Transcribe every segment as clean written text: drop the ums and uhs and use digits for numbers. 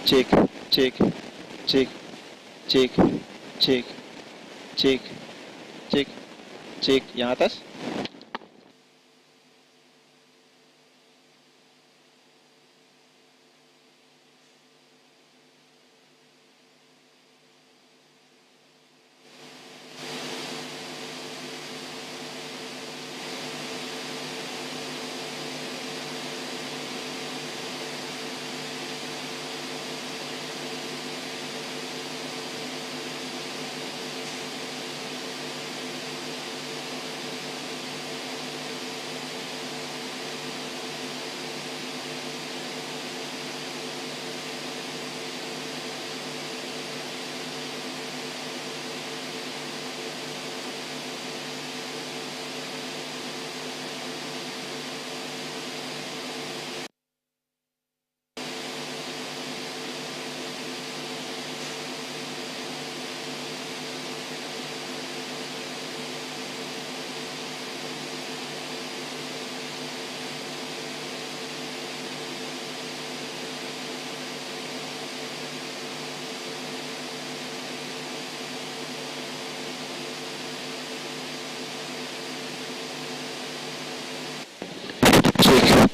Cek, cek, cek, cek, cek, cek, cek, cek. Yang atas?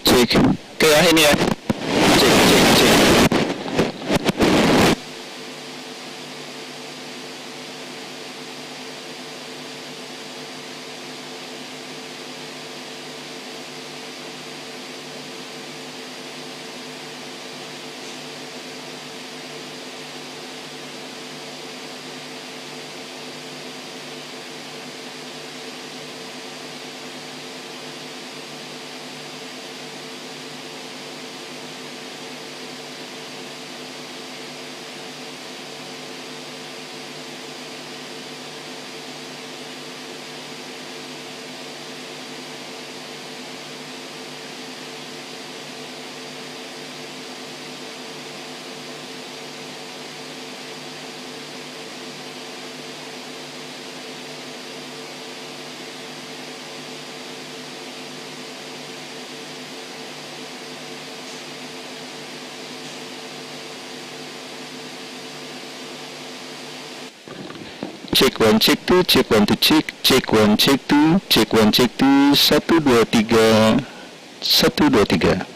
Cek, oke ya ini ya, cek, cek, cek. Cek one, cek two, cek one, two, cek one, cek two, cek one, cek two, 1 2 3, 1 2 3.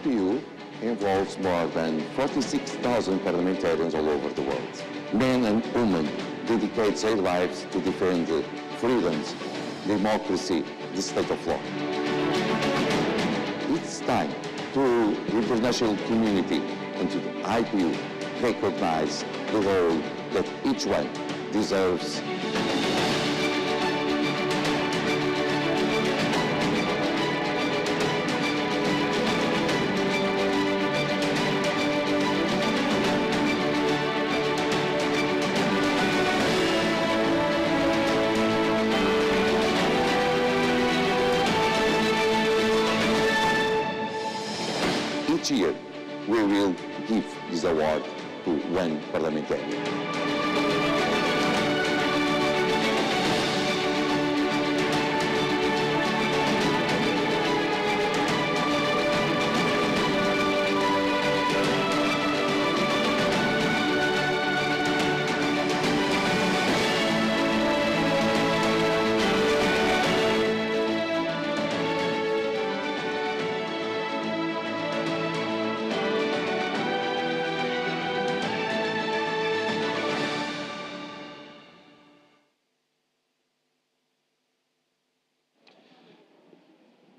IPU involves more than 46,000 parliamentarians all over the world. Men and women dedicate their lives to defend freedoms, democracy, the state of law. It's time to the international community and to the IPU recognize the role that each one deserves. Each year, we will give this award to one parliamentarian.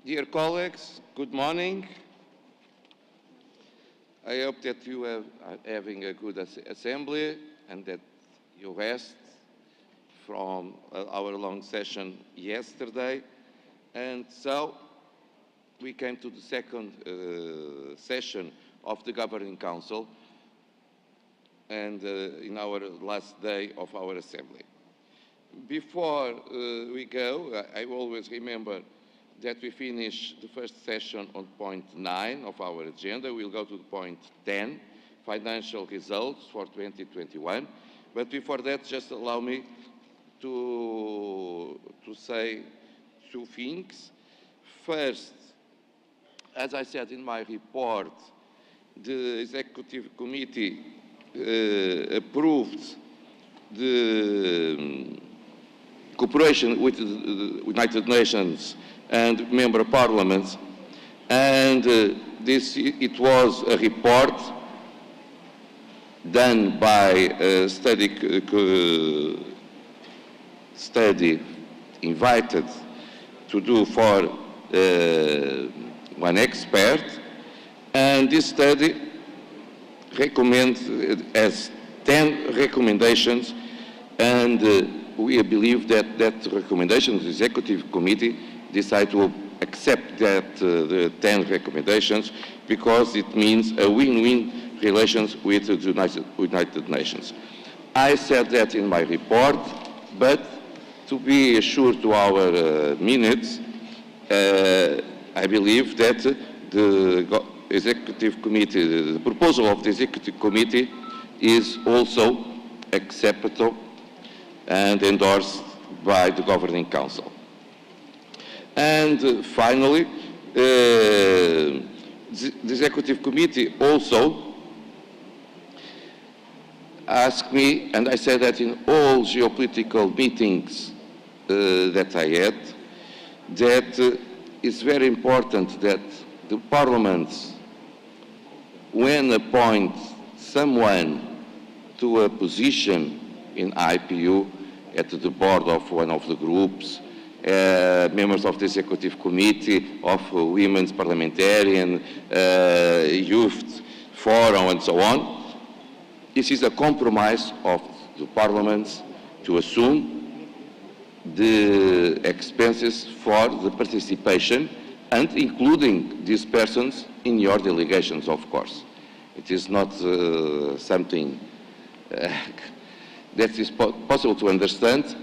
Dear colleagues, good morning. I hope that you are having a good assembly and that you rest from our long session yesterday. And so we came to the second session of the Governing Council and in our last day of our assembly. Before we go, I always remember that we finish the first session on point 9 of our agenda. We'll go to point 10, financial results for 2021. But before that, just allow me to say two things. First, as I said in my report, the Executive Committee approved the cooperation with the United Nations and member parliaments, and it was a report done by a study invited to do for one expert, and this study recommends as 10 recommendations, and we believe that recommendations, the Executive Committee decide to accept that the 10 recommendations because it means a win-win relations with the United Nations. I said that in my report, but to be assured to our minutes, I believe that the Executive Committee, the proposal of the Executive Committee is also acceptable and endorsed by the Governing Council. And finally, the Executive Committee also asked me, and I said that in all geopolitical meetings that I had, that it's very important that the parliaments, when appoint someone to a position in IPU, at the board of one of the groups, members of the Executive Committee, of Women's Parliamentarian, Youth Forum, and so on. This is a compromise of the parliaments to assume the expenses for the participation and including these persons in your delegations, of course. It is not something that is possible to understand,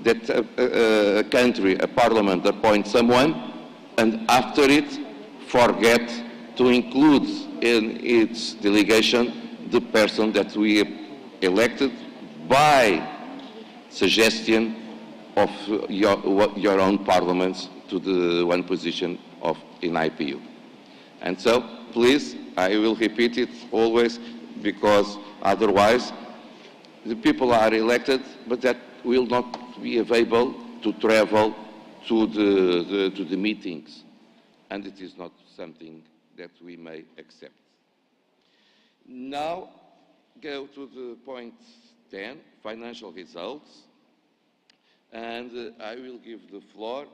that a country, a parliament appoints someone and after it forget to include in its delegation the person that we elected by suggestion of your own parliaments to the one position in IPU. And so, please, I will repeat it always, because otherwise the people are elected, but that will not be available to travel to the meetings, and it is not something that we may accept. Now, go to the point 10, financial results, and I will give the floor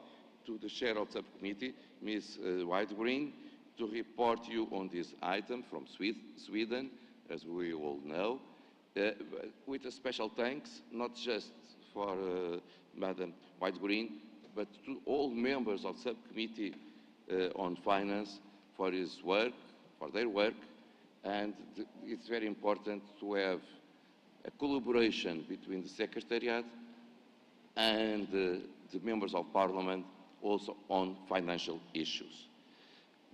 to the chair of the subcommittee, Ms. Whitegreen, to report you on this item from Sweden, as we all know, with a special thanks, not just for Madam Whitegreen, but to all members of the subcommittee on finance for his work, for their work, and it's very important to have a collaboration between the Secretariat and the members of Parliament also on financial issues.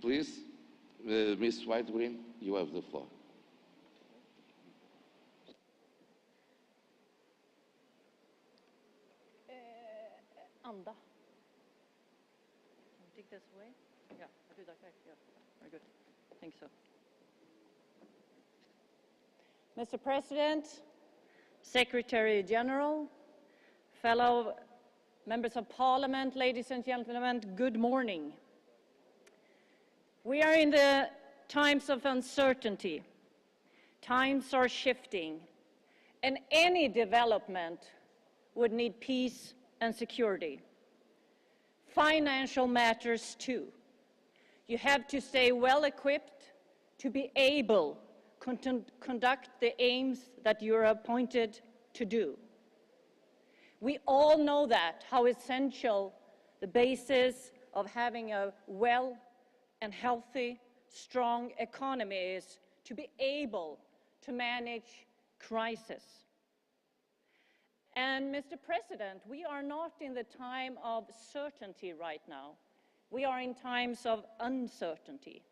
Please, Ms. Whitegreen, you have the floor. Anda. Can you take this away? Yeah, I do that. Yeah, very good. I think so. Mr. President, Secretary General, fellow members of Parliament, ladies and gentlemen, good morning. We are in the times of uncertainty. Times are shifting, and any development would need peace and security. Financial matters too. You have to stay well equipped to be able to conduct the aims that you're appointed to do. We all know that, how essential the basis of having a well and healthy, strong economy is to be able to manage crisis. And Mr. President, we are not in the time of certainty right now. We are in times of uncertainty.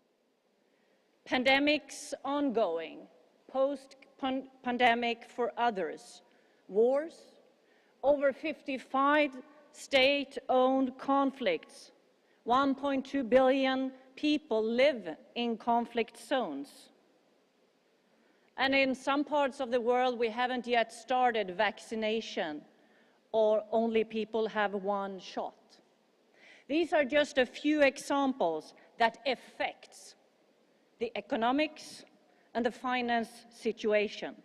Pandemics ongoing, post-pandemic for others, wars, over 55 state-owned conflicts, 1.2 billion people live in conflict zones. And in some parts of the world, we haven't yet started vaccination, or only people have one shot. These are just a few examples that affects the economics and the finance situation.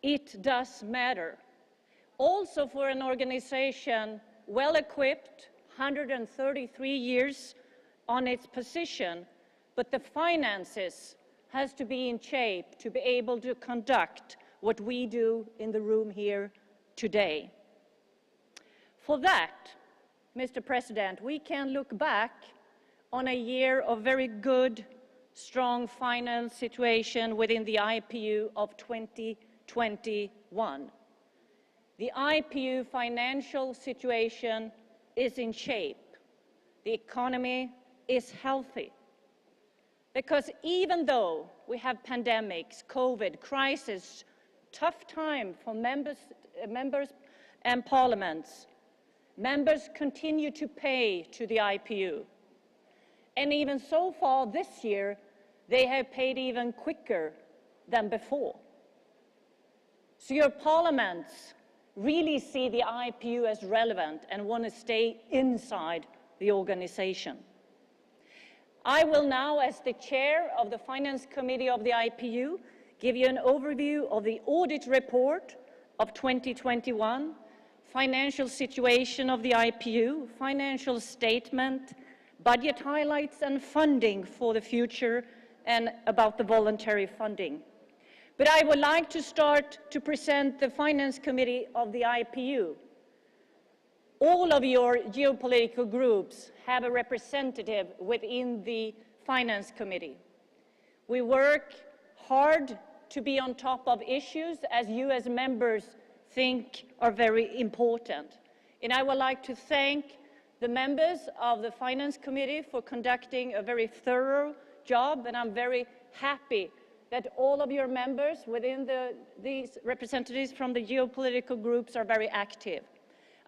It does matter. Also for an organization well-equipped, 133 years on its position, but the finances has to be in shape to be able to conduct what we do in the room here today. For that, Mr. President, we can look back on a year of very good, strong finance situation within the IPU of 2021. The IPU financial situation is in shape. The economy is healthy. Because even though we have pandemics, COVID, crisis, tough time for members and parliaments, members continue to pay to the IPU. And even so far this year, they have paid even quicker than before. So your parliaments really see the IPU as relevant and want to stay inside the organization. I will now, as the chair of the Finance Committee of the IPU, give you an overview of the audit report of 2021, financial situation of the IPU, financial statement, budget highlights and funding for the future, and about the voluntary funding. But I would like to start to present the Finance Committee of the IPU. All of your geopolitical groups have a representative within the Finance Committee. We work hard to be on top of issues as you as members think are very important. And I would like to thank the members of the Finance Committee for conducting a very thorough job, and I'm very happy that all of your members within these representatives from the geopolitical groups are very active.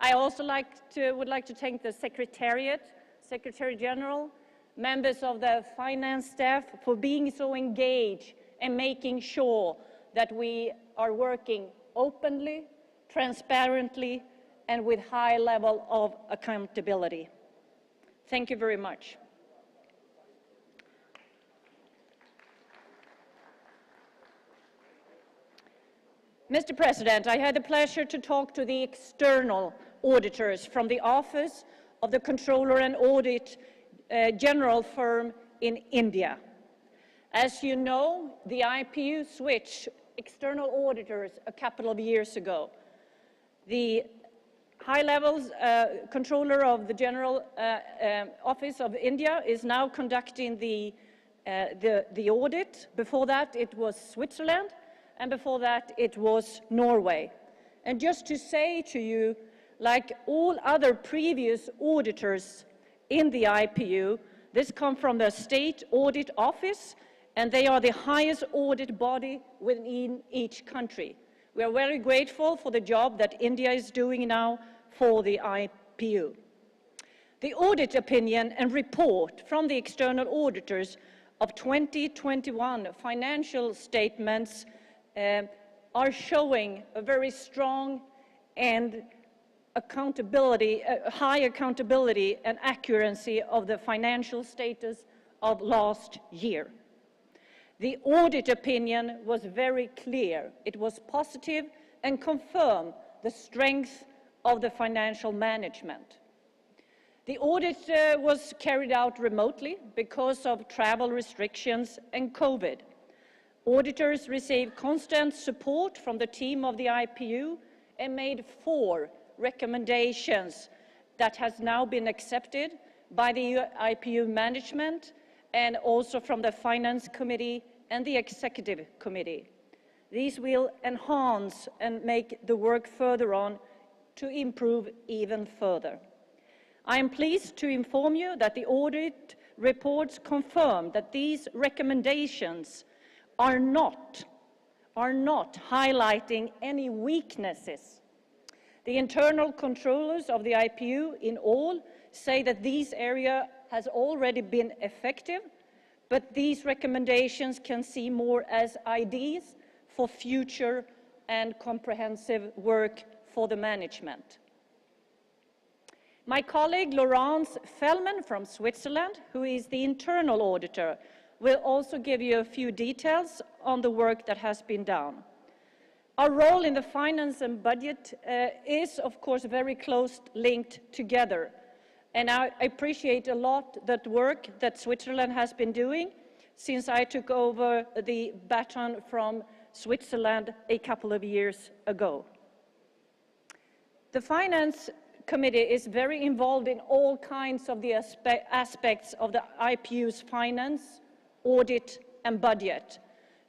I also would like to thank the Secretariat, Secretary General, members of the finance staff for being so engaged and making sure that we are working openly, transparently, and with high level of accountability. Thank you very much. Mr. President, I had the pleasure to talk to the external auditors from the Office of the Controller and Audit General firm in India. As you know, the IPU switched external auditors a couple of years ago. The high-level controller of the General Office of India is now conducting the audit. Before that, it was Switzerland, and before that, it was Norway. And just to say to you, like all other previous auditors in the IPU, this comes from the State Audit Office, and they are the highest audit body within each country. We are very grateful for the job that India is doing now for the IPU. The audit opinion and report from the external auditors of 2021 financial statements are showing a very strong and high accountability and accuracy of the financial status of last year. The audit opinion was very clear. It was positive and confirmed the strength of the financial management. The audit was carried out remotely because of travel restrictions and COVID. Auditors received constant support from the team of the IPU and made 4 recommendations that has now been accepted by the IPU management and also from the Finance Committee and the Executive Committee. These will enhance and make the work further on to improve even further. I am pleased to inform you that the audit reports confirm that these recommendations are not highlighting any weaknesses. The internal controllers of the IPU in all say that this area has already been effective, but these recommendations can see more as ideas for future and comprehensive work for the management. My colleague Laurence Fellman from Switzerland, who is the internal auditor, will also give you a few details on the work that has been done. Our role in the finance and budget is, of course, very close linked together. And I appreciate a lot that work that Switzerland has been doing since I took over the baton from Switzerland a couple of years ago. The Finance Committee is very involved in all kinds of the aspects of the IPU's finance, audit and budget.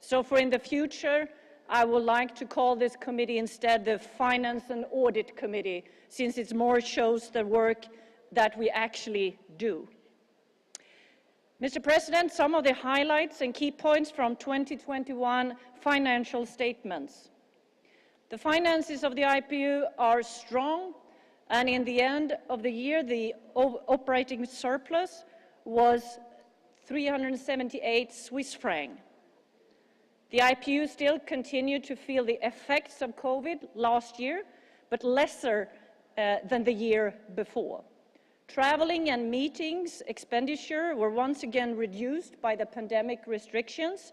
So for in the future, I would like to call this committee instead the Finance and Audit Committee, since it more shows the work that we actually do. Mr. President, some of the highlights and key points from 2021 financial statements. The finances of the IPU are strong, and in the end of the year, the operating surplus was 378 Swiss francs. The IPU still continued to feel the effects of COVID last year, but lesser than the year before. Traveling and meetings expenditure were once again reduced by the pandemic restrictions,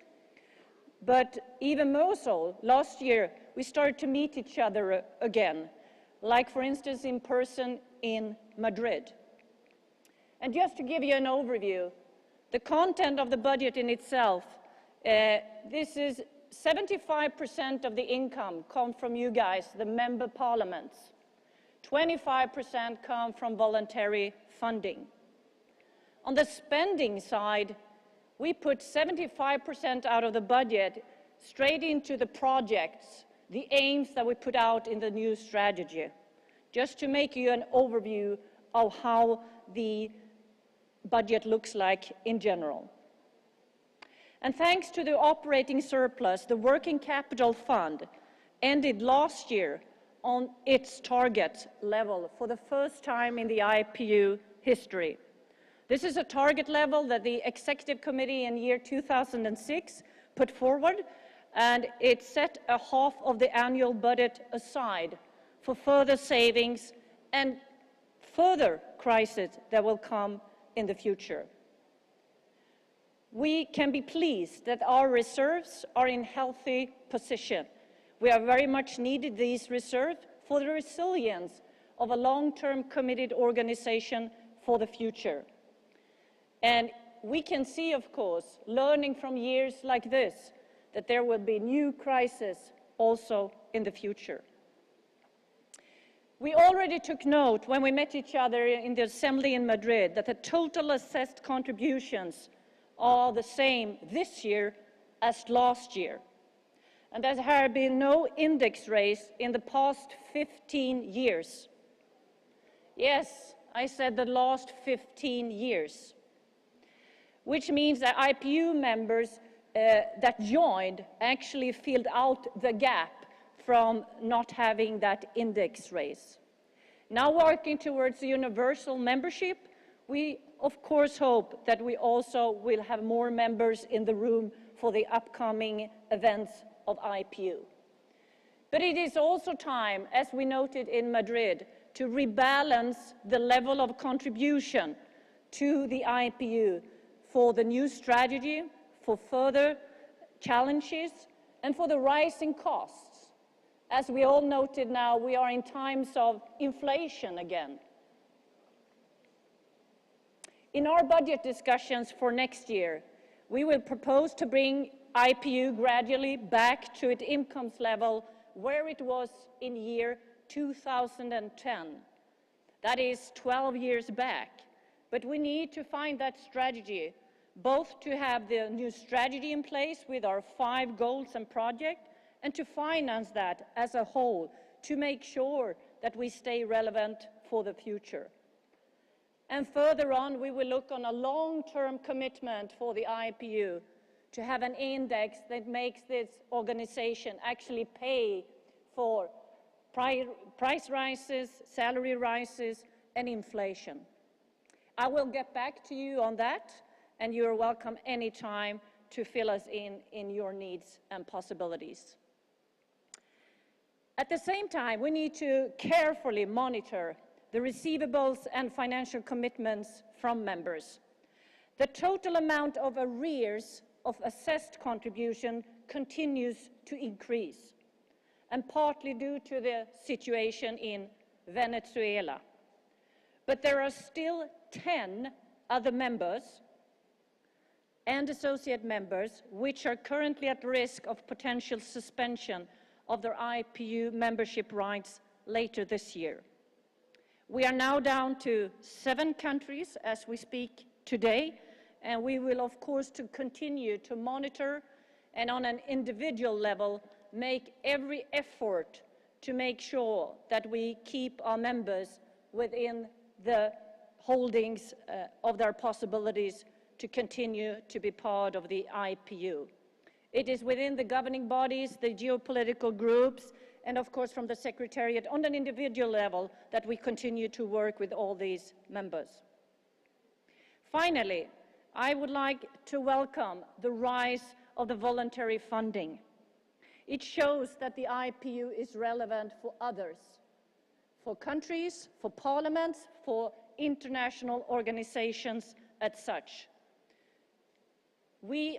but even more so, last year we started to meet each other again, like for instance in person in Madrid. And just to give you an overview, the content of the budget in itself, this is 75% of the income come from you guys, the member parliaments. 25% come from voluntary funding. On the spending side, we put 75% out of the budget straight into the projects, the aims that we put out in the new strategy, just to make you an overview of how the budget looks like in general. And thanks to the operating surplus, the working capital fund ended last year on its target level for the first time in the IPU history. This is a target level that the Executive Committee in year 2006 put forward, and it set a half of the annual budget aside for further savings and further crises that will come in the future. We can be pleased that our reserves are in healthy position. We are very much needed these reserves for the resilience of a long-term committed organization for the future. And we can see, of course, learning from years like this, that there will be new crises also in the future. We already took note when we met each other in the assembly in Madrid that the total assessed contributions are the same this year as last year. And there have been no index raise in the past 15 years. Yes, I said the last 15 years. Which means that IPU members that joined actually filled out the gap from not having that index raise. Now working towards the universal membership, we of course hope that we also will have more members in the room for the upcoming events of IPU. But it is also time, as we noted in Madrid, to rebalance the level of contribution to the IPU for the new strategy, for further challenges, and for the rising costs. As we all noted now, we are in times of inflation again. In our budget discussions for next year, we will propose to bring IPU gradually back to its income level where it was in year 2010. That is 12 years back. But we need to find that strategy, both to have the new strategy in place with our 5 goals and projects, and to finance that as a whole, to make sure that we stay relevant for the future. And further on, we will look on a long-term commitment for the IPU to have an index that makes this organization actually pay for price rises, salary rises, and inflation. I will get back to you on that, and you're welcome anytime to fill us in your needs and possibilities. At the same time, we need to carefully monitor the receivables and financial commitments from members. The total amount of arrears of assessed contribution continues to increase, and partly due to the situation in Venezuela. But there are still 10 other members and associate members which are currently at risk of potential suspension of their IPU membership rights later this year. We are now down to 7 countries as we speak today, and we will of course to continue to monitor and on an individual level make every effort to make sure that we keep our members within the holdings of their possibilities to continue to be part of the IPU. It is within the governing bodies, the geopolitical groups, and of course from the Secretariat on an individual level that we continue to work with all these members. Finally, I would like to welcome the rise of the voluntary funding. It shows that the IPU is relevant for others, for countries, for parliaments, for international organizations as such. We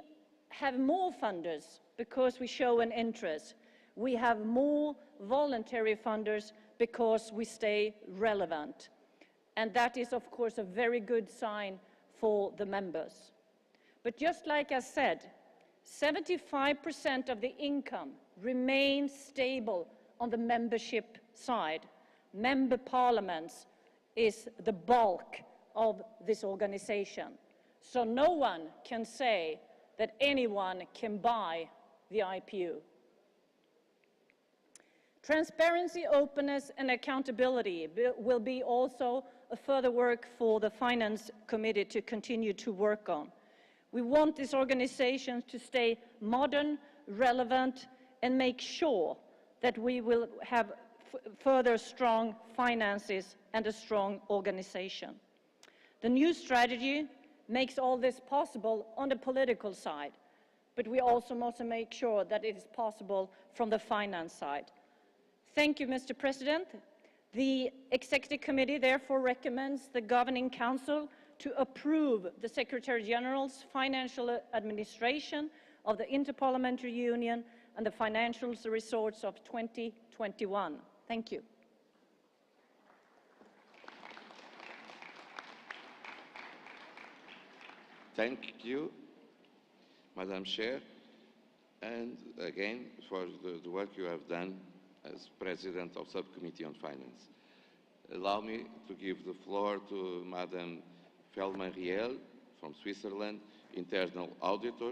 have more funders because we show an interest. We have more voluntary funders because we stay relevant. And that is, of course, a very good sign for the members. But just like I said, 75% of the income remains stable on the membership side. Member parliaments is the bulk of this organization. So no one can say that anyone can buy the IPU. Transparency, openness, and accountability will be also a further work for the Finance Committee to continue to work on. We want this organization to stay modern, relevant, and make sure that we will have further strong finances and a strong organization. The new strategy makes all this possible on the political side, but we also must make sure that it is possible from the finance side. Thank you, Mr. President. The Executive Committee therefore recommends the Governing Council to approve the Secretary General's financial administration of the Inter-Parliamentary Union and the financial results of 2021. Thank you. Thank you, Madam Chair, and again for the work you have done as President of Subcommittee on Finance. Allow me to give the floor to Madam Felmariel from Switzerland, Internal Auditor,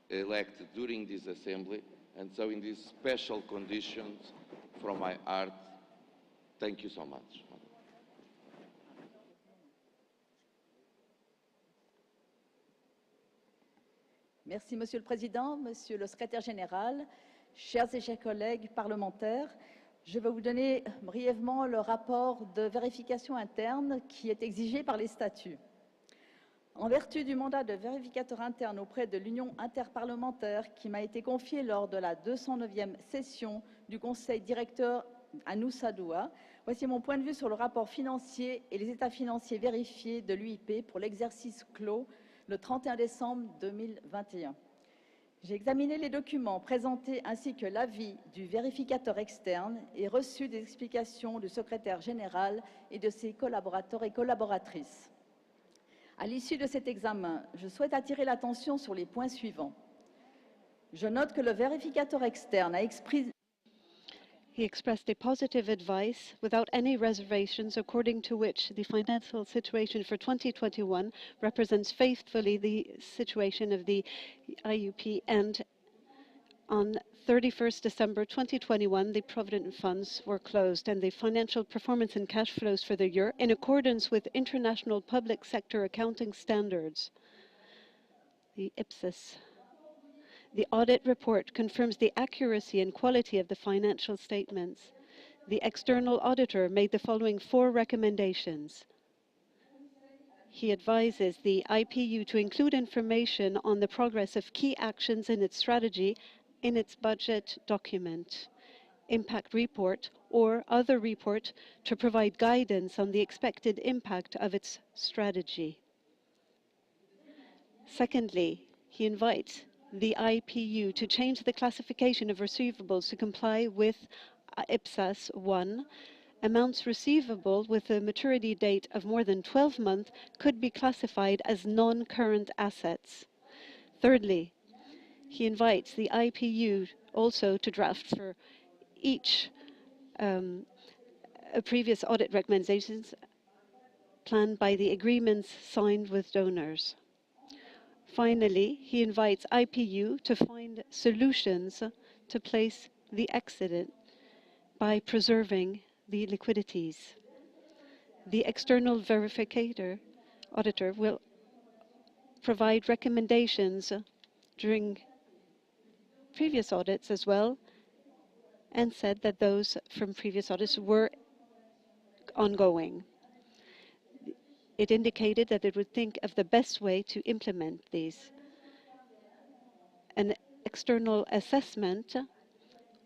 elected during this Assembly, and so in these special conditions, from my heart, thank you so much. Merci, Monsieur le Président, Monsieur le Secrétaire Général, chers et chers collègues parlementaires. Je vais vous donner brièvement le rapport de vérification interne qui est exigé par les statuts. En vertu du mandat de vérificateur interne auprès de l'Union interparlementaire qui m'a été confié lors de la 209e session du Conseil directeur à Nusa Dua, voici mon point de vue sur le rapport financier et les états financiers vérifiés de l'UIP pour l'exercice clos le 31 décembre 2021. J'ai examiné les documents présentés ainsi que l'avis du vérificateur externe et reçu des explications du secrétaire général et de ses collaborateurs et collaboratrices. À l'issue de cet examen, je souhaite attirer l'attention sur les points suivants. Je note que le vérificateur externe a exprimé He expressed a positive advice without any reservations, according to which the financial situation for 2021 represents faithfully the situation of the IUP, and on 31st December 2021, the provident funds were closed, and the financial performance and cash flows for the year, in accordance with international public sector accounting standards, the IPSAS. The audit report confirms the accuracy and quality of the financial statements. The external auditor made the following 4 recommendations. He advises the IPU to include information on the progress of key actions in its strategy in its budget document, impact report, or other report to provide guidance on the expected impact of its strategy. Secondly, he invites the IPU to change the classification of receivables to comply with IPSAS 1. Amounts receivable with a maturity date of more than 12 months could be classified as non-current assets. Thirdly, he invites the IPU also to draft for each previous audit recommendations planned by the agreements signed with donors. Finally, he invites IPU to find solutions to place the excedent by preserving the liquidities. The external verificator auditor will provide recommendations during previous audits as well, and said that those from previous audits were ongoing. It indicated that it would think of the best way to implement these. An external assessment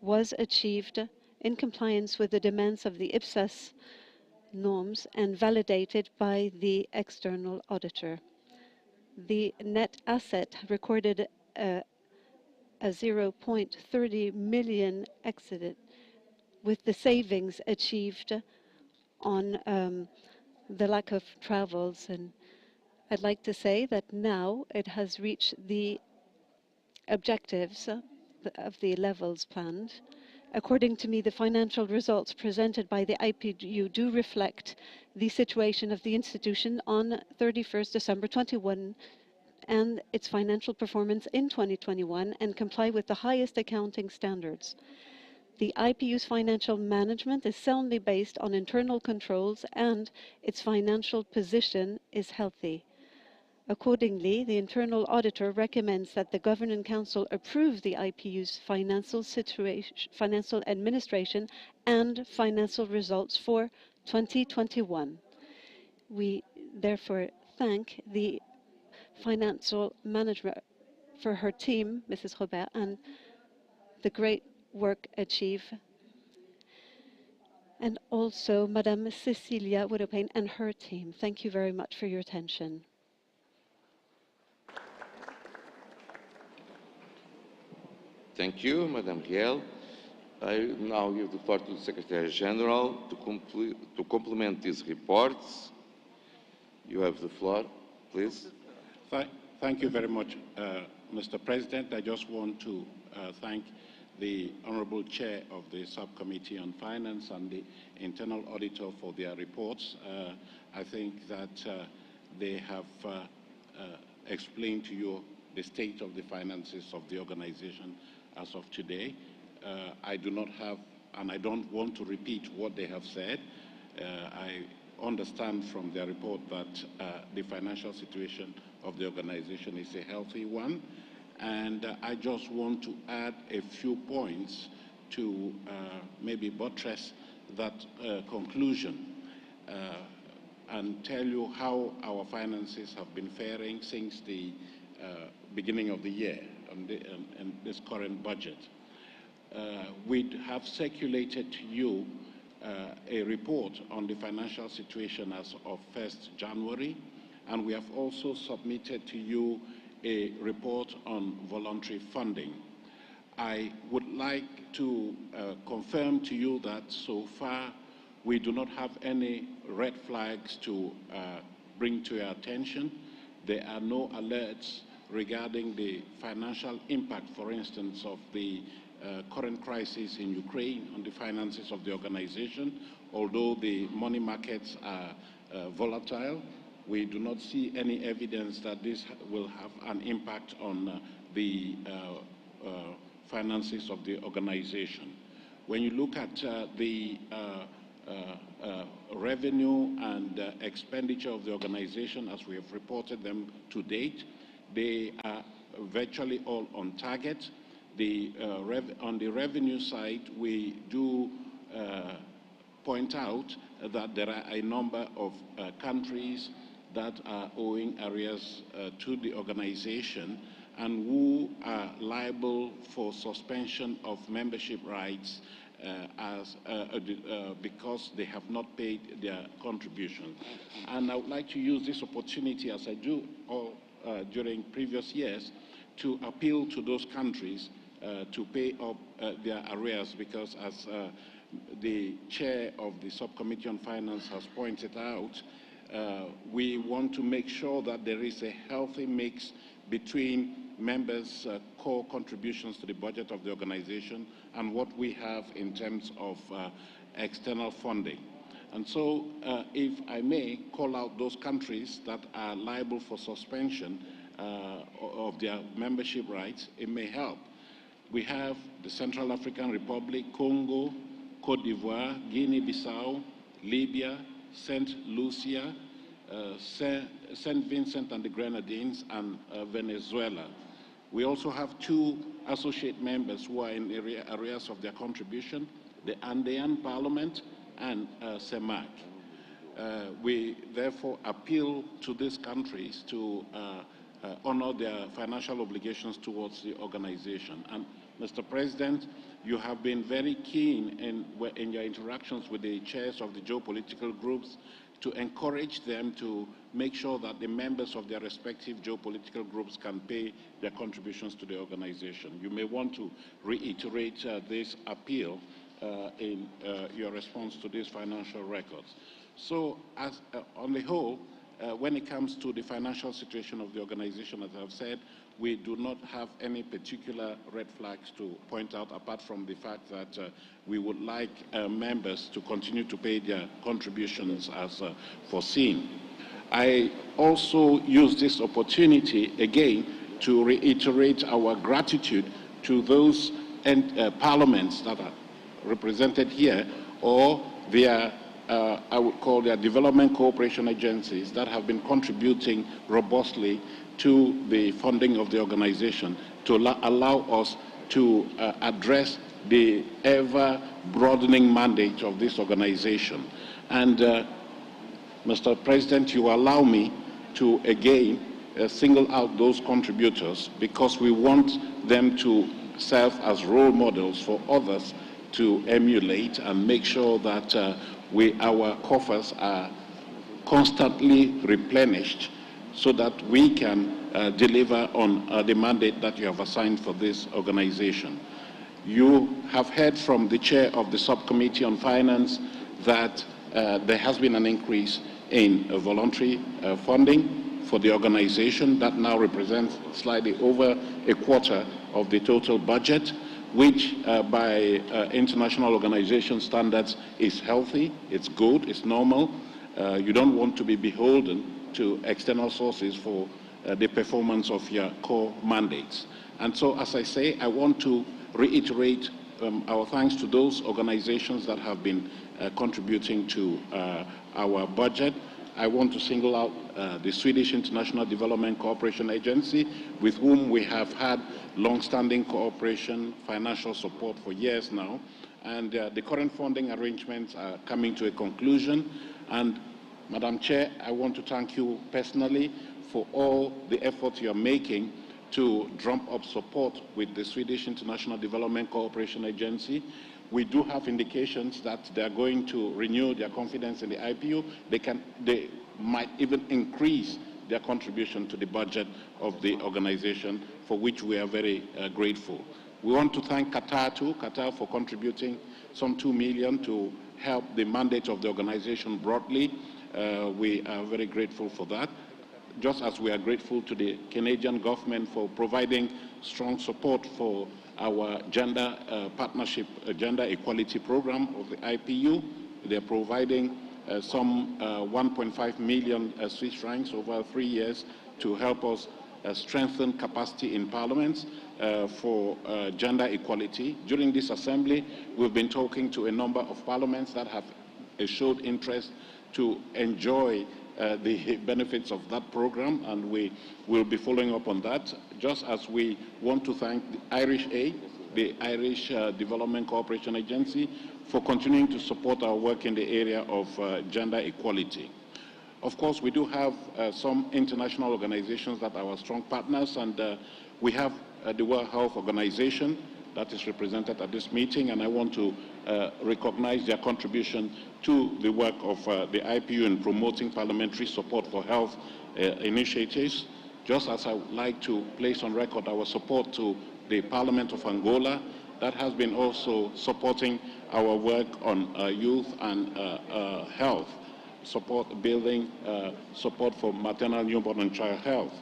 was achieved in compliance with the demands of the IPSAS norms and validated by the external auditor. The net asset recorded a 0.30 million excedent, with the savings achieved on the lack of travels. And I'd like to say that now it has reached the objectives of the levels planned. According to me, the financial results presented by the IPU do reflect the situation of the institution on 31st December 21 and its financial performance in 2021 and comply with the highest accounting standards. The IPU's financial management is soundly based on internal controls and its financial position is healthy. Accordingly, the internal auditor recommends that the Governing Council approve the IPU's financial administration and financial results for 2021. We therefore thank the financial manager for her team, Mrs. Robert, and the great work achieved, and also Madame Cecilia Widopain and her team. Thank you very much for your attention. Thank you, Madam Riel. I now give the floor to the Secretary General to complement these reports. You have the floor, please. Thank you very much, Mr. President. I just want to thank the Honourable Chair of the Subcommittee on Finance and the Internal Auditor for their reports. I think that they have explained to you the state of the finances of the organization as of today. I do not have, and I don't want to repeat what they have said. I understand from their report that the financial situation of the organization is a healthy one, and I just want to add a few points to maybe buttress that conclusion and tell you how our finances have been faring since the beginning of the year and this current budget. We have circulated to you a report on the financial situation as of 1st January, and we have also submitted to you a report on voluntary funding. I would like to confirm to you that so far we do not have any red flags to bring to your attention. There are no alerts regarding the financial impact, for instance, of the current crisis in Ukraine on the finances of the organization. Although the money markets are volatile, we do not see any evidence that this will have an impact on the finances of the organization. When you look at the revenue and expenditure of the organization as we have reported them to date, they are virtually all on target. On the revenue side, we do point out that there are a number of countries that are owing arrears to the organization and who are liable for suspension of membership rights because they have not paid their contribution. And I would like to use this opportunity, as I do during previous years, to appeal to those countries to pay up their arrears, because as the chair of the Subcommittee on Finance has pointed out, we want to make sure that there is a healthy mix between members' core contributions to the budget of the organization and what we have in terms of external funding. And so, if I may call out those countries that are liable for suspension of their membership rights, it may help. We have the Central African Republic, Congo, Cote d'Ivoire, Guinea-Bissau, Libya, St. Lucia, St. Vincent and the Grenadines, and Venezuela. We also have two associate members who are in areas of their contribution, the Andean Parliament and CEMAC. We therefore appeal to these countries to honor their financial obligations towards the organization. And Mr. President, you have been very keen in your interactions with the chairs of the geopolitical groups to encourage them to make sure that the members of their respective geopolitical groups can pay their contributions to the organization. You may want to reiterate this appeal in your response to these financial records. So, as on the whole, when it comes to the financial situation of the organization, as I've said, we do not have any particular red flags to point out, apart from the fact that we would like members to continue to pay their contributions as foreseen. I also use this opportunity again to reiterate our gratitude to those parliaments that are represented here, or their I would call their development cooperation agencies that have been contributing robustly to the funding of the organization to allow us to address the ever-broadening mandate of this organization. And Mr. President, you allow me to again single out those contributors, because we want them to serve as role models for others to emulate and make sure that our coffers are constantly replenished, so that we can deliver on the mandate that you have assigned for this organization. You have heard from the chair of the subcommittee on finance that there has been an increase in voluntary funding for the organization that now represents slightly over a quarter of the total budget, which by international organization standards is healthy, it's good, it's normal. You don't want to be beholden to external sources for the performance of your core mandates. And so, as I say, I want to reiterate our thanks to those organizations that have been contributing to our budget. I want to single out the Swedish International Development Cooperation Agency, with whom we have had long-standing cooperation, financial support for years now, and the current funding arrangements are coming to a conclusion. And Madam Chair, I want to thank you personally for all the efforts you are making to drum up support with the Swedish International Development Cooperation Agency. We do have indications that they are going to renew their confidence in the IPU. They might even increase their contribution to the budget of the organization, for which we are very grateful. We want to thank Qatar too, Qatar for contributing some 2 million to help the mandate of the organization broadly. We are very grateful for that, just as we are grateful to the Canadian government for providing strong support for our gender partnership, gender equality program of the IPU. They're providing some 1.5 million Swiss francs over 3 years to help us strengthen capacity in parliaments for gender equality. During this assembly, we've been talking to a number of parliaments that have showed interest to enjoy the benefits of that program, and we will be following up on that, just as we want to thank the Irish Aid, the Irish Development Cooperation Agency, for continuing to support our work in the area of gender equality. Of course, we do have some international organizations that are our strong partners, and we have the World Health Organization that is represented at this meeting, and I want to recognize their contribution to the work of the IPU in promoting parliamentary support for health initiatives. Just as I would like to place on record our support to the Parliament of Angola, that has been also supporting our work on youth and health, building support for maternal, newborn and child health.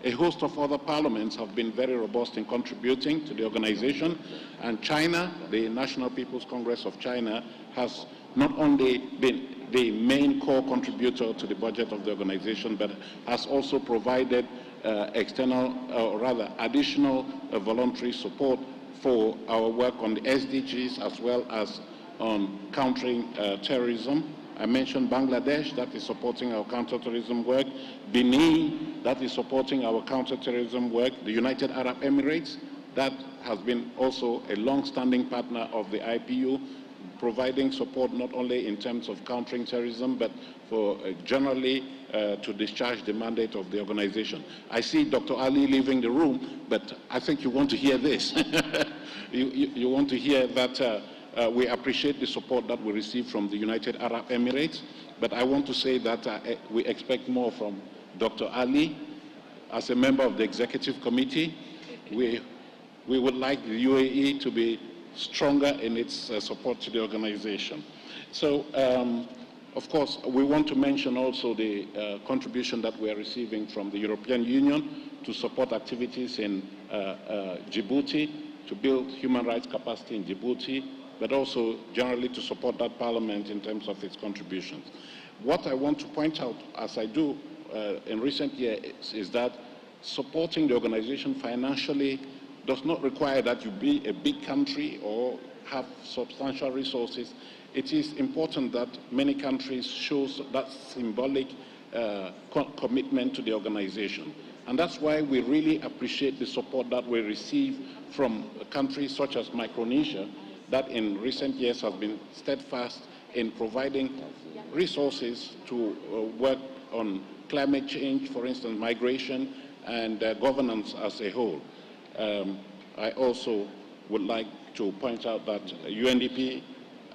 A host of other parliaments have been very robust in contributing to the organization, and China, the National People's Congress of China, has not only been the main core contributor to the budget of the organization, but has also provided external, or rather additional voluntary support for our work on the SDGs as well as on countering terrorism. I mentioned Bangladesh, that is supporting our counterterrorism work, Benin, that is supporting our counterterrorism work, the United Arab Emirates, that has been also a long-standing partner of the IPU, providing support not only in terms of countering terrorism, but for generally to discharge the mandate of the organization. I see Dr. Ali leaving the room, but I think you want to hear this. you want to hear that we appreciate the support that we receive from the United Arab Emirates, but I want to say that we expect more from Dr. Ali. As a member of the executive committee, we would like the UAE to be stronger in its support to the organization. So, of course, we want to mention also the contribution that we are receiving from the European Union to support activities in Djibouti, to build human rights capacity in Djibouti, but also generally to support that parliament in terms of its contributions. What I want to point out, as I do in recent years, is that supporting the organization financially does not require that you be a big country or have substantial resources. It is important that many countries show that symbolic commitment to the organization. And that's why we really appreciate the support that we receive from countries such as Micronesia, that in recent years has been steadfast in providing resources to work on climate change, for instance, migration, and governance as a whole. I also would like to point out that UNDP,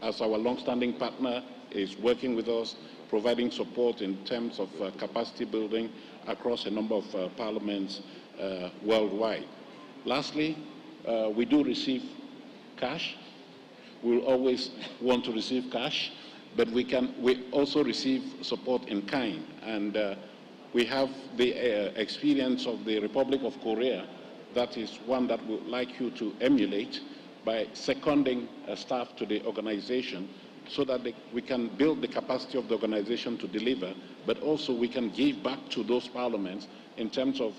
as our long-standing partner, is working with us, providing support in terms of capacity building across a number of parliaments worldwide. Lastly, we do receive cash. We'll always want to receive cash, but we also receive support in kind. And we have the experience of the Republic of Korea. That is one that we would like you to emulate by seconding staff to the organization so that we can build the capacity of the organization to deliver, but also we can give back to those parliaments in terms of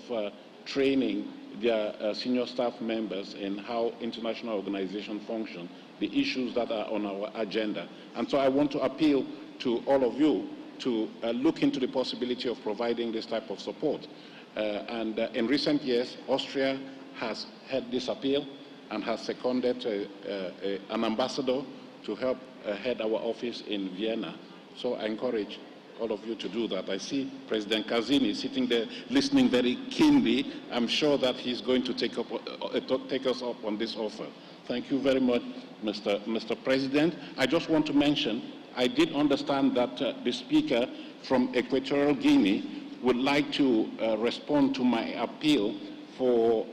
training their senior staff members in how international organizations function, the issues that are on our agenda. And so I want to appeal to all of you to look into the possibility of providing this type of support. In recent years, Austria has had this appeal and has seconded an ambassador to help head our office in Vienna. So I encourage all of you to do that. I see President Kazini sitting there listening very keenly. I'm sure that he's going to take us up on this offer. Thank you very much, Mr. President. I just want to mention, I did understand that the speaker from Equatorial Guinea would like to respond to my appeal for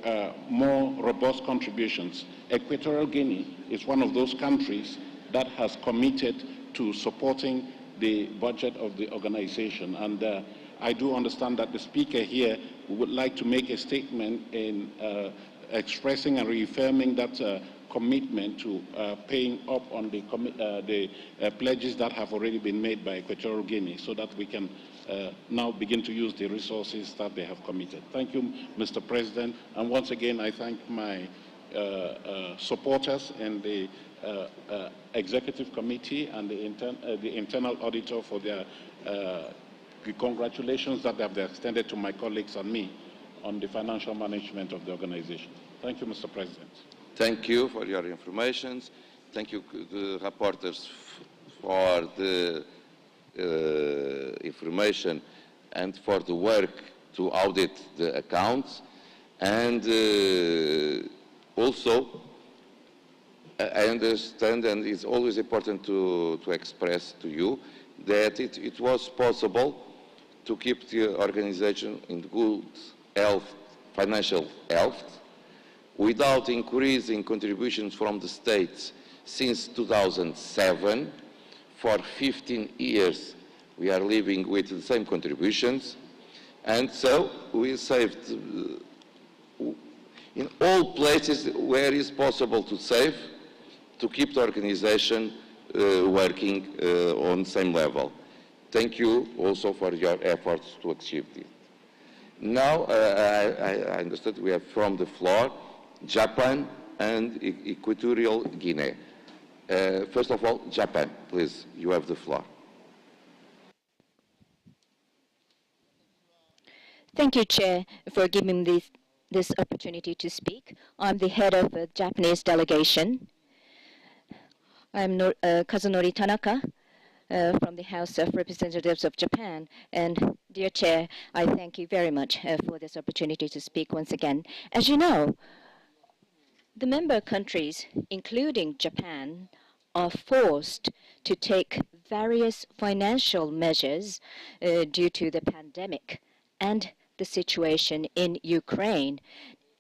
more robust contributions. Equatorial Guinea is one of those countries that has committed to supporting the budget of the organization. And I do understand that the speaker here would like to make a statement in expressing and reaffirming that commitment to paying up on the pledges that have already been made by Equatorial Guinea so that we can now begin to use the resources that they have committed. Thank you, Mr. President. And once again, I thank my supporters in the Executive Committee and the internal auditor for their congratulations that they have extended to my colleagues and me on the financial management of the organization. Thank you, Mr. President. Thank you for your information. Thank you, the rapporteurs, for the information and for the work to audit the accounts. And also, I understand, and it's always important to express to you, that it was possible to keep the organization in good health, financial health, without increasing contributions from the states since 2007. For 15 years, we are living with the same contributions, and so we saved in all places where it's possible to save, to keep the organization working on the same level. Thank you also for your efforts to achieve this. Now, I understood we have from the floor Japan and Equatorial Guinea. First of all, Japan, please, you have the floor. Thank you, Chair, for giving me this opportunity to speak. I'm the head of the Japanese delegation. I'm Kazunori Tanaka from the House of Representatives of Japan. And dear Chair, I thank you very much for this opportunity to speak once again. As you know, the member countries, including Japan, are forced to take various financial measures due to the pandemic and the situation in Ukraine.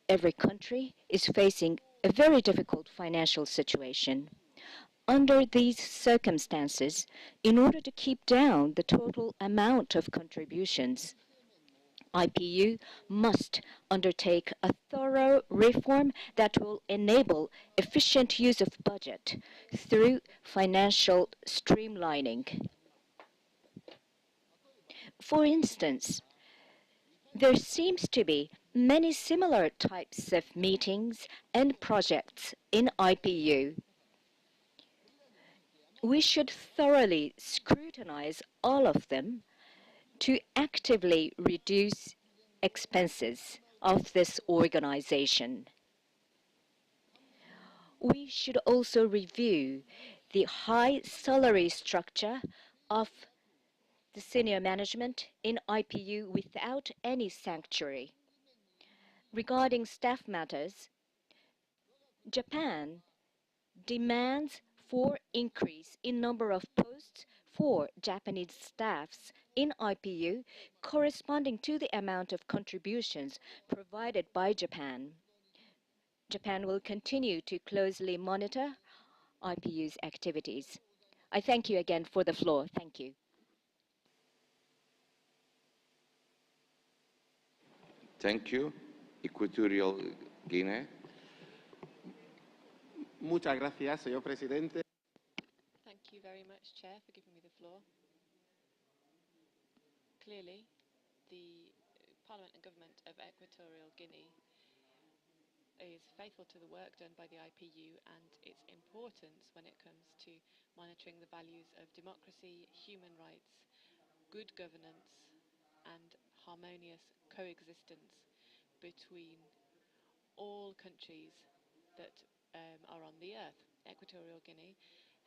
Every country is facing a very difficult financial situation. Under these circumstances, in order to keep down the total amount of contributions, IPU must undertake a thorough reform that will enable efficient use of budget through financial streamlining. For instance, there seems to be many similar types of meetings and projects in IPU. We should thoroughly scrutinize all of them to actively reduce expenses of this organization. We should also review the high salary structure of the senior management in IPU without any sanctuary. Regarding staff matters, Japan demands for increase in number of posts for Japanese staffs in IPU corresponding to the amount of contributions provided by Japan. Japan will continue to closely monitor IPU's activities. I thank you again for the floor. Thank you. Thank you. Equatorial Guinea. Muchas gracias, señor presidente. Thank you very much, Chair, for giving me the floor. Clearly, the Parliament and Government of Equatorial Guinea is faithful to the work done by the IPU and its importance when it comes to monitoring the values of democracy, human rights, good governance, and harmonious coexistence between all countries that are on the earth. Equatorial Guinea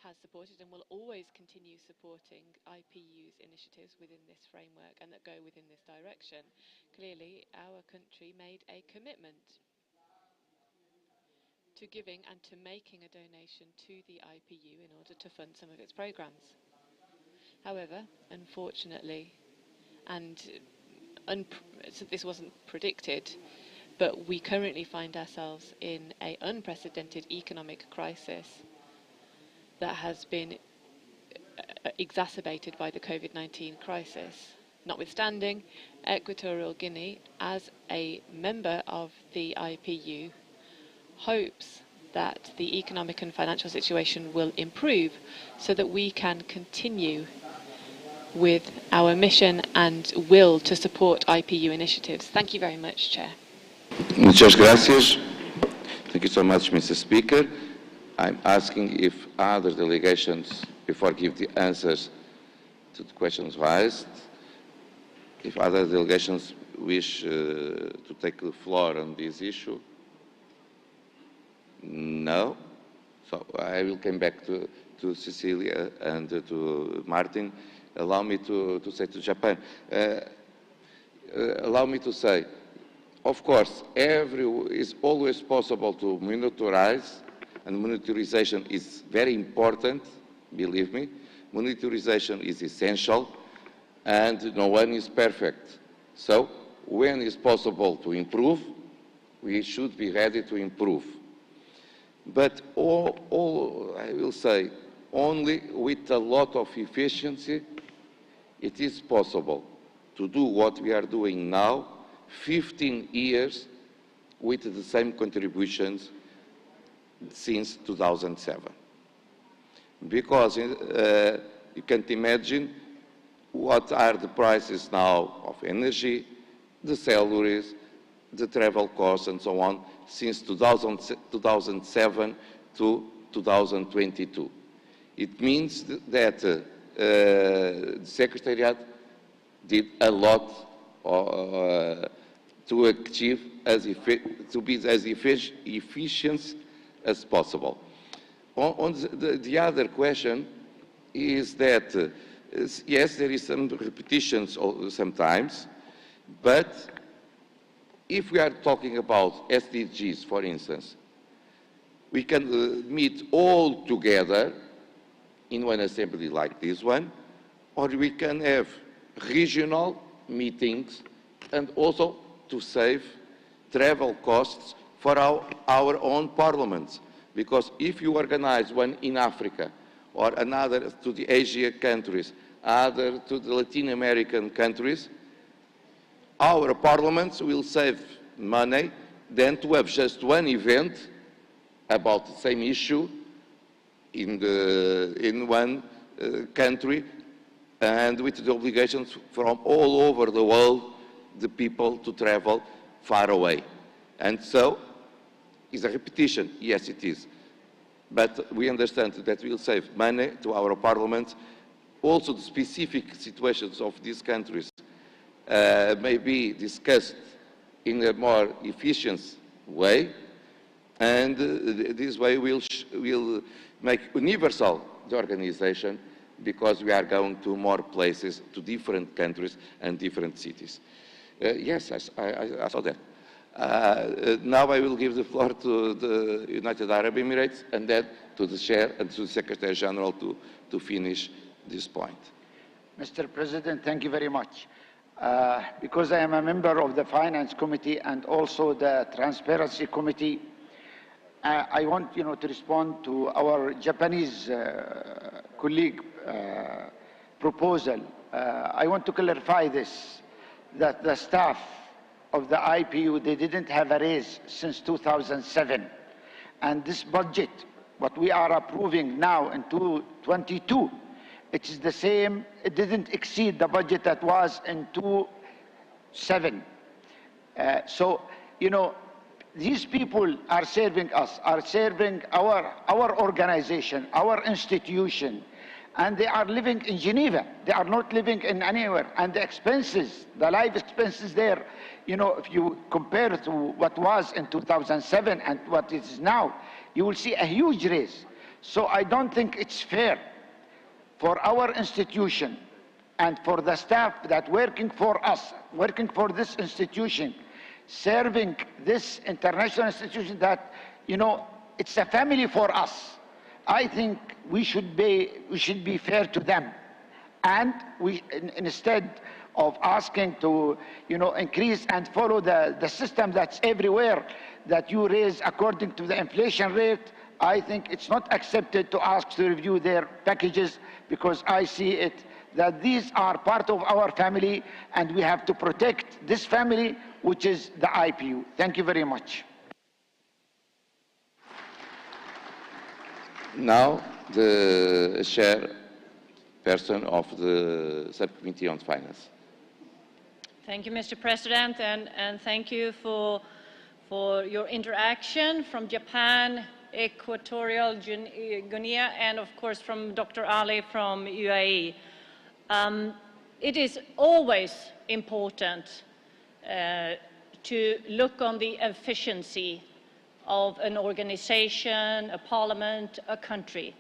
has supported and will always continue supporting IPU's initiatives within this framework and that go within this direction. Clearly, our country made a commitment to giving and to making a donation to the IPU in order to fund some of its programs. However, unfortunately, and so this wasn't predicted, but we currently find ourselves in an unprecedented economic crisis that has been exacerbated by the COVID-19 crisis. Notwithstanding, Equatorial Guinea, as a member of the IPU, hopes that the economic and financial situation will improve so that we can continue with our mission and will to support IPU initiatives. Thank you very much, Chair. Muchas gracias. Thank you so much, Mr. Speaker. I'm asking if other delegations, before I give the answers to the questions raised, if other delegations wish to take the floor on this issue. No? So I will come back to Cecilia and to Martin. Allow me to say to Japan. Allow me to say, of course, it's always possible to monitorize, and monitorization is very important, believe me. Monitorization is essential, and no one is perfect. So, when it's possible to improve, we should be ready to improve. But I will say, only with a lot of efficiency, it is possible to do what we are doing now, 15 years with the same contributions since 2007. Because you can't imagine what are the prices now of energy, the salaries, the travel costs and so on since 2007 to 2022. It means that the Secretariat did a lot to achieve to be as efficient as possible. On the other question is that, yes, there is some repetitions sometimes, but if we are talking about SDGs, for instance, we can meet all together in one assembly like this one, or we can have regional meetings and also to save travel costs for our own parliaments. Because if you organize one in Africa, or another to the Asian countries, other to the Latin American countries, our parliaments will save money than to have just one event about the same issue in one country, and with the obligations from all over the world, the people to travel far away. And so, it's a repetition, yes it is. But we understand that we'll save money to our parliaments. Also, the specific situations of these countries may be discussed in a more efficient way, and this way we'll make universal the organization, because we are going to more places, to different countries and different cities. Yes, I saw that. Now I will give the floor to the United Arab Emirates and then to the Chair and to the Secretary General to finish this point. Mr. President, thank you very much. Because I am a member of the Finance Committee and also the Transparency Committee, I want to respond to our Japanese colleague proposal. I want to clarify this, that the staff of the IPU, they didn't have a raise since 2007. And this budget, what we are approving now in 2022, it is the same, it didn't exceed the budget that was in 2007. So, these people are serving us, are serving our organization, our institution, and they are living in Geneva. They are not living in anywhere. And the expenses, the life expenses there, if you compare to what was in 2007 and what it is now, you will see a huge raise. So I don't think it's fair for our institution and for the staff that working for us, working for this institution, serving this international institution that, it's a family for us. I think we should be fair to them. And instead of asking to, increase and follow the system that's everywhere, that you raise according to the inflation rate, I think it's not accepted to ask to review their packages, because I see it that these are part of our family and we have to protect this family, which is the IPU. Thank you very much. Now, the chairperson of the Subcommittee on Finance. Thank you, Mr. President, and thank you for your interaction from Japan, Equatorial Guinea, and of course from Dr. Ali from UAE. It is always important to look on the efficiency of an organization, a parliament, a country.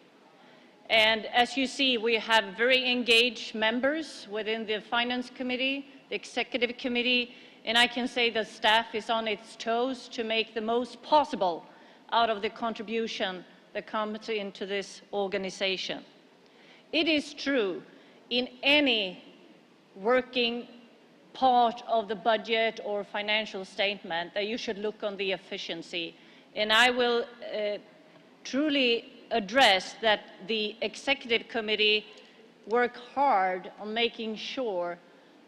And as you see, we have very engaged members within the Finance Committee, the Executive Committee, and I can say the staff is on its toes to make the most possible out of the contribution that comes into this organization. It is true in any working part of the budget or financial statement that you should look on the efficiency. And I will truly address that the Executive Committee work hard on making sure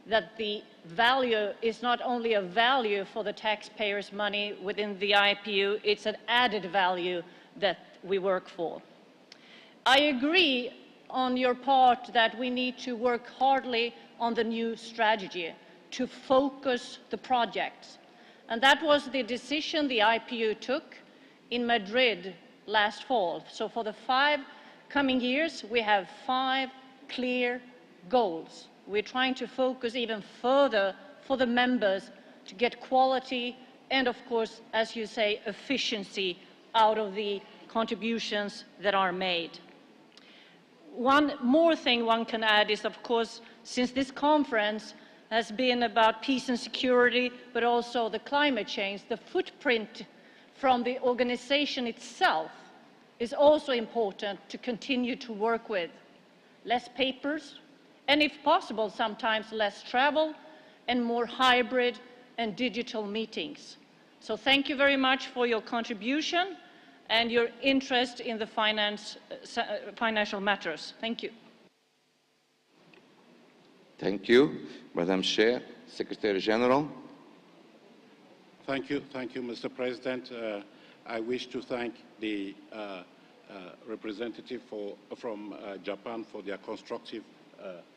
that the value is not only a value for the taxpayers' money within the IPU, it's an added value that we work for. I agree on your part that we need to work hardly on the new strategy to focus the projects. And that was the decision the IPU took in Madrid last fall. So for the 5 coming years, we have 5 clear goals. We're trying to focus even further for the members to get quality and, of course, as you say, efficiency out of the contributions that are made. One more thing one can add is, of course, since this conference has been about peace and security, but also the climate change, the footprint from the organization itself is also important to continue to work with. Less papers, and if possible, sometimes less travel and more hybrid and digital meetings. So thank you very much for your contribution and your interest in the financial matters. Thank you. Thank you, Madam Chair, Secretary General. Thank you, Mr. President. I wish to thank the representative from Japan for their constructive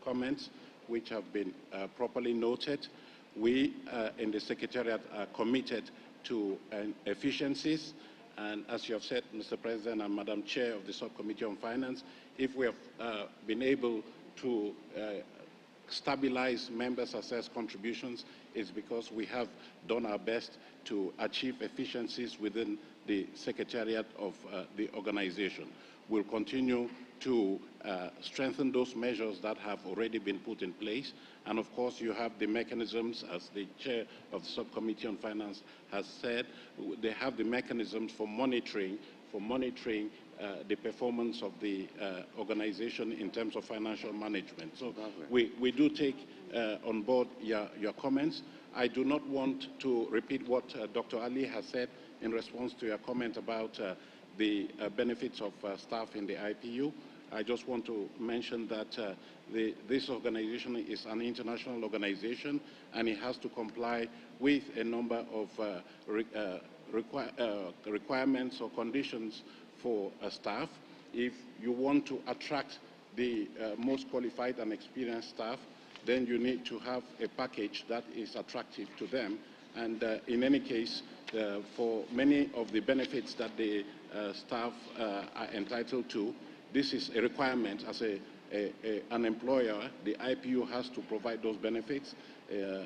comments, which have been properly noted. We in the Secretariat are committed to efficiencies, and as you have said, Mr. President and Madam Chair of the Subcommittee on Finance, if we have been able to stabilize members' assessed contributions, is because we have done our best to achieve efficiencies within the Secretariat of the organization. We'll continue to strengthen those measures that have already been put in place. And of course, you have the mechanisms, as the chair of the Subcommittee on Finance has said, they have the mechanisms for monitoring the performance of the organization in terms of financial management. So we do take on board your comments. I do not want to repeat what Dr. Ali has said in response to your comment about the benefits of staff in the IPU. I just want to mention that this organization is an international organization, and it has to comply with a number of requirements or conditions for staff. If you want to attract the most qualified and experienced staff, then you need to have a package that is attractive to them. And in any case, for many of the benefits that the staff are entitled to, this is a requirement. As an employer, the IPU has to provide those benefits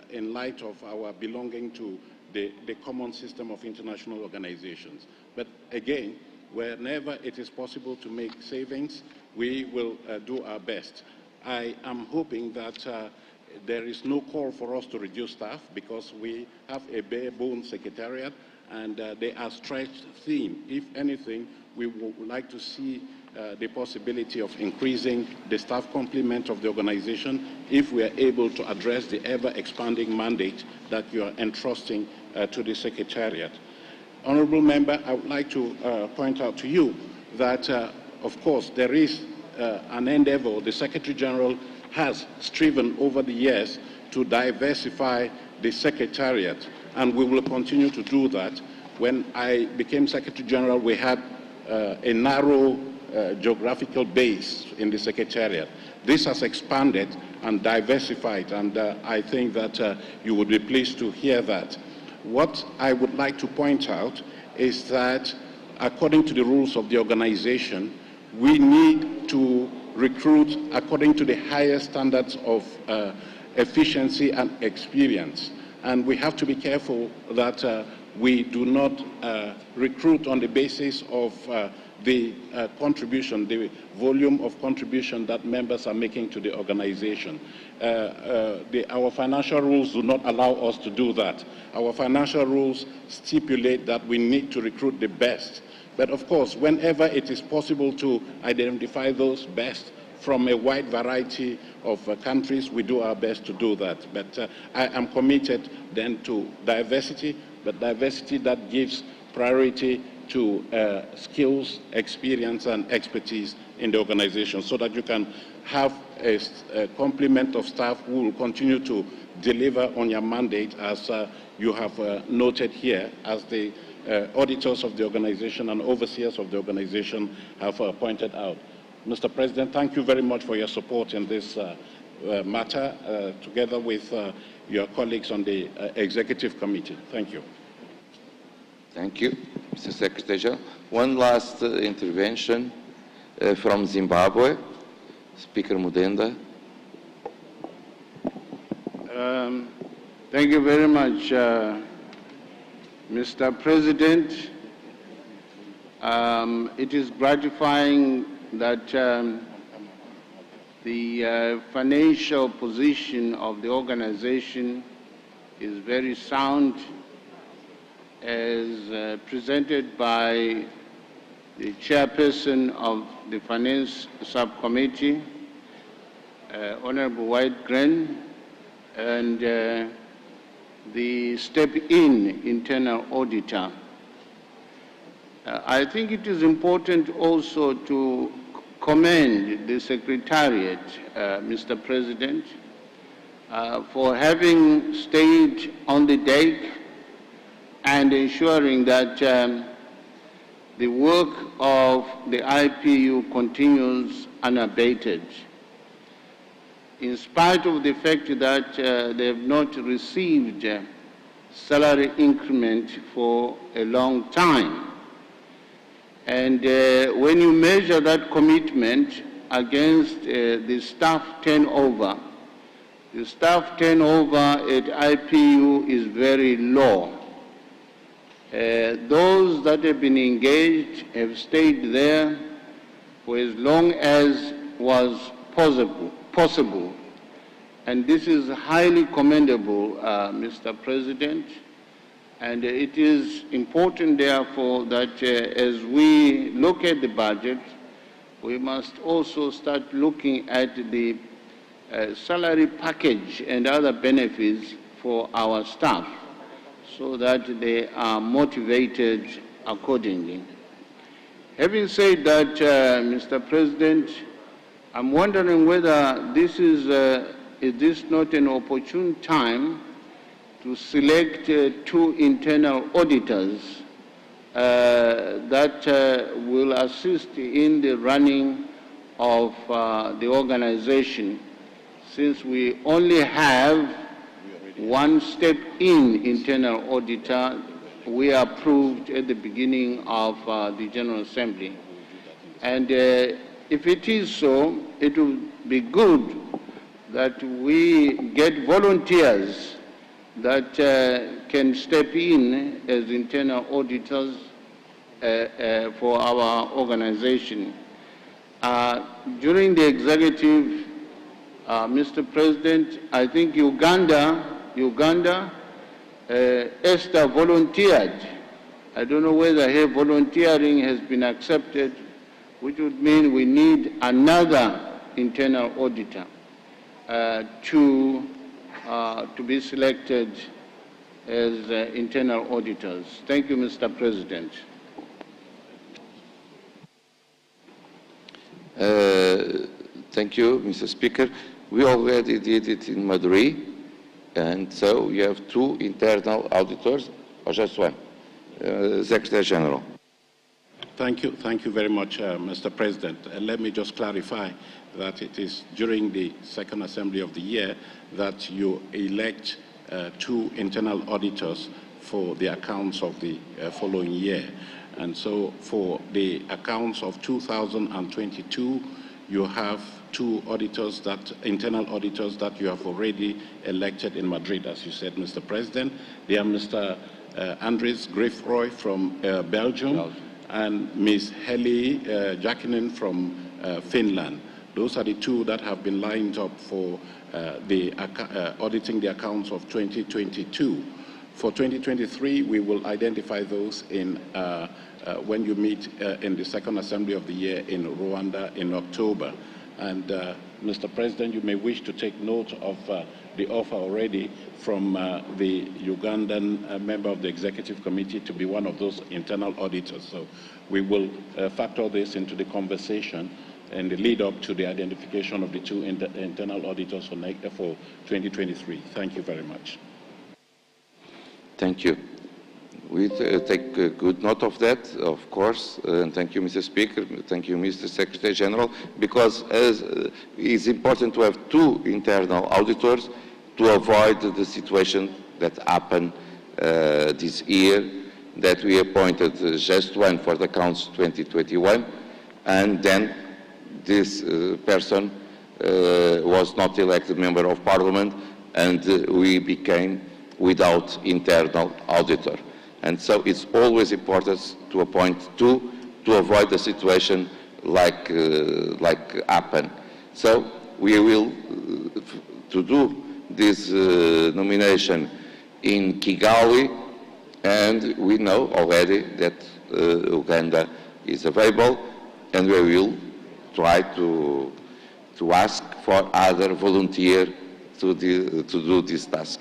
in light of our belonging to the common system of international organizations. But again, whenever it is possible to make savings, we will do our best. I am hoping that there is no call for us to reduce staff, because we have a bare bones secretariat and they are stretched thin. If anything, we would like to see the possibility of increasing the staff complement of the organization if we are able to address the ever-expanding mandate that you are entrusting to the Secretariat. Honourable Member, I would like to point out to you that, of course, there is an endeavour. The Secretary-General has striven over the years to diversify the Secretariat, and we will continue to do that. When I became Secretary-General, we had a narrow geographical base in the Secretariat. This has expanded and diversified, and I think that you would be pleased to hear that. What I would like to point out is that, according to the rules of the organization, we need to recruit according to the highest standards of efficiency and experience. And we have to be careful that we do not recruit on the basis of the contribution, the volume of contribution that members are making to the organization. Our financial rules do not allow us to do that. Our financial rules stipulate that we need to recruit the best. But of course, whenever it is possible to identify those best from a wide variety of countries, we do our best to do that. But I am committed then to diversity, but diversity that gives priority to skills, experience, and expertise in the organization, so that you can have a complement of staff who will continue to deliver on your mandate, as you have noted here, as the auditors of the organization and overseers of the organization have pointed out. Mr. President, thank you very much for your support in this matter, together with your colleagues on the Executive Committee. Thank you. Thank you, Mr. Secretary General. One last intervention from Zimbabwe, Speaker Mudenda. Thank you very much, Mr. President. It is gratifying that the financial position of the organization is very sound, as presented by the chairperson of the Finance Subcommittee, Honorable Whitegren, and the step-in internal auditor. I think it is important also to commend the Secretariat, Mr. President, for having stayed on the deck and ensuring that the work of the IPU continues unabated, in spite of the fact that they have not received salary increment for a long time. And when you measure that commitment against the staff turnover, the staff turnover at IPU is very low. Those that have been engaged have stayed there for as long as was possible. And this is highly commendable, Mr. President. And it is important, therefore, that as we look at the budget, we must also start looking at the salary package and other benefits for our staff so that they are motivated accordingly. Having said that, Mr. President, I'm wondering whether this is this not an opportune time to select two internal auditors that will assist in the running of the organization, since we only have one step-in internal auditor we approved at the beginning of the General Assembly. And if it is so, it will be good that we get volunteers that can step in as internal auditors for our organization. During the executive, Mr. President, I think Uganda, Esther volunteered. I don't know whether her volunteering has been accepted, which would mean we need another internal auditor to be selected as internal auditors. Thank you, Mr. President. Thank you, Mr. Speaker. We already did it in Madrid, and so you have two internal auditors, or just one? Secretary General. Thank you very much, Mr. President. Let me just clarify that it is during the second assembly of the year that you elect two internal auditors for the accounts of the following year. And so for the accounts of 2022, you have two auditors, internal auditors that you have already elected in Madrid, as you said, Mr. President. They are Mr. Andres Griffroy from Belgium and Ms. Heli Jakinen from Finland. Those are the two that have been lined up for auditing the accounts of 2022. For 2023, we will identify those when you meet in the second assembly of the year in Rwanda in October. And Mr. President, you may wish to take note of the offer already from the Ugandan member of the Executive Committee to be one of those internal auditors. So we will factor this into the conversation and the lead up to the identification of the two internal auditors for 2023. Thank you very much. Thank you. We take good note of that, of course, and thank you, Mr. Speaker, thank you, Mr. Secretary General, because it's important to have two internal auditors to avoid the situation that happened this year, that we appointed just one for the accounts 2021, and then this person was not elected member of parliament, and we became without internal auditor. And so it's always important to appoint two to avoid the situation like happened. So we will to do this nomination in Kigali, and we know already that Uganda is available, and we will try to ask for other volunteers to do this task.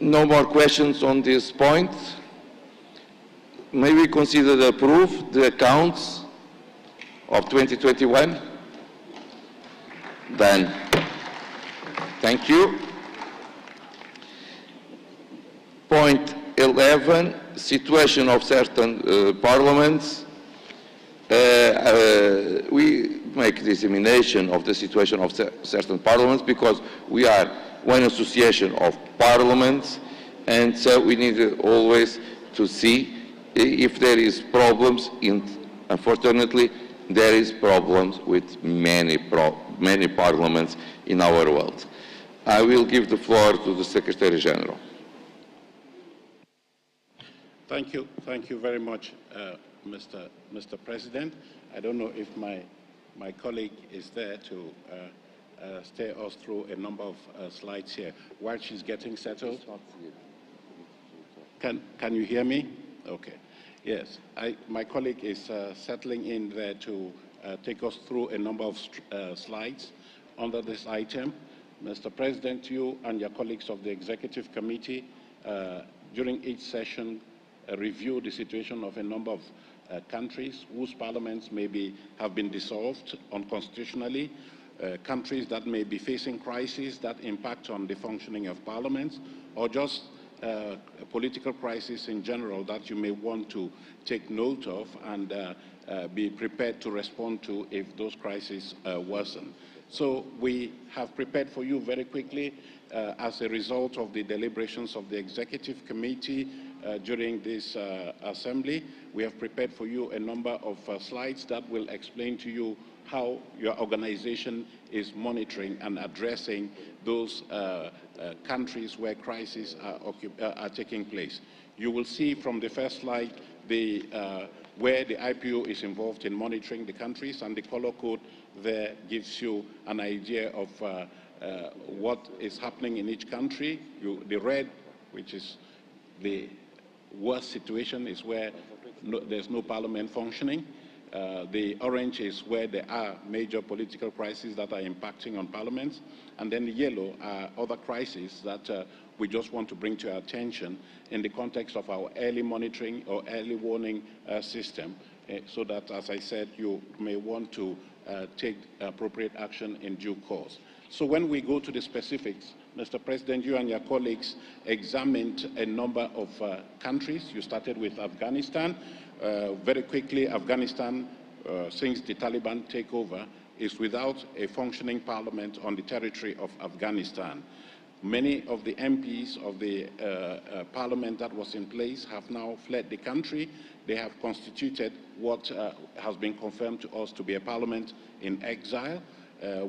No more questions on this point. May we consider to approve the accounts of 2021? Then, thank you. Point 11, situation of certain parliaments. We make dissemination of the situation of certain parliaments because we are one association of parliaments, and so we need always to see if there is problems. Unfortunately, there is problems with many parliaments in our world. I will give the floor to the Secretary General. Thank you very much, Mr. President. I don't know if my colleague is there to steer us through a number of slides here. While she's getting settled, Can you hear me? Okay. Yes, my colleague is settling in there to take us through a number of slides under this item. Mr. President, you and your colleagues of the Executive Committee during each session review the situation of a number of countries whose parliaments have been dissolved unconstitutionally, countries that may be facing crises that impact on the functioning of parliaments, or just a political crisis in general that you may want to take note of and be prepared to respond to if those crises worsen. So we have prepared for you very quickly as a result of the deliberations of the Executive Committee during this assembly. We have prepared for you a number of slides that will explain to you how your organization is monitoring and addressing those countries where crises are taking place. You will see from the first slide where the IPU is involved in monitoring the countries, and the color code there gives you an idea of what is happening in each country. The red, which is the worst situation, is where there's no parliament functioning. The orange is where there are major political crises that are impacting on parliaments. And then the yellow are other crises that we just want to bring to our attention in the context of our early monitoring or early warning system, so that, as I said, you may want to take appropriate action in due course. So when we go to the specifics, Mr. President, you and your colleagues examined a number of countries. You started with Afghanistan. Very quickly, Afghanistan, since the Taliban takeover, is without a functioning parliament on the territory of Afghanistan. Many of the MPs of the parliament that was in place have now fled the country. They have constituted what has been confirmed to us to be a parliament in exile.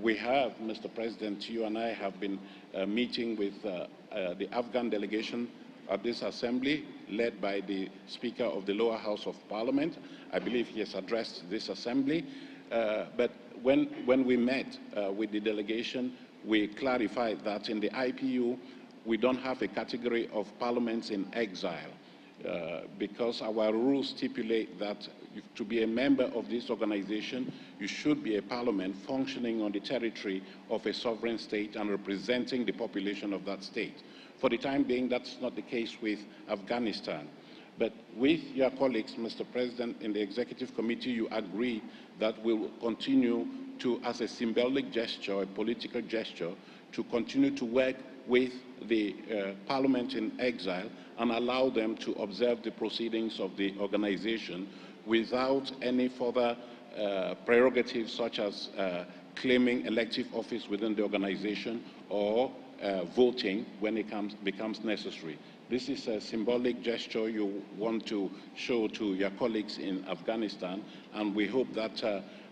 We have, Mr. President, you and I have been meeting with the Afghan delegation at this assembly, led by the Speaker of the lower house of Parliament. I believe he has addressed this assembly. But when we met with the delegation, we clarified that in the IPU, we don't have a category of parliaments in exile, because our rules stipulate that to be a member of this organization, you should be a parliament functioning on the territory of a sovereign state and representing the population of that state. For the time being, that's not the case with Afghanistan. But with your colleagues, Mr. President, in the Executive Committee, you agree that we will continue to, as a symbolic gesture, a political gesture, to continue to work with the Parliament in exile and allow them to observe the proceedings of the organization without any further prerogatives such as claiming elective office within the organization or voting when it becomes necessary. This is a symbolic gesture you want to show to your colleagues in Afghanistan, and we hope that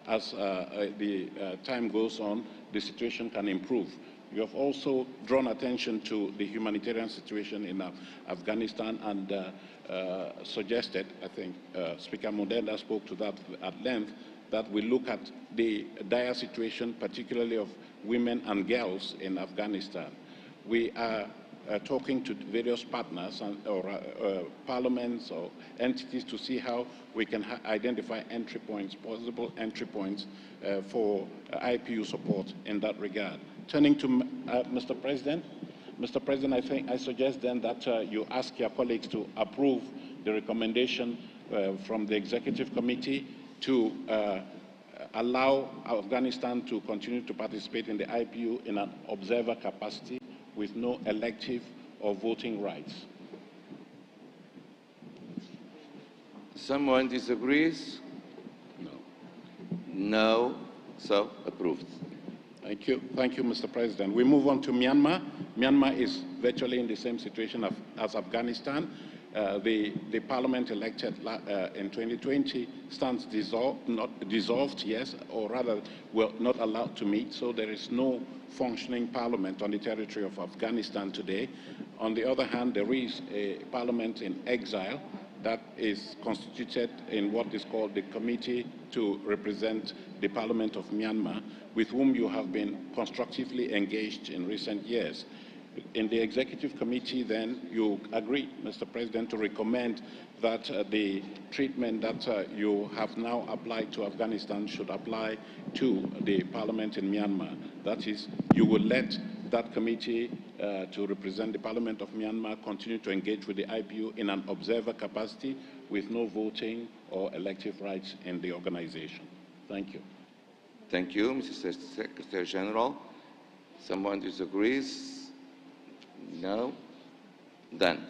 as the time goes on, the situation can improve. You have also drawn attention to the humanitarian situation in Afghanistan and suggested, I think Speaker Modenda spoke to that at length, that we look at the dire situation, particularly of women and girls in Afghanistan. We are talking to various partners or parliaments or entities to see how we can identify entry points, possible entry points for IPU support in that regard. Turning to Mr. President, I suggest then that you ask your colleagues to approve the recommendation from the Executive Committee to allow Afghanistan to continue to participate in the IPU in an observer capacity with no elective or voting rights. Someone disagrees? No. No, so approved. Thank you, Mr. President. We move on to Myanmar. Myanmar is virtually in the same situation as Afghanistan. The parliament elected in 2020 stands dissolved, yes, or rather, well, not allowed to meet, so there is no functioning parliament on the territory of Afghanistan today. On the other hand, there is a parliament in exile that is constituted in what is called the Committee to represent the Parliament of Myanmar, with whom you have been constructively engaged in recent years. In the Executive Committee, then, you agree, Mr. President, to recommend that the treatment that you have now applied to Afghanistan should apply to the Parliament in Myanmar. That is, you will let that committee to represent the Parliament of Myanmar continue to engage with the IPU in an observer capacity with no voting or elective rights in the organization. Thank you. Thank you, Mr. Secretary General. Someone disagrees? No? Done.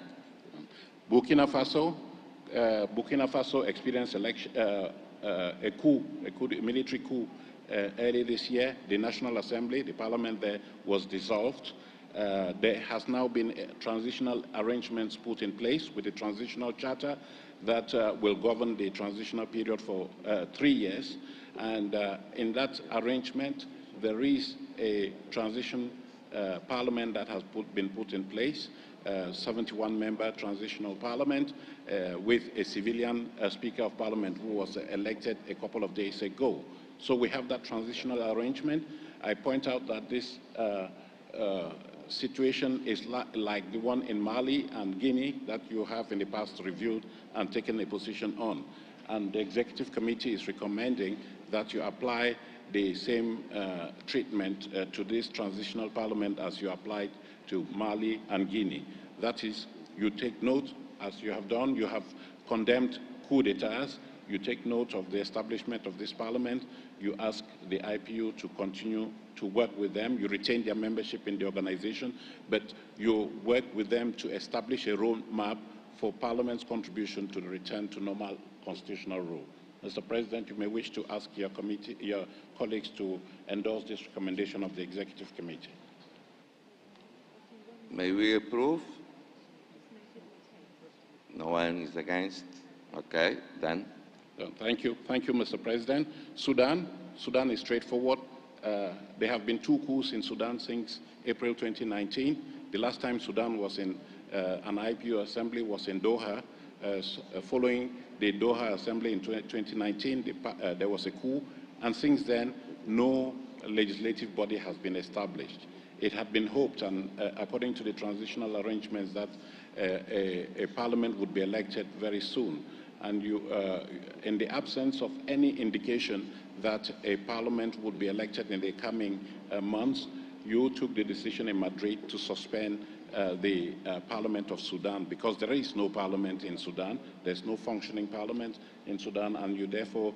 Burkina Faso experienced election, a military coup early this year. The National Assembly, the parliament there, was dissolved. There has now been transitional arrangements put in place with the transitional charter that will govern the transitional period for 3 years. And in that arrangement, there is a transition parliament that has been put in place, 71-member transitional parliament with a civilian Speaker of Parliament who was elected a couple of days ago. So we have that transitional arrangement. I point out that this situation is like the one in Mali and Guinea that you have in the past reviewed and taken a position on. And the Executive Committee is recommending that you apply the same treatment to this transitional parliament as you applied to Mali and Guinea. That is, you take note, as you have done, you have condemned coup d'etats, you take note of the establishment of this parliament, you ask the IPU to continue to work with them, you retain their membership in the organization, but you work with them to establish a roadmap for Parliament's contribution to the return to normal constitutional rule. Mr. President, you may wish to ask your colleagues to endorse this recommendation of the Executive Committee. May we approve? No one is against? Okay, done. Thank you, Mr. President. Sudan is straightforward. There have been 2 coups in Sudan since April 2019. The last time Sudan was in an IPU assembly was in Doha. Following the Doha assembly in 2019, there was a coup, and since then, no legislative body has been established. It had been hoped, and according to the transitional arrangements, that a parliament would be elected very soon. And in the absence of any indication that a parliament would be elected in the coming months, you took the decision in Madrid to suspend the Parliament of Sudan, because there is no parliament in Sudan, there's no functioning parliament in Sudan, and you therefore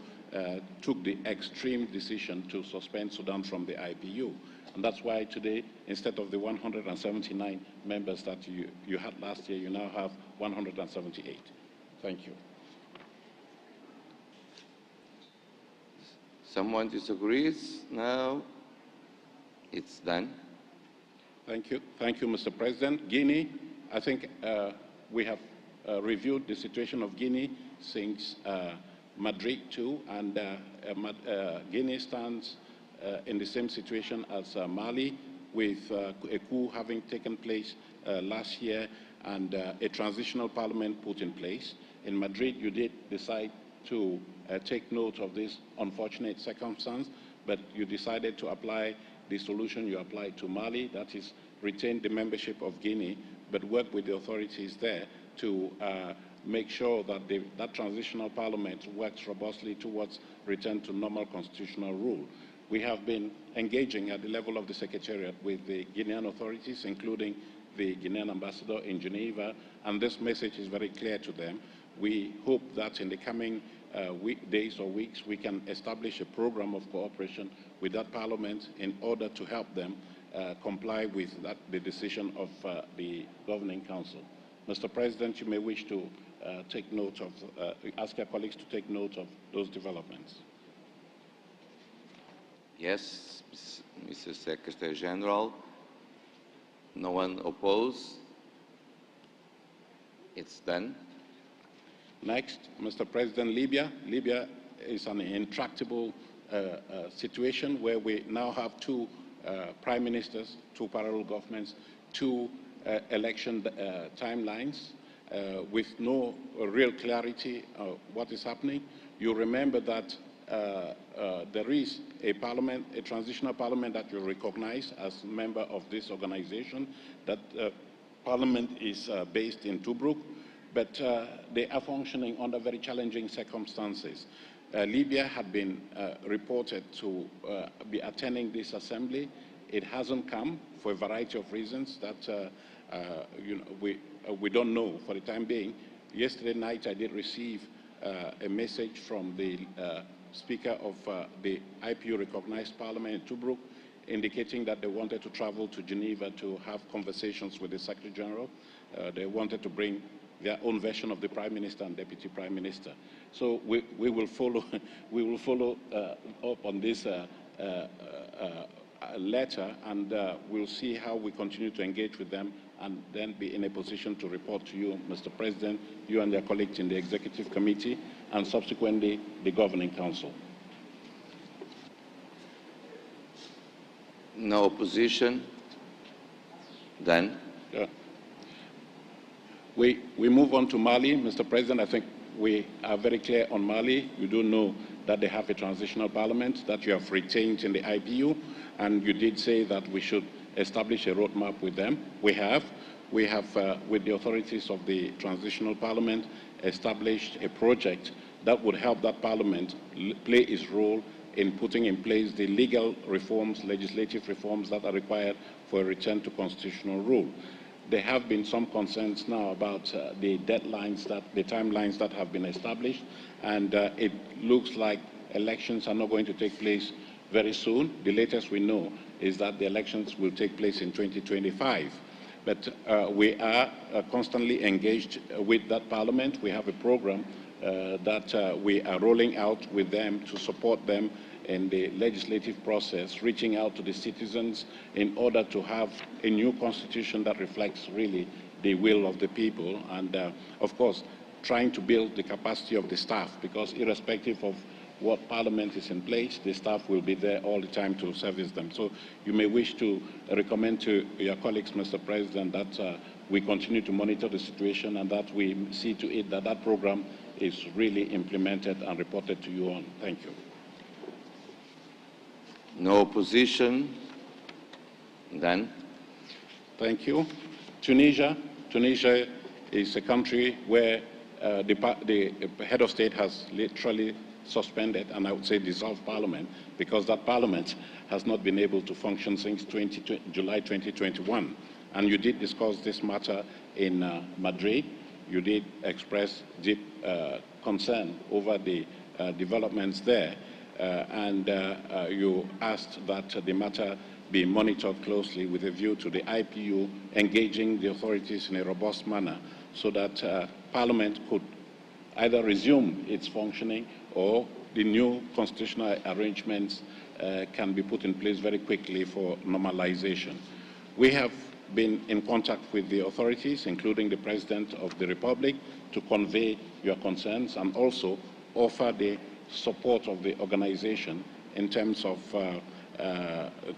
took the extreme decision to suspend Sudan from the IPU. And that's why today, instead of the 179 members that you had last year, you now have 178. Thank you. Someone disagrees? No? It's done. Thank you, Mr. President. Guinea, I think we have reviewed the situation of Guinea since Madrid too, and Guinea stands in the same situation as Mali, with a coup having taken place last year and a transitional parliament put in place. In Madrid, you did decide to take note of this unfortunate circumstance, but you decided to apply the solution you applied to Mali, that is, retain the membership of Guinea, but work with the authorities there to make sure that that transitional parliament works robustly towards return to normal constitutional rule. We have been engaging at the level of the Secretariat with the Guinean authorities, including the Guinean ambassador in Geneva, and this message is very clear to them. We hope that in the coming days or weeks, we can establish a program of cooperation with that parliament in order to help them comply with the decision of the Governing Council. Mr. President, you may wish to take note of, ask your colleagues to take note of those developments. Yes, Mr. Secretary General. No one opposed? It's done. Next, Mr. President, Libya. Libya is an intractable situation where we now have 2 prime ministers, 2 parallel governments, 2 election timelines with no real clarity of what is happening. You remember that there is a parliament, a transitional parliament that you recognize as a member of this organization. That parliament is based in Tobruk, but they are functioning under very challenging circumstances. Libya had been reported to be attending this assembly. It hasn't come for a variety of reasons that we don't know for the time being. Yesterday night I did receive a message from the Speaker of the IPU recognized Parliament in Tobruk, indicating that they wanted to travel to Geneva to have conversations with the Secretary General. They wanted to bring their own version of the Prime Minister and Deputy Prime Minister. So we will follow up on this letter, and we'll see how we continue to engage with them and then be in a position to report to you, Mr. President, you and your colleagues in the Executive Committee, and subsequently the Governing Council. No opposition? Then? Yeah. We move on to Mali. Mr. President, I think we are very clear on Mali. You do know that they have a transitional parliament that you have retained in the IPU, and you did say that we should establish a roadmap with them. We have, with the authorities of the transitional parliament, established a project that would help that parliament play its role in putting in place the legal reforms, legislative reforms that are required for a return to constitutional rule. There have been some concerns now about the deadlines, the timelines that have been established, and it looks like elections are not going to take place very soon. The latest we know is that the elections will take place in 2025. But we are constantly engaged with that parliament. We have a program that we are rolling out with them to support them in the legislative process, reaching out to the citizens in order to have a new constitution that reflects really the will of the people, and of course trying to build the capacity of the staff, because irrespective of what parliament is in place, the staff will be there all the time to service them. So you may wish to recommend to your colleagues, Mr. President, that we continue to monitor the situation and that we see to it that that program is really implemented and reported to you on. Thank you. No opposition? Then? Thank you. Tunisia. Tunisia is a country where the head of state has literally suspended, and I would say dissolved parliament, because that parliament has not been able to function since July 2021. And you did discuss this matter in Madrid. You did express deep concern over the developments there, and you asked that the matter be monitored closely with a view to the IPU engaging the authorities in a robust manner so that Parliament could either resume its functioning or the new constitutional arrangements can be put in place very quickly for normalization. We have been in contact with the authorities, including the President of the Republic, to convey your concerns and also offer the support of the organization in terms of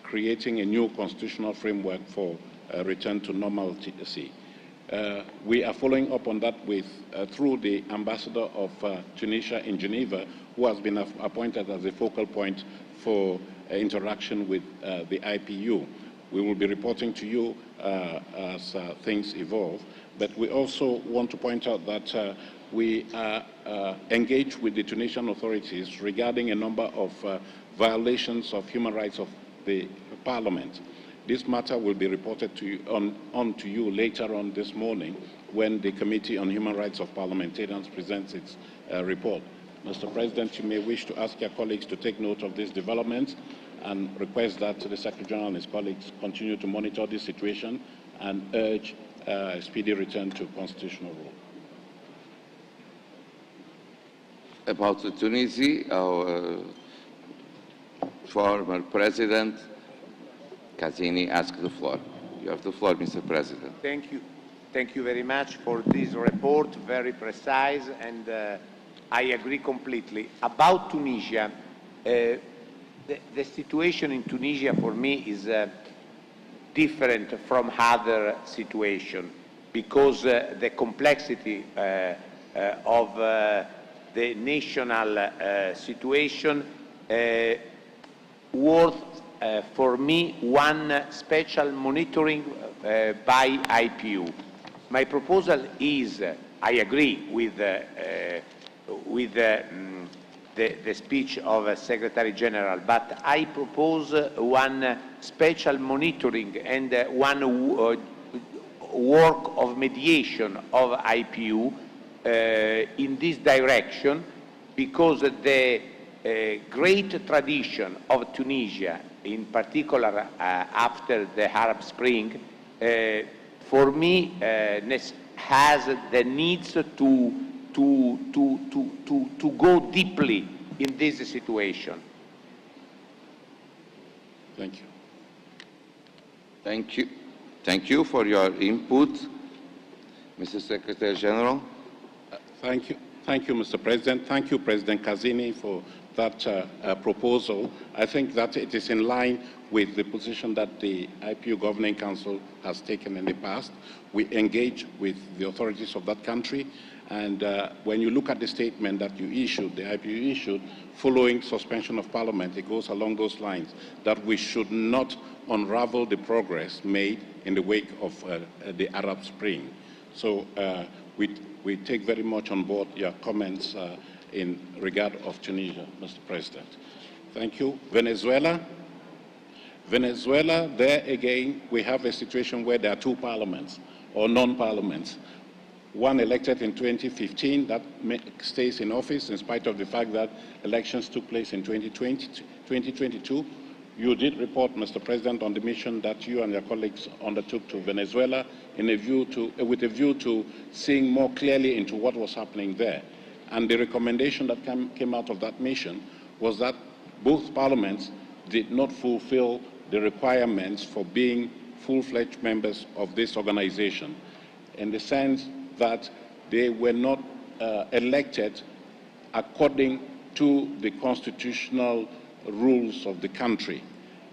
creating a new constitutional framework for return to normalcy. We are following up on that with through the ambassador of Tunisia in Geneva, who has been appointed as a focal point for interaction with the IPU. We will be reporting to you as things evolve, but we also want to point out that we are engaged with the Tunisian authorities regarding a number of violations of human rights of the parliament. This matter will be reported to you on to you later on this morning when the Committee on Human Rights of Parliamentarians presents its report. Mr. President, you may wish to ask your colleagues to take note of this development and request that the Secretary General and his colleagues continue to monitor this situation and urge a speedy return to constitutional rule. About Tunisia, our former President Casini asked the floor. You have the floor, Mr. President. Thank you. Thank you very much for this report, very precise, and I agree completely. About Tunisia, the situation in Tunisia for me is different from other situations because the complexity of the national situation worth for me one special monitoring by IPU. My proposal is, I agree with the speech of Secretary General, but I propose one special monitoring and one work of mediation of IPU in this direction, because the great tradition of Tunisia, in particular after the Arab Spring, for me has the needs to go deeply in this situation. Thank you. Thank you. Thank you for your input, Mr. Secretary General. Thank you. Thank you, Mr. President. Thank you, President Kazini, for that proposal. I think that it is in line with the position that the IPU Governing Council has taken in the past. We engage with the authorities of that country, and when you look at the statement that you issued, the IPU issued, following suspension of Parliament, it goes along those lines, that we should not unravel the progress made in the wake of the Arab Spring. So we take very much on board your comments in regard of Tunisia, Mr. President. Thank you. Venezuela. Venezuela, there again, we have a situation where there are two parliaments, or non-parliaments. One elected in 2015 that stays in office in spite of the fact that elections took place in 2022. You did report, Mr. President, on the mission that you and your colleagues undertook to Venezuela with a view to seeing more clearly into what was happening there. And the recommendation that came out of that mission was that both parliaments did not fulfill the requirements for being full-fledged members of this organization, in the sense that they were not elected according to the constitutional rules of the country.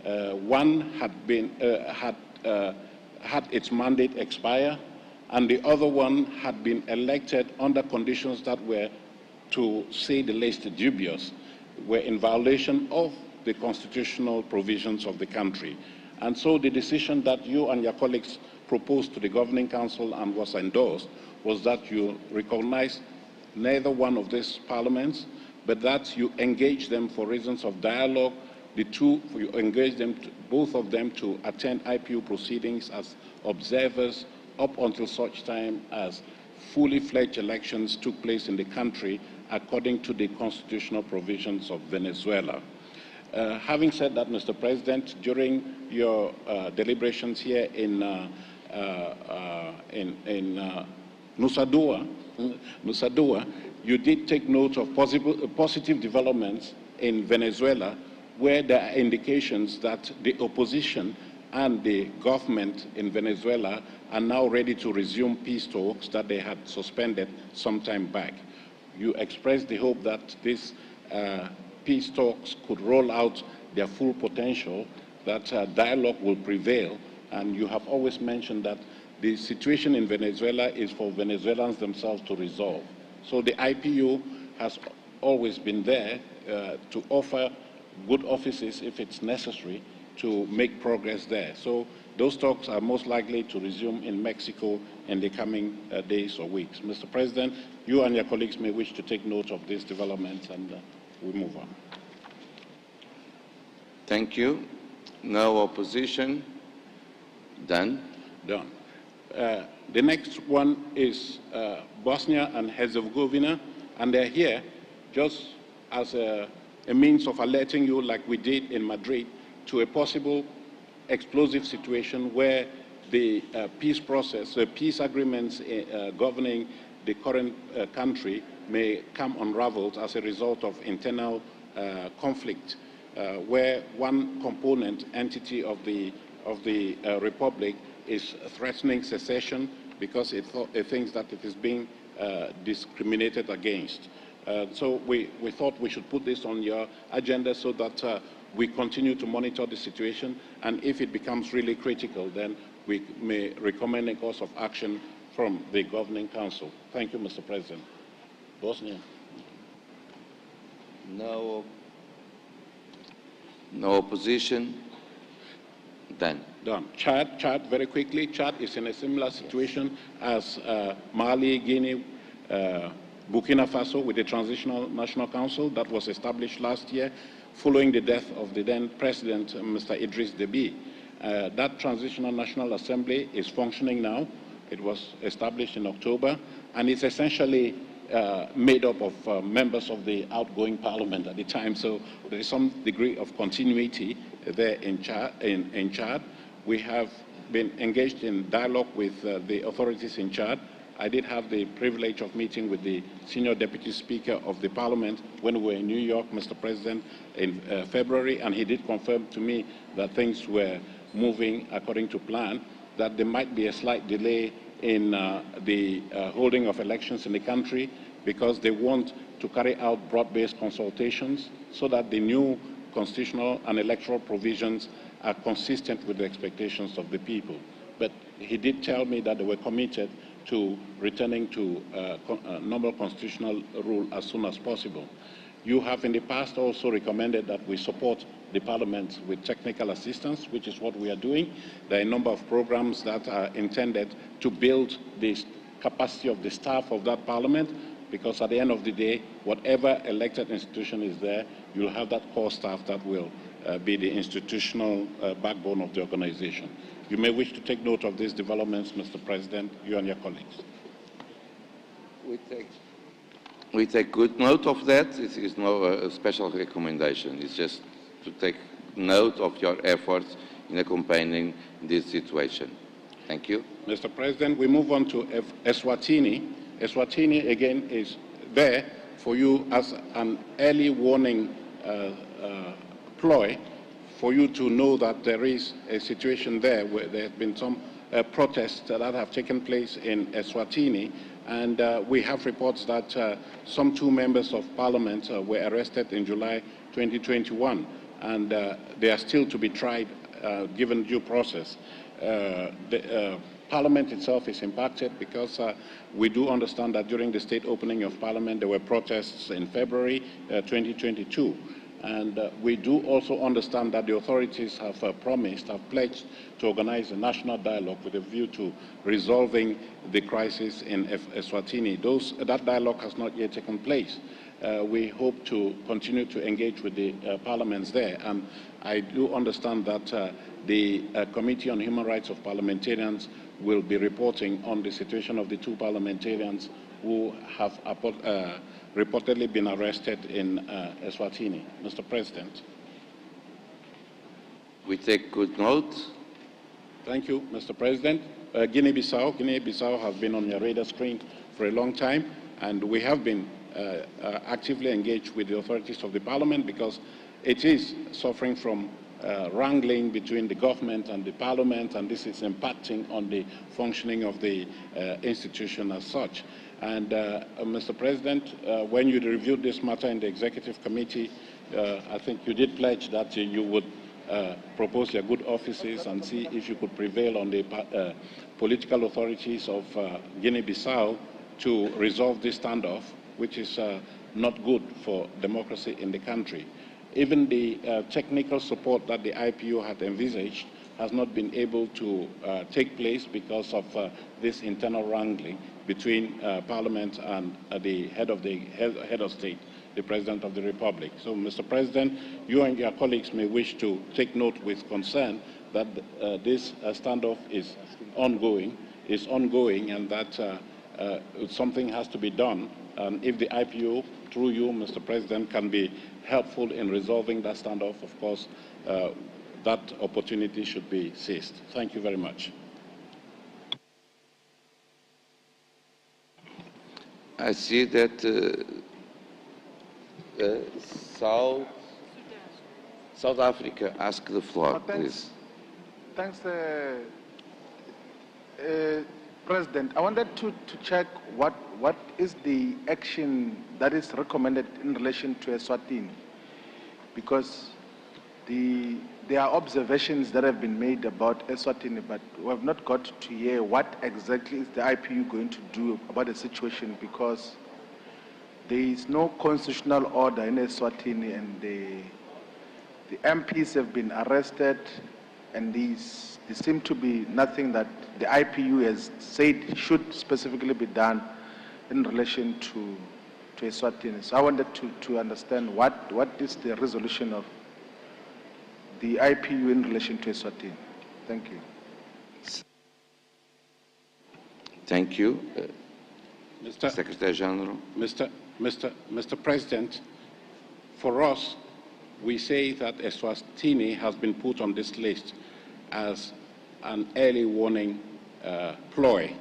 One had its mandate expire, and the other one had been elected under conditions that were, to say the least, dubious, were in violation of the constitutional provisions of the country. And so the decision that you and your colleagues proposed to the Governing Council and was endorsed was that you recognize neither one of these parliaments, but that you engage them for reasons of dialogue. You engage them, both of them, to attend IPU proceedings as observers up until such time as fully fledged elections took place in the country according to the constitutional provisions of Venezuela. Having said that, Mr. President, during your deliberations here in Nusa Dua, you did take note of positive developments in Venezuela, where there are indications that the opposition and the government in Venezuela are now ready to resume peace talks that they had suspended some time back. You expressed the hope that these peace talks could roll out their full potential, that dialogue will prevail, and you have always mentioned that the situation in Venezuela is for Venezuelans themselves to resolve. So the IPU has always been there to offer good offices if it's necessary to make progress there. So those talks are most likely to resume in Mexico in the coming days or weeks. Mr. President, you and your colleagues may wish to take note of these developments, and we move on. Thank you. No opposition. Done. Done. The next one is Bosnia and Herzegovina, and they're here just as a means of alerting you, like we did in Madrid, to a possible explosive situation where the peace process, the peace agreements governing the current country may come unraveled as a result of internal conflict, where one component entity of the republic is threatening secession because it thinks that it is being discriminated against. So we thought we should put this on your agenda so that we continue to monitor the situation, and if it becomes really critical, then we may recommend a course of action from the Governing Council. Thank you, Mr. President. Bosnia. No opposition. Done. Chad, very quickly. Chad is in a similar situation as Mali, Guinea, Burkina Faso with the Transitional National Council that was established last year following the death of the then President, Mr. Idriss Deby. That Transitional National Assembly is functioning now. It was established in October, and it's essentially made up of members of the outgoing parliament at the time. So there is some degree of continuity there in Chad. We have been engaged in dialogue with the authorities in Chad. I did have the privilege of meeting with the Senior Deputy Speaker of the Parliament when we were in New York, Mr. President, in February, and he did confirm to me that things were moving according to plan, that there might be a slight delay in the holding of elections in the country because they want to carry out broad-based consultations so that the new constitutional and electoral provisions are consistent with the expectations of the people. But he did tell me that they were committed to returning to normal constitutional rule as soon as possible. You have in the past also recommended that we support the Parliament with technical assistance, which is what we are doing. There are a number of programs that are intended to build the capacity of the staff of that Parliament, because at the end of the day, whatever elected institution is there, you'll have that core staff that will be the institutional backbone of the organization. You may wish to take note of these developments, Mr. President, you and your colleagues. We take good note of that. It is no special recommendation. It's just to take note of your efforts in accompanying this situation. Thank you. Mr. President, we move on to Eswatini. Eswatini, again, is there for you as an early warning ploy for you to know that there is a situation there where there have been some protests that have taken place in Eswatini, and we have reports that some 2 members of parliament were arrested in July 2021, and they are still to be tried given due process. The Parliament itself is impacted because we do understand that during the state opening of Parliament there were protests in February 2022. And we do also understand that the authorities have pledged to organize a national dialogue with a view to resolving the crisis in Eswatini. That dialogue has not yet taken place. We hope to continue to engage with the parliaments there. And I do understand that the Committee on Human Rights of Parliamentarians will be reporting on the situation of the 2 parliamentarians who have reportedly been arrested in Eswatini. Mr. President. We take good note. Thank you, Mr. President. Guinea-Bissau has been on your radar screen for a long time, and we have been actively engaged with the authorities of the Parliament because it is suffering from wrangling between the government and the Parliament, and this is impacting on the functioning of the institution as such. And Mr. President, when you reviewed this matter in the Executive Committee, I think you did pledge that you would propose your good offices and see if you could prevail on the political authorities of Guinea-Bissau to resolve this standoff, which is not good for democracy in the country. Even the technical support that the IPU had envisaged has not been able to take place because of this internal wrangling between Parliament and the head of state, the President of the Republic. So, Mr. President, you and your colleagues may wish to take note with concern that this standoff is ongoing, and that something has to be done. And if the IPU, through you, Mr. President, can be helpful in resolving that standoff, of course, that opportunity should be seized. Thank you very much. I see that South Africa asked the floor, please. Thanks, President. I wanted to check what is the action that is recommended in relation to Eswatini, because there are observations that have been made about Eswatini, but we have not got to hear what exactly is the IPU going to do about the situation, because there is no constitutional order in Eswatini, and the MPs have been arrested, and there seem to be nothing that the IPU has said should specifically be done in relation to Eswatini. So I wanted to understand what is the resolution of the IPU in relation to Eswatini. Thank you. Thank you. Mr. Secretary General. Mr. President, for us, we say that Eswatini has been put on this list as an early warning ploy,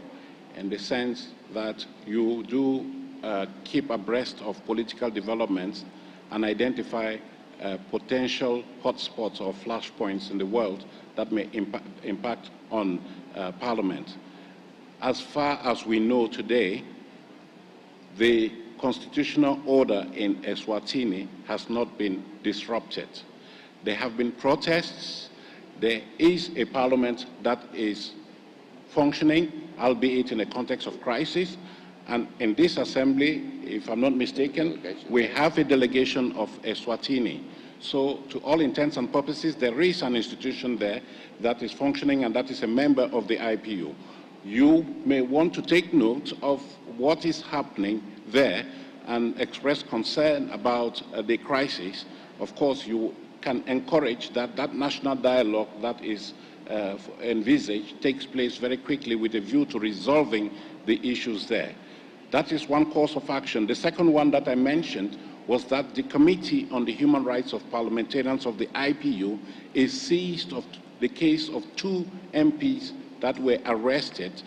in the sense that you do keep abreast of political developments and identify potential hotspots or flashpoints in the world that may impact on Parliament. As far as we know today, the constitutional order in Eswatini has not been disrupted. There have been protests. There is a parliament that is functioning, albeit in a context of crisis. And in this assembly, if I'm not mistaken, we have a delegation of Eswatini. So to all intents and purposes, there is an institution there that is functioning and that is a member of the IPU. You may want to take note of what is happening there and express concern about the crisis. Of course, you can encourage that national dialogue that is envisaged takes place very quickly with a view to resolving the issues there. That is one course of action. The second one that I mentioned was that the Committee on the Human Rights of Parliamentarians of the IPU is seized of the case of 2 MPs that were arrested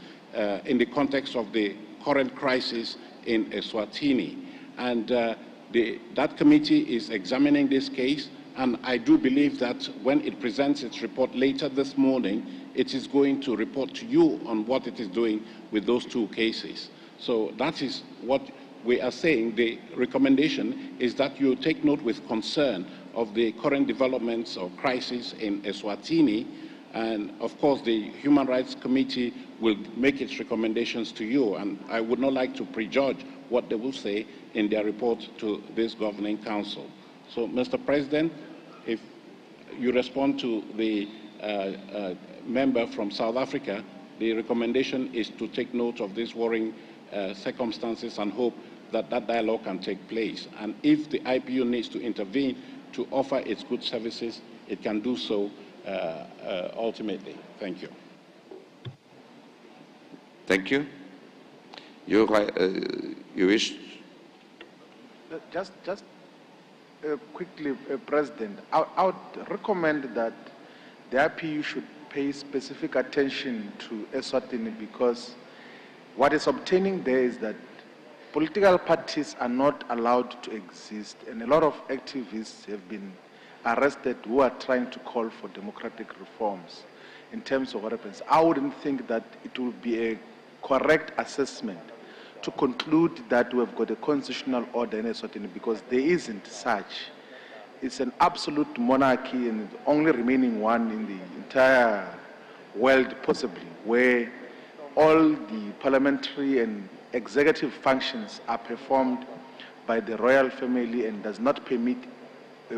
in the context of the current crisis in Eswatini. And that committee is examining this case, and I do believe that when it presents its report later this morning, it is going to report to you on what it is doing with those 2 cases. So that is what we are saying. The recommendation is that you take note with concern of the current developments or crisis in Eswatini, and of course the Human Rights Committee will make its recommendations to you, and I would not like to prejudge what they will say in their report to this Governing Council. So, Mr. President, if you respond to the member from South Africa, the recommendation is to take note of these worrying circumstances and hope that that dialogue can take place. And if the IPU needs to intervene to offer its good services, it can do so ultimately. Thank you. Thank you. You wish? Just quickly, President, I would recommend that the IPU should pay specific attention to Eswatini, because what is obtaining there is that political parties are not allowed to exist, and a lot of activists have been arrested who are trying to call for democratic reforms in terms of what happens. I wouldn't think that it would be a correct assessment to conclude that we have got a constitutional order in Eswatini, because there isn't such. It's an absolute monarchy, and the only remaining one in the entire world possibly, where all the parliamentary and executive functions are performed by the royal family and does not permit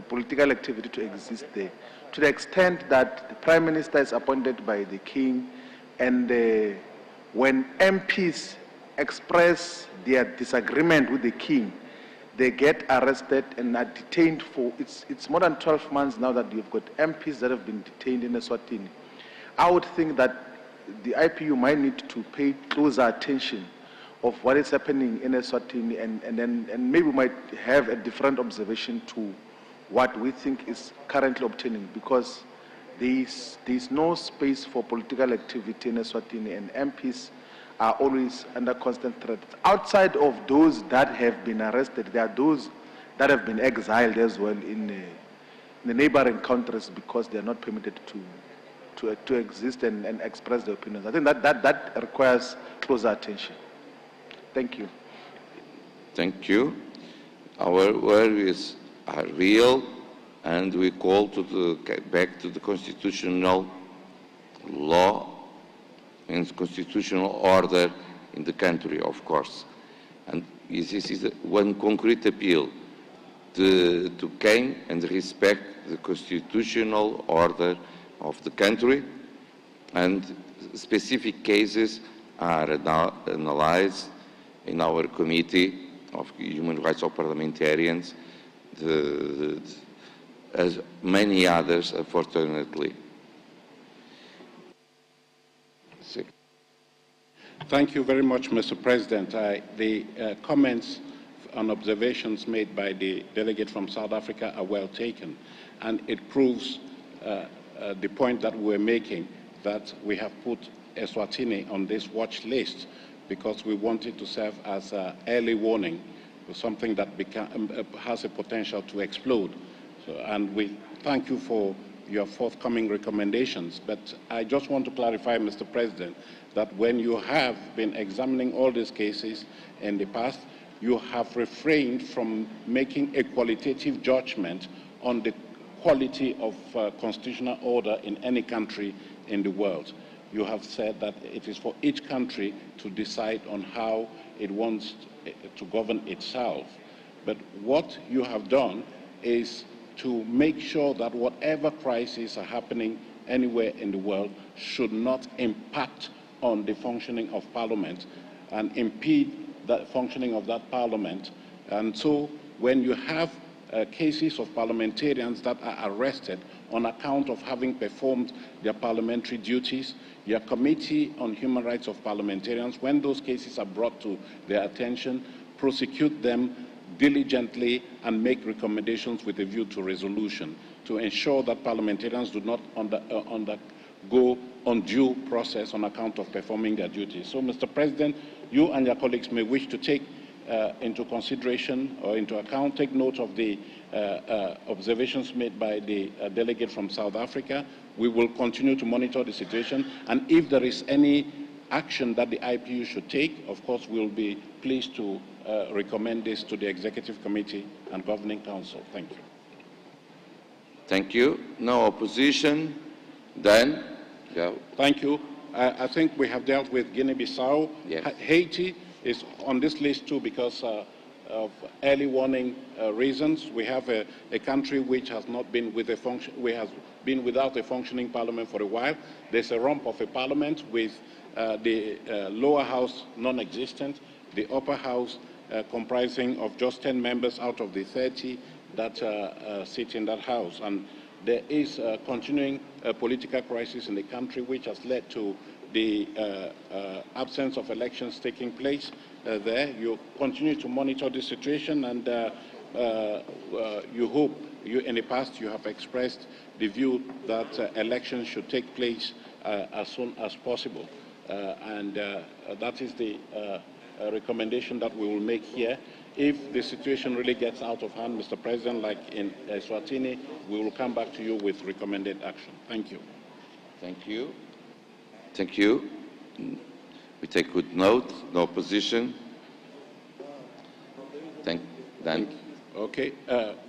political activity to exist there. To the extent that the Prime Minister is appointed by the King, and when MPs express their disagreement with the King, they get arrested and are detained for, it's more than 12 months now that you've got MPs that have been detained in Eswatini. I would think that the IPU might need to pay closer attention of what is happening in Eswatini, and maybe might have a different observation to what we think is currently obtaining, because there's no space for political activity in Eswatini, and MPs are always under constant threat. Outside of those that have been arrested, there are those that have been exiled as well in the neighboring countries, because they are not permitted to exist and express their opinions. I think that requires closer attention. Thank you. Thank you. Our worries are real, and we call back to the constitutional law and constitutional order in the country, of course. And This is one concrete appeal to gain and respect the constitutional order of the country, and specific cases are analyzed in our Committee of Human Rights of Parliamentarians, as many others, unfortunately. Thank you very much, Mr. President. The comments and observations made by the delegate from South Africa are well taken, and it proves the point that we're making, that we have put Eswatini on this watch list because we want it to serve as an early warning for something that has a potential to explode. And we thank you for your forthcoming recommendations. But I just want to clarify, Mr. President, that when you have been examining all these cases in the past, you have refrained from making a qualitative judgment on the quality of constitutional order in any country in the world. You have said that it is for each country to decide on how it wants to govern itself. But what you have done is to make sure that whatever crises are happening anywhere in the world should not impact on the functioning of Parliament and impede the functioning of that Parliament. And so when you have cases of parliamentarians that are arrested on account of having performed their parliamentary duties, your Committee on Human Rights of Parliamentarians, when those cases are brought to their attention, prosecute them diligently and make recommendations with a view to resolution to ensure that parliamentarians do not undergo undue process on account of performing their duties. So, Mr. President, you and your colleagues may wish to take into consideration or into account, take note of the observations made by the delegate from South Africa. We will continue to monitor the situation, and if there is any action that the IPU should take, of course, we will be pleased to recommend this to the Executive Committee and Governing Council. Thank you. Thank you. No opposition. Then, go. Thank you. I think we have dealt with Guinea-Bissau. Yes. Haiti is on this list too because of early warning reasons. We have a country which has not been with a been without a functioning parliament for a while. There's a rump of a parliament with the lower house non-existent, the upper house comprising of just 10 members out of the 30 that sit in that house. And there is a continuing political crisis in the country which has led to the absence of elections taking place there. You continue to monitor the situation, and you hope, in the past you have expressed the view that elections should take place as soon as possible. And that is the recommendation that we will make here. If the situation really gets out of hand, Mr. President, like in Eswatini, we will come back to you with recommended action. Thank you. Thank you. Thank you. We take good note. No opposition. Okay.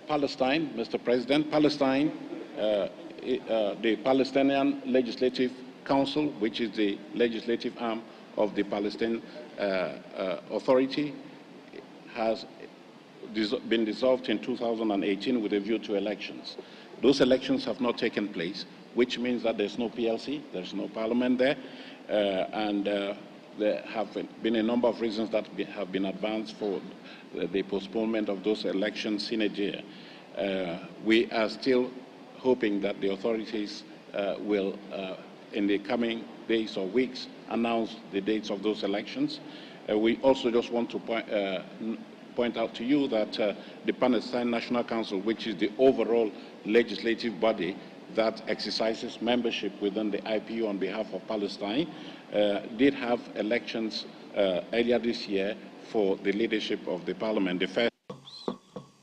Palestine, Mr. President. Palestine, the Palestinian Legislative Council, which is the legislative arm of the Palestinian Authority, has been dissolved in 2018 with a view to elections. Those elections have not taken place, which means that there's no PLC, there's no parliament there, and there have been a number of reasons that have been advanced for the postponement of those elections in a year. We are still hoping that the authorities will, in the coming days or weeks, announce the dates of those elections. We also just want to point out to you that the Palestine National Council, which is the overall legislative body that exercises membership within the IPU on behalf of Palestine, did have elections earlier this year for the leadership of the parliament, the first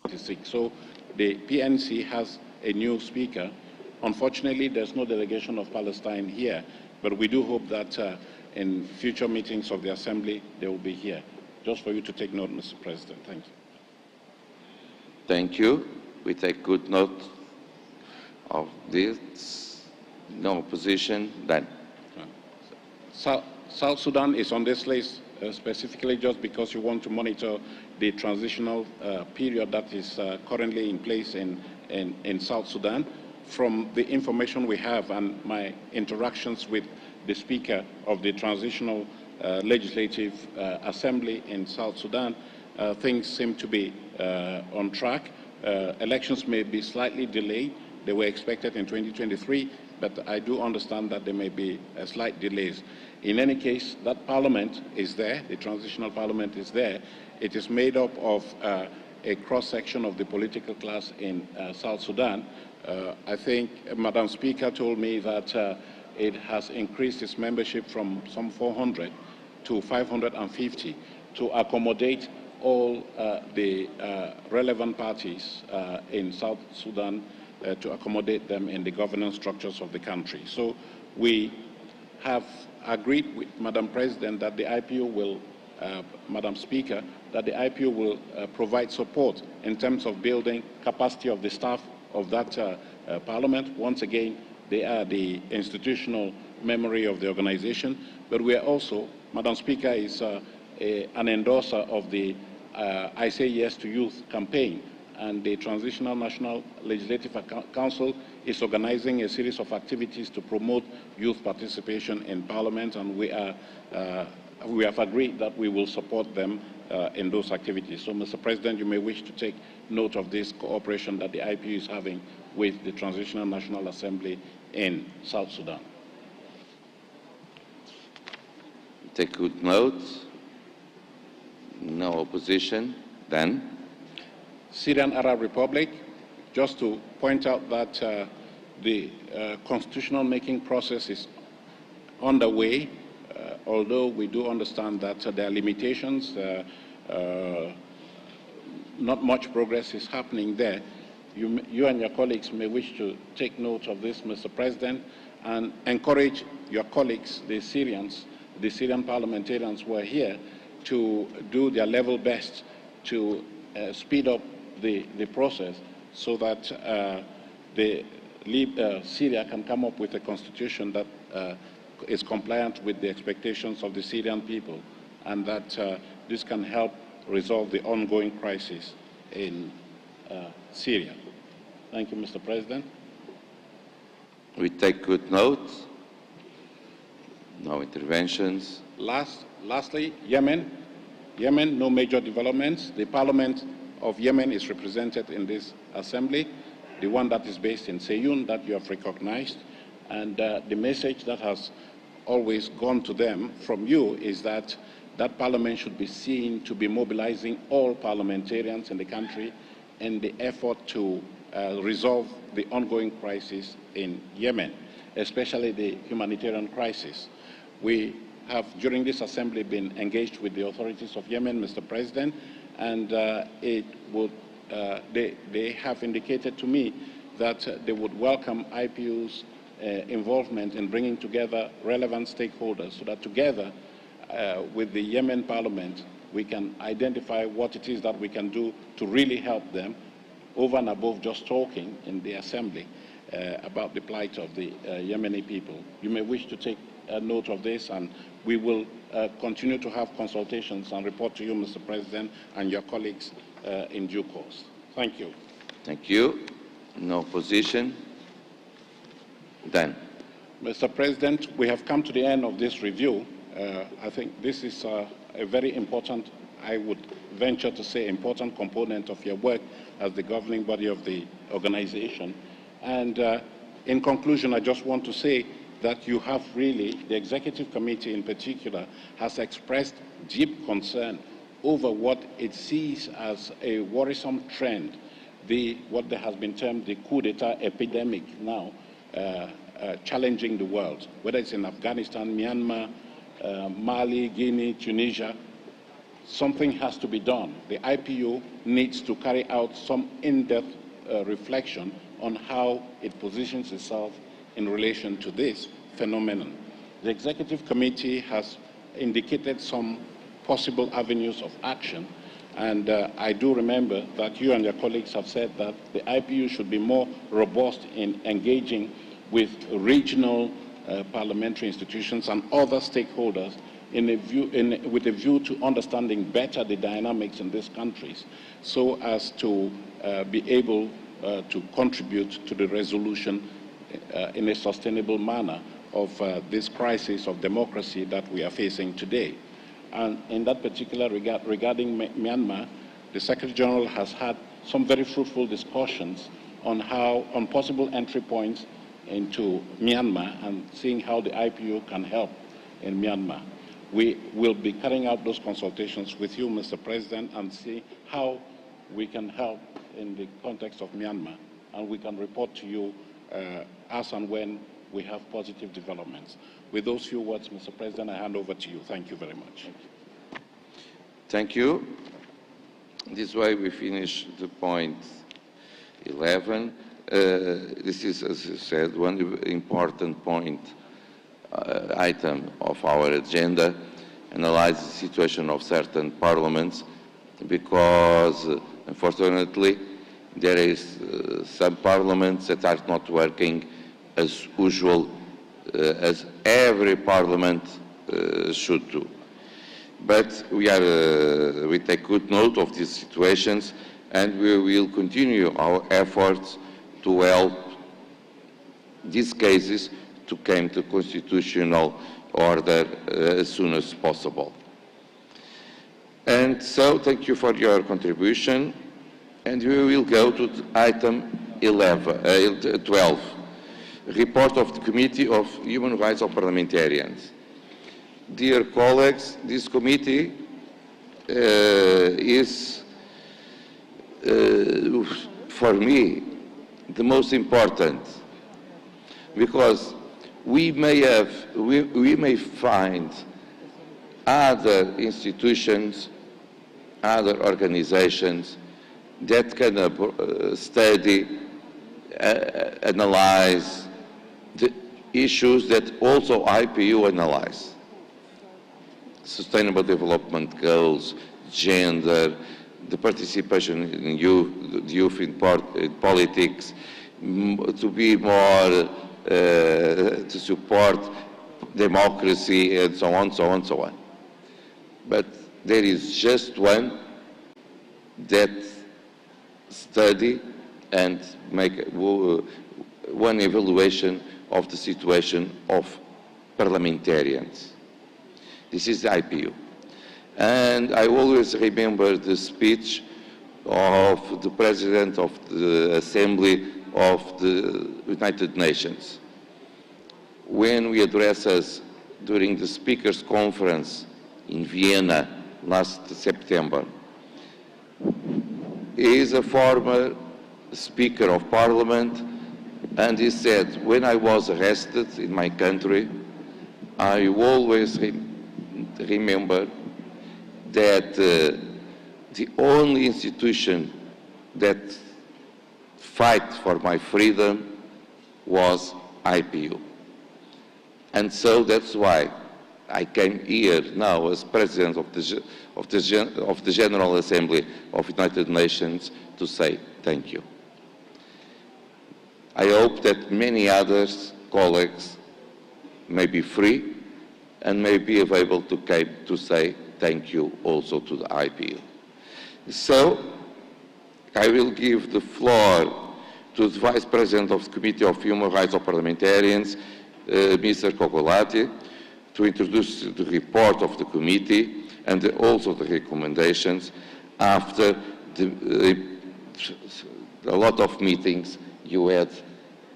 26. So the PNC has a new speaker. Unfortunately, there's no delegation of Palestine here, but we do hope that in future meetings of the Assembly, they will be here. Just for you to take note, Mr. President. Thank you. Thank you. We take good note of this. No opposition. Then. South Sudan is on this list, specifically just because you want to monitor the transitional period that is currently in place in South Sudan. From the information we have and my interactions with the Speaker of the Transitional Legislative Assembly in South Sudan, things seem to be on track. Elections may be slightly delayed. They were expected in 2023, but I do understand that there may be slight delays. In any case, that parliament is there, the transitional parliament is there. It is made up of a cross-section of the political class in South Sudan. I think Madam Speaker told me that it has increased its membership from some 400 to 550 to accommodate all the relevant parties in South Sudan, to accommodate them in the governance structures of the country. So we have agreed with Madam President that the IPU will, Madam Speaker, that the IPU will provide support in terms of building capacity of the staff of that parliament. Once again, they are the institutional memory of the organization, but we are also, Madam Speaker is an endorser of the I Say Yes to Youth campaign, and the Transitional National Legislative Council is organizing a series of activities to promote youth participation in Parliament, and we have agreed that we will support them in those activities. So, Mr. President, you may wish to take note of this cooperation that the IPU is having with the Transitional National Assembly in South Sudan. Take good note. No opposition. Then Syrian Arab Republic, just to point out that the constitutional making process is underway, although we do understand that there are limitations, not much progress is happening there. You and your colleagues may wish to take note of this, Mr. President, and encourage your colleagues, the Syrian parliamentarians who are here, to do their level best to speed up the process so that Syria can come up with a constitution that is compliant with the expectations of the Syrian people, and that this can help resolve the ongoing crisis in Syria. Thank you, Mr. President. we take good note. No interventions. Lastly, Yemen, no major developments. The Parliament of Yemen is represented in this assembly, the one that is based in Seyoun that you have recognized. And the message that has always gone to them from you is that that parliament should be seen to be mobilizing all parliamentarians in the country in the effort to resolve the ongoing crisis in Yemen, especially the humanitarian crisis. We have, during this assembly, been engaged with the authorities of Yemen, Mr. President, and they have indicated to me that they would welcome IPU's involvement in bringing together relevant stakeholders so that together with the Yemen Parliament, we can identify what it is that we can do to really help them over and above just talking in the assembly about the plight of the Yemeni people. You may wish to take note of this, and we will continue to have consultations and report to you, Mr. President, and your colleagues in due course. Thank you. Thank you. No opposition. Then. Mr. President, we have come to the end of this review. I think this is a very important, I would venture to say, important component of your work as the governing body of the organization. And in conclusion, I just want to say that you have really, the executive committee in particular, has expressed deep concern over what it sees as a worrisome trend, what there has been termed the coup d'etat epidemic now, challenging the world, whether it's in Afghanistan, Myanmar, Mali, Guinea, Tunisia. Something has to be done. The IPU needs to carry out some in-depth reflection on how it positions itself in relation to this phenomenon. The executive committee has indicated some possible avenues of action, and I do remember that you and your colleagues have said that the IPU should be more robust in engaging with regional parliamentary institutions and other stakeholders with a view to understanding better the dynamics in these countries, so as to be able to contribute to the resolution in a sustainable manner of this crisis of democracy that we are facing today. And in that particular regard, regarding Myanmar, the Secretary General has had some very fruitful discussions on possible entry points into Myanmar and seeing how the IPU can help in Myanmar. We will be carrying out those consultations with you, Mr. President, and see how we can help in the context of Myanmar. And we can report to you as and when we have positive developments. With those few words, Mr. President, I hand over to you. Thank you very much. Thank you. This way we finish the point 11. This is, as you said, one important point item of our agenda, analyze the situation of certain parliaments, because unfortunately there is some parliaments that are not working as usual, as every parliament should do. But we take good note of these situations, and we will continue our efforts to help these cases to come to constitutional order as soon as possible. And so, thank you for your contribution, and we will go to item 12, report of the Committee of Human Rights of Parliamentarians. Dear colleagues, this committee is, for me, the most important, because we may find other institutions, other organizations that can study, analyze the issues that also IPU analyze. Sustainable Development Goals, gender, the participation in youth in politics, to be more, to support democracy, and so on, so on, so on. But there is just one that study and make one evaluation of the situation of parliamentarians. This is the IPU. And I always remember the speech of the President of the Assembly of the United Nations, when we addressed us during the Speakers' Conference in Vienna last September. He is a former Speaker of Parliament, and he said, when I was arrested in my country, I always remember that the only institution that fight for my freedom was IPU. And so that's why I came here now as President of the General Assembly of United Nations to say thank you. I hope that many others, colleagues, may be free and may be available to say thank you also to the IPU. So, I will give the floor to the Vice President of the Committee of Human Rights of Parliamentarians, Mr. Coccolati, to introduce the report of the committee and also the recommendations after a lot of meetings you had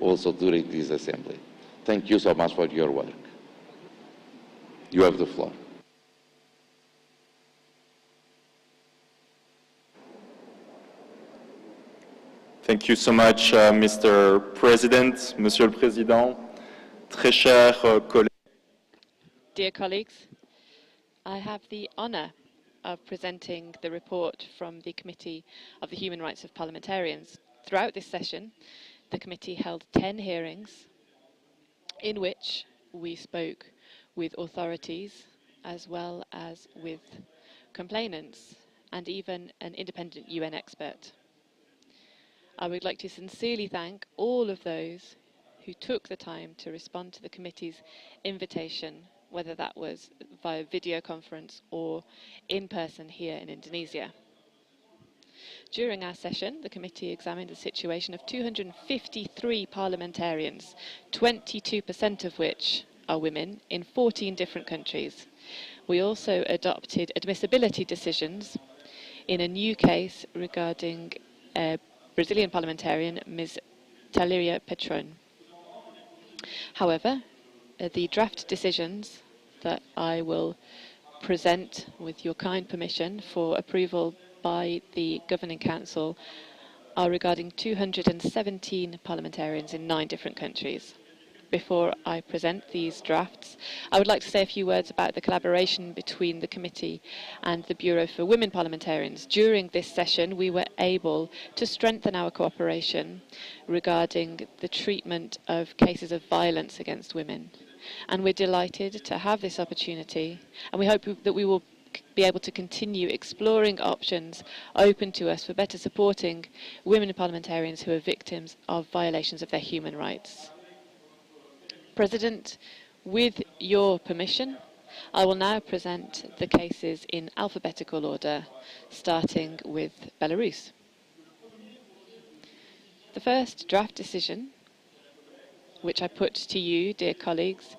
also during this assembly. Thank you so much for your work. You have the floor. Thank you so much, Mr. President, Monsieur le Président, très chers collègues. Dear colleagues, I have the honour of presenting the report from the Committee of the Human Rights of Parliamentarians. Throughout this session, the committee held 10 hearings in which we spoke with authorities as well as with complainants and even an independent UN expert. I would like to sincerely thank all of those who took the time to respond to the committee's invitation whether that was via video conference or in person here in Indonesia. During our session, the committee examined the situation of 253 parliamentarians, 22% of which are women, in 14 different countries. We also adopted admissibility decisions in a new case regarding a Brazilian parliamentarian, Ms. Taliria Petron. However, the draft decisions that I will present with your kind permission for approval by the Governing Council are regarding 217 parliamentarians in 9 different countries. Before I present these drafts, I would like to say a few words about the collaboration between the committee and the Bureau for Women Parliamentarians. During this session, we were able to strengthen our cooperation regarding the treatment of cases of violence against women. And we're delighted to have this opportunity, and we hope that we will be able to continue exploring options open to us for better supporting women parliamentarians who are victims of violations of their human rights. President, with your permission, I will now present the cases in alphabetical order, starting with Belarus. The first draft decision, which I put to you, dear colleagues,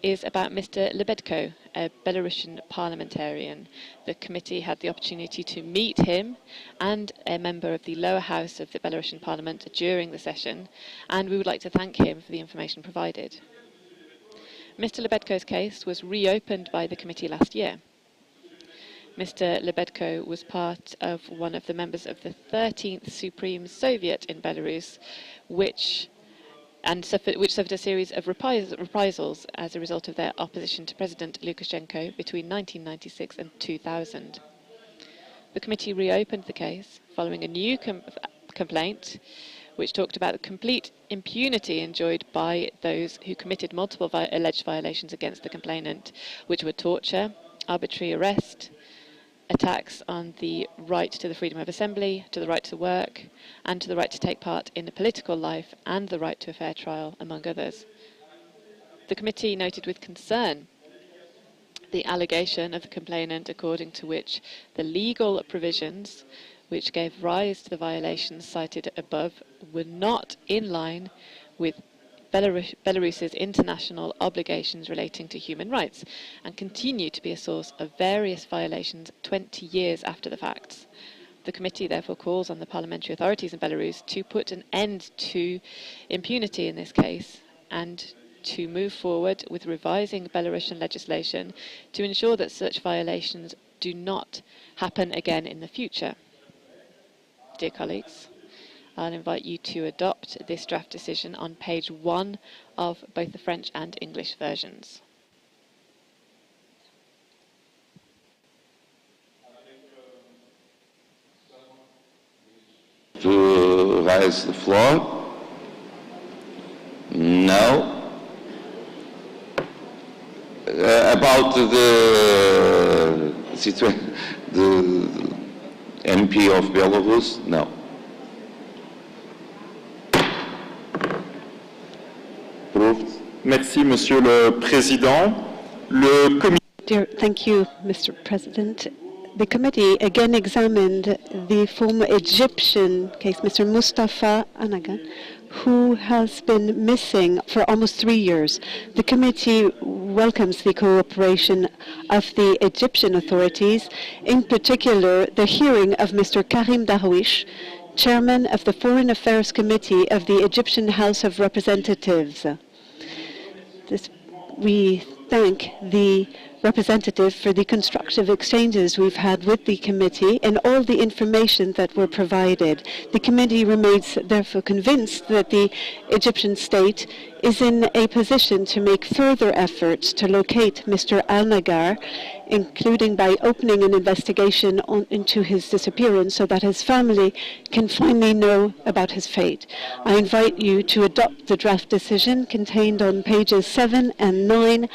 is about Mr. Lebedko, a Belarusian parliamentarian. The committee had the opportunity to meet him and a member of the lower house of the Belarusian parliament during the session, and we would like to thank him for the information provided. Mr. Lebedko's case was reopened by the committee last year. Mr. Lebedko was part of one of the members of the 13th Supreme Soviet in Belarus, which suffered a series of reprisals as a result of their opposition to President Lukashenko between 1996 and 2000. The committee reopened the case following a new complaint which talked about the complete impunity enjoyed by those who committed multiple alleged violations against the complainant, which were torture, arbitrary arrest, attacks on the right to the freedom of assembly, to the right to work, and to the right to take part in the political life, and the right to a fair trial, among others. The committee noted with concern the allegation of the complainant according to which the legal provisions which gave rise to the violations cited above were not in line with Belarus's international obligations relating to human rights, and continue to be a source of various violations 20 years after the facts. The committee therefore calls on the parliamentary authorities in Belarus to put an end to impunity in this case and to move forward with revising Belarusian legislation to ensure that such violations do not happen again in the future. Dear colleagues, I'll invite you to adopt this draft decision on page 1 of both the French and English versions. To raise the floor? No. About the situation, the MP of Belarus? No. Approved. Merci, Monsieur le Président. Thank you, Mr. President. The committee again examined the former Egyptian case, Mr. Mustafa Anagan, who has been missing for almost 3 years. The committee welcomes the cooperation of the Egyptian authorities, in particular the hearing of Mr. Karim Darwish, chairman of the Foreign Affairs Committee of the Egyptian House of Representatives. We thank the representative for the constructive exchanges we've had with the committee and all the information that were provided. The committee remains therefore convinced that the Egyptian state is in a position to make further efforts to locate Mr. Al-Nagar, including by opening an investigation into his disappearance so that his family can finally know about his fate. I invite you to adopt the draft decision contained on pages 7 and 9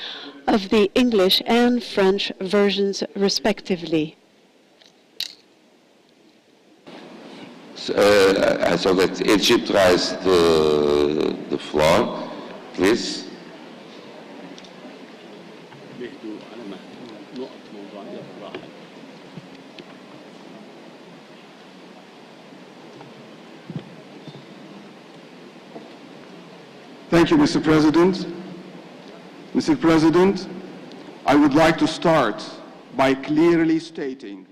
of the English and French versions, respectively. So that Egypt raised the floor, please. Thank you, Mr. President. Mr. President, I would like to start by clearly stating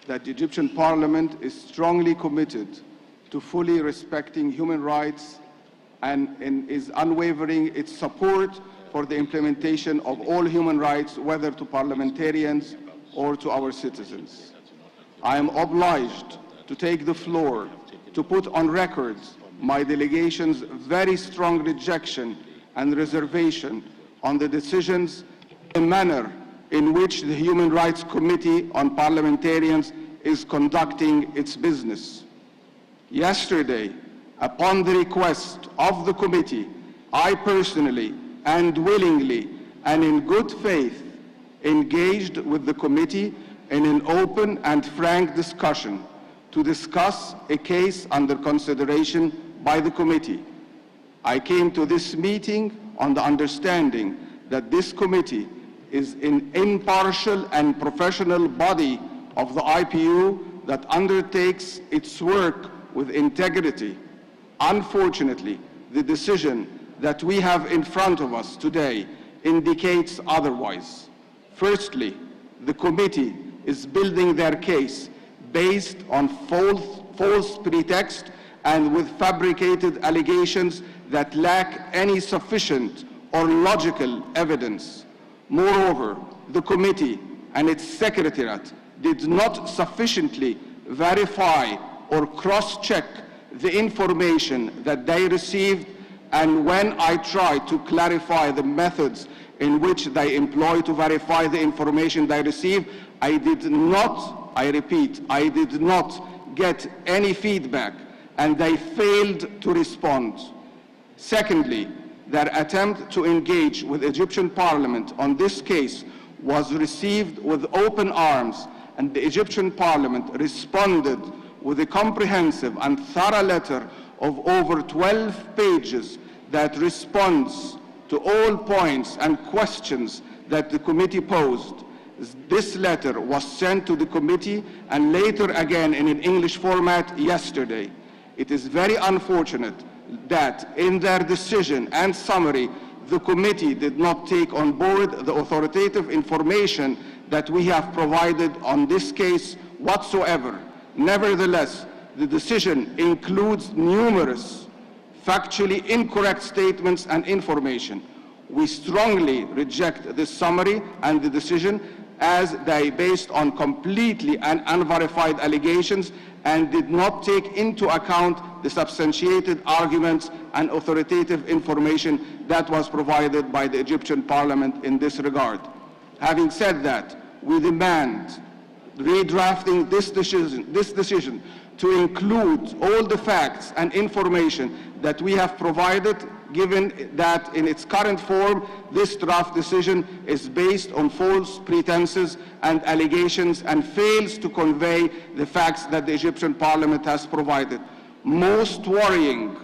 that the Egyptian Parliament is strongly committed to fully respecting human rights and is unwavering its support for the implementation of all human rights, whether to parliamentarians or to our citizens. I am obliged to take the floor to put on record my delegation's very strong rejection and reservation on the decisions, the manner in which the Human Rights Committee on Parliamentarians is conducting its business. Yesterday, upon the request of the committee, I personally and willingly and in good faith engaged with the committee in an open and frank discussion to discuss a case under consideration by the committee. I came to this meeting on the understanding that this committee is an impartial and professional body of the IPU that undertakes its work with integrity. Unfortunately, the decision that we have in front of us today indicates otherwise. Firstly, the committee is building their case based on false pretext and with fabricated allegations that lack any sufficient or logical evidence. Moreover, the committee and its secretariat did not sufficiently verify or cross-check the information that they received, and when I tried to clarify the methods in which they employ to verify the information they received, I did not, I repeat, I did not get any feedback, and they failed to respond. Secondly, their attempt to engage with Egyptian Parliament on this case was received with open arms, and the Egyptian Parliament responded with a comprehensive and thorough letter of over 12 pages that responds to all points and questions that the committee posed. This letter was sent to the committee and later again in an English format yesterday. It is very unfortunate that in their decision and summary, the committee did not take on board the authoritative information that we have provided on this case whatsoever. Nevertheless, the decision includes numerous factually incorrect statements and information. We strongly reject this summary and the decision as they based on completely and unverified allegations and did not take into account the substantiated arguments and authoritative information that was provided by the Egyptian Parliament in this regard. Having said that, we demand redrafting this decision to include all the facts and information that we have provided, given that in its current form, this draft decision is based on false pretenses and allegations and fails to convey the facts that the Egyptian Parliament has provided. Most worrying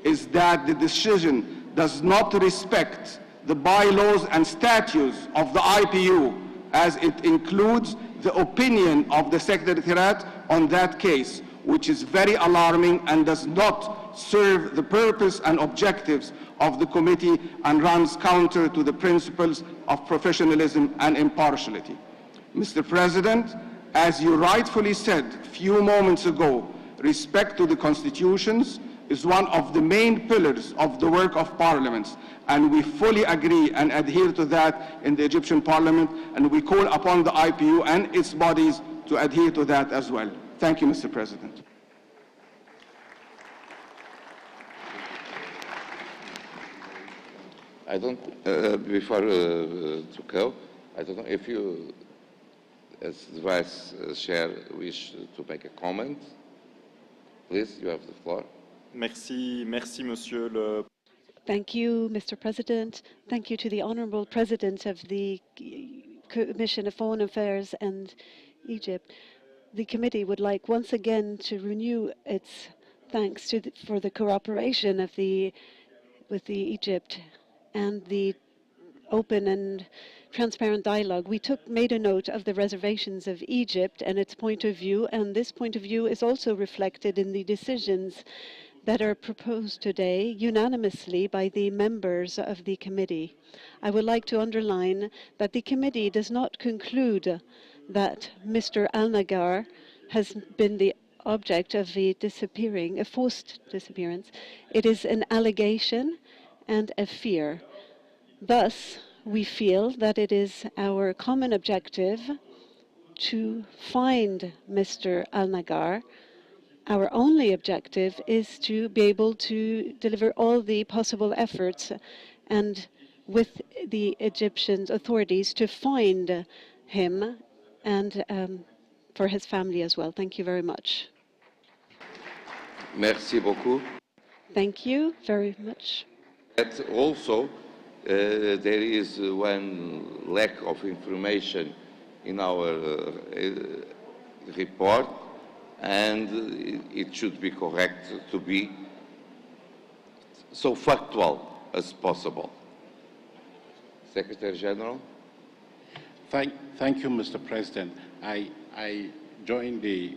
is that the decision does not respect the bylaws and statutes of the IPU, as it includes the opinion of the Secretariat on that case, which is very alarming and does not serve the purpose and objectives of the committee and runs counter to the principles of professionalism and impartiality. Mr. President, as you rightfully said a few moments ago, respect to the constitutions is one of the main pillars of the work of parliaments, and we fully agree and adhere to that in the Egyptian Parliament, and we call upon the IPU and its bodies to adhere to that as well. Thank you, Mr. President. I don't, before to go, I don't know if you, as the Vice Chair, wish to make a comment. Please, you have the floor. Merci, Monsieur le. Thank you, Mr. President. Thank you to the Honourable President of the Commission of Foreign Affairs and Egypt. The committee would like once again to renew its thanks for the cooperation of with Egypt and the open and transparent dialogue. We made a note of the reservations of Egypt and its point of view, and this point of view is also reflected in the decisions that are proposed today unanimously by the members of the committee. I would like to underline that the committee does not conclude that Mr. Al-Nagar has been the object of a forced disappearance. It is an allegation and a fear. Thus, we feel that it is our common objective to find Mr. Al-Nagar. Our only objective is to be able to deliver all the possible efforts and with the Egyptian authorities to find him and for his family as well. Thank you very much. Merci beaucoup. Thank you very much. But also, there is one lack of information in our report, and it should be correct to be so factual as possible. Secretary General. Thank you, Mr. President. I join the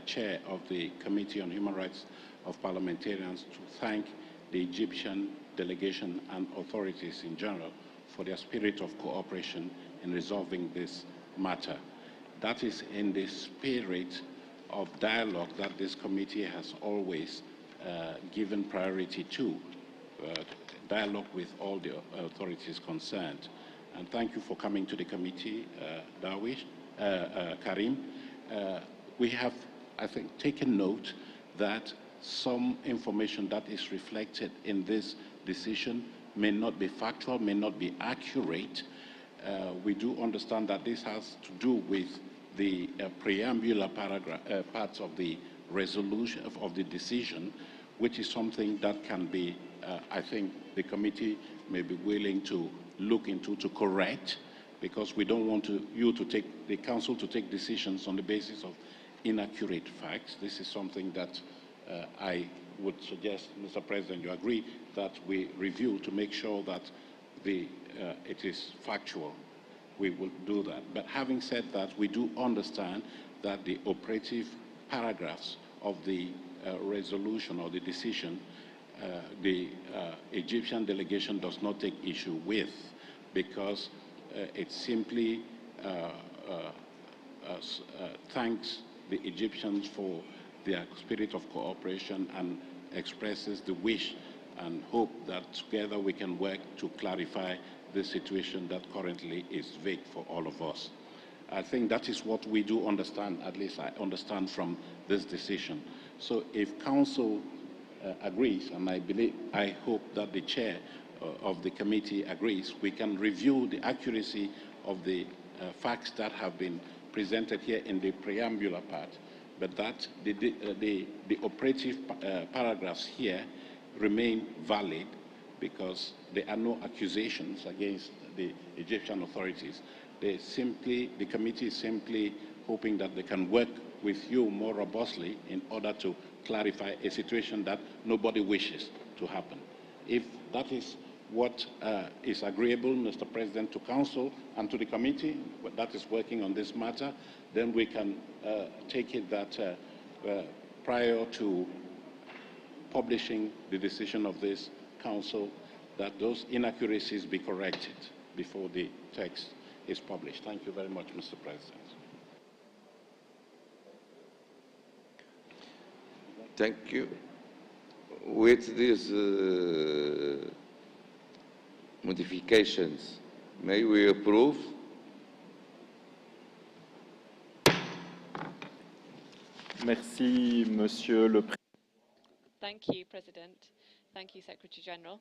Chair of the Committee on Human Rights of Parliamentarians to thank the Egyptian delegation and authorities in general for their spirit of cooperation in resolving this matter. That is in the spirit of dialogue that this committee has always given priority to, dialogue with all the authorities concerned. And thank you for coming to the committee, Karim. We have, I think, taken note that some information that is reflected in this decision may not be factual, may not be accurate. We do understand that this has to do with the preambular parts of the resolution of the decision, which is something that can be, I think, the committee may be willing to look into to correct, because we don't want the council to take decisions on the basis of inaccurate facts. This is something that I would suggest, Mr. President, you agree that we review to make sure that it is factual. We will do that. But having said that, we do understand that the operative paragraphs of the resolution or the decision, the Egyptian delegation does not take issue with, because it simply thanks the Egyptians for their spirit of cooperation and expresses the wish and hope that together we can work to clarify the situation that currently is vague for all of us. I think that is what we do understand, at least I understand from this decision. So if Council agrees, and I hope that the Chair of the committee agrees, we can review the accuracy of the facts that have been presented here in the preambular part, but that the operative paragraphs here remain valid, because there are no accusations against the Egyptian authorities. The committee is simply hoping that they can work with you more robustly in order to clarify a situation that nobody wishes to happen. If that is what is agreeable, Mr. President, to Council and to the committee that is working on this matter, then we can take it that prior to publishing the decision of this Council, that those inaccuracies be corrected before the text is published. Thank you very much, Mr. President. Thank you. With these modifications, may we approve? Merci, Monsieur le Président. Thank you, President. Thank you, Secretary General.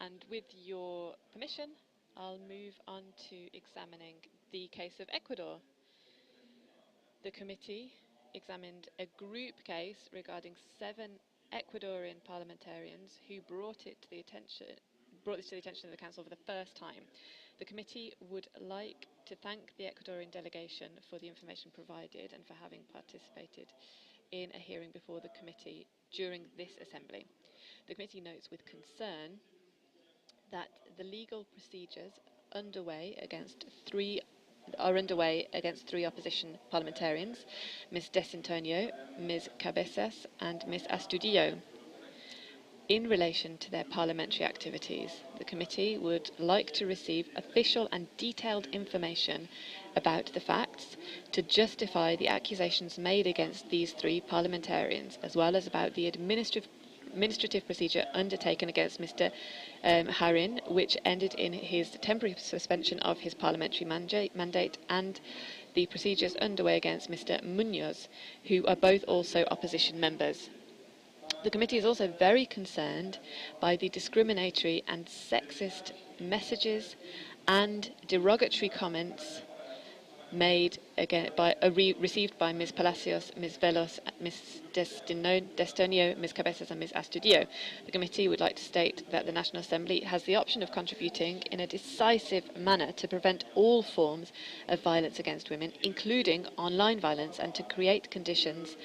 And with your permission, I'll move on to examining the case of Ecuador. The committee examined a group case regarding 7 Ecuadorian parliamentarians who brought this to the attention of the Council for the first time. The committee would like to thank the Ecuadorian delegation for the information provided and for having participated in a hearing before the committee during this assembly. The committee notes with concern that the legal procedures underway against 3 are underway against 3 opposition parliamentarians, Ms. Desantonio, Ms. Cabezas and Ms. Astudillo. In relation to their parliamentary activities, the committee would like to receive official and detailed information about the facts to justify the accusations made against these 3 parliamentarians, as well as about the administrative procedure undertaken against Mr. Harin, which ended in his temporary suspension of his parliamentary mandate, and the procedures underway against Mr. Munoz, who are both also opposition members. The committee is also very concerned by the discriminatory and sexist messages and derogatory comments made again received by Ms. Palacios, Ms. Velos, Ms. Destonio, Ms. Cabezas and Ms. Astudillo. The committee would like to state that the National Assembly has the option of contributing in a decisive manner to prevent all forms of violence against women, including online violence, and to create conditions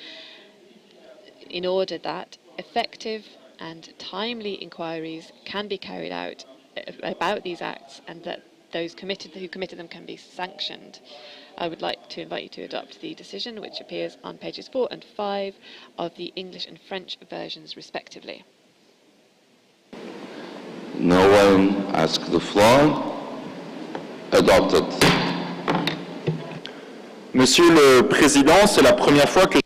in order that effective and timely inquiries can be carried out about these acts, and that those who committed them can be sanctioned. I would like to invite you to adopt the decision, which appears on pages 4 and 5 of the English and French versions, respectively. No one asked the floor. Adopted. Monsieur le Président, c'est la première fois que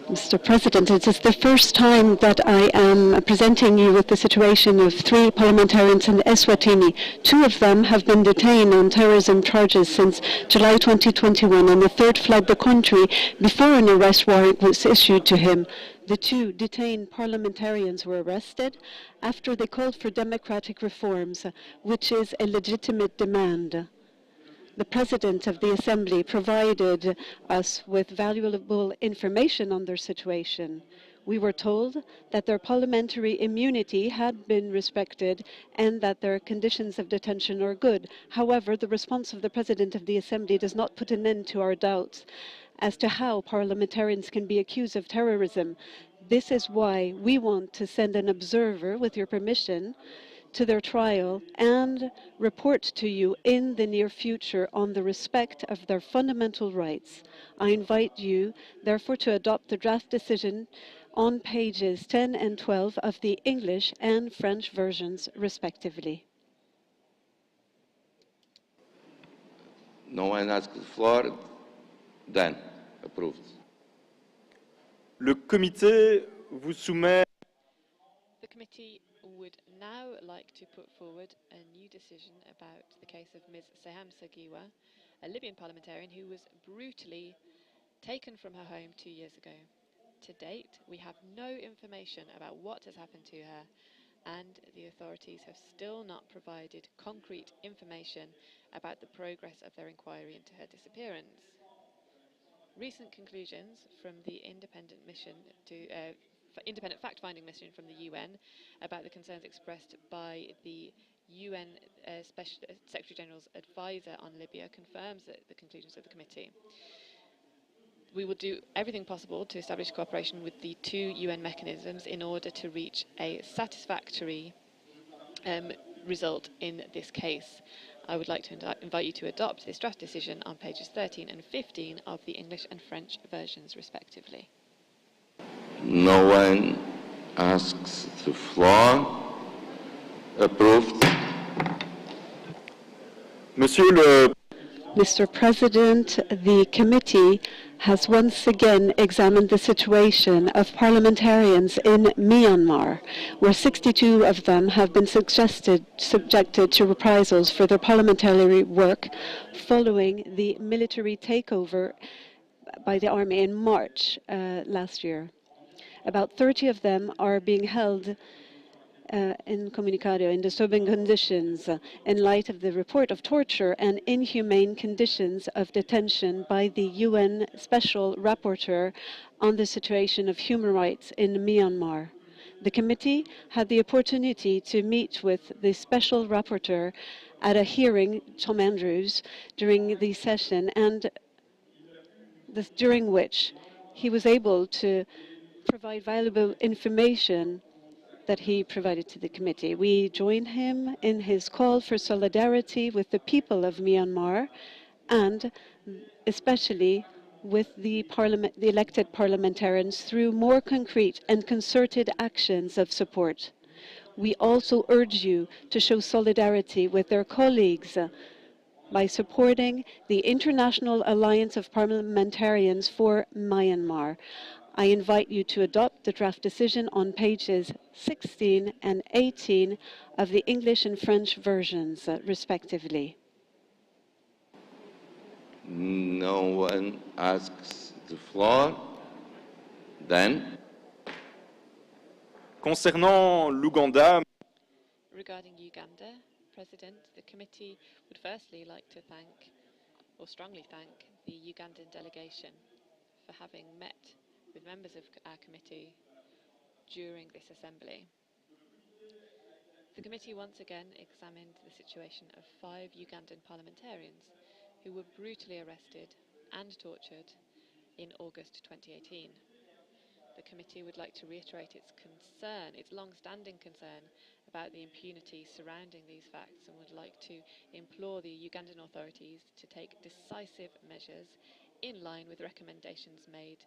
Mr. President, it is the first time that I am presenting you with the situation of 3 parliamentarians in Eswatini. 2 of them have been detained on terrorism charges since July 2021, and the 3rd fled the country before an arrest warrant was issued to him. The 2 detained parliamentarians were arrested after they called for democratic reforms, which is a legitimate demand. The President of the Assembly provided us with valuable information on their situation. We were told that their parliamentary immunity had been respected and that their conditions of detention are good. However, the response of the President of the Assembly does not put an end to our doubts as to how parliamentarians can be accused of terrorism. This is why we want to send an observer, with your permission, to their trial and report to you in the near future on the respect of their fundamental rights. I invite you, therefore, to adopt the draft decision on pages 10 and 12 of the English and French versions, respectively. No one asked the floor. Then, approved. le comité vous soumet. The committee would now like to put forward a new decision about the case of Ms. Seham Sagiwa, a Libyan parliamentarian who was brutally taken from her home 2 years ago. To date, we have no information about what has happened to her, and the authorities have still not provided concrete information about the progress of their inquiry into her disappearance. Recent conclusions from the independent fact-finding mission from the UN about the concerns expressed by the UN Secretary General's advisor on Libya confirms the conclusions of the committee. We will do everything possible to establish cooperation with the 2 UN mechanisms in order to reach a satisfactory result in this case. I would like to invite you to adopt this draft decision on pages 13 and 15 of the English and French versions, respectively. No one asks the floor. Approved. Mr. President, the committee has once again examined the situation of parliamentarians in Myanmar, where 62 of them have been subjected to reprisals for their parliamentary work following the military takeover by the army in March last year. About 30 of them are being held incommunicado in disturbing conditions in light of the report of torture and inhumane conditions of detention by the UN Special Rapporteur on the situation of human rights in Myanmar. The committee had the opportunity to meet with the Special Rapporteur at a hearing, Tom Andrews, during the session, and during which he was able to provide valuable information that he provided to the committee. We join him in his call for solidarity with the people of Myanmar and especially with the elected parliamentarians through more concrete and concerted actions of support. We also urge you to show solidarity with their colleagues by supporting the International Alliance of Parliamentarians for Myanmar. I invite you to adopt the draft decision on pages 16 and 18 of the English and French versions, respectively. No one asks the floor. Then. Concernant l'Ouganda, regarding Uganda, President, the committee would firstly like to thank, or strongly thank, the Ugandan delegation for having met with members of our committee during this assembly. The committee once again examined the situation of 5 Ugandan parliamentarians who were brutally arrested and tortured in August 2018. The committee would like to reiterate its concern, its long-standing concern about the impunity surrounding these facts, and would like to implore the Ugandan authorities to take decisive measures in line with recommendations made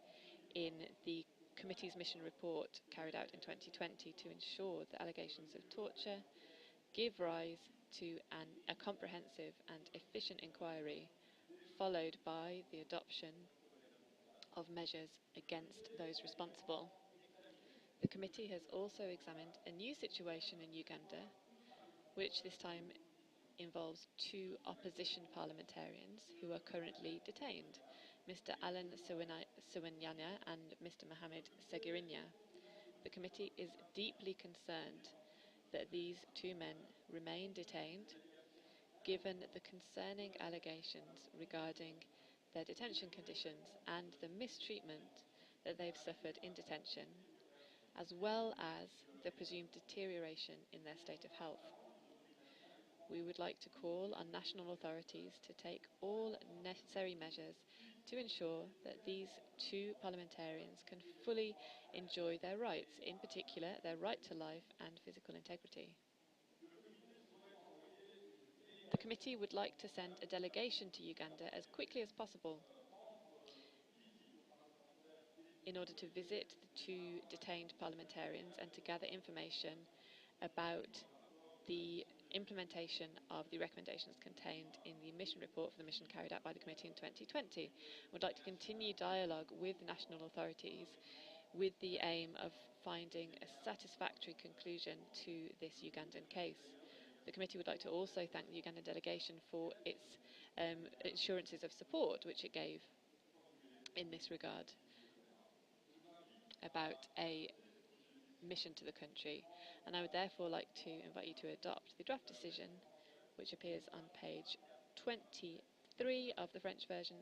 in the committee's mission report carried out in 2020 to ensure that allegations of torture give rise to a comprehensive and efficient inquiry, followed by the adoption of measures against those responsible. The committee has also examined a new situation in Uganda, which this time involves 2 opposition parliamentarians who are currently detained, Mr. Alan Suwanyana and Mr. Mohamed Segirinya. The committee is deeply concerned that these 2 men remain detained, given the concerning allegations regarding their detention conditions and the mistreatment that they've suffered in detention, as well as the presumed deterioration in their state of health. We would like to call on national authorities to take all necessary measures to ensure that these 2 parliamentarians can fully enjoy their rights, in particular their right to life and physical integrity. The committee would like to send a delegation to Uganda as quickly as possible in order to visit the 2 detained parliamentarians and to gather information about the implementation of the recommendations contained in the mission report for the mission carried out by the committee in 2020. We'd like to continue dialogue with national authorities with the aim of finding a satisfactory conclusion to this Ugandan case. The committee would like to also thank the Ugandan delegation for its assurances of support which it gave in this regard about a mission to the country, and I would therefore like to invite you to adopt the draft decision which appears on page 23 of the French version,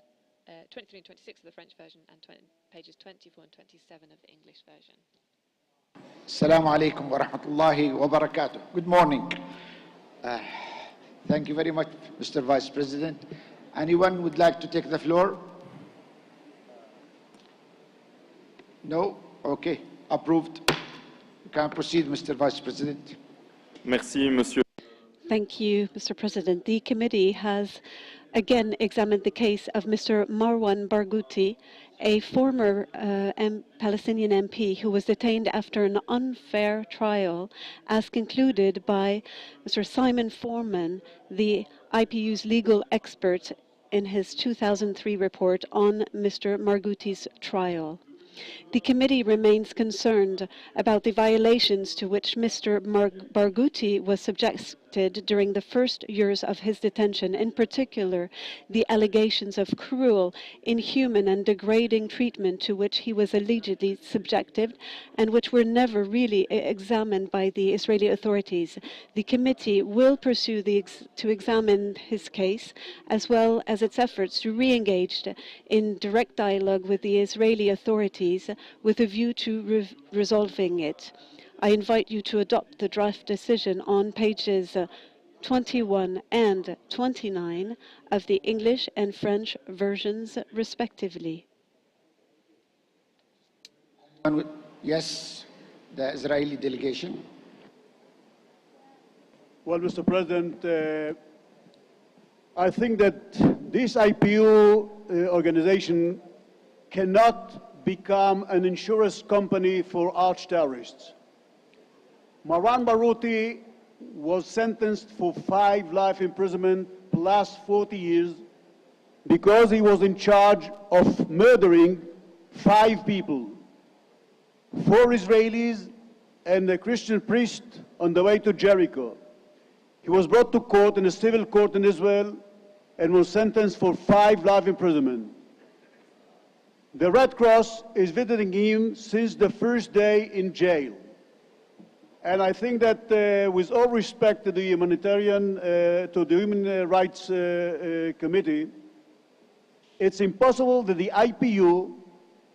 23 and 26 of the French version, and pages 24 and 27 of the English version. Assalamu alaikum wa rahmatullahi wa barakatuh. Good morning. Thank you very much, Mr. Vice President. Anyone would like to take the floor? No? Okay. Approved. You can proceed, Mr. Vice President. Merci, Monsieur. Thank you, Mr. President. The committee has again examined the case of Mr. Marwan Barghouti, a former Palestinian MP who was detained after an unfair trial, as concluded by Mr. Simon Foreman, the IPU's legal expert, in his 2003 report on Mr. Barghouti's trial. The committee remains concerned about the violations to which Mr. Barghouti was subjected during the first years of his detention, in particular the allegations of cruel, inhuman and degrading treatment to which he was allegedly subjected and which were never really examined by the Israeli authorities. The committee will pursue to examine his case, as well as its efforts to re-engage in direct dialogue with the Israeli authorities with a view to resolving it. I invite you to adopt the draft decision on pages 21 and 29 of the English and French versions, respectively. Yes, the Israeli delegation. Well, Mr. President, I think that this IPU organization cannot become an insurance company for arch terrorists. Marwan Barghouti was sentenced for 5 life imprisonment plus 40 years because he was in charge of murdering 5 people, 4 Israelis and a Christian priest on the way to Jericho. He was brought to court in a civil court in Israel and was sentenced for 5 life imprisonment. The Red Cross is visiting him since the first day in jail. And I think that with all respect to the Human Rights Committee, it's impossible that the IPU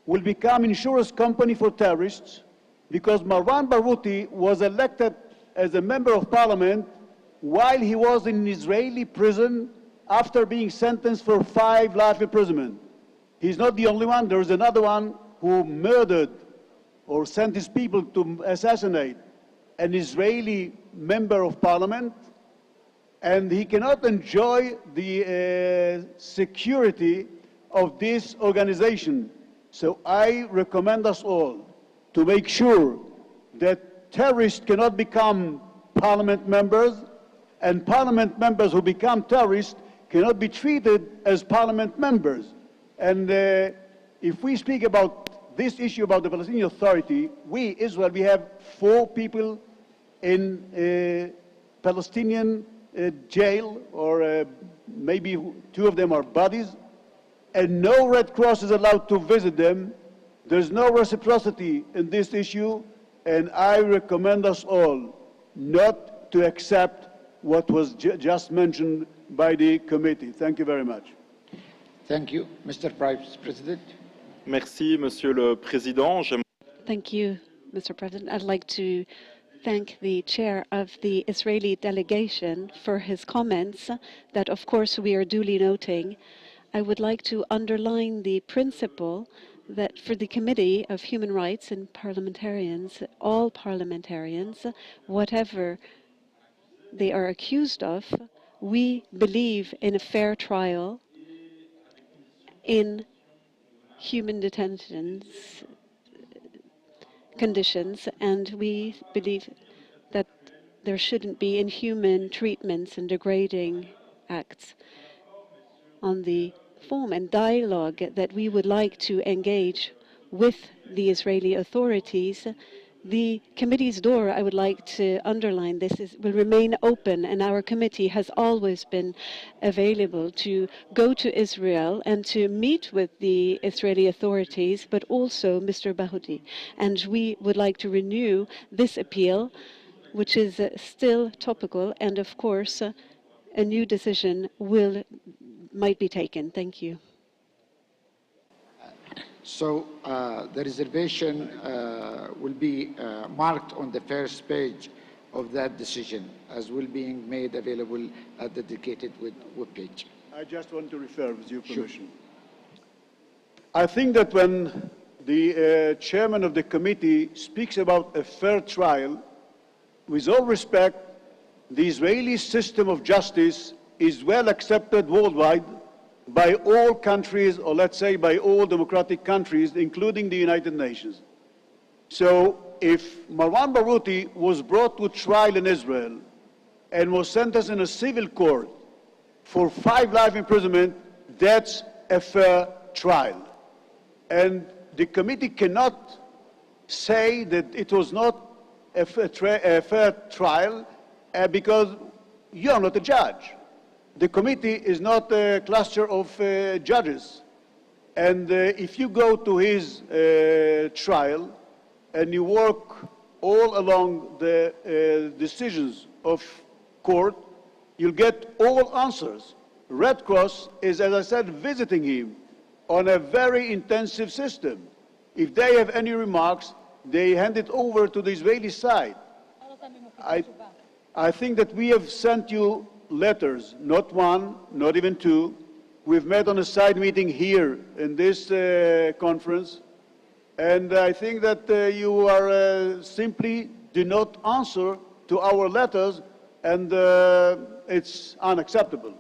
will become insurance company for terrorists because Marwan Barghouti was elected as a member of parliament while he was in an Israeli prison after being sentenced for 5 life imprisonment. He's not the only one. There is another one who murdered or sent his people to assassinate an Israeli member of parliament, and he cannot enjoy the security of this organization. So I recommend us all to make sure that terrorists cannot become parliament members, and parliament members who become terrorists cannot be treated as parliament members. And if we speak about this issue about the Palestinian Authority, we, Israel, we have 4 people in Palestinian jail, or maybe 2 of them are bodies, and no Red Cross is allowed to visit them. There's no reciprocity in this issue, and I recommend us all not to accept what was just mentioned by the committee. Thank you very much. Thank you. Mr. Vice President. Merci, Monsieur le Président. Thank you, Mr. President. I'd like to thank the chair of the Israeli delegation for his comments that, of course, we are duly noting. I would like to underline the principle that for the Committee of Human Rights and Parliamentarians, all parliamentarians, whatever they are accused of, we believe in a fair trial, in human detentions conditions, and we believe that there shouldn't be inhuman treatments and degrading acts. On the form and dialogue that we would like to engage with the Israeli authorities, the committee's door, I would like to underline this, will remain open, and our committee has always been available to go to Israel and to meet with the Israeli authorities, but also Mr. Barghouti. And we would like to renew this appeal, which is still topical, and of course, a new decision might be taken. Thank you. So the reservation will be marked on the first page of that decision as will being made available at the dedicated web page. I just want to refer, with your permission. Sure. I think that when the chairman of the committee speaks about a fair trial, with all respect, the Israeli system of justice is well accepted worldwide by all countries, or let's say by all democratic countries, including the United Nations. So if Marwan Barghouti was brought to trial in Israel and was sentenced in a civil court for 5 life imprisonment, that's a fair trial. And the committee cannot say that it was not a fair trial because you're not a judge. The committee is not a cluster of judges. And if you go to his trial and you work all along the decisions of court, you'll get all answers. Red Cross is, as I said, visiting him on a very intensive system. If they have any remarks, they hand it over to the Israeli side. I think that we have sent you letters, not 1, not even 2. We've met on a side meeting here in this conference, and I think that you are simply do not answer to our letters, and it's unacceptable.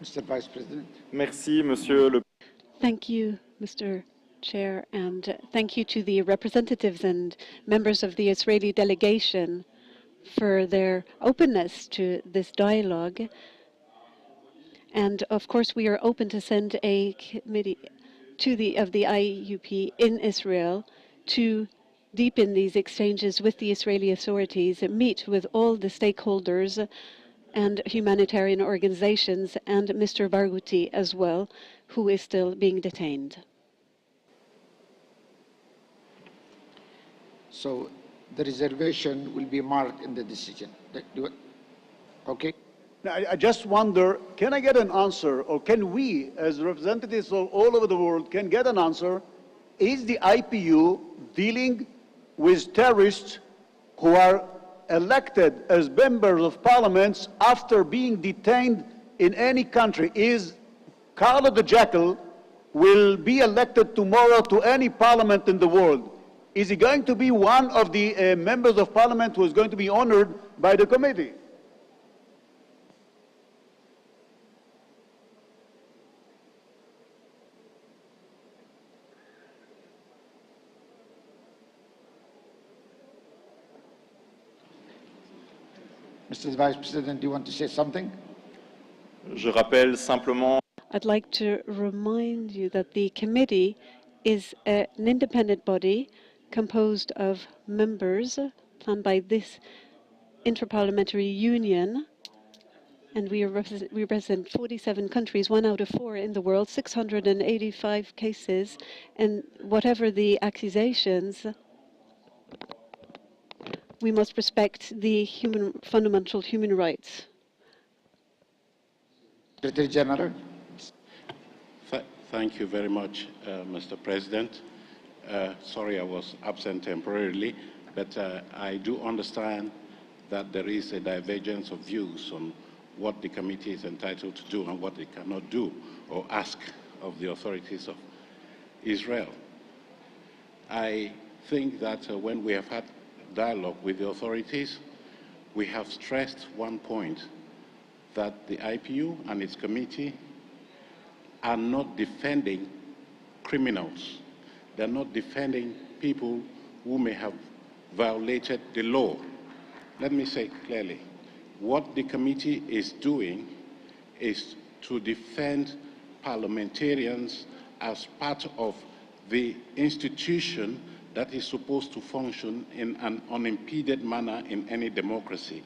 Mr. Vice President. Merci, Monsieur le Thank you, Mr. Chair, and thank you to the representatives and members of the Israeli delegation for their openness to this dialogue. And of course, we are open to send a committee of the IUP in Israel to deepen these exchanges with the Israeli authorities, meet with all the stakeholders and humanitarian organizations, and Mr. Barghouti as well, who is still being detained. So the reservation will be marked in the decision. Okay? Now, I just wonder, can I get an answer, or can we, as representatives of all over the world, can get an answer? Is the IPU dealing with terrorists who are elected as members of parliaments after being detained in any country? Is Carlo the Jackal will be elected tomorrow to any parliament in the world? Is he going to be one of the members of parliament who is going to be honored by the committee? Mr. Vice President, do you want to say something? Je rappelle simplement. I'd like to remind you that the committee is an independent body composed of members planned by this Inter-Parliamentary Union, and we represent 47 countries, 1 out of 4 in the world, 685 cases, and whatever the accusations, we must respect the fundamental human rights. Secretary General. Thank you very much, Mr. President. Sorry I was absent temporarily, but I do understand that there is a divergence of views on what the committee is entitled to do and what it cannot do or ask of the authorities of Israel. I think that when we have had dialogue with the authorities, we have stressed one point, that the IPU and its committee are not defending criminals. They're not defending people who may have violated the law. Let me say clearly, what the committee is doing is to defend parliamentarians as part of the institution that is supposed to function in an unimpeded manner in any democracy.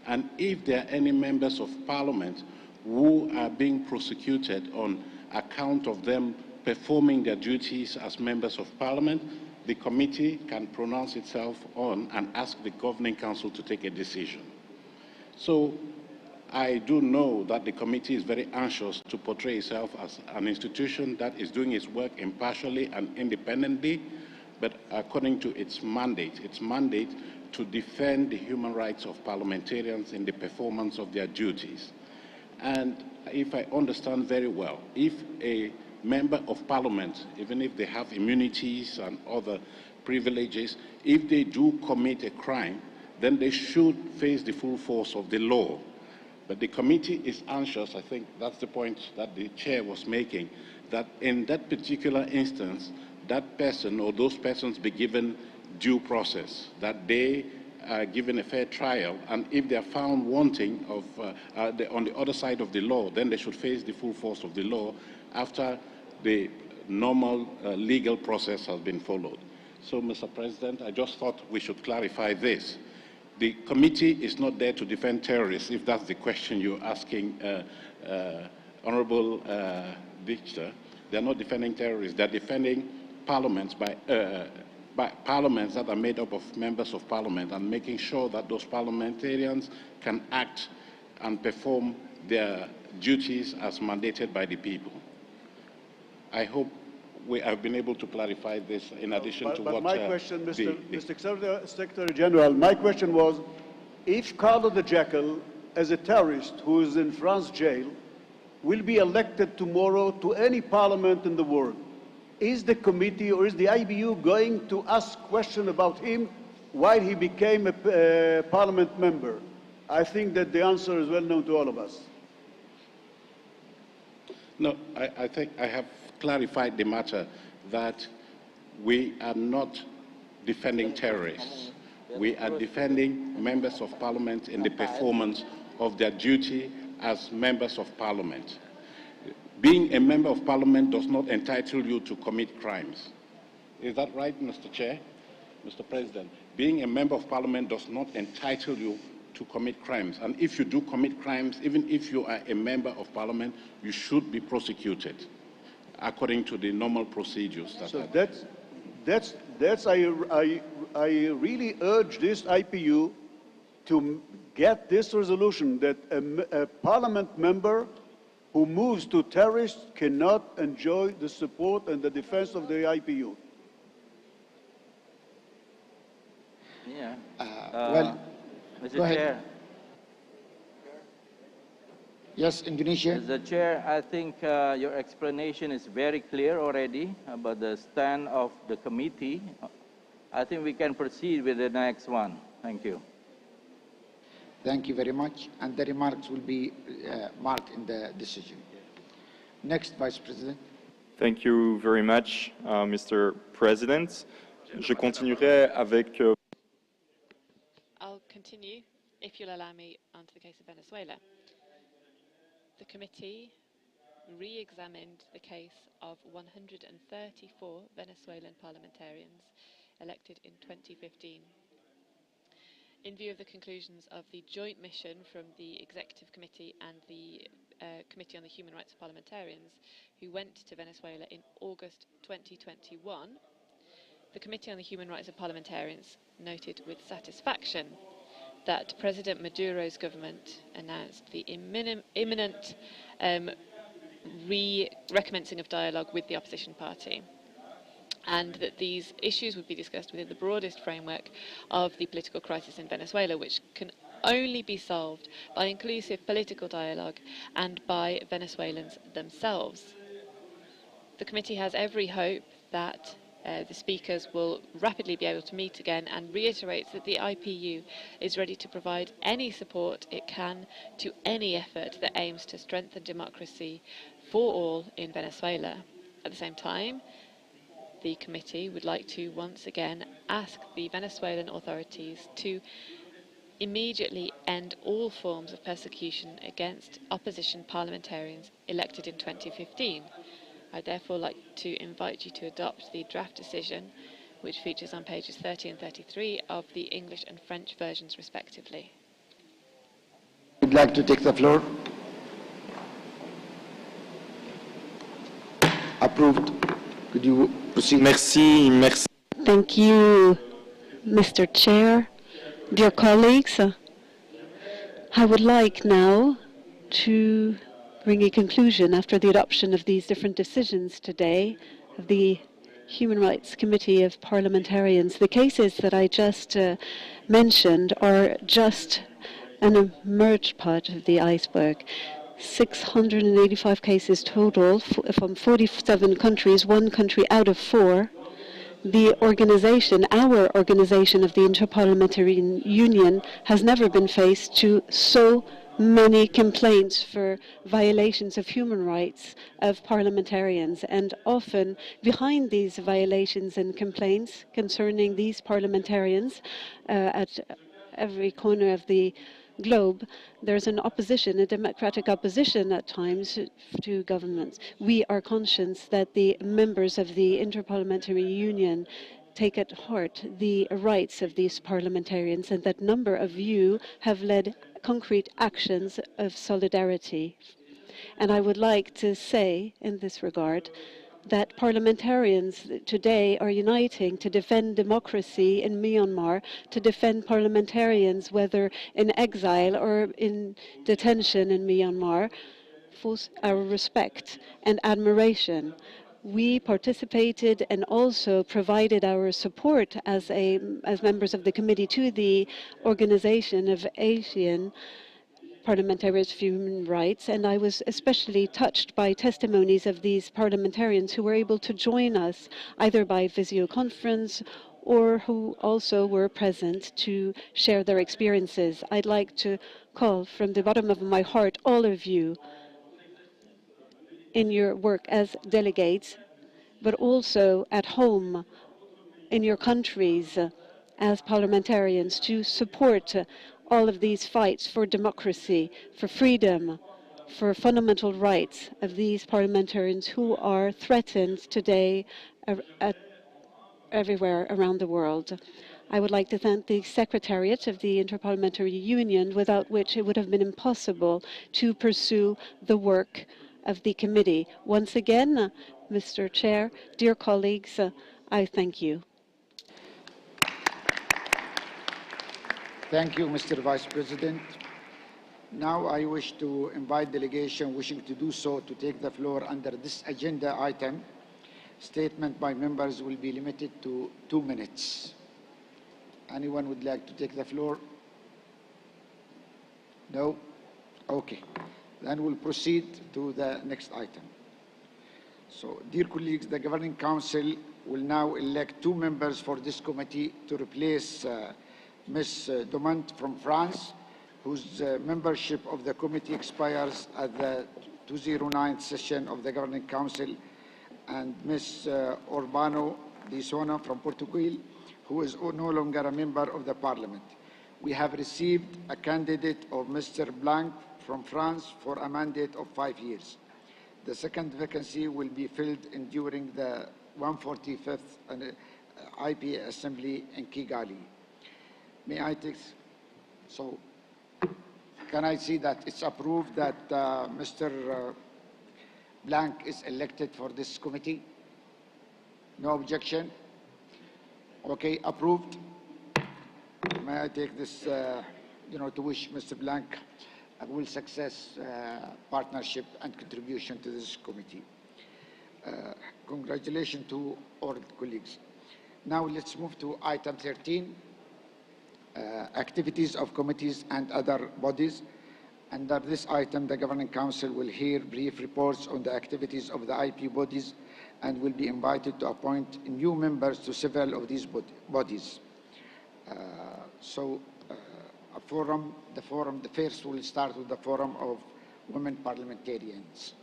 And if there are any members of parliament who are being prosecuted on account of them performing their duties as members of parliament, the committee can pronounce itself on and ask the governing council to take a decision. So I do know that the committee is very anxious to portray itself as an institution that is doing its work impartially and independently, but according to its mandate to defend the human rights of parliamentarians in the performance of their duties. And if I understand very well, if a member of parliament, even if they have immunities and other privileges, if they do commit a crime, then they should face the full force of the law. But the committee is anxious, I think that's the point that the chair was making, that in that particular instance, that person or those persons be given due process, that they are given a fair trial, and if they are found wanting of, on the other side of the law, then they should face the full force of the law after the normal legal process has been followed. So, Mr. President, I just thought we should clarify this. The committee is not there to defend terrorists, if that's the question you're asking, Honorable Dichter. They're not defending terrorists, they're defending parliaments by parliaments that are made up of members of parliament, and making sure that those parliamentarians can act and perform their duties as mandated by the people. I hope we have been able to clarify this in addition to what... my question, Mr. Secretary General, my question was, if Carlo the Jackal, as a terrorist who is in France jail, will be elected tomorrow to any parliament in the world, is the committee or is the IPU going to ask questions about him while he became a parliament member? I think that the answer is well known to all of us. No, I think I have clarified the matter that we are not defending terrorists. We are defending members of parliament in the performance of their duty as members of parliament. Being a member of parliament does not entitle you to commit crimes. Is that right, Mr. Chair? Mr. President, being a member of parliament does not entitle you to commit crimes. And if you do commit crimes, even if you are a member of parliament, you should be prosecuted according to the normal procedures. I really urge this IPU to get this resolution that a parliament member who moves to terrorists cannot enjoy the support and the defense of the IPU. Yeah. Well, Mr. go ahead. Chair. Yes, Indonesia. Mr. Chair, I think your explanation is very clear already about the stand of the committee. I think we can proceed with the next one. Thank you. Thank you very much. And the remarks will be marked in the decision. Next, Vice President. Thank you very much, Mr. President. Je continuerai avec... I'll continue, if you'll allow me, onto the case of Venezuela. The committee re-examined the case of 134 Venezuelan parliamentarians elected in 2015. In view of the conclusions of the joint mission from the Executive Committee and the Committee on the Human Rights of Parliamentarians, who went to Venezuela in August 2021, the Committee on the Human Rights of Parliamentarians noted with satisfaction that President Maduro's government announced the imminent recommencing of dialogue with the opposition party, and that these issues would be discussed within the broadest framework of the political crisis in Venezuela, which can only be solved by inclusive political dialogue and by Venezuelans themselves. The committee has every hope that the speakers will rapidly be able to meet again, and reiterates that the IPU is ready to provide any support it can to any effort that aims to strengthen democracy for all in Venezuela. At the same time, the committee would like to once again ask the Venezuelan authorities to immediately end all forms of persecution against opposition parliamentarians elected in 2015. I'd therefore like to invite you to adopt the draft decision, which features on pages 30 and 33 of the English and French versions respectively. Would like to take the floor? Approved. Could you proceed? Merci. Thank you, Mr. Chair. Dear colleagues, I would like now to bring a conclusion after the adoption of these different decisions today of the Human Rights Committee of Parliamentarians. The cases that I just mentioned are just an emerged part of the iceberg. 685 cases total from 47 countries, one country out of 4. The organization, our organization of the Inter-Parliamentary Union, has never been faced to so many complaints for violations of human rights of parliamentarians. And often behind these violations and complaints concerning these parliamentarians at every corner of the globe, there's an opposition, a democratic opposition at times to governments. We are conscious that the members of the Inter-Parliamentary Union take at heart the rights of these parliamentarians, and that a number of you have led concrete actions of solidarity. And I would like to say in this regard that parliamentarians today are uniting to defend democracy in Myanmar, to defend parliamentarians, whether in exile or in detention in Myanmar, for our respect and admiration. We participated and also provided our support as members of the committee to the Organization of Asian Parliamentarians for Human Rights, and I was especially touched by testimonies of these parliamentarians who were able to join us either by video conference or who also were present to share their experiences. I'd like to call from the bottom of my heart all of you in your work as delegates, but also at home in your countries as parliamentarians to support all of these fights for democracy, for freedom, for fundamental rights of these parliamentarians who are threatened today everywhere around the world. I would like to thank the Secretariat of the Inter-Parliamentary Union, without which it would have been impossible to pursue the work of the committee. Once again, Mr. Chair, dear colleagues, I thank you. Thank you, Mr. Vice President. Now I wish to invite delegation wishing to do so to take the floor under this agenda item. Statement by members will be limited to 2 minutes. Anyone would like to take the floor? No? Okay. Then we'll proceed to the next item. So, dear colleagues, the Governing Council will now elect 2 members for this committee to replace Ms. Dumont from France, whose membership of the committee expires at the 209th session of the Governing Council, and Ms. Urbano Di Sona from Portugal, who is no longer a member of the Parliament. We have received a candidate of Mr. Blanc from France for a mandate of 5 years. The second vacancy will be filled during the 145th IPA Assembly in Kigali. May I take, so can I see that it's approved that Mr. Blanc is elected for this committee? No objection? Okay, approved. May I take this, to wish Mr. Blanc a will success, partnership and contribution to this committee. Congratulations to all colleagues. Now let's move to item 13, activities of committees and other bodies. Under this item, the Governing Council will hear brief reports on the activities of the IP bodies and will be invited to appoint new members to several of these bodies. The first will start with the Forum of Women Parliamentarians.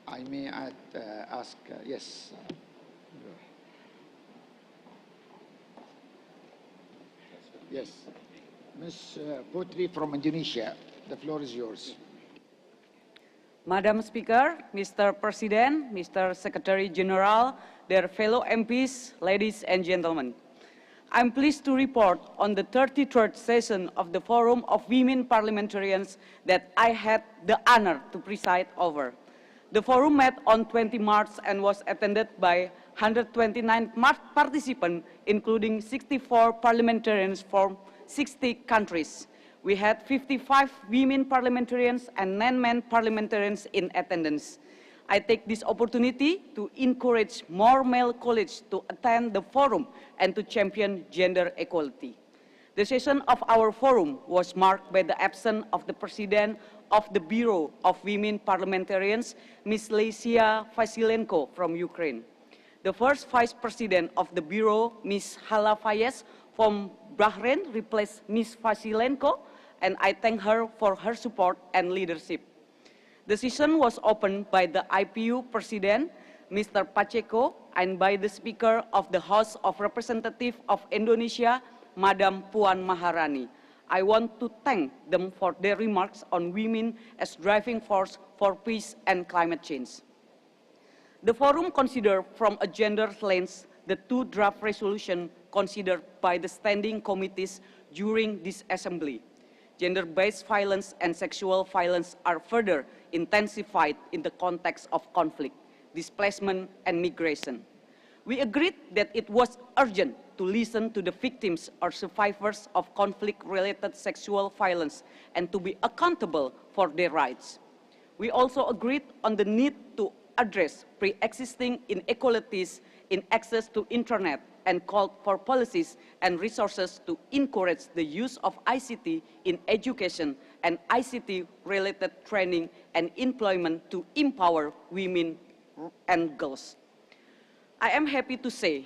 I may ask, yes. Yes. Ms. Putri from Indonesia, the floor is yours. Madam Speaker, Mr. President, Mr. Secretary General, dear fellow MPs, ladies and gentlemen. I'm pleased to report on the 33rd session of the Forum of Women Parliamentarians that I had the honor to preside over. The forum met on 20 March and was attended by 129 participants, including 64 parliamentarians from 60 countries. We had 55 women parliamentarians and 9 men parliamentarians in attendance. I take this opportunity to encourage more male colleagues to attend the forum and to champion gender equality. The session of our forum was marked by the absence of the President of the Bureau of Women Parliamentarians, Ms. Lesia Vasilenko from Ukraine. The first Vice President of the Bureau, Ms. Hala Fayez from Bahrain, replaced Ms. Vasilenko, and I thank her for her support and leadership. The session was opened by the IPU President, Mr. Pacheco, and by the Speaker of the House of Representatives of Indonesia, Madam Puan Maharani. I want to thank them for their remarks on women as driving force for peace and climate change. The forum considered from a gender lens the 2 draft resolutions considered by the standing committees during this assembly. Gender-based violence and sexual violence are further intensified in the context of conflict, displacement, and migration. We agreed that it was urgent to listen to the victims or survivors of conflict-related sexual violence and to be accountable for their rights. We also agreed on the need to address pre-existing inequalities in access to internet and called for policies and resources to encourage the use of ICT in education and ICT-related training and employment to empower women and girls. I am happy to say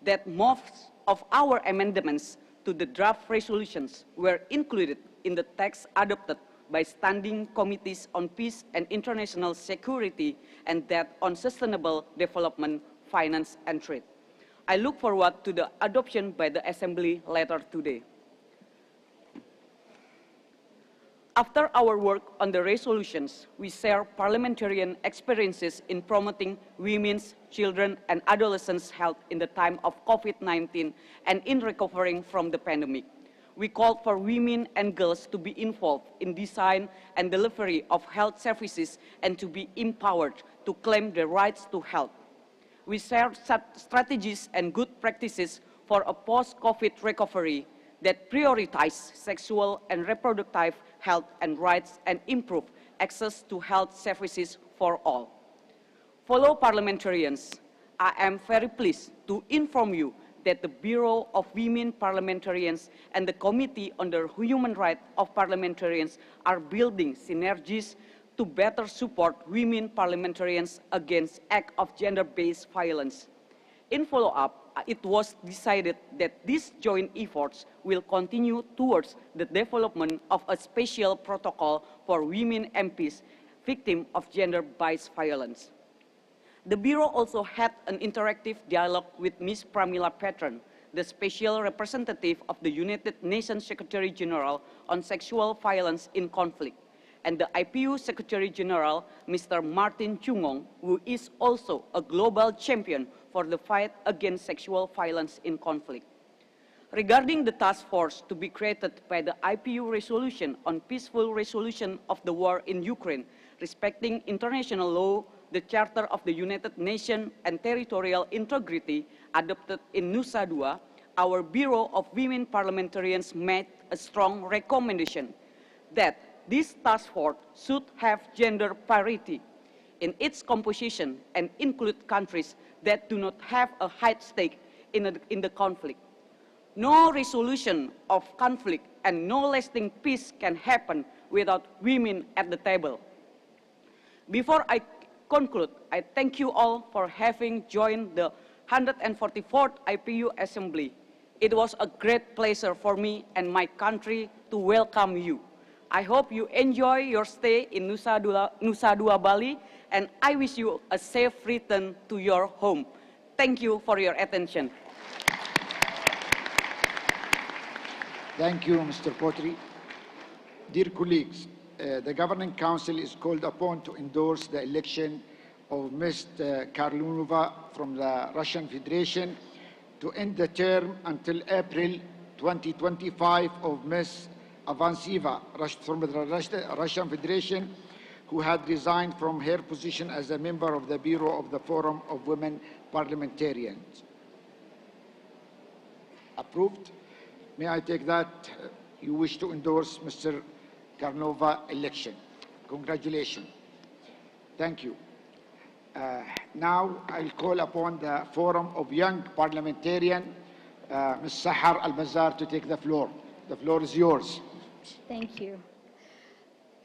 that most of our amendments to the draft resolutions were included in the text adopted by standing committees on peace and international security and that on sustainable development, finance, and trade. I look forward to the adoption by the Assembly later today. After our work on the resolutions, we share parliamentarian experiences in promoting women's, children, and adolescents' health in the time of COVID-19 and in recovering from the pandemic. We called for women and girls to be involved in design and delivery of health services and to be empowered to claim their rights to health. We shared strategies and good practices for a post-COVID recovery that prioritize sexual and reproductive health and rights and improve access to health services for all. Fellow parliamentarians, I am very pleased to inform you that the Bureau of Women Parliamentarians and the Committee on the Human Rights of Parliamentarians are building synergies to better support women parliamentarians against acts of gender-based violence. In follow-up, it was decided that these joint efforts will continue towards the development of a special protocol for women MPs victims of gender-based violence. The Bureau also had an interactive dialogue with Ms. Pramila Patron, the Special Representative of the United Nations Secretary General on Sexual Violence in Conflict, and the IPU Secretary General, Mr. Martin Chungong, who is also a global champion for the fight against sexual violence in conflict. Regarding the task force to be created by the IPU resolution on peaceful resolution of the war in Ukraine, respecting international law, the Charter of the United Nations and territorial integrity adopted in Nusa Dua, our Bureau of Women Parliamentarians made a strong recommendation that this task force should have gender parity in its composition and include countries that do not have a high stake in the conflict. No resolution of conflict and no lasting peace can happen without women at the table. Before I conclude, I thank you all for having joined the 144th IPU Assembly. It was a great pleasure for me and my country to welcome you. I hope you enjoy your stay in Nusa Dua, Bali, and I wish you a safe return to your home. Thank you for your attention. Thank you, Mr. Potri. Dear colleagues, the Governing Council is called upon to endorse the election of Ms. Karlunova from the Russian Federation to end the term until April 2025 of Ms. Avanseva from the Russian Federation, who had resigned from her position as a member of the Bureau of the Forum of Women Parliamentarians. Approved? May I take that you wish to endorse Mr. Karnova election? Congratulations. Thank you. Now I'll call upon the Forum of Young Parliamentarians, Ms. Sahar Al-Bazar, to take the floor. The floor is yours. Thank you.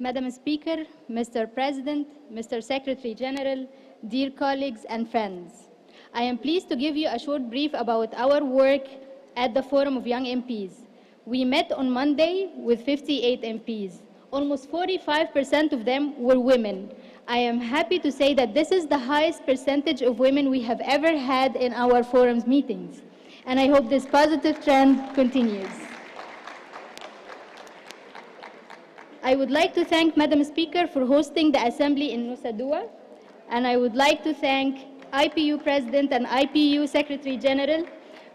Madam Speaker, Mr. President, Mr. Secretary General, dear colleagues and friends, I am pleased to give you a short brief about our work at the Forum of Young MPs. We met on Monday with 58 MPs. Almost 45% of them were women. I am happy to say that this is the highest percentage of women we have ever had in our forum's meetings, and I hope this positive trend continues. I would like to thank Madam Speaker for hosting the Assembly in Nusa Dua, and I would like to thank IPU President and IPU Secretary General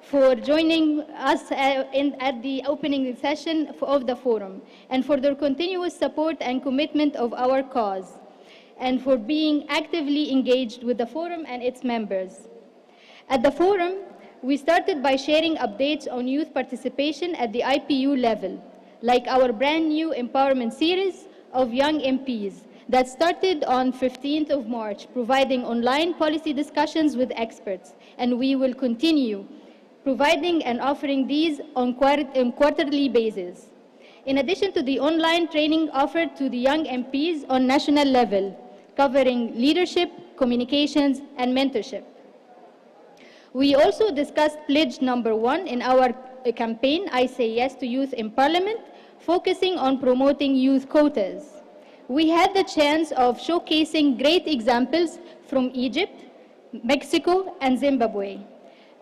for joining us at the opening session of the forum, and for their continuous support and commitment of our cause, and for being actively engaged with the forum and its members. At the forum, we started by sharing updates on youth participation at the IPU level, like our brand new empowerment series of young MPs that started on 15th of March, providing online policy discussions with experts, and we will continue providing and offering these on quarterly basis. In addition to the online training offered to the young MPs on national level, covering leadership, communications, and mentorship. We also discussed pledge number 1 in our campaign, I Say Yes to Youth in Parliament, focusing on promoting youth quotas. We had the chance of showcasing great examples from Egypt, Mexico, and Zimbabwe.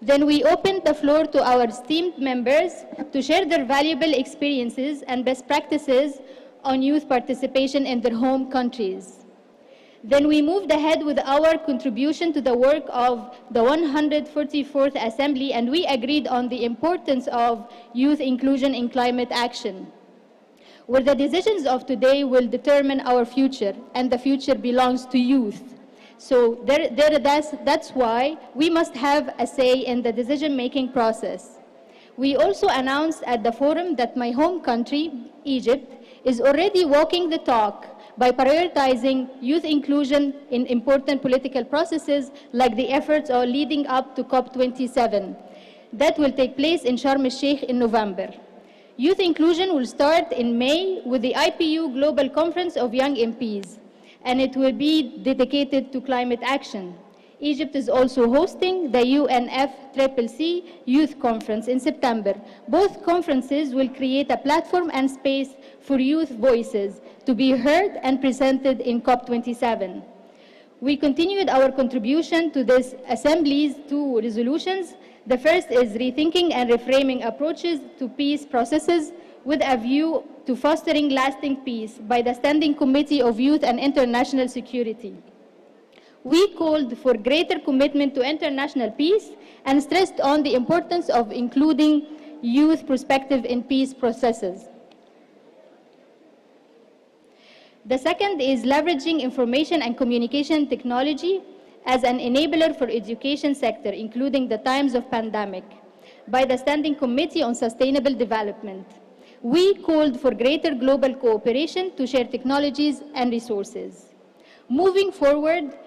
Then we opened the floor to our esteemed members to share their valuable experiences and best practices on youth participation in their home countries. Then we moved ahead with our contribution to the work of the 144th Assembly, and we agreed on the importance of youth inclusion in climate action, where the decisions of today will determine our future, and the future belongs to youth. So that's why we must have a say in the decision-making process. We also announced at the forum that my home country, Egypt, is already walking the talk by prioritizing youth inclusion in important political processes like the efforts leading up to COP27. That will take place in Sharm el-Sheikh in November. Youth inclusion will start in May with the IPU Global Conference of Young MPs, and it will be dedicated to climate action. Egypt is also hosting the UNFCCC Youth Conference in September. Both conferences will create a platform and space for youth voices to be heard and presented in COP27. We continued our contribution to this Assembly's two resolutions. The first is Rethinking and Reframing Approaches to Peace Processes with a view to fostering lasting peace by the Standing Committee of Youth and International Security. We called for greater commitment to international peace and stressed on the importance of including youth perspective in peace processes. The second is leveraging information and communication technology as an enabler for education sector, including the times of pandemic, by the Standing Committee on Sustainable Development. We called for greater global cooperation to share technologies and resources. Moving forward,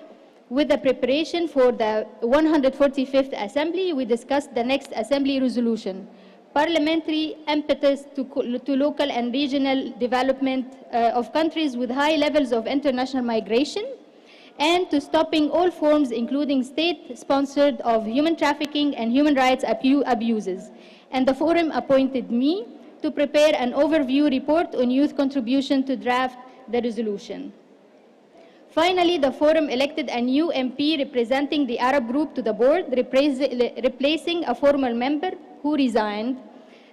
with the preparation for the 145th Assembly, we discussed the next Assembly resolution, parliamentary impetus to local and regional development of countries with high levels of international migration, and to stopping all forms, including state-sponsored, of human trafficking and human rights abuses. And the Forum appointed me to prepare an overview report on youth contribution to draft the resolution. Finally, the Forum elected a new MP representing the Arab group to the board, replacing a former member who resigned.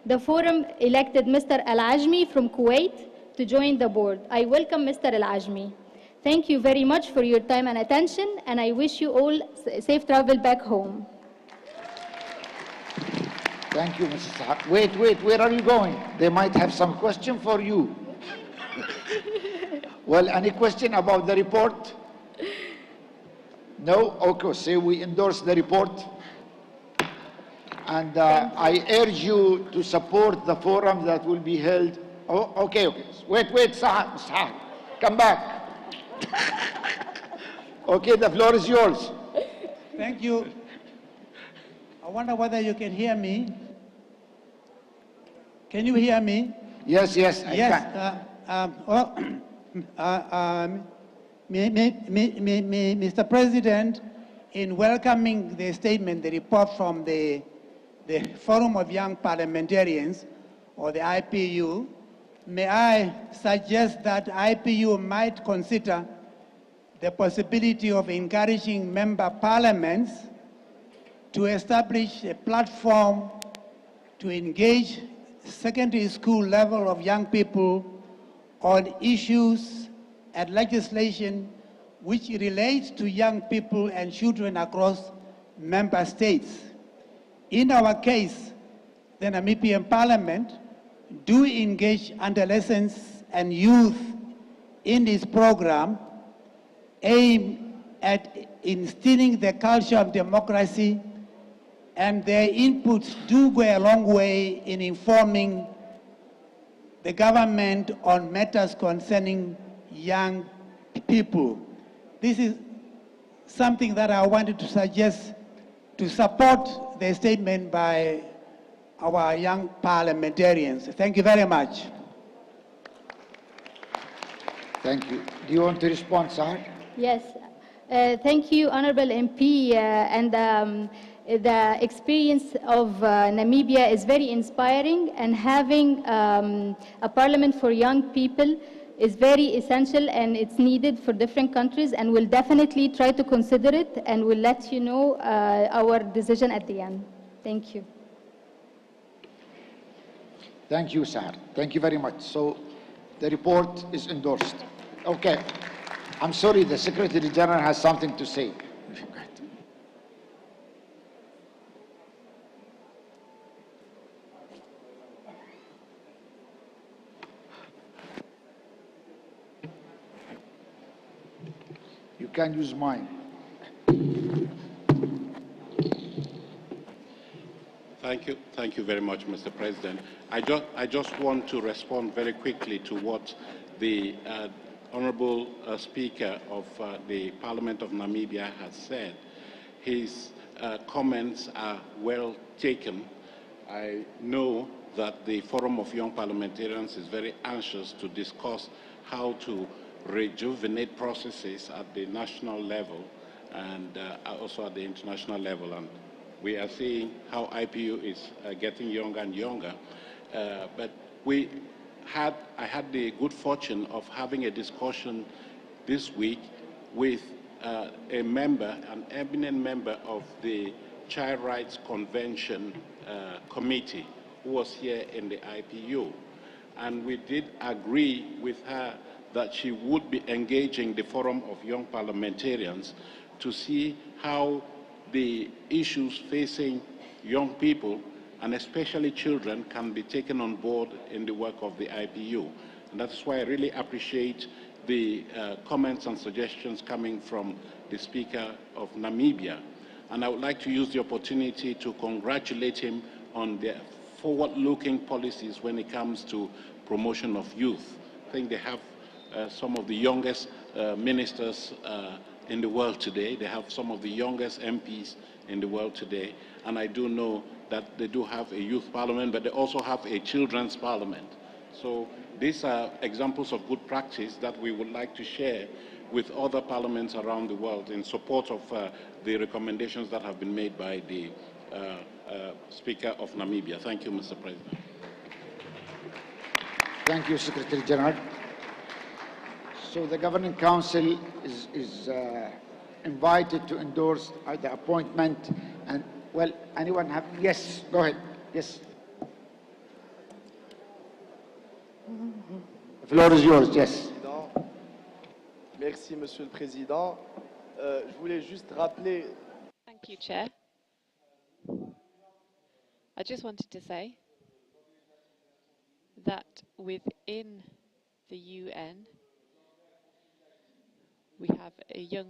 The Forum elected Mr. Al-Ajmi from Kuwait to join the board. I welcome Mr. Al-Ajmi. Thank you very much for your time and attention, and I wish you all safe travel back home. Thank you, Mrs. Sahar. Wait, where are you going? They might have some question for you. Well, any question about the report? No? Okay, so we endorse the report. And I urge you to support the forum that will be held. Oh, okay. Wait, Sahar, come back. Okay, the floor is yours. Thank you. I wonder whether you can hear me. Can you hear me? Yes, I can. Mr. President, in welcoming the statement, the report from the Forum of Young Parliamentarians, or the IPU, may I suggest that IPU might consider the possibility of encouraging member parliaments to establish a platform to engage secondary school level of young people on issues and legislation which relates to young people and children across member states. In our case, the Namibian Parliament do engage adolescents and youth in this program aimed at instilling the culture of democracy, and their inputs do go a long way in informing the government on matters concerning young people. This is something that I wanted to suggest to support the statement by our young parliamentarians. Thank you very much. Thank you. Do you want to respond, Sahar? Yes. Thank you, Honorable MP. The experience of Namibia is very inspiring, and having a parliament for young people is very essential, and it's needed for different countries, and we'll definitely try to consider it, and we'll let you know our decision at the end. Thank you. Thank you, Sahar. Thank you very much. So the report is endorsed. Okay. I'm sorry, the Secretary General has something to say. You can use mine. Thank you very much, Mr. President. I just want to respond very quickly to what the Honorable Speaker of the Parliament of Namibia has said. His comments are well taken. I know that the Forum of Young Parliamentarians is very anxious to discuss how to rejuvenate processes at the national level and also at the international level. And we are seeing how IPU is getting younger and younger. But I had the good fortune of having a discussion this week with a member, an eminent member of the Child Rights Convention Committee, who was here in the IPU. And we did agree with her that she would be engaging the Forum of Young Parliamentarians to see how the issues facing young people, and especially children, can be taken on board in the work of the IPU. And that's why I really appreciate the comments and suggestions coming from the Speaker of Namibia. And I would like to use the opportunity to congratulate him on their forward-looking policies when it comes to promotion of youth. I think they have some of the youngest ministers in the world today. They have some of the youngest MPs in the world today. And I do know that they do have a youth parliament, but they also have a children's parliament. So these are examples of good practice that we would like to share with other parliaments around the world in support of the recommendations that have been made by the Speaker of Namibia. Thank you, Mr. President. Thank you, Secretary General. So the Governing Council is invited to endorse the appointment. And, well, anyone have? Yes, go ahead. Yes. The floor is yours, yes. Merci, Monsieur le Président. Je voulais juste rappeler. Thank you, Chair. I just wanted to say that within the UN, we have a young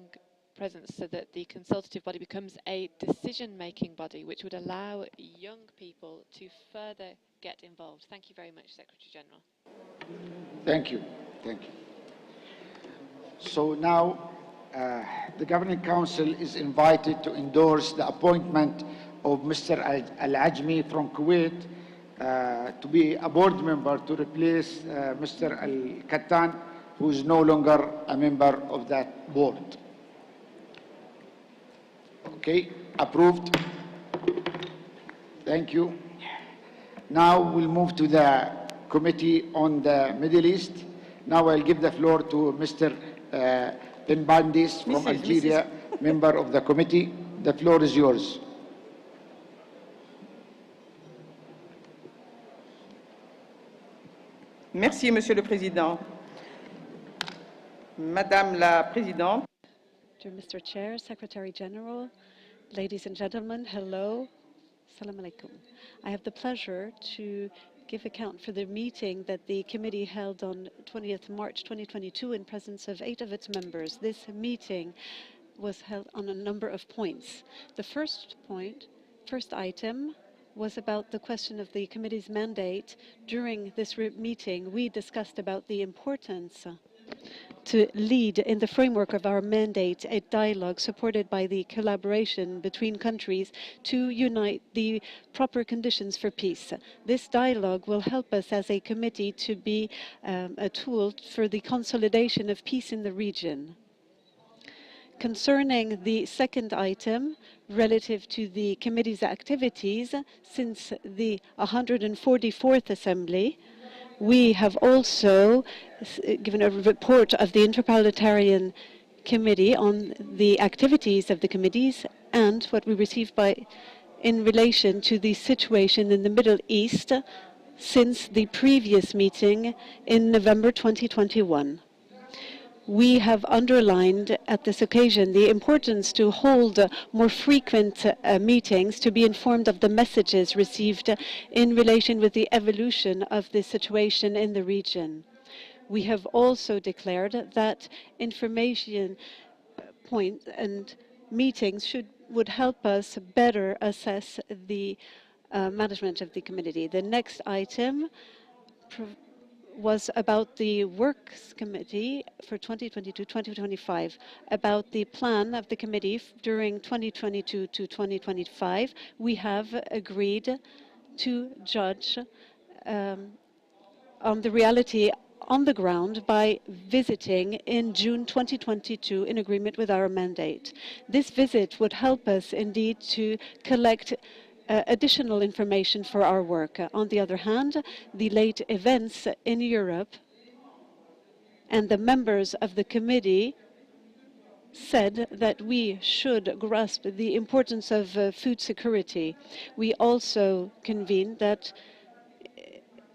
presence so that the consultative body becomes a decision-making body, which would allow young people to further get involved. Thank you very much, Secretary General. Thank you. Thank you. So now the Governing Council is invited to endorse the appointment of Mr. Al-Ajmi from Kuwait to be a board member to replace Mr. Al-Kattan, who is no longer a member of that board. Okay, approved. Thank you. Now we'll move to the Committee on the Middle East. Now I'll give the floor to Mr. Ben Bandis from Algeria, member of the committee. The floor is yours. Merci, Monsieur le Président. Madame la Présidente. Dear Mr. Chair, Secretary General, ladies and gentlemen, hello. Assalamu alaikum. I have the pleasure to give account for the meeting that the committee held on 20th March 2022 in presence of 8 of its members. This meeting was held on a number of points. The first item was about the question of the committee's mandate. During this meeting, we discussed about the importance to lead in the framework of our mandate a dialogue supported by the collaboration between countries to unite the proper conditions for peace. This dialogue will help us as a committee to be a tool for the consolidation of peace in the region. Concerning the second item, relative to the committee's activities since the 144th Assembly, we have also given a report of the Inter-Parliamentary Committee on the activities of the committees and what we received in relation to the situation in the Middle East since the previous meeting in November 2021. We have underlined at this occasion the importance to hold more frequent meetings to be informed of the messages received in relation with the evolution of the situation in the region. We have also declared that information points and meetings would help us better assess the management of the committee. The next item was about the Works Committee for 2022-2025, about the plan of the committee during 2022 to 2025. We have agreed to judge on the reality on the ground by visiting in June 2022 in agreement with our mandate. This visit would help us indeed to collect additional information for our work. On the other hand, the late events in Europe and the members of the committee said that we should grasp the importance of food security. We also convened that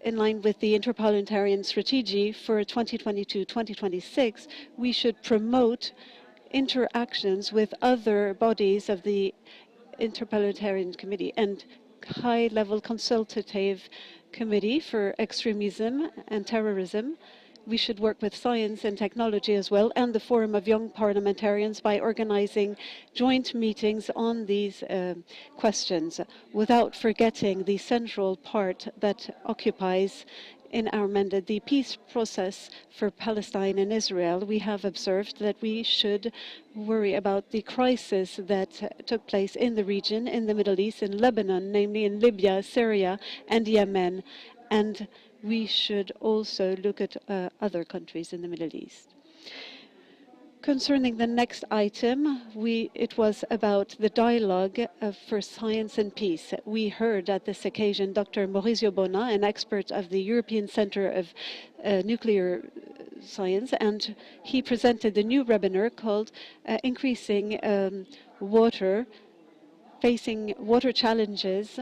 in line with the Inter-Parliamentarian strategy for 2022-2026, we should promote interactions with other bodies of the Inter-Parliamentarian Committee and high-level consultative committee for extremism and terrorism. We should work with science and technology as well, and the Forum of Young Parliamentarians by organizing joint meetings on these questions, without forgetting the central part that occupies in our mandate the peace process for Palestine and Israel. We have observed that we should worry about the crisis that took place in the region, in the Middle East, in Lebanon, namely in Libya, Syria, and Yemen. And we should also look at other countries in the Middle East. Concerning the next item, it was about the dialogue for science and peace. We heard at this occasion Dr. Maurizio Bona, an expert of the European Centre of Nuclear Science, and he presented the new webinar called Increasing Water, Facing Water Challenges,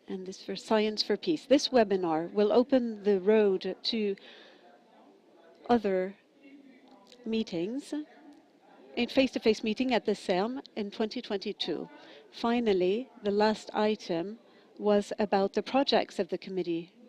and this for Science for Peace. This webinar will open the road to other meetings, a face-to-face meeting at the CERM in 2022. Finally, the last item was about the projects of the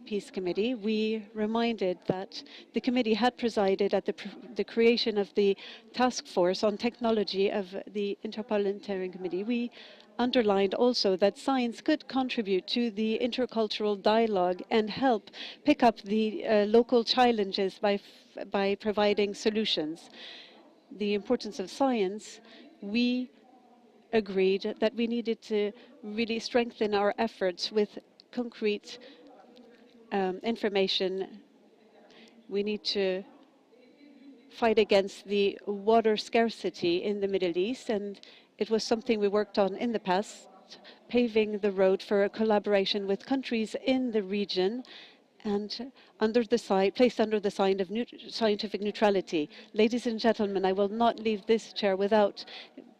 Peace Committee. We reminded that the committee had presided at the creation of the task force on technology of the Inter-Parliamentary Committee. We underlined also that science could contribute to the intercultural dialogue and help pick up the local challenges by providing solutions. The importance of science, we agreed that we needed to really strengthen our efforts with concrete information. We need to fight against the water scarcity in the Middle East, and it was something we worked on in the past, paving the road for a collaboration with countries in the region and placed under the sign of scientific neutrality. Ladies and gentlemen, I will not leave this chair without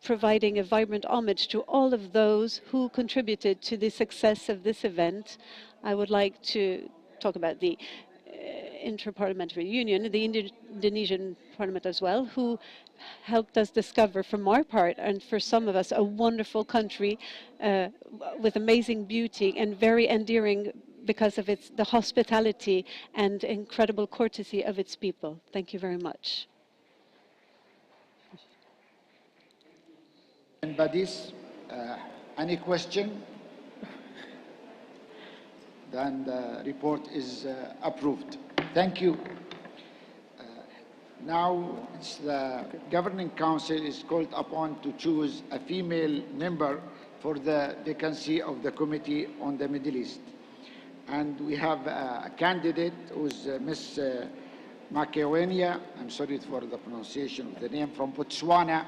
providing a vibrant homage to all of those who contributed to the success of this event. I would like to talk about the Inter-Parliamentary Union, the Indonesian Parliament as well, who helped us discover from our part, and for some of us, a wonderful country with amazing beauty and very endearing because of the hospitality and incredible courtesy of its people. Thank you very much. And by this, any question? Then the report is approved. Thank you. Now the Governing Council is called upon to choose a female member for the vacancy of the Committee on the Middle East. And we have a candidate who's Ms. Makewenia, I'm sorry for the pronunciation of the name, from Botswana,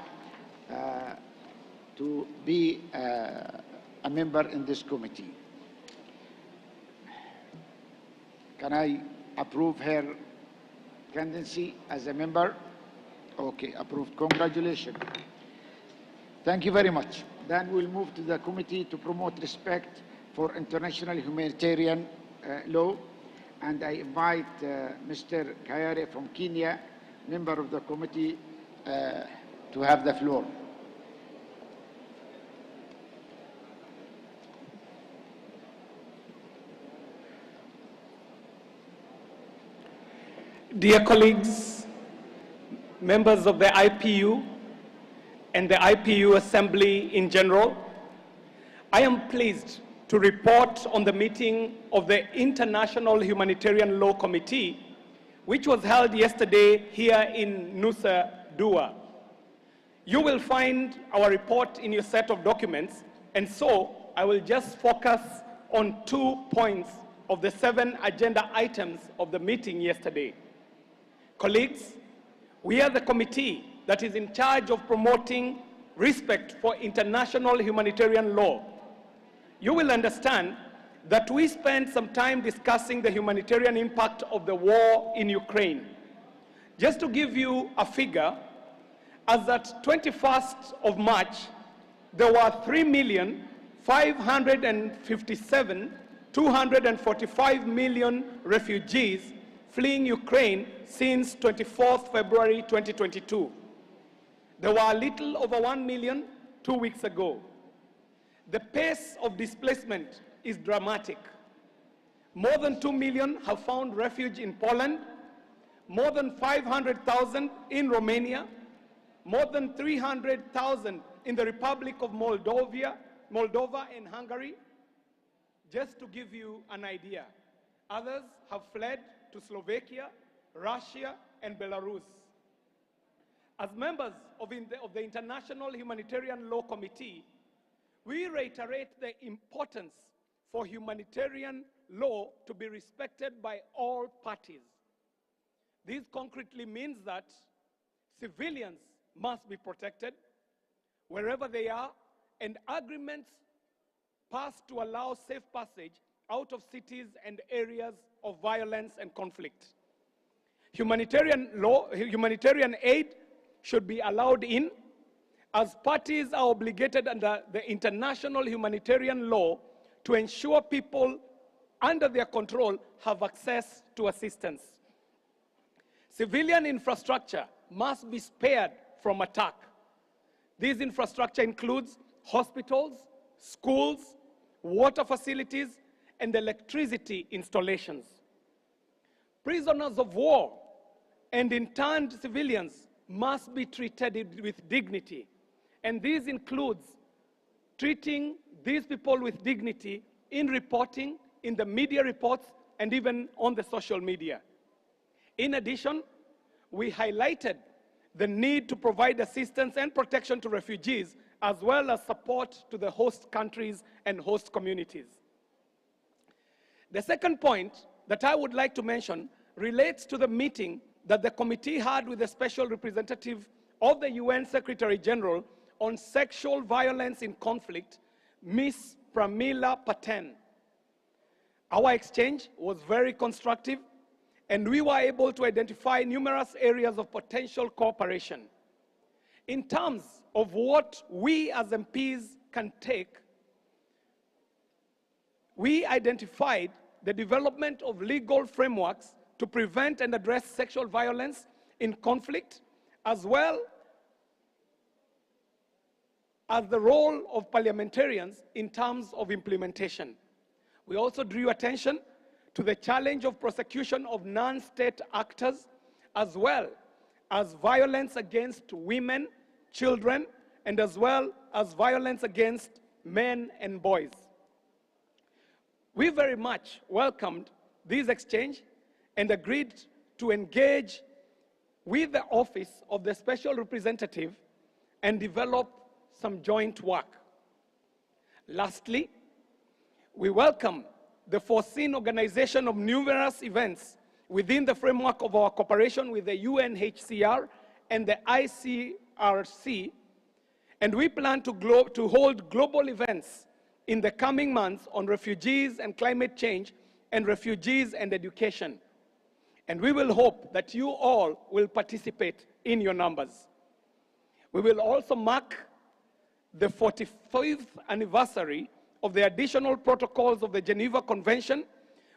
to be a member in this committee. Can I approve her candidacy as a member? Okay, approved. Congratulations. Thank you very much. Then we'll move to the committee to promote respect for international humanitarian law. And I invite Mr. Kayare from Kenya, member of the committee, to have the floor. Dear colleagues, members of the IPU and the IPU Assembly in general, I am pleased to report on the meeting of the International Humanitarian Law Committee, which was held yesterday here in Nusa Dua. You will find our report in your set of documents, and so I will just focus on 2 points of the 7 agenda items of the meeting yesterday. Colleagues, we are the committee that is in charge of promoting respect for international humanitarian law. You will understand that we spent some time discussing the humanitarian impact of the war in Ukraine. Just to give you a figure, as at 21st of March, there were 3,557,245 million refugees fleeing Ukraine since 24th February 2022. There were a little over 1 million 2 weeks ago. The pace of displacement is dramatic. More than 2 million have found refuge in Poland, more than 500,000 in Romania, more than 300,000 in the Republic of Moldova and Hungary, just to give you an idea. Others have fled to Slovakia, Russia, and Belarus. As members of the International Humanitarian Law Committee, we reiterate the importance for humanitarian law to be respected by all parties. This concretely means that civilians must be protected wherever they are, and agreements passed to allow safe passage out of cities and areas of violence and conflict. Humanitarian aid should be allowed in, as parties are obligated under the international humanitarian law to ensure people under their control have access to assistance. Civilian infrastructure must be spared from attack. This infrastructure includes hospitals, schools, water facilities, and electricity installations. Prisoners of war and interned civilians must be treated with dignity, and this includes treating these people with dignity in reporting, in the media reports, and even on the social media. In addition, we highlighted the need to provide assistance and protection to refugees, as well as support to the host countries and host communities. The second point that I would like to mention relates to the meeting that the committee had with the Special Representative of the UN Secretary General on Sexual Violence in Conflict, Ms. Pramila Patten. Our exchange was very constructive, and we were able to identify numerous areas of potential cooperation. In terms of what we as MPs can take, we identified the development of legal frameworks to prevent and address sexual violence in conflict, as well as the role of parliamentarians in terms of implementation. We also drew attention to the challenge of prosecution of non-state actors, as well as violence against women, children, and as well as violence against men and boys. We very much welcomed this exchange and agreed to engage with the Office of the Special Representative and develop some joint work. Lastly, we welcome the foreseen organization of numerous events within the framework of our cooperation with the UNHCR and the ICRC, and we plan to hold global events in the coming months on refugees and climate change and refugees and education. And we will hope that you all will participate in your numbers. We will also mark the 45th anniversary of the additional protocols of the Geneva Convention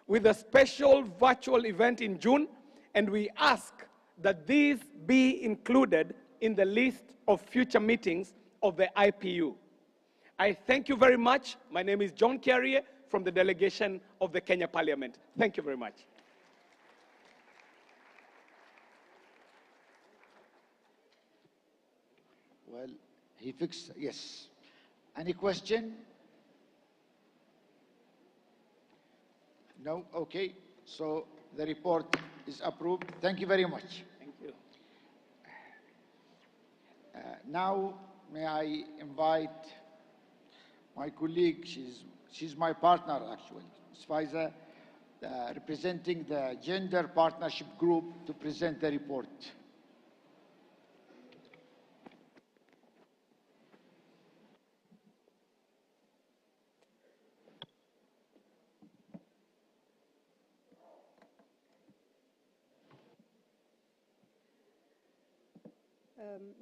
with a special virtual event in June, and we ask that these be included in the list of future meetings of the IPU. I thank you very much. My name is John Carrier from the delegation of the Kenya Parliament. Thank you very much. Well, he fixed, yes. Any question? No? Okay. So the report is approved. Thank you very much. Thank you. Now, may I invite my colleague, she's my partner actually, Ms. Faiza, representing the Gender Partnership Group, to present the report.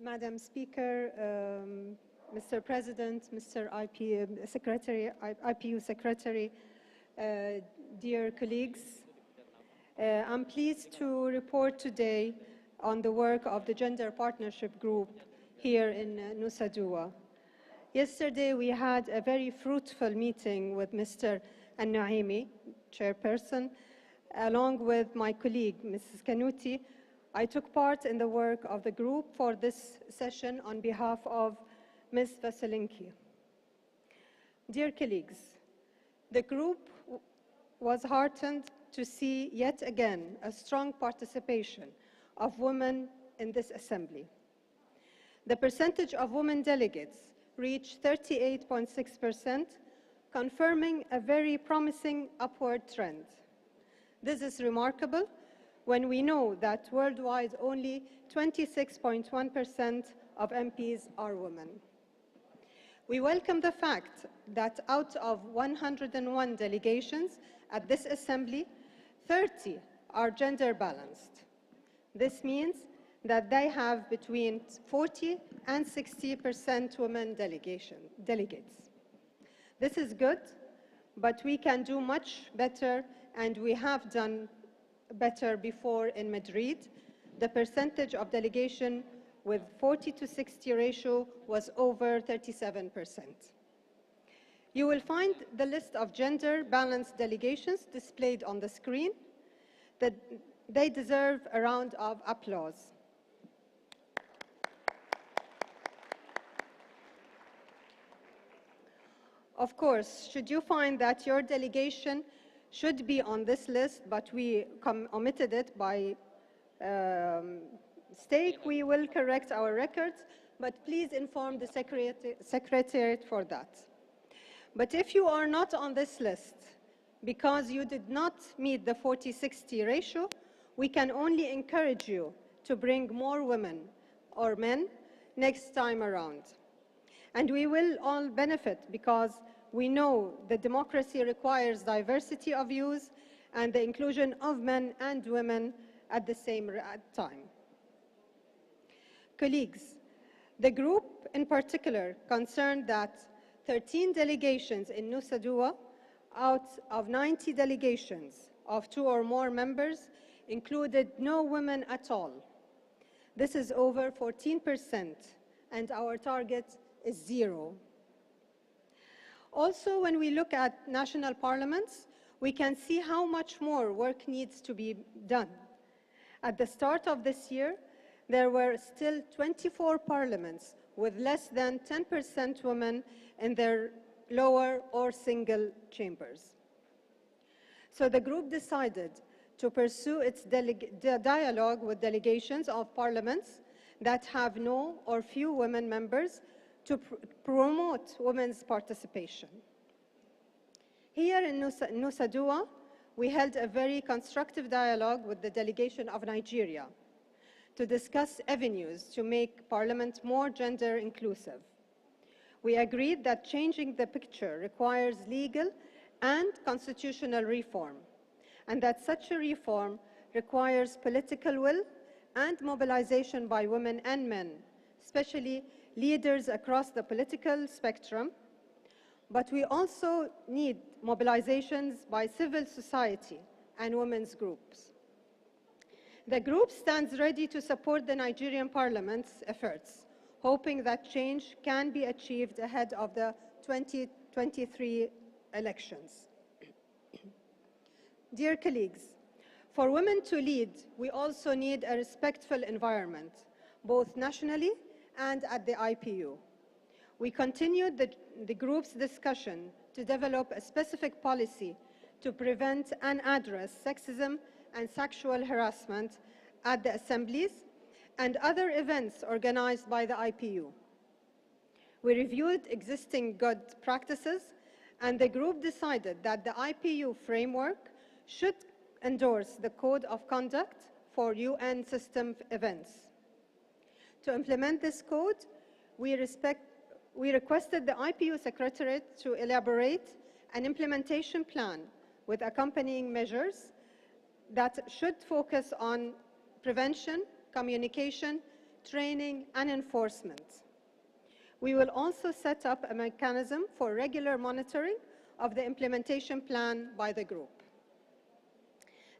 Madam Speaker, Mr. President, Mr. IPU Secretary, dear colleagues, I'm pleased to report today on the work of the Gender Partnership Group here in Nusa Dua. Yesterday we had a very fruitful meeting with Mr. Al-Naimi, chairperson, along with my colleague, Mrs. Kanuti. I took part in the work of the group for this session on behalf of Ms. Vaselinki. Dear colleagues, the group was heartened to see yet again a strong participation of women in this assembly. The percentage of women delegates reached 38.6%, confirming a very promising upward trend. This is remarkable when we know that worldwide only 26.1% of MPs are women. We welcome the fact that out of 101 delegations at this assembly, 30 are gender balanced. This means that they have between 40 and 60% women delegates. This is good, but we can do much better, and we have done better before in Madrid. The percentage of delegation with 40 to 60 ratio was over 37%. You will find the list of gender balanced delegations displayed on the screen. That they deserve a round of applause. Of course, should you find that your delegation should be on this list, but we omitted it by mistake, we will correct our records, but please inform the Secretariat for that. But if you are not on this list because you did not meet the 40-60 ratio, we can only encourage you to bring more women or men next time around. And we will all benefit because we know that democracy requires diversity of views and the inclusion of men and women at the same time. Colleagues, the group in particular concerned that 13 delegations in Nusa Dua out of 90 delegations of 2 or more members included no women at all. This is over 14%, and our target is 0. Also, when we look at national parliaments, we can see how much more work needs to be done. At the start of this year, there were still 24 parliaments with less than 10% women in their lower or single chambers. So the group decided to pursue its dialogue with delegations of parliaments that have no or few women members to promote women's participation. Here in Nusa Dua, we held a very constructive dialogue with the delegation of Nigeria to discuss avenues to make Parliament more gender inclusive. We agreed that changing the picture requires legal and constitutional reform, and that such a reform requires political will and mobilization by women and men, especially leaders across the political spectrum. But we also need mobilizations by civil society and women's groups. The group stands ready to support the Nigerian Parliament's efforts, hoping that change can be achieved ahead of the 2023 elections. Dear colleagues, for women to lead, we also need a respectful environment, both nationally and at the IPU. We continued the group's discussion to develop a specific policy to prevent and address sexism and sexual harassment at the assemblies and other events organized by the IPU. We reviewed existing good practices, and the group decided that the IPU framework should endorse the Code of Conduct for UN system events. To implement this code, we requested the IPU Secretariat to elaborate an implementation plan with accompanying measures that should focus on prevention, communication, training, and enforcement. We will also set up a mechanism for regular monitoring of the implementation plan by the group.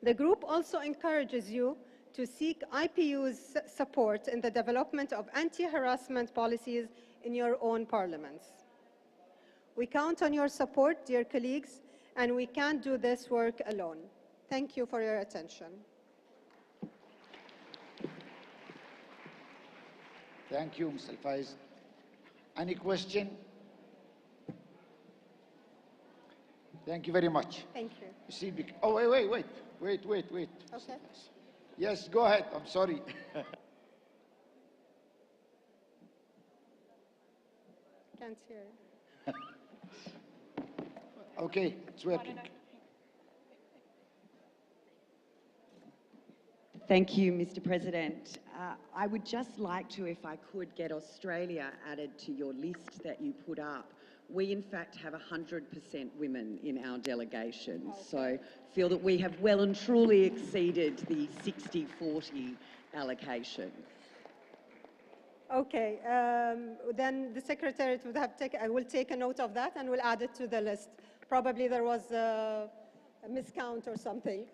The group also encourages you to seek IPU's support in the development of anti-harassment policies in your own parliaments. We count on your support, dear colleagues, and we can't do this work alone. Thank you for your attention. Thank you, Mr. Faiz. Any question? Thank you very much. Thank you. You see, oh, wait. Okay. Yes, go ahead. I'm sorry. Can't hear. Okay, it's working. Thank you, Mr. President. I would just like to, if I could, get Australia added to your list that you put up. We, in fact, have 100% women in our delegation, so feel that we have well and truly exceeded the 60-40 allocation. Okay, then the Secretariat would have will take a note of that and will add it to the list. Probably there was a miscount or something.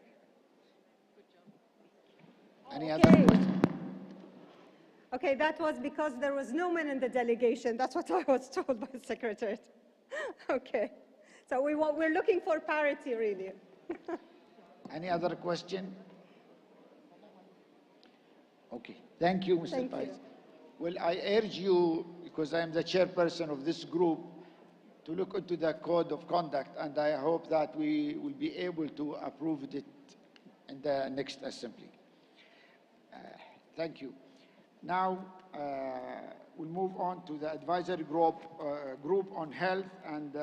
Any other questions? Okay, that was because there was no men in the delegation. That's what I was told by the Secretariat. Okay, so we're looking for parity, really. Any other question? Okay, thank you, Mr. Faiz. Well, I urge you, because I am the chairperson of this group, to look into the Code of Conduct, and I hope that we will be able to approve it in the next assembly. Thank you. Now, we'll move on to the advisory group on health, and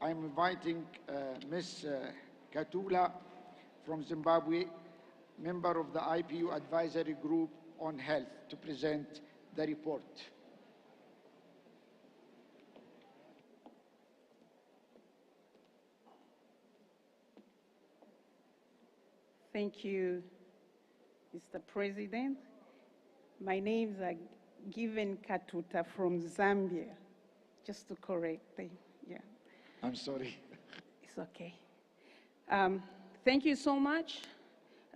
I'm inviting Ms. Katula from Zimbabwe, member of the IPU advisory group on health, to present the report. Thank you, Mr. President. My name is Given Katuta from Zambia, just to correct them. Yeah. I'm sorry. It's okay. Thank you so much,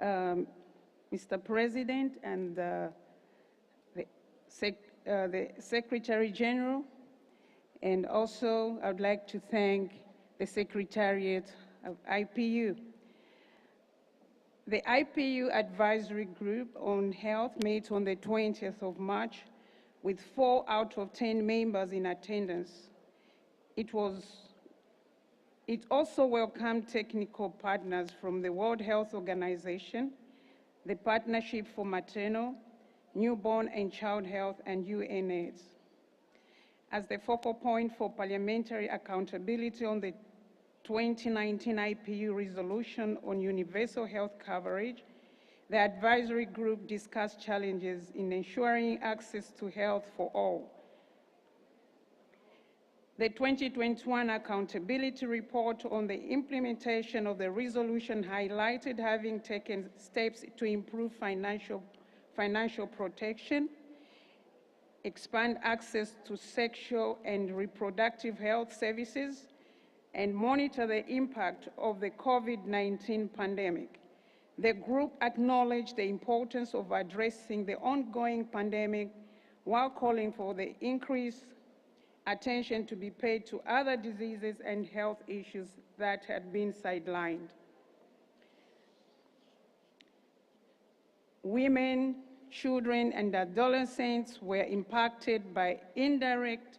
Mr. President, and the Secretary General. And also, I would like to thank the Secretariat of IPU. The IPU Advisory Group on Health met on the 20th of March with 4 out of 10 members in attendance. It also welcomed technical partners from the World Health Organization, the Partnership for Maternal, Newborn and Child Health, and UNAIDS. As the focal point for parliamentary accountability on the 2019 IPU resolution on universal health coverage, the advisory group discussed challenges in ensuring access to health for all. The 2021 accountability report on the implementation of the resolution highlighted having taken steps to improve financial protection, expand access to sexual and reproductive health services, and monitor the impact of the COVID-19 pandemic. The group acknowledged the importance of addressing the ongoing pandemic while calling for the increased attention to be paid to other diseases and health issues that had been sidelined. Women, children, and adolescents were impacted by indirect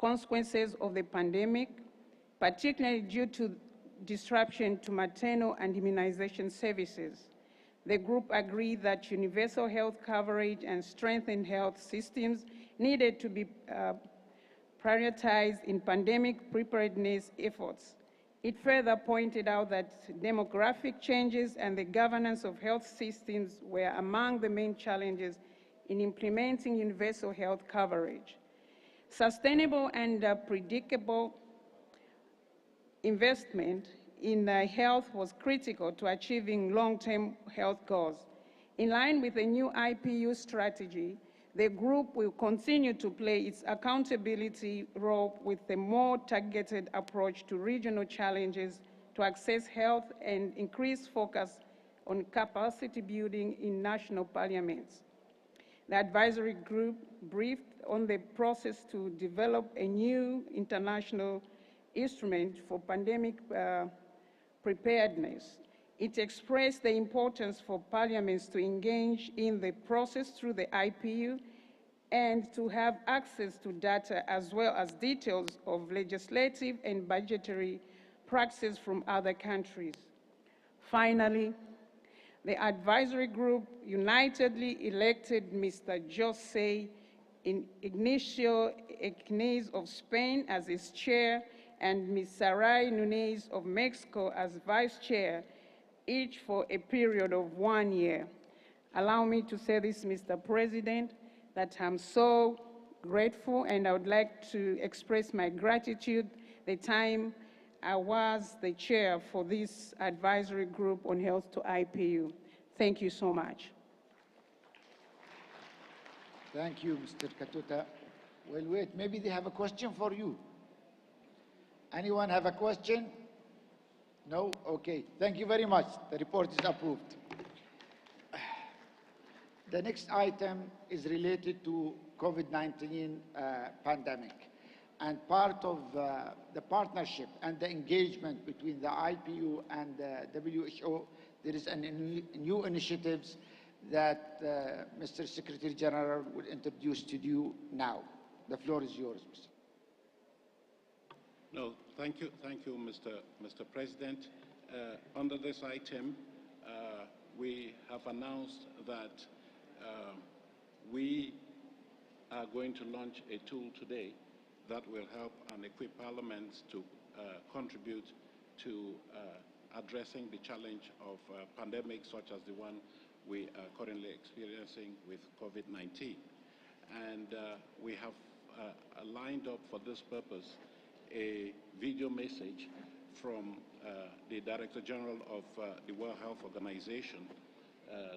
consequences of the pandemic, particularly due to disruption to maternal and immunization services. The group agreed that universal health coverage and strengthened health systems needed to be prioritized in pandemic preparedness efforts. It further pointed out that demographic changes and the governance of health systems were among the main challenges in implementing universal health coverage. Sustainable and predictable investment in health was critical to achieving long-term health goals. In line with the new IPU strategy, the group will continue to play its accountability role with a more targeted approach to regional challenges to access health and increase focus on capacity building in national parliaments. The advisory group briefed on the process to develop a new international instrument for pandemic preparedness. It expressed the importance for parliaments to engage in the process through the IPU and to have access to data as well as details of legislative and budgetary practices from other countries. Finally, the advisory group unitedly elected Mr. José Ignacio Equinez of Spain as its chair and Ms. Saray Nunez of Mexico as vice chair, each for a period of 1 year. Allow me to say this, Mr. President, that I'm so grateful, and I would like to express my gratitude the time I was the chair for this advisory group on health to IPU. Thank you so much. Thank you, Mr. Katuta. Well, wait, maybe they have a question for you. Anyone have a question? No? Okay. Thank you very much. The report is approved. The next item is related to COVID-19 pandemic. And part of the partnership and the engagement between the IPU and the WHO, there is new initiatives that Mr. Secretary General will introduce to you now. The floor is yours, Mr. No, thank you, Mr. President. Under this item, we have announced that we are going to launch a tool today that will help and equip parliaments to contribute to addressing the challenge of pandemics such as the one we are currently experiencing with COVID-19. And we have lined up for this purpose a video message from the Director General of the World Health Organization,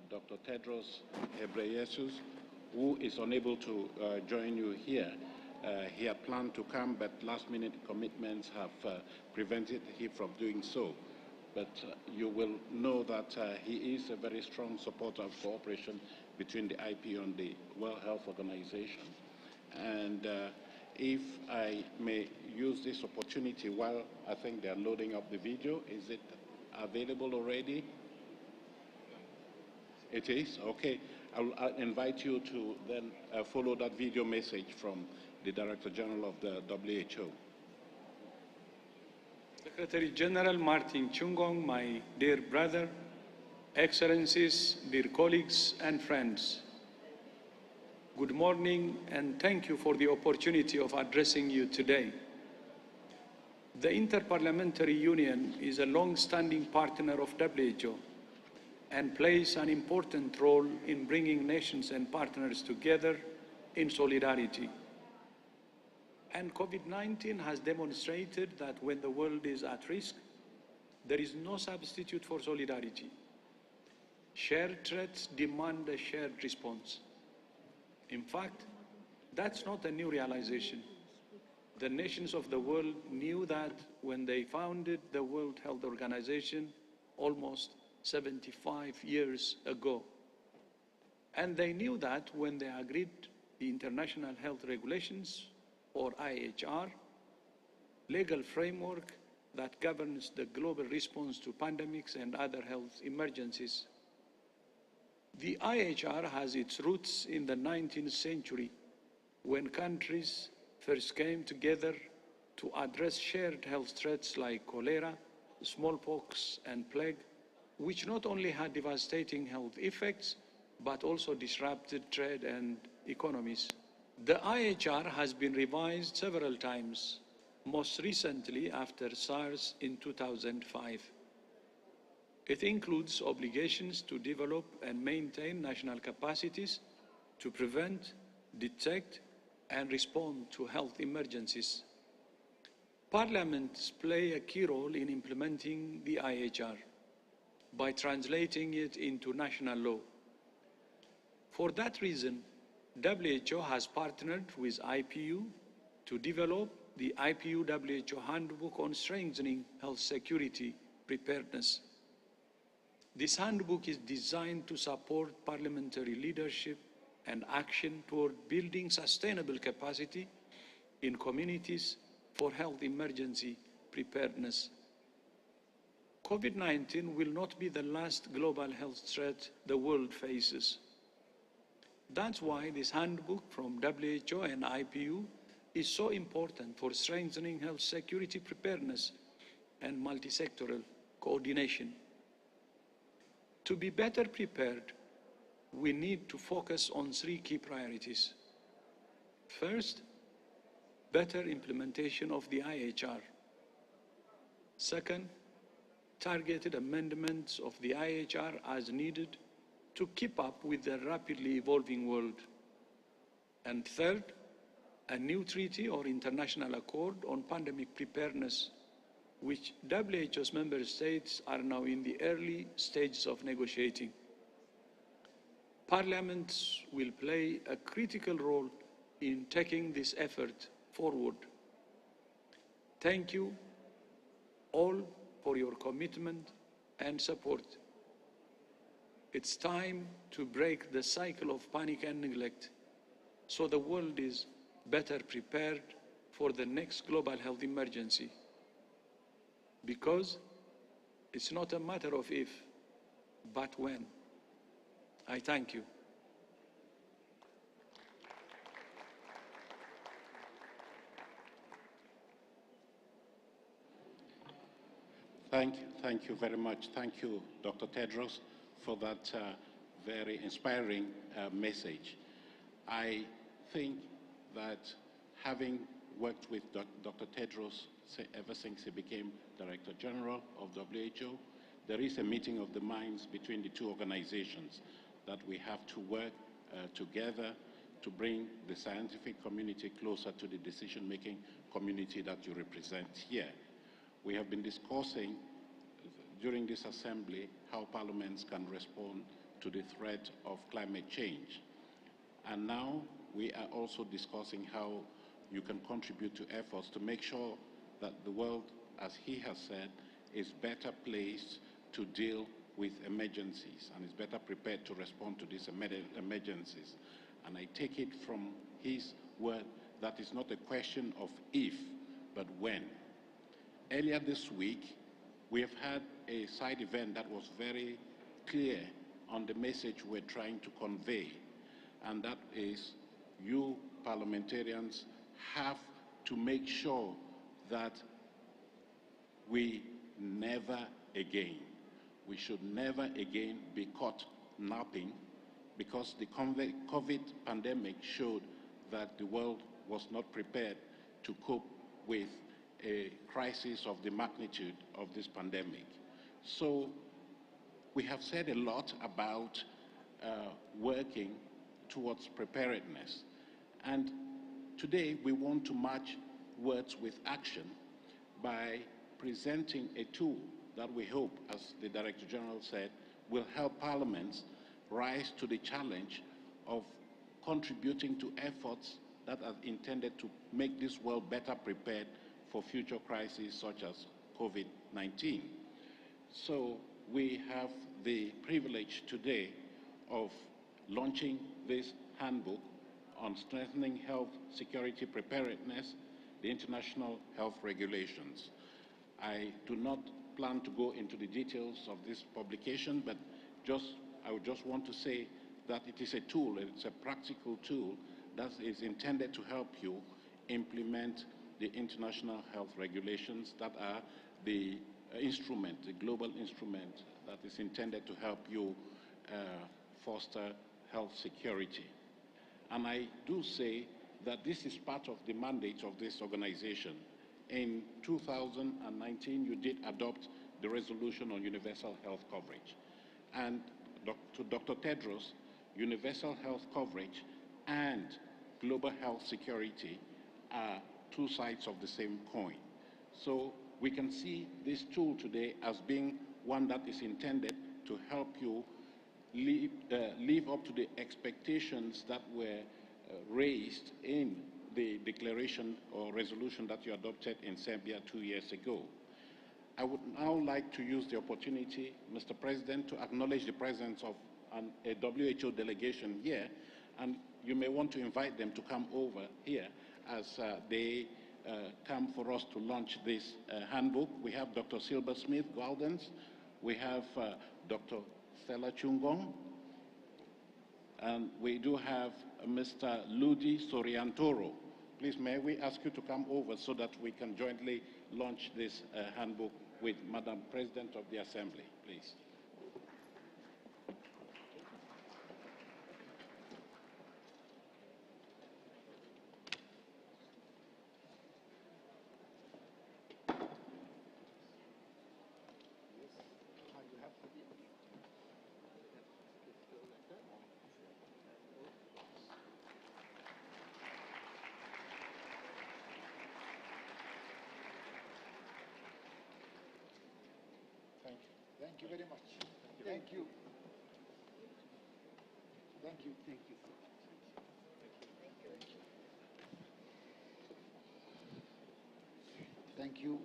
Dr. Tedros Ghebreyesus, who is unable to join you here. He had planned to come, but last-minute commitments have prevented him from doing so. But you will know that he is a very strong supporter of cooperation between the IPU and the World Health Organization. And if I may use this opportunity while I think they're loading up the video, is it available already? It is? Okay. I'll invite you to then follow that video message from the Director General of the WHO. Secretary General Martin Chungong, my dear brother, Excellencies, dear colleagues and friends, good morning and thank you for the opportunity of addressing you today. The Inter-Parliamentary Union is a long-standing partner of WHO and plays an important role in bringing nations and partners together in solidarity. And COVID-19 has demonstrated that when the world is at risk, there is no substitute for solidarity. Shared threats demand a shared response. In fact, that's not a new realization. The nations of the world knew that when they founded the World Health Organization almost 75 years ago. And they knew that when they agreed the International Health Regulations, or IHR, legal framework that governs the global response to pandemics and other health emergencies. The IHR has its roots in the 19th century, when countries first came together to address shared health threats like cholera, smallpox, and plague, which not only had devastating health effects, but also disrupted trade and economies. The IHR has been revised several times, most recently after SARS in 2005. It includes obligations to develop and maintain national capacities to prevent, detect, and respond to health emergencies. Parliaments play a key role in implementing the IHR by translating it into national law. For that reason, WHO has partnered with IPU to develop the IPU-WHO Handbook on Strengthening Health Security Preparedness. This handbook is designed to support parliamentary leadership and action toward building sustainable capacity in communities for health emergency preparedness. COVID-19 will not be the last global health threat the world faces. That's why this handbook from WHO and IPU is so important for strengthening health security preparedness and multi-sectoral coordination. To be better prepared, we need to focus on three key priorities. First, better implementation of the IHR. Second, targeted amendments of the IHR as needed to keep up with the rapidly evolving world. And third, a new treaty or international accord on pandemic preparedness, which WHO's member states are now in the early stages of negotiating. Parliaments will play a critical role in taking this effort forward. Thank you all for your commitment and support. It's time to break the cycle of panic and neglect so the world is better prepared for the next global health emergency. Because it's not a matter of if, but when. I thank you. Thank you very much. Thank you, Dr. Tedros, for that very inspiring message. I think that having worked with Dr. Tedros ever since he became Director General of WHO, there is a meeting of the minds between the two organizations that we have to work together to bring the scientific community closer to the decision-making community that you represent here. We have been discussing during this assembly how parliaments can respond to the threat of climate change. And now we are also discussing how you can contribute to efforts to make sure that the world, as he has said, is better placed to deal with emergencies and is better prepared to respond to these emergencies. And I take it from his word that it's not a question of if, but when. Earlier this week, we have had a side event that was very clear on the message we're trying to convey, and that is you parliamentarians have to make sure that we never again, we should never again be caught napping, because the COVID pandemic showed that the world was not prepared to cope with a crisis of the magnitude of this pandemic. So we have said a lot about working towards preparedness. And today we want to match words with action by presenting a tool that we hope, as the Director General said, will help parliaments rise to the challenge of contributing to efforts that are intended to make this world better prepared for future crises such as COVID-19. So we have the privilege today of launching this handbook on strengthening health security preparedness, the international health regulations. I do not plan to go into the details of this publication, but I would just want to say that it is a tool, it's a practical tool that is intended to help you implement the international health regulations that are the instrument, the global instrument that is intended to help you foster health security. And I do say that this is part of the mandate of this organization. In 2019, you did adopt the resolution on universal health coverage. And to Dr. Tedros, universal health coverage and global health security are two sides of the same coin. So we can see this tool today as being one that is intended to help you live up to the expectations that were raised in the declaration or resolution that you adopted in Serbia 2 years ago. I would now like to use the opportunity, Mr. President, to acknowledge the presence of a WHO delegation here, and you may want to invite them to come over here as they come for us to launch this handbook. We have Dr. Silver Smith Galdens, we have Dr. Stella Chungong, and we do have Mr. Ludi Soriantoro. Please, may we ask you to come over so that we can jointly launch this handbook with Madam President of the Assembly, please. Thank you very much. Thank you. Thank you. Thank you. Thank you.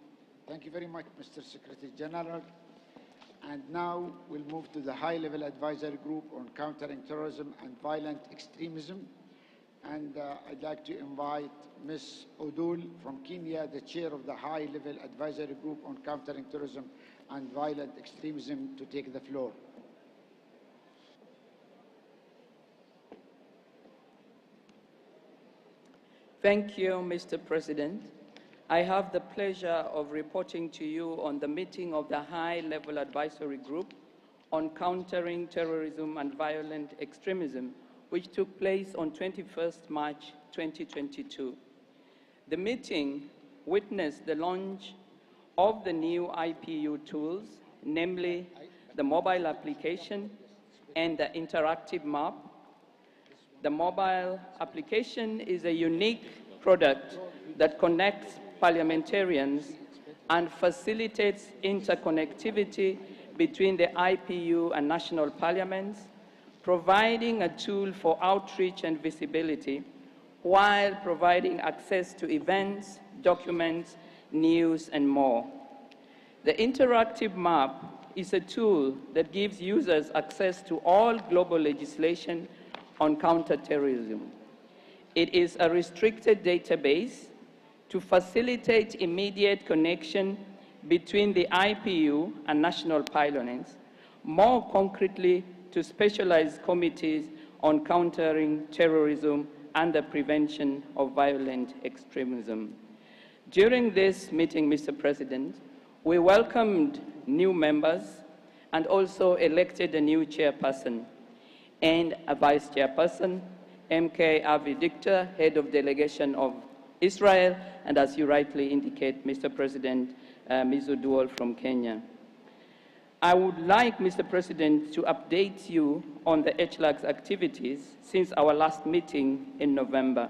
Thank you very much, Mr. Secretary General. And now we'll move to the high-level advisory group on countering terrorism and violent extremism. And I'd like to invite Ms. Odul from Kenya, the chair of the high-level advisory group on countering terrorism and violent extremism, to take the floor. Thank you, Mr. President. I have the pleasure of reporting to you on the meeting of the High-Level Advisory Group on Countering Terrorism and Violent Extremism, which took place on 21st March 2022. The meeting witnessed the launch of the new IPU tools, namely the mobile application and the interactive map. The mobile application is a unique product that connects parliamentarians and facilitates interconnectivity between the IPU and national parliaments, providing a tool for outreach and visibility while providing access to events, documents, news, and more. The interactive map is a tool that gives users access to all global legislation on counterterrorism. It is a restricted database to facilitate immediate connection between the IPU and national parliaments, more concretely to specialized committees on countering terrorism and the prevention of violent extremism. During this meeting, Mr. President, we welcomed new members and also elected a new chairperson and a vice chairperson, MK Avi Dictor, head of delegation of Israel, and as you rightly indicate, Mr. President, Nusa Dua from Kenya. I would like, Mr. President, to update you on the HLAG's activities since our last meeting in November.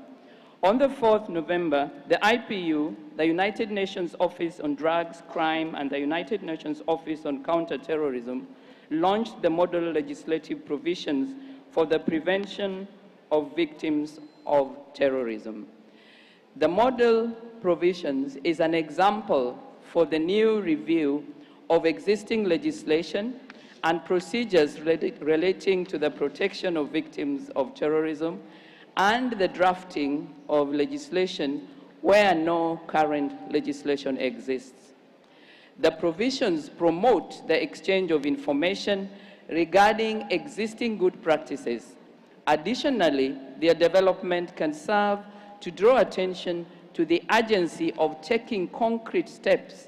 On the 4th November, the IPU, the United Nations Office on Drugs, Crime, and the United Nations Office on Counter-Terrorism launched the model legislative provisions for the prevention of victims of terrorism. The model provisions is an example for the new review of existing legislation and procedures relating to the protection of victims of terrorism and the drafting of legislation where no current legislation exists. The provisions promote the exchange of information regarding existing good practices. Additionally, their development can serve to draw attention to the urgency of taking concrete steps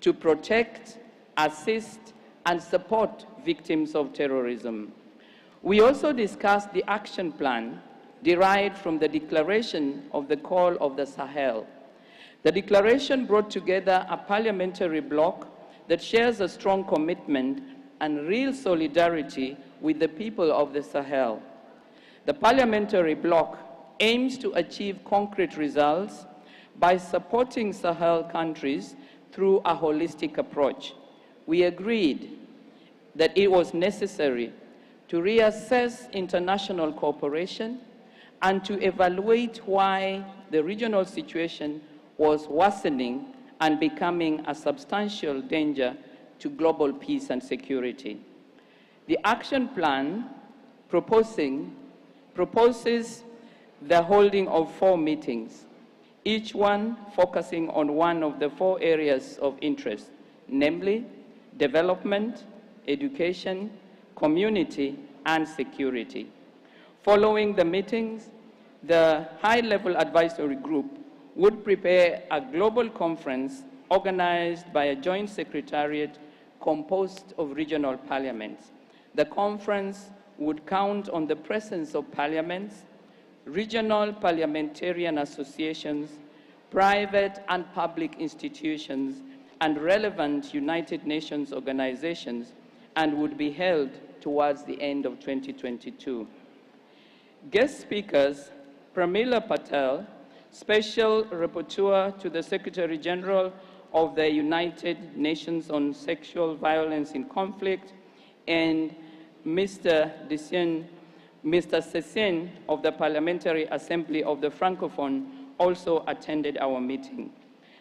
to protect, assist, and support victims of terrorism. We also discussed the action plan derived from the declaration of the Call of the Sahel. The declaration brought together a parliamentary bloc that shares a strong commitment and real solidarity with the people of the Sahel. The parliamentary bloc aims to achieve concrete results by supporting Sahel countries through a holistic approach. We agreed that it was necessary to reassess international cooperation and to evaluate why the regional situation was worsening and becoming a substantial danger to global peace and security. The action plan proposes the holding of 4 meetings, each one focusing on one of the 4 areas of interest, namely development, education, community, and security. Following the meetings, the high-level advisory group would prepare a global conference organized by a joint secretariat composed of regional parliaments. The conference would count on the presence of parliaments, regional parliamentarian associations, private and public institutions, and relevant United Nations organizations, and would be held towards the end of 2022. Guest speakers, Pramila Patel, Special Rapporteur to the Secretary General of the United Nations on Sexual Violence in Conflict, and Mr. Sessin of the Parliamentary Assembly of the Francophone also attended our meeting.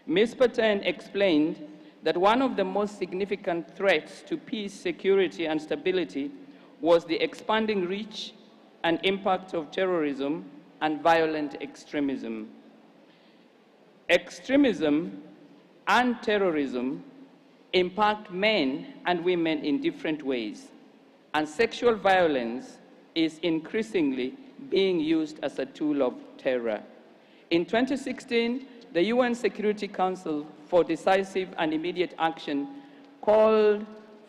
Ms. Patel explained that one of the most significant threats to peace, security, and stability was the expanding reach and impact of terrorism and violent extremism. Extremism and terrorism impact men and women in different ways, and sexual violence is increasingly being used as a tool of terror. In 2016, the UN Security Council for Decisive and Immediate Action called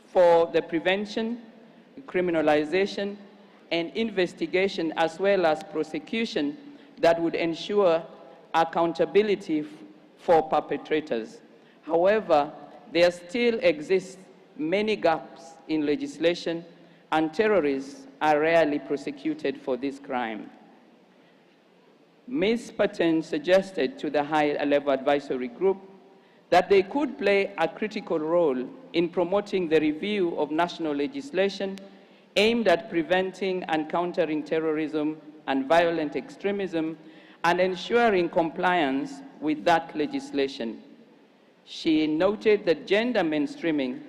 for the prevention, criminalization, and investigation, as well as prosecution, that would ensure accountability for perpetrators. However, there still exist many gaps in legislation, and terrorists are rarely prosecuted for this crime. Ms. Patten suggested to the high-level advisory group that they could play a critical role in promoting the review of national legislation aimed at preventing and countering terrorism and violent extremism and ensuring compliance with that legislation. She noted that gender mainstreaming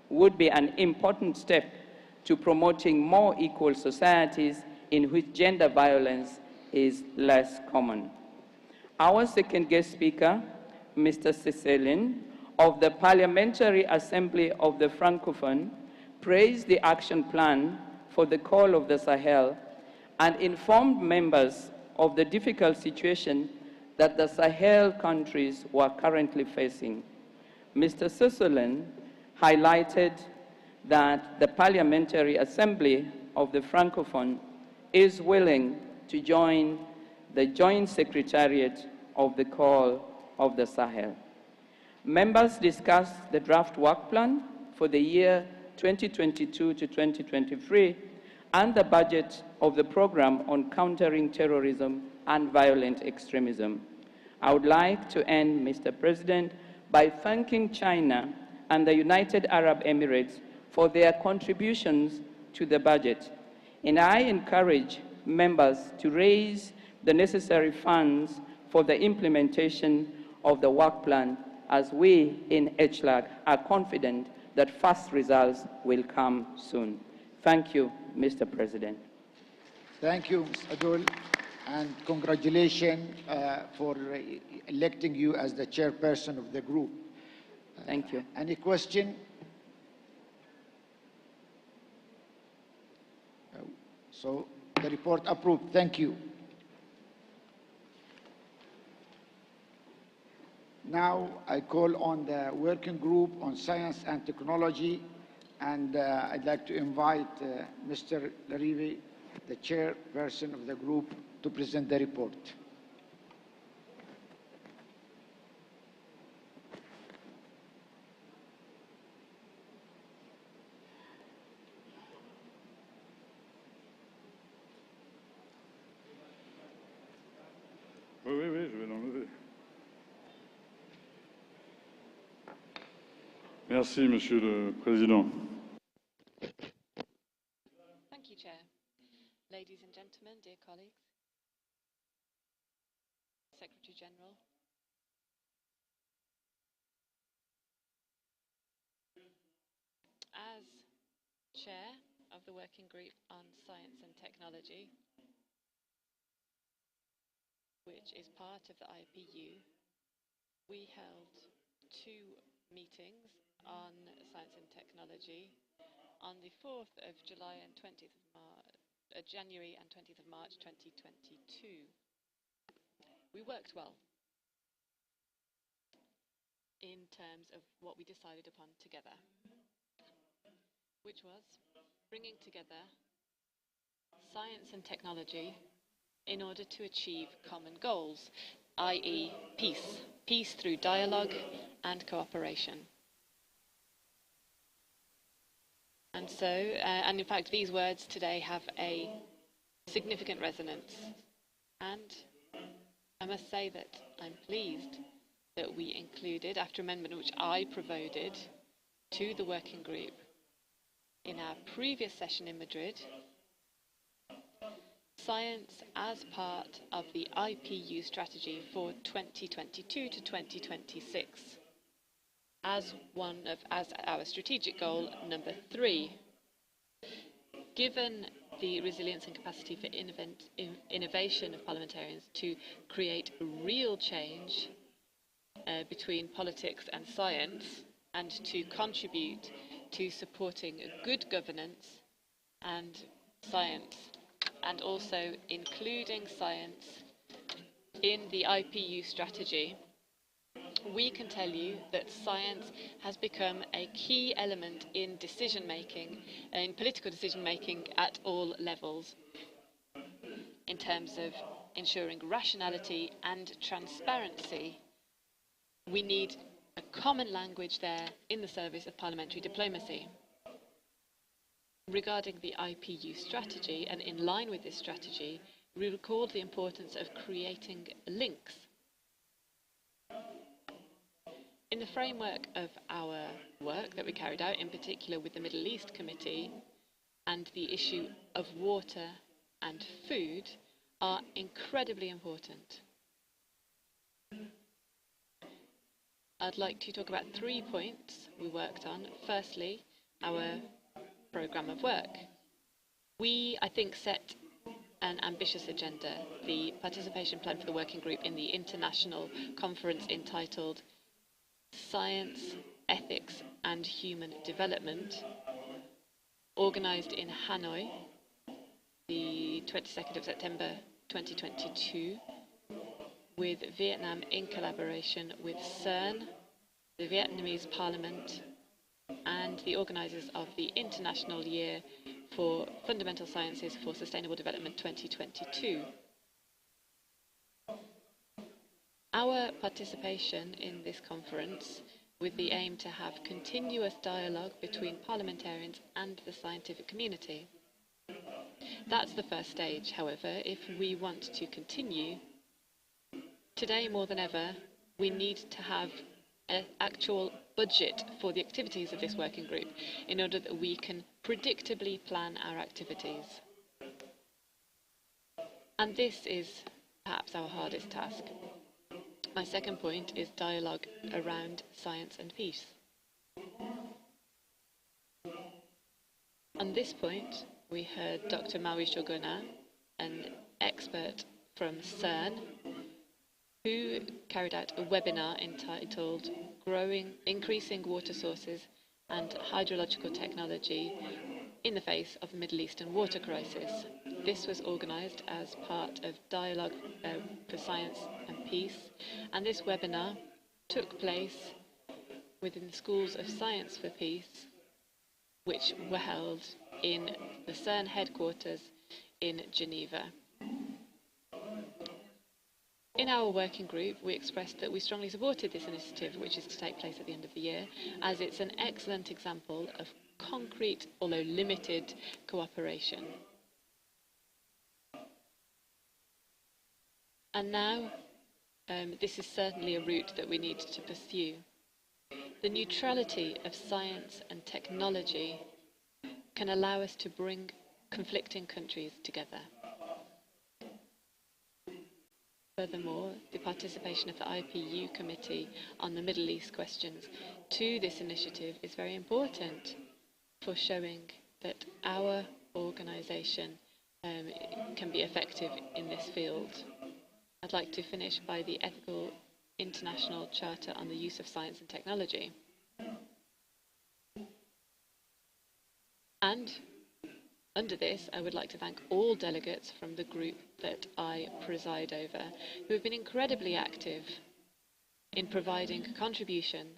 would be an important step to promoting more equal societies in which gender violence is less common. Our second guest speaker, Mr. Cecilin, of the Parliamentary Assembly of the Francophone, praised the action plan for the Call of the Sahel and informed members of the difficult situation that the Sahel countries were currently facing. Mr. Cecilin highlighted that the Parliamentary Assembly of the Francophone is willing to join the Joint Secretariat of the call of the Sahel. Members discussed the draft work plan for the year 2022 to 2023 and the budget of the program on countering terrorism and violent extremism. I would like to end, Mr. President, by thanking China and the United Arab Emirates for their contributions to the budget. And I encourage members to raise the necessary funds for the implementation of the work plan, as we in HLAC are confident that fast results will come soon. Thank you, Mr. President. Thank you, Ms. Adol, and congratulations for electing you as the chairperson of the group. Thank you. Any question? So the report approved. Thank you. Now I call on the working group on science and technology, and I'd like to invite Mr. Larivi, the chairperson of the group, to present the report. Oui, je vais l'enlever. Merci, Monsieur le Président. Thank you, Chair. Ladies and gentlemen, dear colleagues, Secretary General, as Chair of the Working Group on Science and Technology, which is part of the IPU, we held 2 meetings on science and technology on the 4th of July and 20th of January and 20th of March 2022. We worked well in terms of what we decided upon together, which was bringing together science and technology in order to achieve common goals, i.e. peace. Peace through dialogue and cooperation. And so, and in fact, these words today have a significant resonance. And I must say that I'm pleased that we included, after amendment which I provided to the working group in our previous session in Madrid, science as part of the IPU strategy for 2022 to 2026 as our strategic goal number 3. Given the resilience and capacity for innovation of parliamentarians to create real change between politics and science, and to contribute to supporting good governance and science, and also including science in the IPU strategy, we can tell you that science has become a key element in decision-making, in political decision-making at all levels, in terms of ensuring rationality and transparency. We need a common language there in the service of parliamentary diplomacy. Regarding the IPU strategy, and in line with this strategy, we recalled the importance of creating links. In the framework of our work that we carried out, in particular with the Middle East Committee, and the issue of water and food are incredibly important. I'd like to talk about 3 points we worked on. Firstly, our programme of work. We, I think, set an ambitious agenda. The participation plan for the working group in the international conference entitled Science, Ethics and Human Development, organised in Hanoi, the 22nd of September 2022, with Vietnam in collaboration with CERN, the Vietnamese Parliament, and the organisers of the International Year for Fundamental Sciences for Sustainable Development 2022. Our participation in this conference with the aim to have continuous dialogue between parliamentarians and the scientific community. That's the first stage, however. If we want to continue, today more than ever, we need to have an actual budget for the activities of this working group in order that we can predictably plan our activities. And this is perhaps our hardest task. My second point is dialogue around science and peace. On this point, we heard Dr. Maui Shoguna, an expert from CERN, who carried out a webinar entitled Increasing Water Sources and Hydrological Technology in the Face of the Middle Eastern Water Crisis. This was organised as part of Dialogue for Science and Peace, and this webinar took place within the Schools of Science for Peace, which were held in the CERN headquarters in Geneva. In our working group, we expressed that we strongly supported this initiative, which is to take place at the end of the year, as it's an excellent example of concrete, although limited, cooperation. And now, this is certainly a route that we need to pursue. The neutrality of science and technology can allow us to bring conflicting countries together. Furthermore, the participation of the IPU Committee on the Middle East questions to this initiative is very important for showing that our organisation can be effective in this field. I'd like to finish by the Ethical International Charter on the Use of Science and Technology. And under this, I would like to thank all delegates from the group that I preside over, who have been incredibly active in providing contributions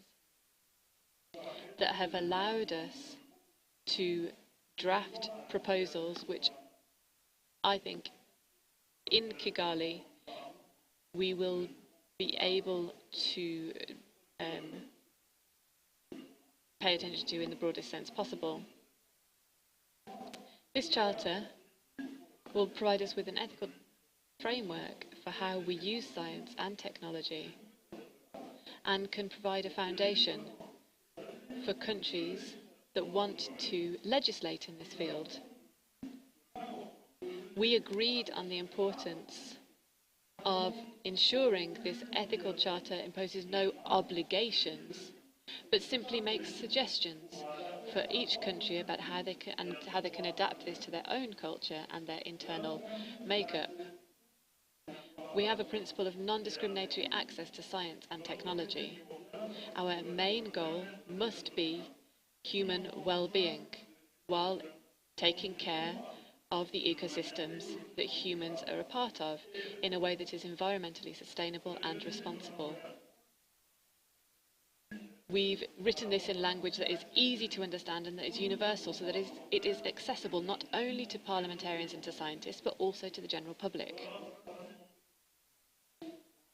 that have allowed us to draft proposals which I think in Kigali we will be able to pay attention to in the broadest sense possible. This charter will provide us with an ethical framework for how we use science and technology, and can provide a foundation for countries that want to legislate in this field. We agreed on the importance of ensuring this ethical charter imposes no obligations, but simply makes suggestions for each country about how they can adapt this to their own culture and their internal makeup. We have a principle of non-discriminatory access to science and technology. Our main goal must be human well-being, while taking care of the ecosystems that humans are a part of in a way that is environmentally sustainable and responsible. We've written this in language that is easy to understand and that is universal, so that it is accessible not only to parliamentarians and to scientists, but also to the general public.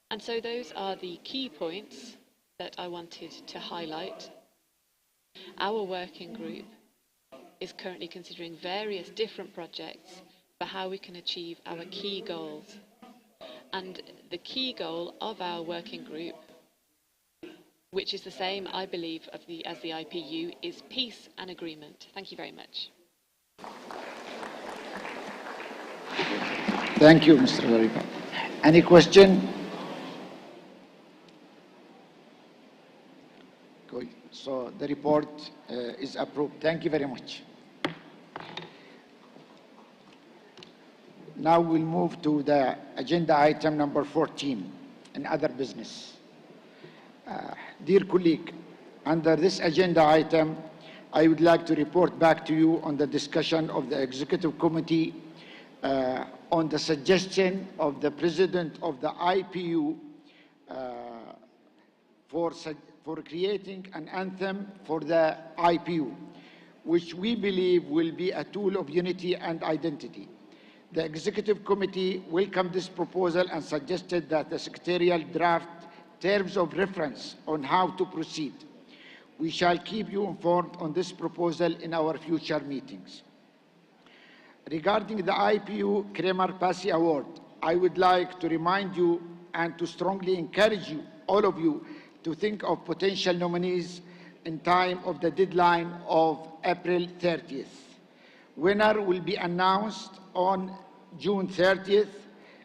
And so those are the key points that I wanted to highlight. Our working group is currently considering various different projects for how we can achieve our key goals. And the key goal of our working group, which is the same, I believe, as the IPU, is peace and agreement. Thank you very much. Thank you, Mr. Zarifa. Any question? Good. So the report is approved. Thank you very much. Now we'll move to the agenda item number 14, and other business. Dear colleague, under this agenda item, I would like to report back to you on the discussion of the Executive Committee on the suggestion of the President of the IPU for creating an anthem for the IPU, which we believe will be a tool of unity and identity. The Executive Committee welcomed this proposal and suggested that the Secretarial draft terms of reference on how to proceed. We shall keep you informed on this proposal in our future meetings. Regarding the IPU Kramer Passy Award, I would like to remind you and to strongly encourage you, all of you, to think of potential nominees in time of the deadline of April 30th. Winner will be announced on June 30th,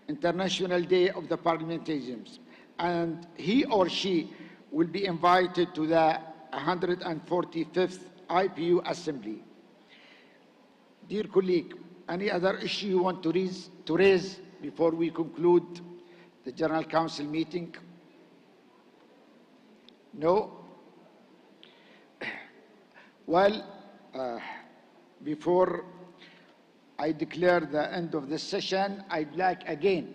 International Day of the Parliamentarians, and he or she will be invited to the 145th IPU Assembly. Dear colleague, any other issue you want to raise before we conclude the General Council meeting? No? Well, before I declare the end of this session, I'd like again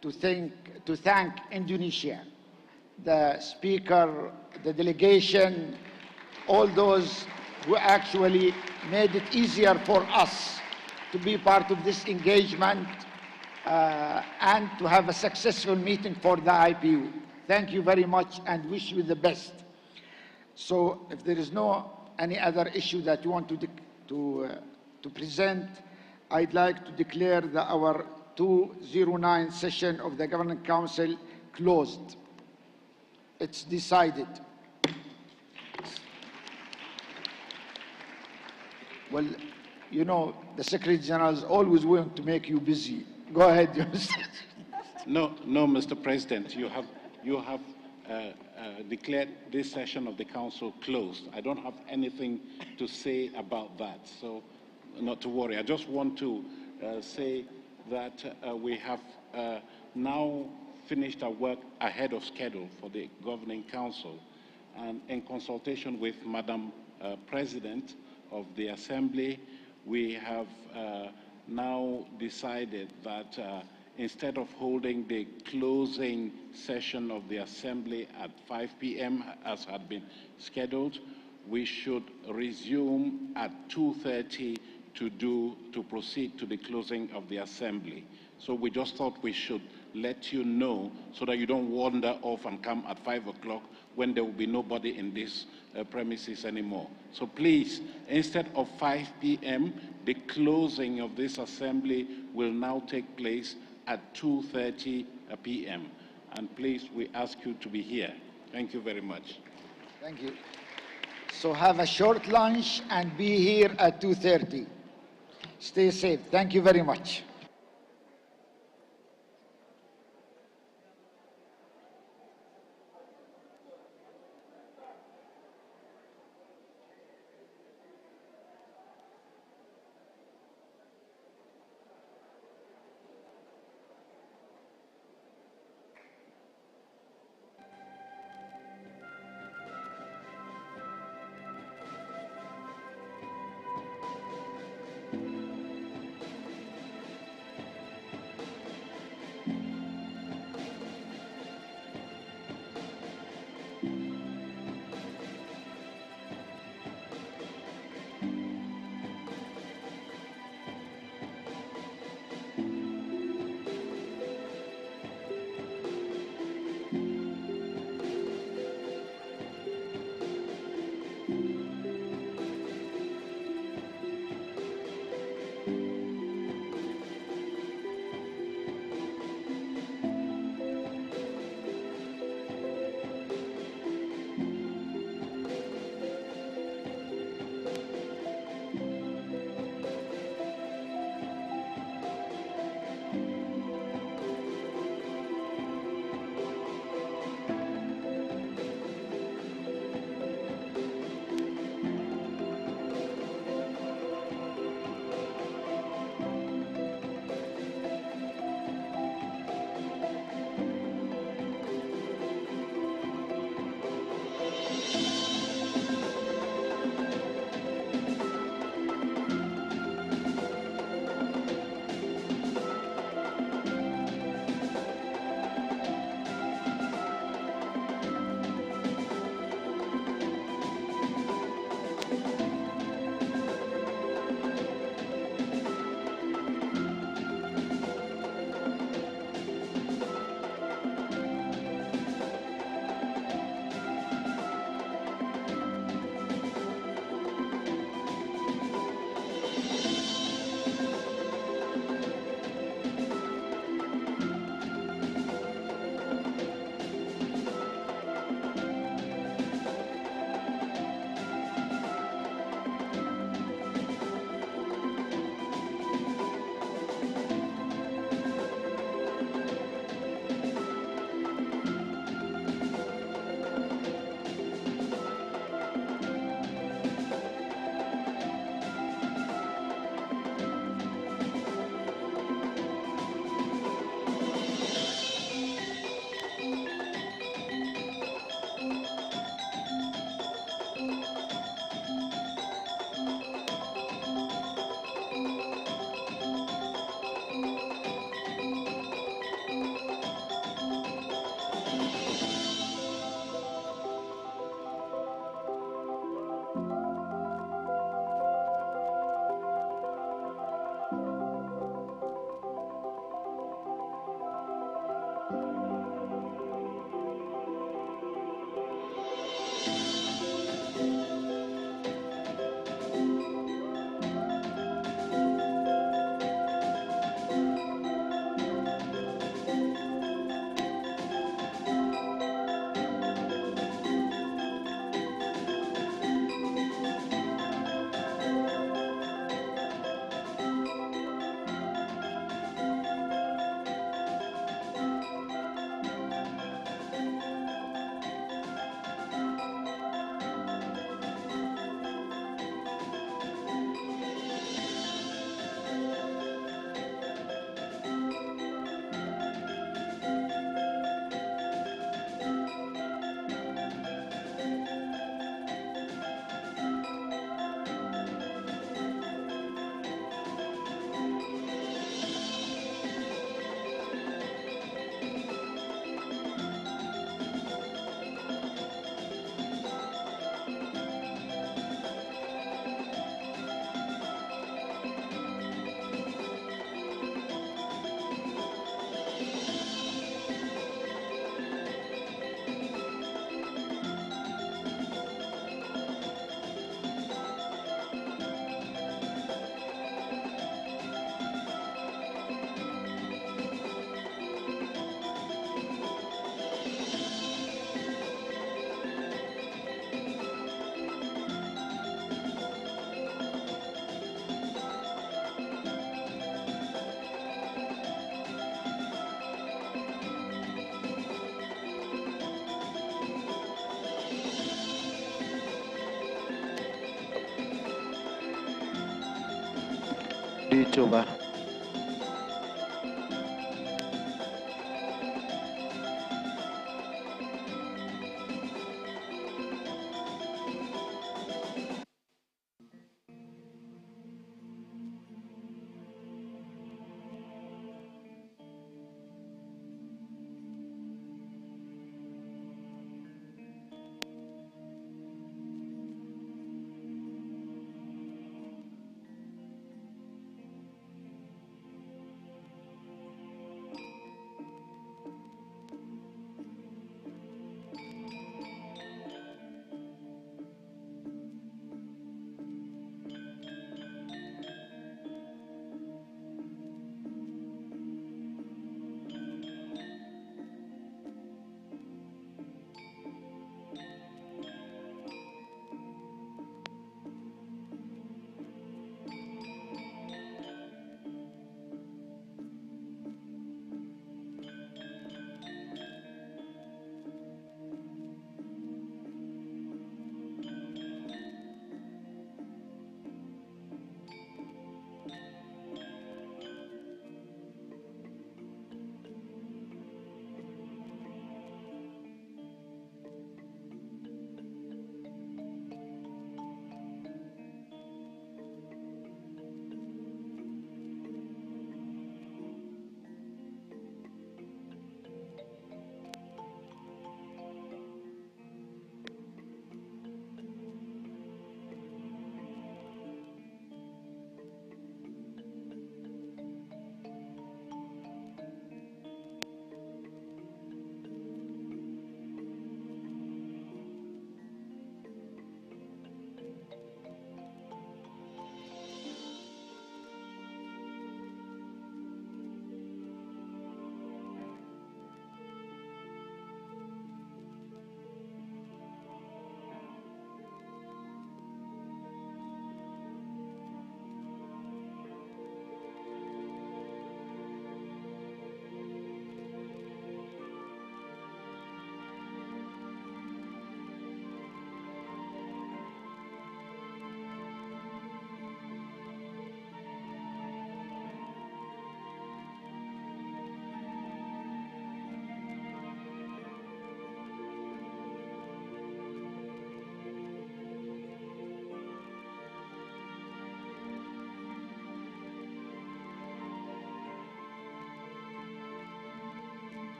to thank Indonesia, the speaker, the delegation, all those who actually made it easier for us to be part of this engagement and to have a successful meeting for the IPU. Thank you very much and wish you the best. So if there is no any other issue that you want to present, I'd like to declare our 209 session of the Governing Council closed. It's decided. Well, you know, the Secretary General is always willing to make you busy. Go ahead, No, Mr. President, you have declared this session of the Council closed. I don't have anything to say about that, so not to worry. I just want to say that we have now finished our work ahead of schedule for the Governing Council, and in consultation with Madam President of the Assembly, we have now decided that instead of holding the closing session of the Assembly at 5 p.m. as had been scheduled, we should resume at 2:30 to proceed to the closing of the Assembly. So we just thought we should let you know so that you don't wander off and come at 5 o'clock when there will be nobody in this premises anymore. So please, instead of 5 p.m., the closing of this Assembly will now take place at 2:30 p.m. And please, we ask you to be here. Thank you very much. Thank you. So have a short lunch and be here at 2:30. Stay safe. Thank you very much. coba.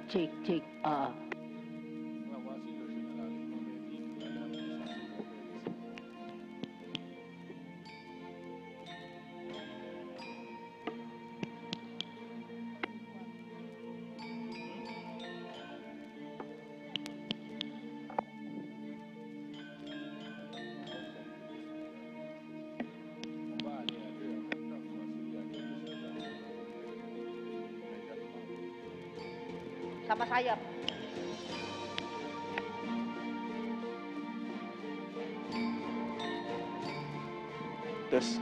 Cek. Sama saya. Tes.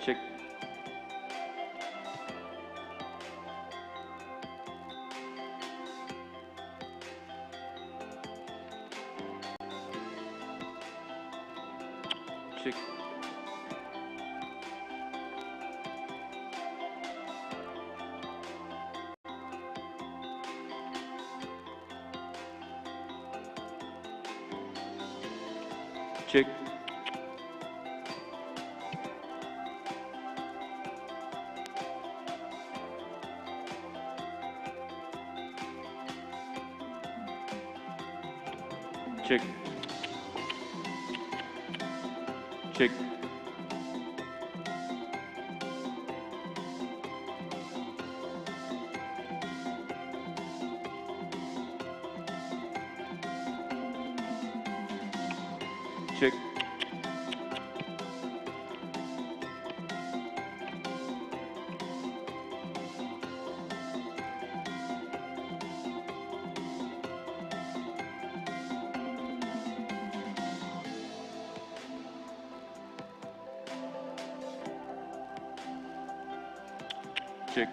Check. Check. Check. Check. Check. Check. Check.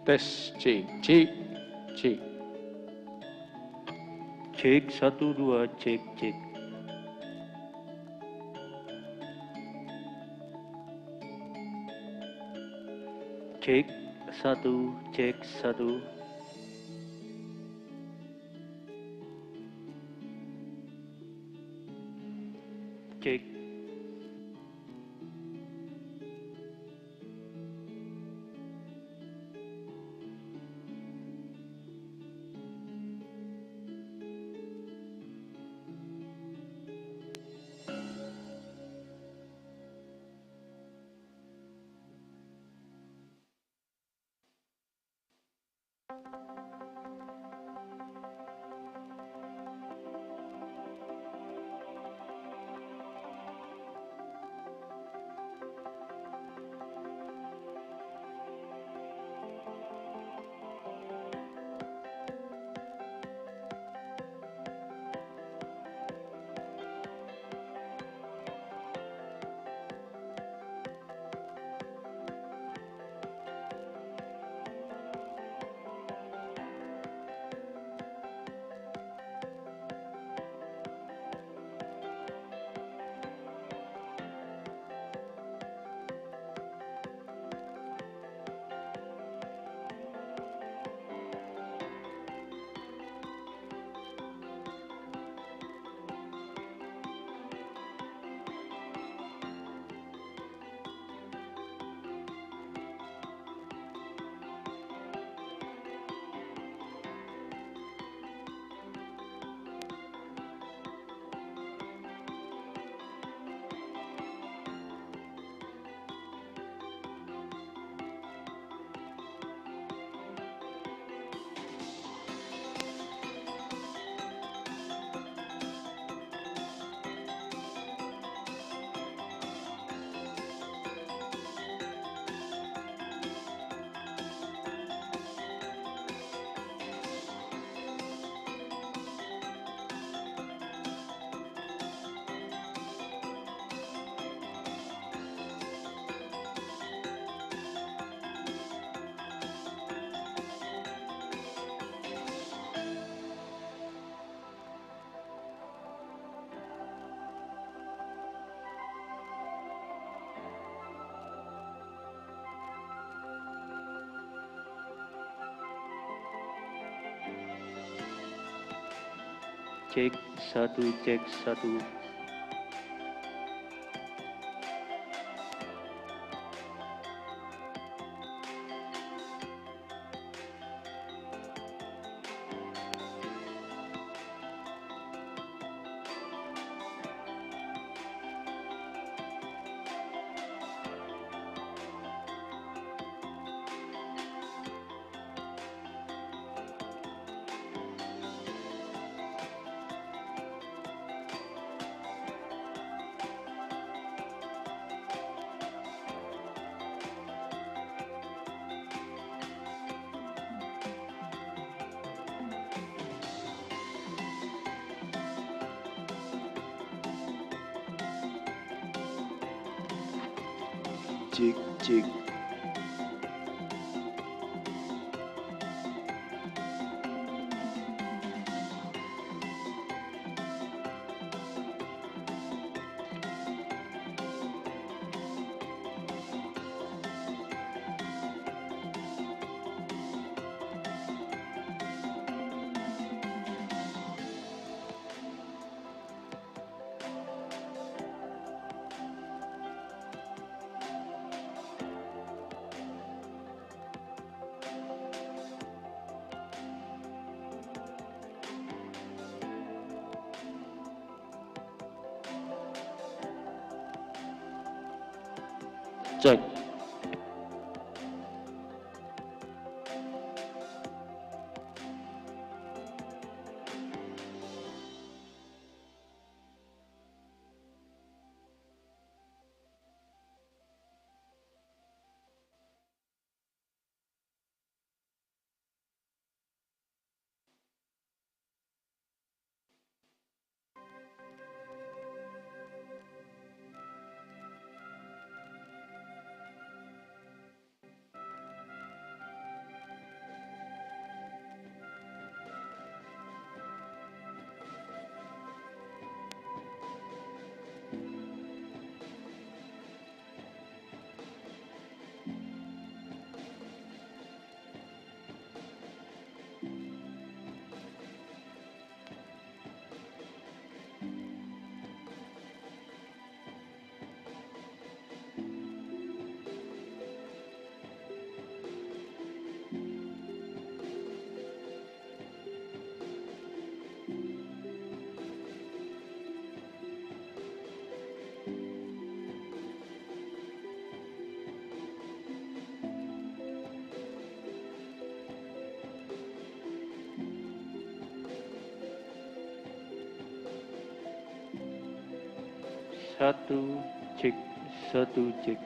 Tes, cek, cek, cek. Cek 1 2 cek cek. Cek 1 cek 1. Cek. cek, satu, cek, satu. Cek, cek. Cek. Satu, cek, satu, cek.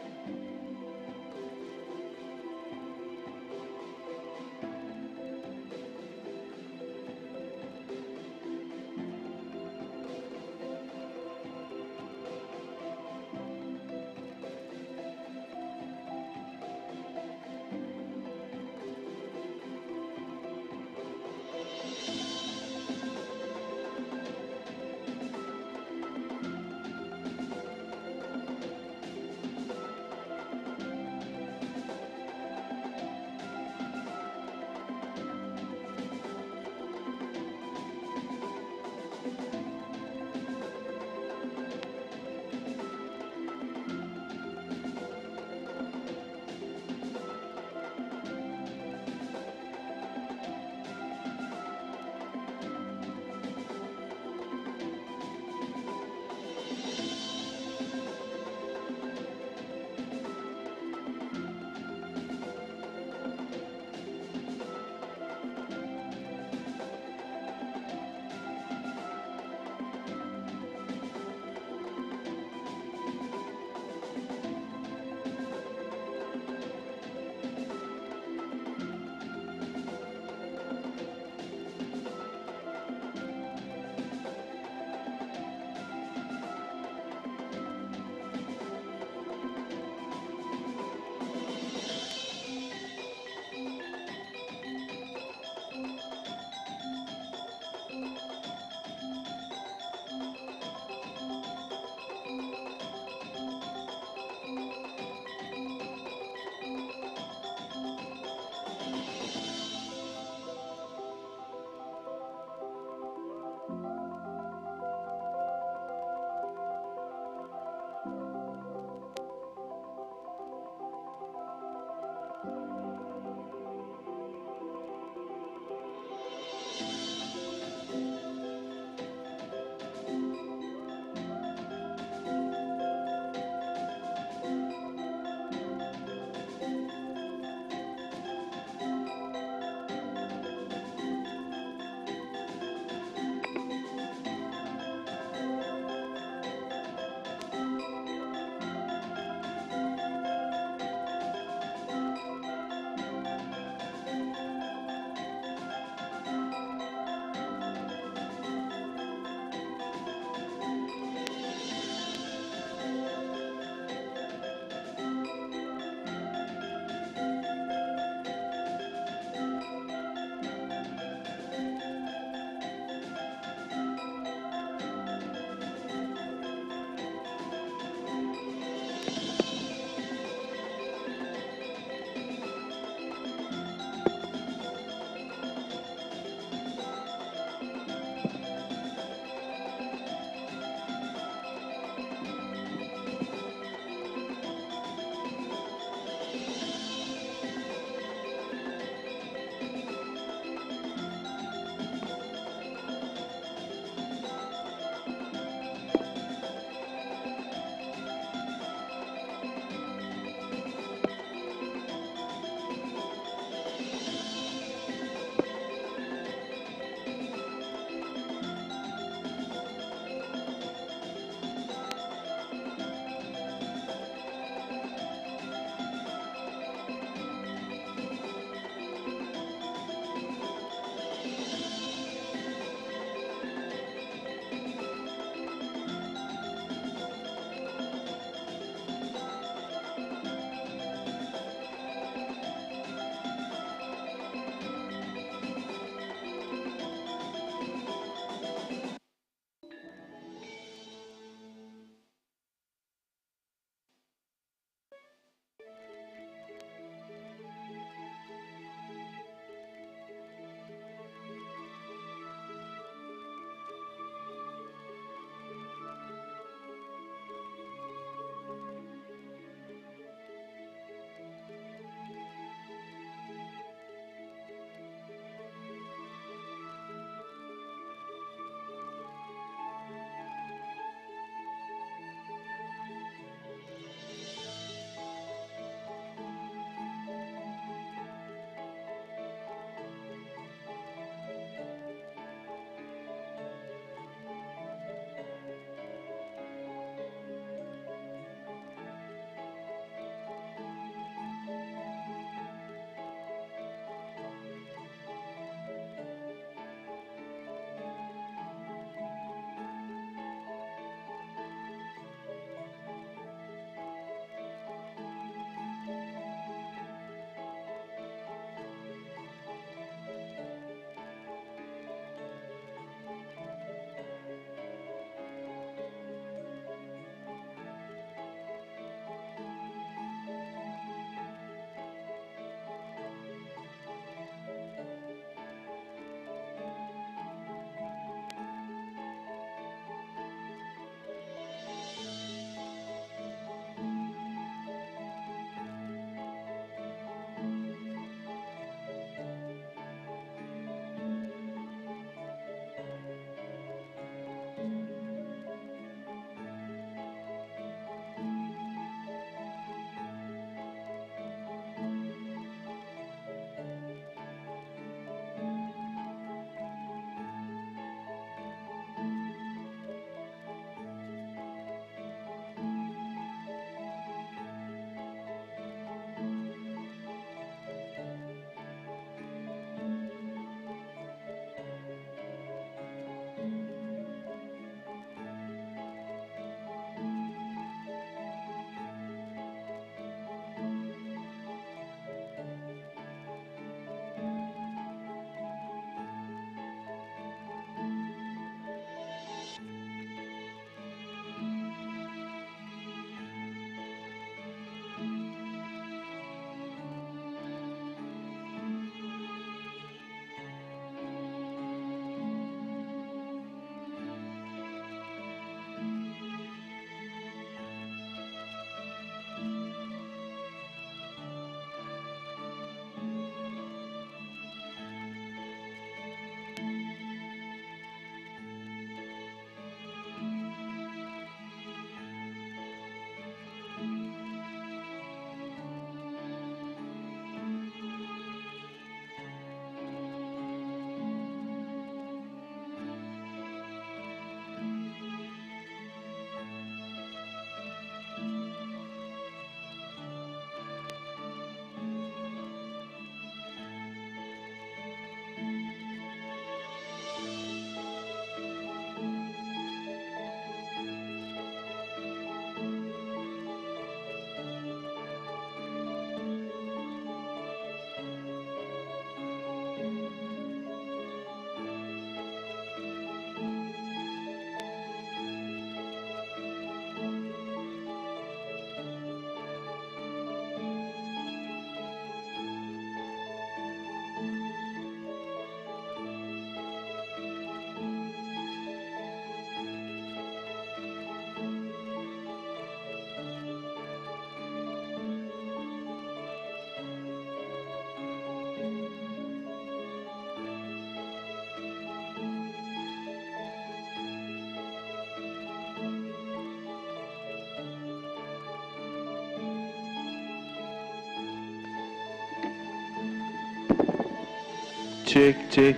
Cek, cek.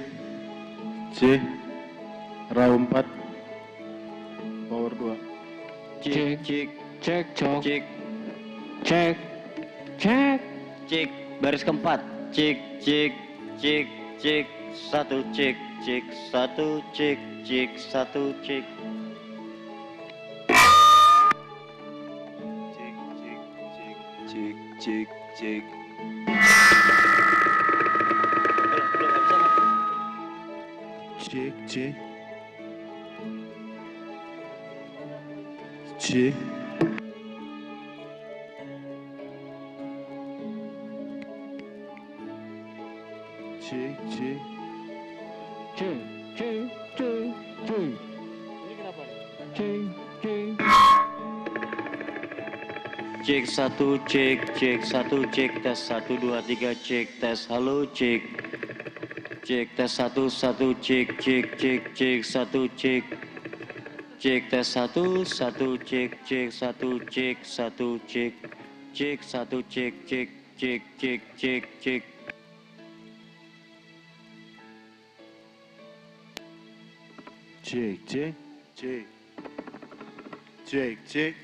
Cek. Raw 4. Power 2. Cek, cek, cek, cek, cek, cek, cek, baris keempat, cek, cek, cek, cek, satu, cek, cek, satu, cek, cek, satu, cek. Cek, cek, cek. Cek, cek. Cek. Cek, cek. Cek, cek, cek, cek. Ini kenapa nih? Cek, cek. Cek satu, cek, cek satu, cek tes 1, 2, 3, cek tes halo, cek. Cek tes 1, 1, cek, cek, cek, cek, 1, cek. Cek tes 1, 1, cek, cek, 1, cek, 1, cek. Cek 1, cek, cek, cek, cek, cek, cek. Cek, cek, cek. Cek, cek.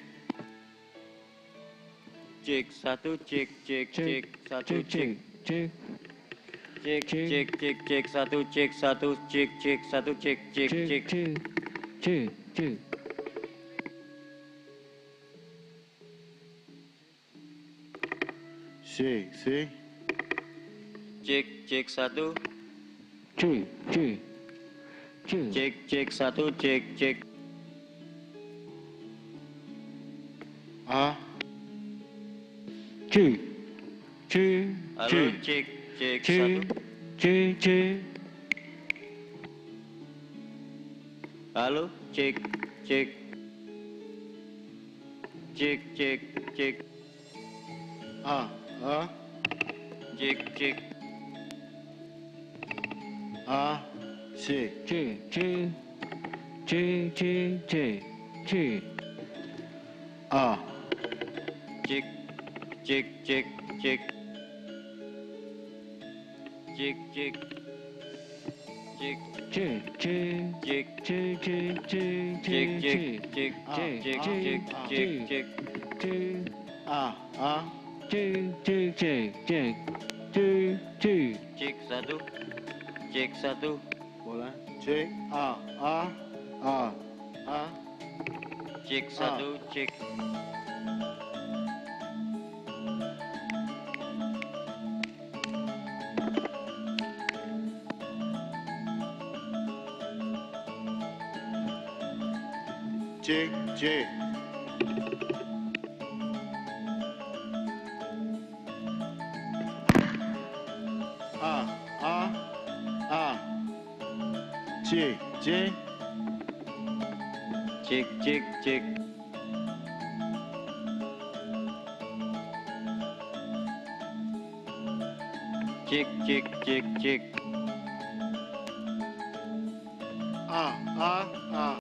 Cek 1, cek, cek, cek, 1, cek. Cek, cek, cek, cek, cek, 1, cek, 1, cek, cek, 1, cek, cek, cek. Cek, cek. Cek, cek. Cek, cek 1. Cek, cek. Cek, cek 1, cek, cek. A. Cek, cek, halo, cek, cek, 1. Cek, cek. Halo, cek, cek. Cek, cek, cek. A. Cek, cek. A. Cek. Cek, cek. Cek, cek, cek. Cek. A. Cek, cek, cek, cek. Cek, cek. Cek, cek, cek. Cek, cek, cek, cek, cek, cek, cek, cek, cek, cek, cek, cek. A. Cek, cek, cek, cek. Cek, cek. Cek 1. Cek 1. Boleh. Cek. A. Cek 1, cek. Cek, cek. A. Cek, cek. Cek, cek, cek. Cek, cek, cek, cek. A.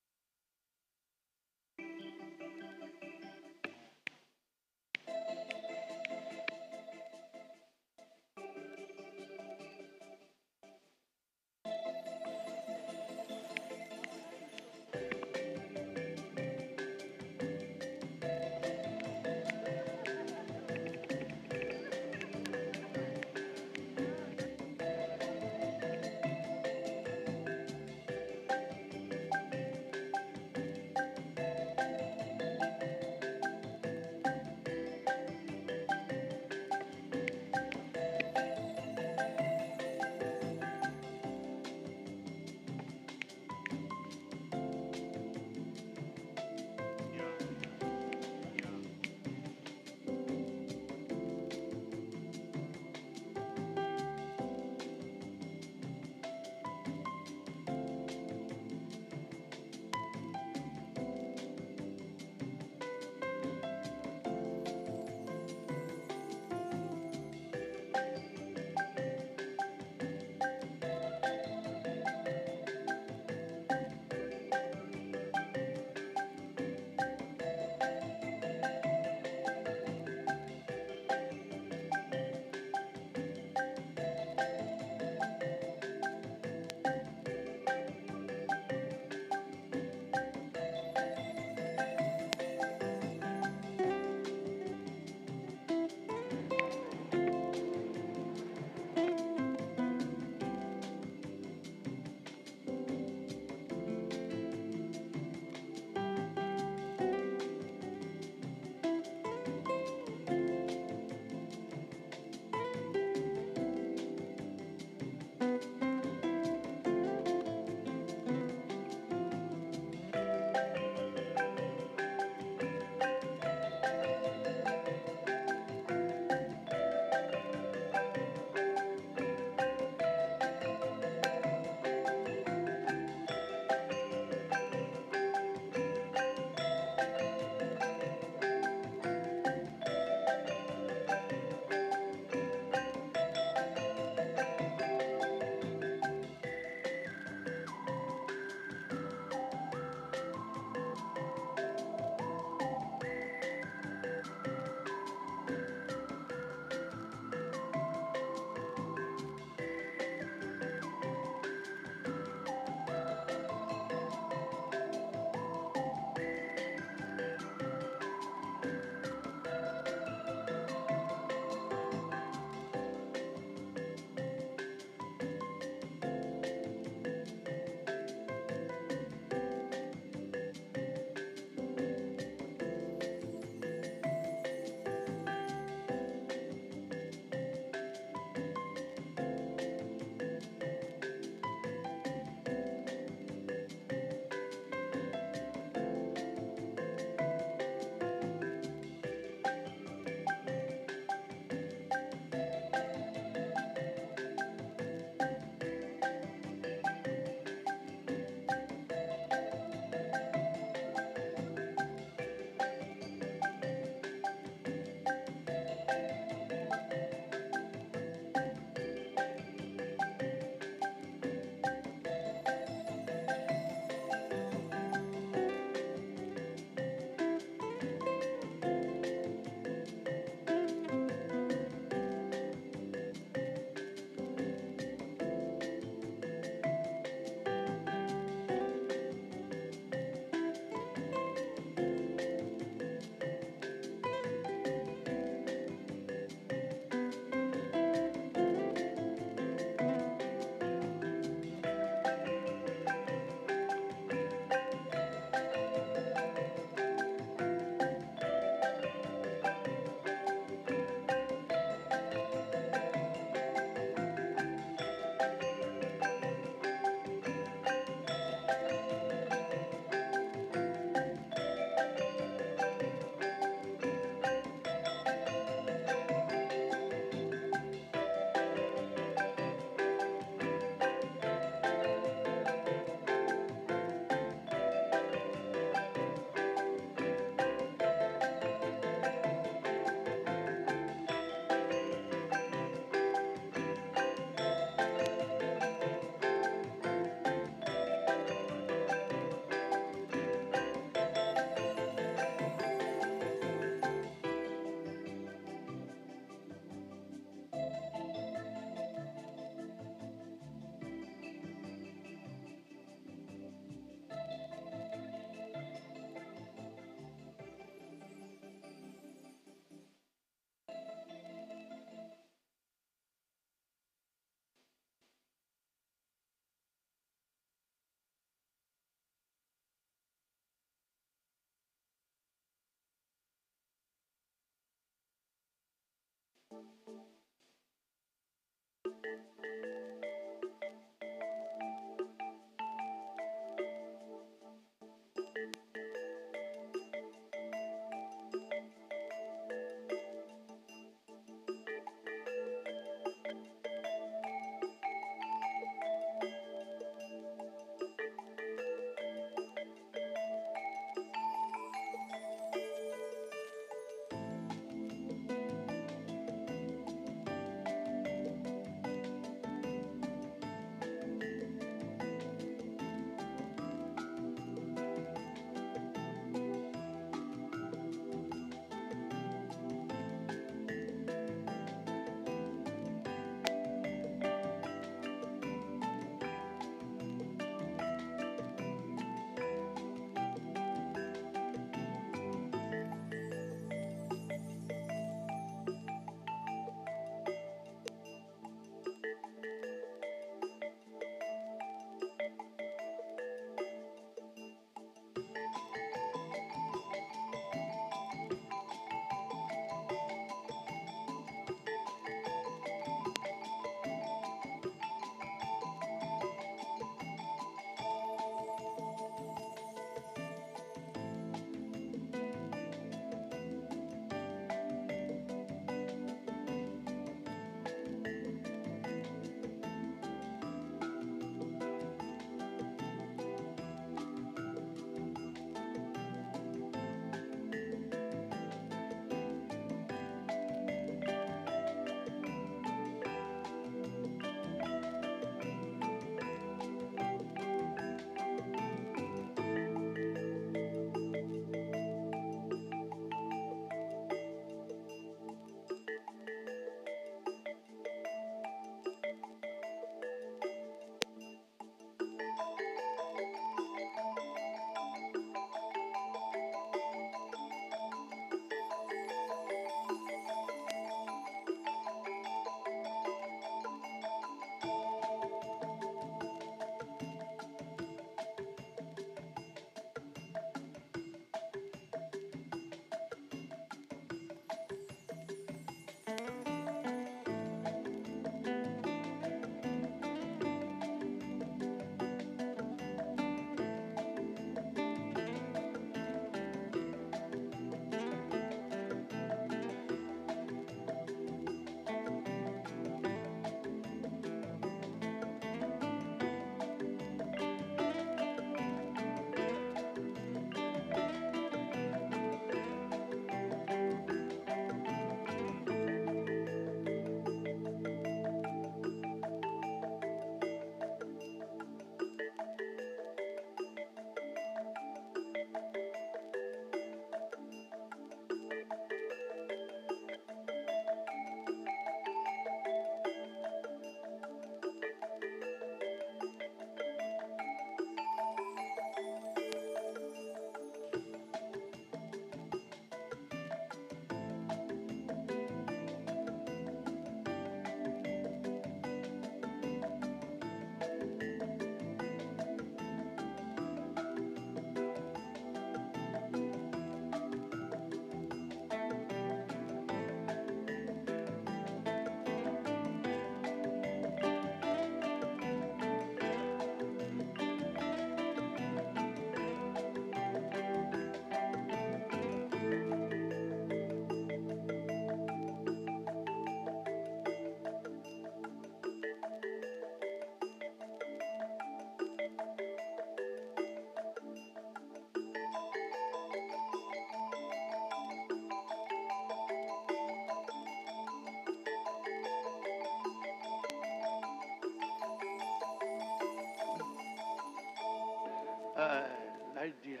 idea.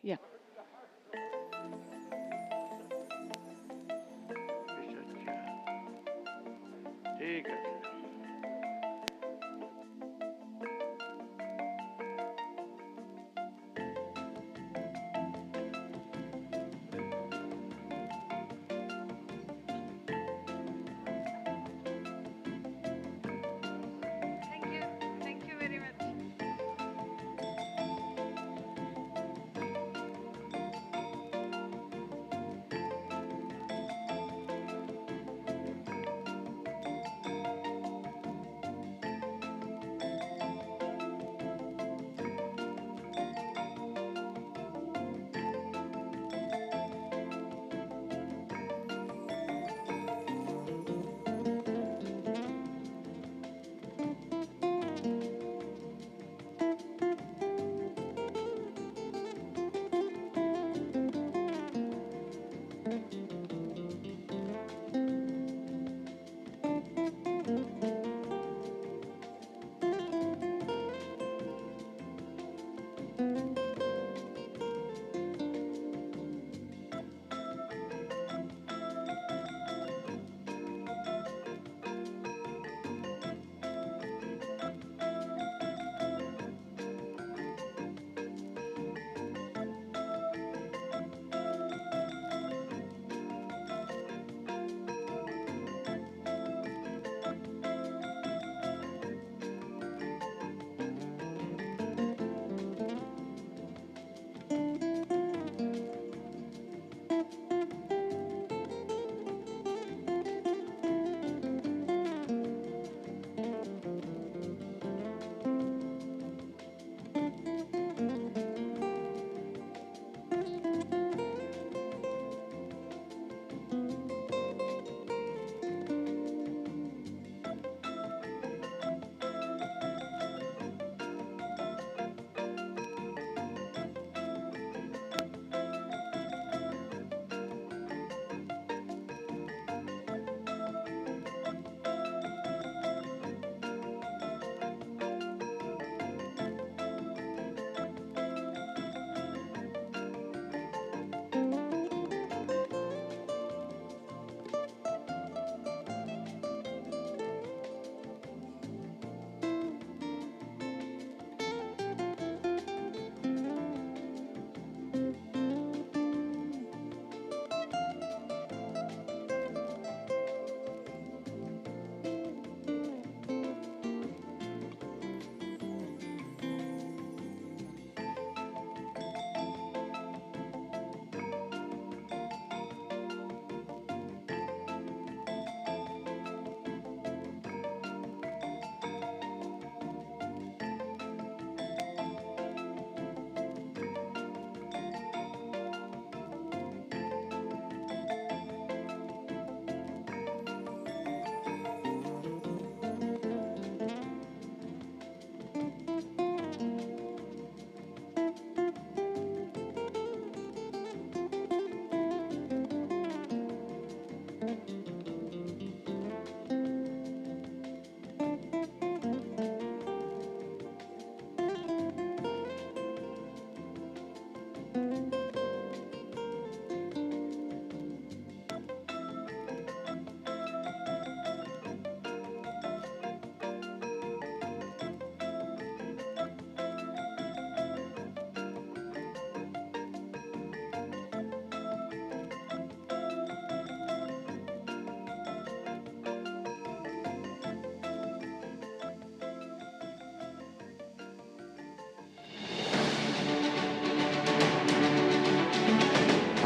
Yeah. ठीक है. Thank you very much.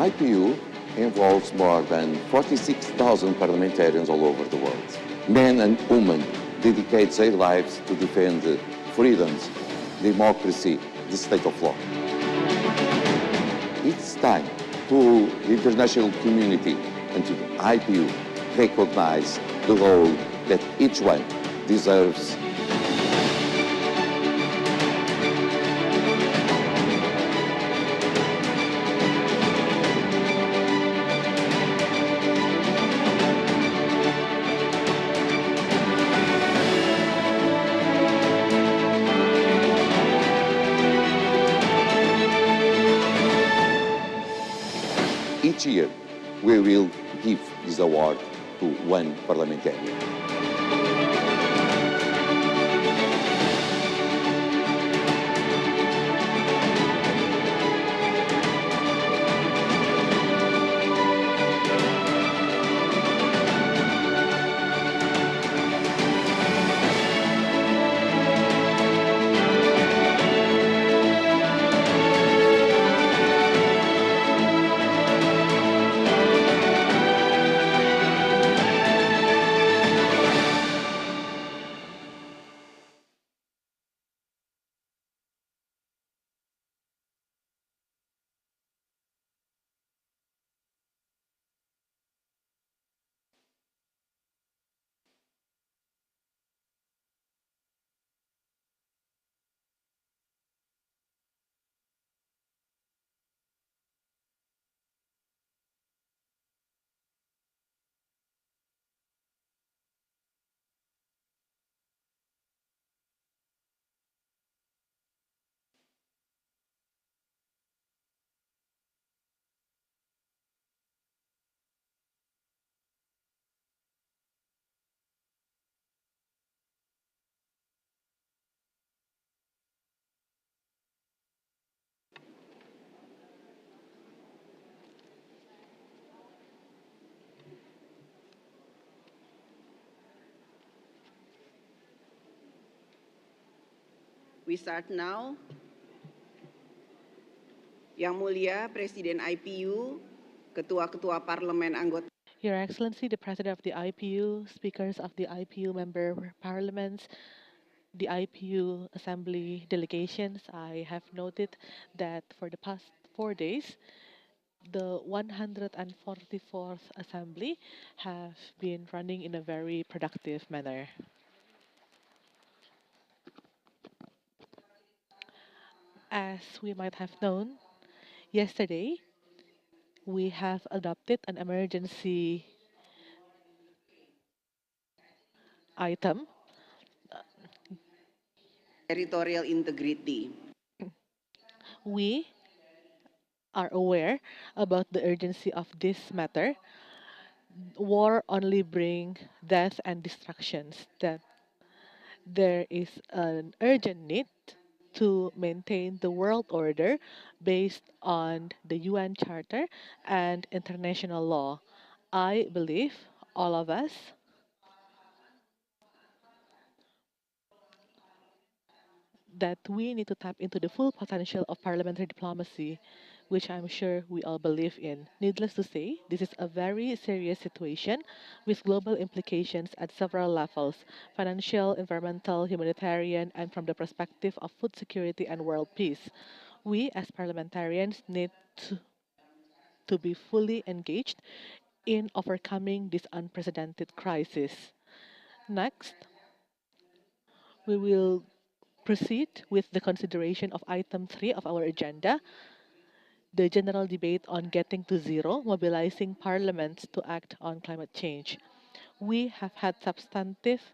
IPU involves more than 46,000 parliamentarians all over the world. Men and women dedicate their lives to defend freedoms, democracy, the state of law. It's time to the international community and to the IPU recognize the role that each one deserves. Each year, we will give this award to one parliamentarian. We start now. Yang Mulia Presiden IPU, Ketua-Ketua Parlemen Anggota. Your Excellency, the President of the IPU, speakers of the IPU member parliaments, the IPU Assembly delegations, I have noted that for the past 4 days, the 144th Assembly have been running in a very productive manner. As we might have known, yesterday we have adopted an emergency item. Territorial integrity. We are aware about the urgency of this matter. War only brings death and destructions. That there is an urgent need to maintain the world order based on the UN Charter and international law. I believe all of us that we need to tap into the full potential of parliamentary diplomacy, which I'm sure we all believe in. Needless to say, this is a very serious situation with global implications at several levels: financial, environmental, humanitarian, and from the perspective of food security and world peace. We, as parliamentarians, need to be fully engaged in overcoming this unprecedented crisis. Next, we will proceed with the consideration of item 3 of our agenda, the general debate on getting to zero, mobilizing parliaments to act on climate change. We have had substantive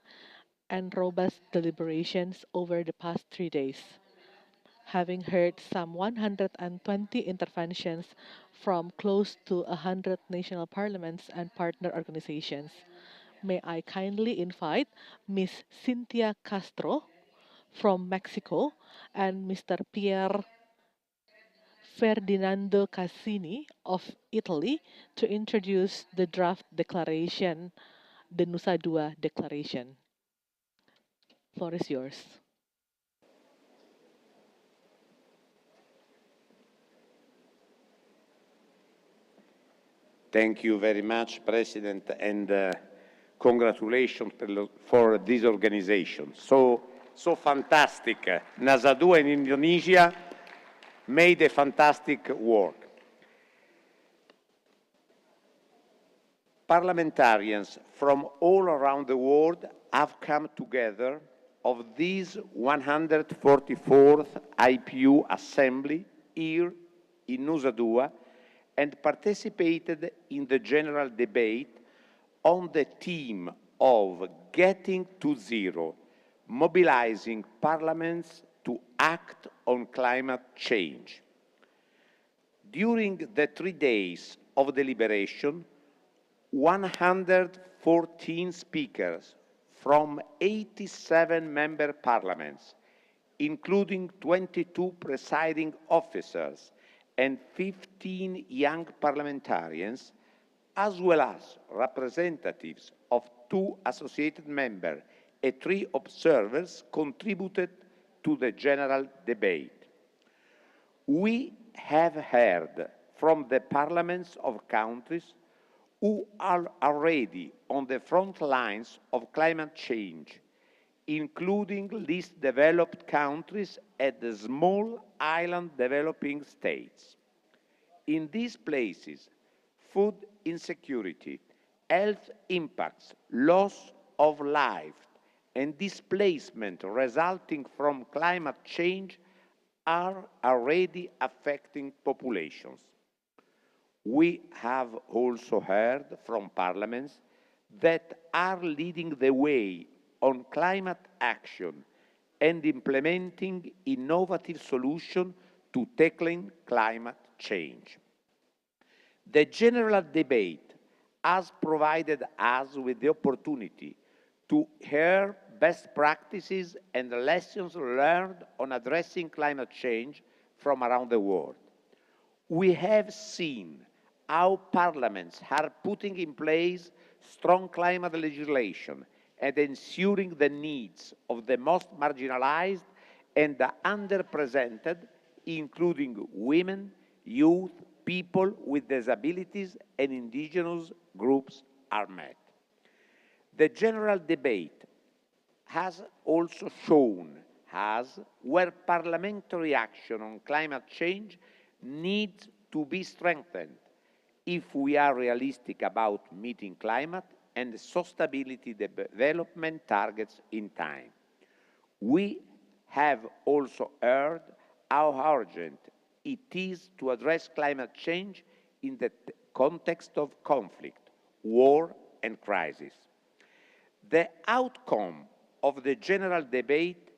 and robust deliberations over the past 3 days, having heard some 120 interventions from close to 100 national parliaments and partner organizations. May I kindly invite Ms. Cynthia Castro from Mexico and Mr. Pier Ferdinando Cassini of Italy to introduce the draft declaration, the Nusa Dua Declaration. Floor is yours. Thank you very much, President, and congratulations for this organization. So fantastic. Nusa Dua in Indonesia made a fantastic work. Parliamentarians from all around the world have come together of this 144th IPU Assembly here in Nusa Dua and participated in the general debate on the theme of getting to zero, mobilizing parliaments to act on climate change. During the 3 days of deliberation, 114 speakers from 87 member parliaments, including 22 presiding officers and 15 young parliamentarians, as well as representatives of 2 associated members and 3 observers, contributed to the general debate. We have heard from the parliaments of countries who are already on the front lines of climate change, including least developed countries and the small island developing states. In these places, food insecurity, health impacts, loss of life, and displacement resulting from climate change are already affecting populations. We have also heard from parliaments that are leading the way on climate action and implementing innovative solutions to tackling climate change. The general debate has provided us with the opportunity to hear best practices and lessons learned on addressing climate change from around the world. We have seen how parliaments are putting in place strong climate legislation and ensuring the needs of the most marginalized and the underrepresented, including women, youth, people with disabilities, and indigenous groups are met. The general debate has also shown us where parliamentary action on climate change needs to be strengthened if we are realistic about meeting climate and sustainability development targets in time. We have also heard how urgent it is to address climate change in the context of conflict, war, and crisis. The outcome of the general debate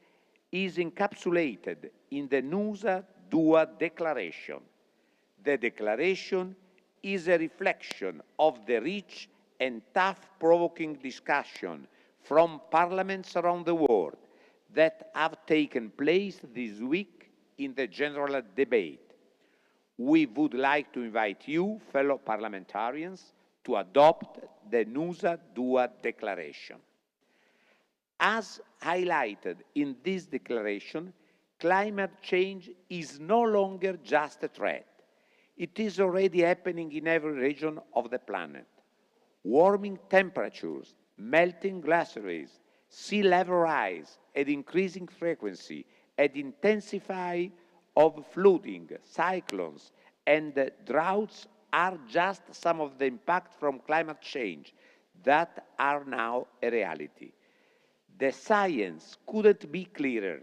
is encapsulated in the Nusa Dua Declaration. The declaration is a reflection of the rich and tough-provoking discussion from parliaments around the world that have taken place this week in the general debate. We would like to invite you, fellow parliamentarians, to adopt the Nusa Dua Declaration. As highlighted in this declaration, climate change is no longer just a threat. It is already happening in every region of the planet. Warming temperatures, melting glaciers, sea level rise at increasing frequency, and intensify of flooding, cyclones, and droughts are just some of the impacts from climate change that are now a reality. The science couldn't be clearer.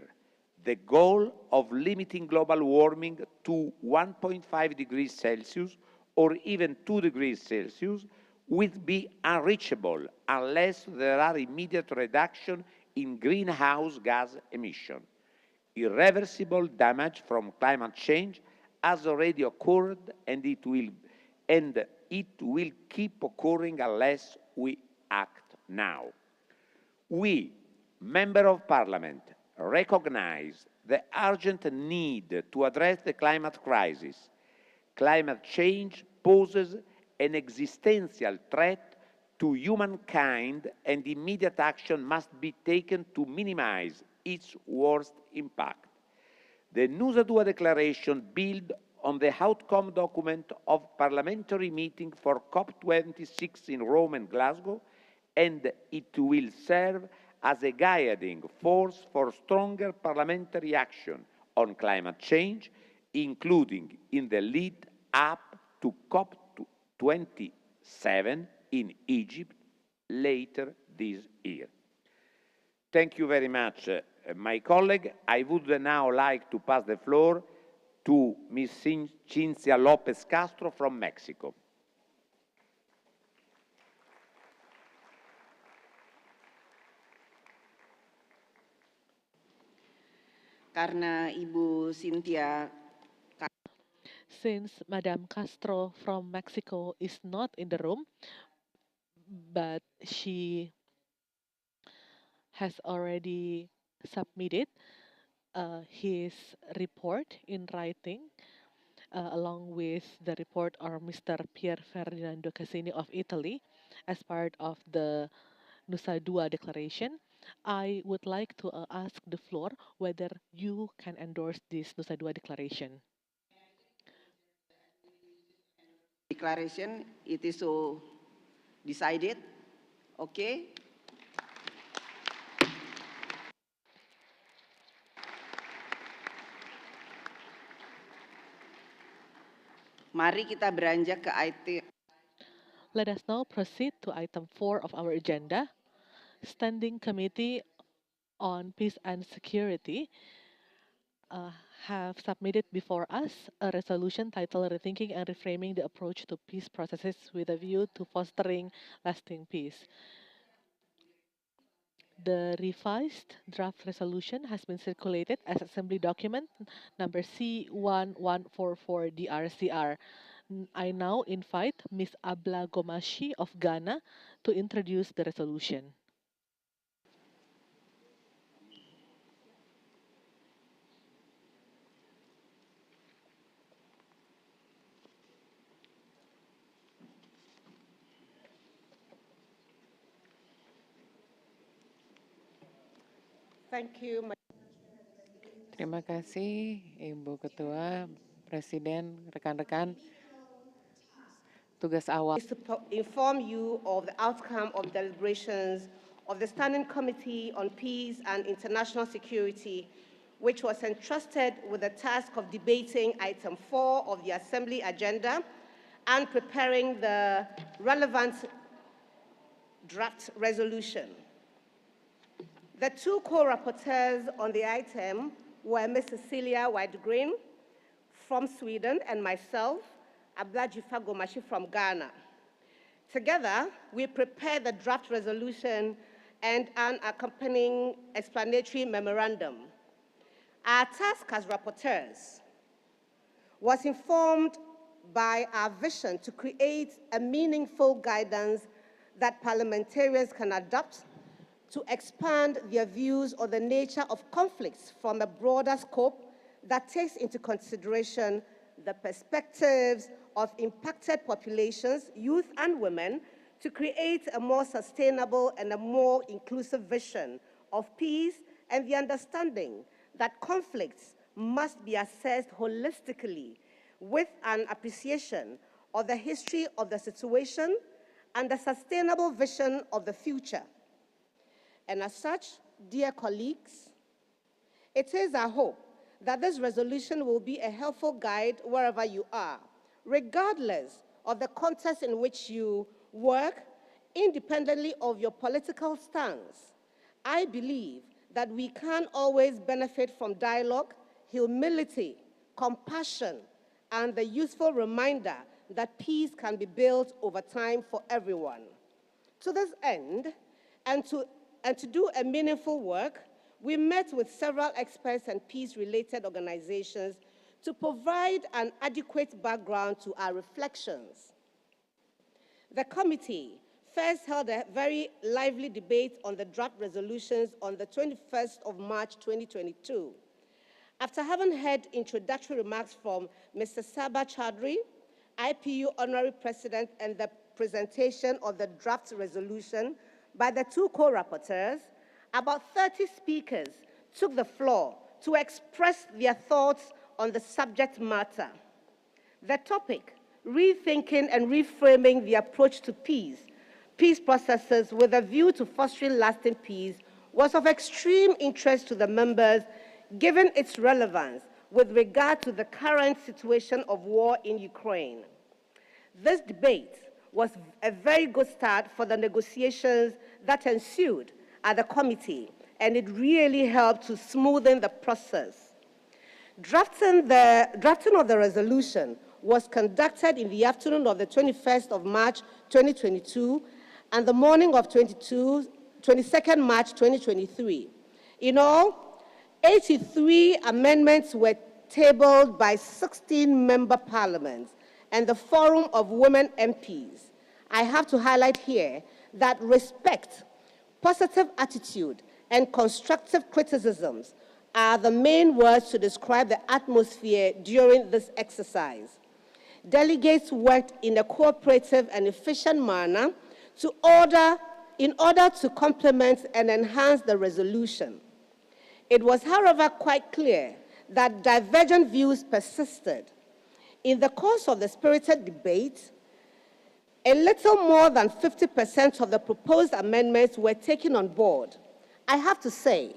The goal of limiting global warming to 1.5 degrees Celsius or even 2 degrees Celsius will be unreachable unless there are immediate reduction in greenhouse gas emission. Irreversible damage from climate change has already occurred, and it will keep occurring unless we act now. We, Members of Parliament, recognize the urgent need to address the climate crisis. Climate change poses an existential threat to humankind, and immediate action must be taken to minimize its worst impact. The Nusa Dua Declaration builds on the outcome document of parliamentary meeting for COP26 in Rome and Glasgow, and it will serve as a guiding force for stronger parliamentary action on climate change, including in the lead up to COP27 in Egypt later this year. Thank you very much, my colleague. I would now like to pass the floor to Ms. Cinzia Lopez Castro from Mexico. Karena Ibu Cynthia, Since Madame Castro from Mexico is not in the room, but she has already submitted his report in writing, along with the report of Mr. Pier Ferdinando Casini of Italy as part of the Nusa Dua Declaration. I would like to ask the floor whether you can endorse this Nusa Dua Declaration. Declaration, it is so decided. Okay. Mari kita beranjak ke item. Let us now proceed to item 4 of our agenda, Standing Committee on Peace and Security have submitted before us a resolution titled Rethinking and Reframing the Approach to Peace Processes with a View to Fostering Lasting Peace. The revised draft resolution has been circulated as Assembly Document number C1144-DRCR. I now invite Ms. Abla Gomashi of Ghana to introduce the resolution. Thank you. Terima kasih, Ibu Ketua, Presiden, rekan-rekan. Tugas awal Is to inform you of the outcome of deliberations of the Standing Committee on Peace and International Security, which was entrusted with the task of debating item 4 of the Assembly agenda and preparing the relevant draft resolution. The two co-rapporteurs on the item were Ms. Cecilia Whitegreen from Sweden and myself, Ablajifa Gomashi from Ghana. Together, we prepared the draft resolution and an accompanying explanatory memorandum. Our task as rapporteurs was informed by our vision to create a meaningful guidance that parliamentarians can adopt to expand their views on the nature of conflicts from a broader scope that takes into consideration the perspectives of impacted populations, youth and women, to create a more sustainable and a more inclusive vision of peace and the understanding that conflicts must be assessed holistically with an appreciation of the history of the situation and the sustainable vision of the future. And as such, dear colleagues, it is our hope that this resolution will be a helpful guide wherever you are, regardless of the context in which you work, independently of your political stance. I believe that we can always benefit from dialogue, humility, compassion, and the useful reminder that peace can be built over time for everyone. To this end, and to do a meaningful work, we met with several experts and peace-related organizations to provide an adequate background to our reflections. The committee first held a very lively debate on the draft resolutions on the 21st of March 2022. After having heard introductory remarks from Mr. Saba Chaudhry, IPU Honorary President, and the presentation of the draft resolution by the two co-rapporteurs, about 30 speakers took the floor to express their thoughts on the subject matter. The topic, rethinking and reframing the approach to peace processes with a view to fostering lasting peace, was of extreme interest to the members, given its relevance with regard to the current situation of war in Ukraine. This debate was a very good start for the negotiations that ensued at the committee, and it really helped to smoothen the process. Drafting of the resolution was conducted in the afternoon of the 21st of March 2022 and the morning of 22nd March 2023. In all, 83 amendments were tabled by 16 member parliaments and the Forum of Women MPs. I have to highlight here that respect, positive attitude, and constructive criticisms are the main words to describe the atmosphere during this exercise. Delegates worked in a cooperative and efficient manner in order to complement and enhance the resolution. It was, however, quite clear that divergent views persisted. In the course of the spirited debate, a little more than 50% of the proposed amendments were taken on board. I have to say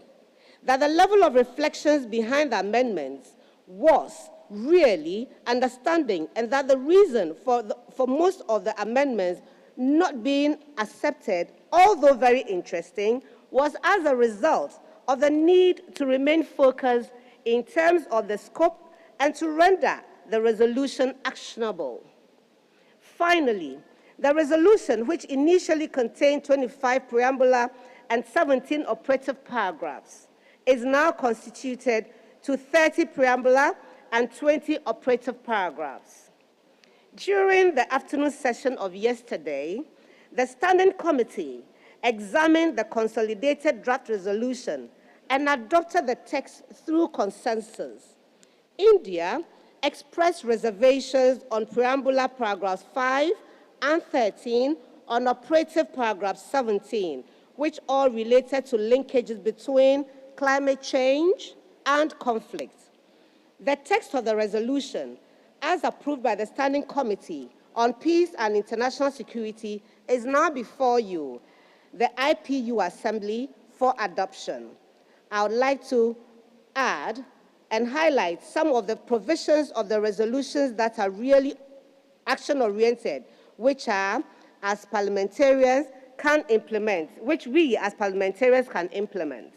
that the level of reflections behind the amendments was really understanding, and that the reason for most of the amendments not being accepted, although very interesting, was as a result of the need to remain focused in terms of the scope and to render the resolution actionable. Finally, the resolution, which initially contained 25 preambular and 17 operative paragraphs, is now constituted to 30 preambular and 20 operative paragraphs. During the afternoon session of yesterday, the Standing Committee examined the consolidated draft resolution and adopted the text through consensus. India expressed reservations on preambular paragraphs 5 and 13, on operative paragraph 17, which all related to linkages between climate change and conflict. The text of the resolution, as approved by the Standing Committee on Peace and International Security, is now before you, the IPU Assembly, for adoption. I would like to add and highlight some of the provisions of the resolutions that are really action-oriented, which are, as parliamentarians, can implement, which we as parliamentarians can implement.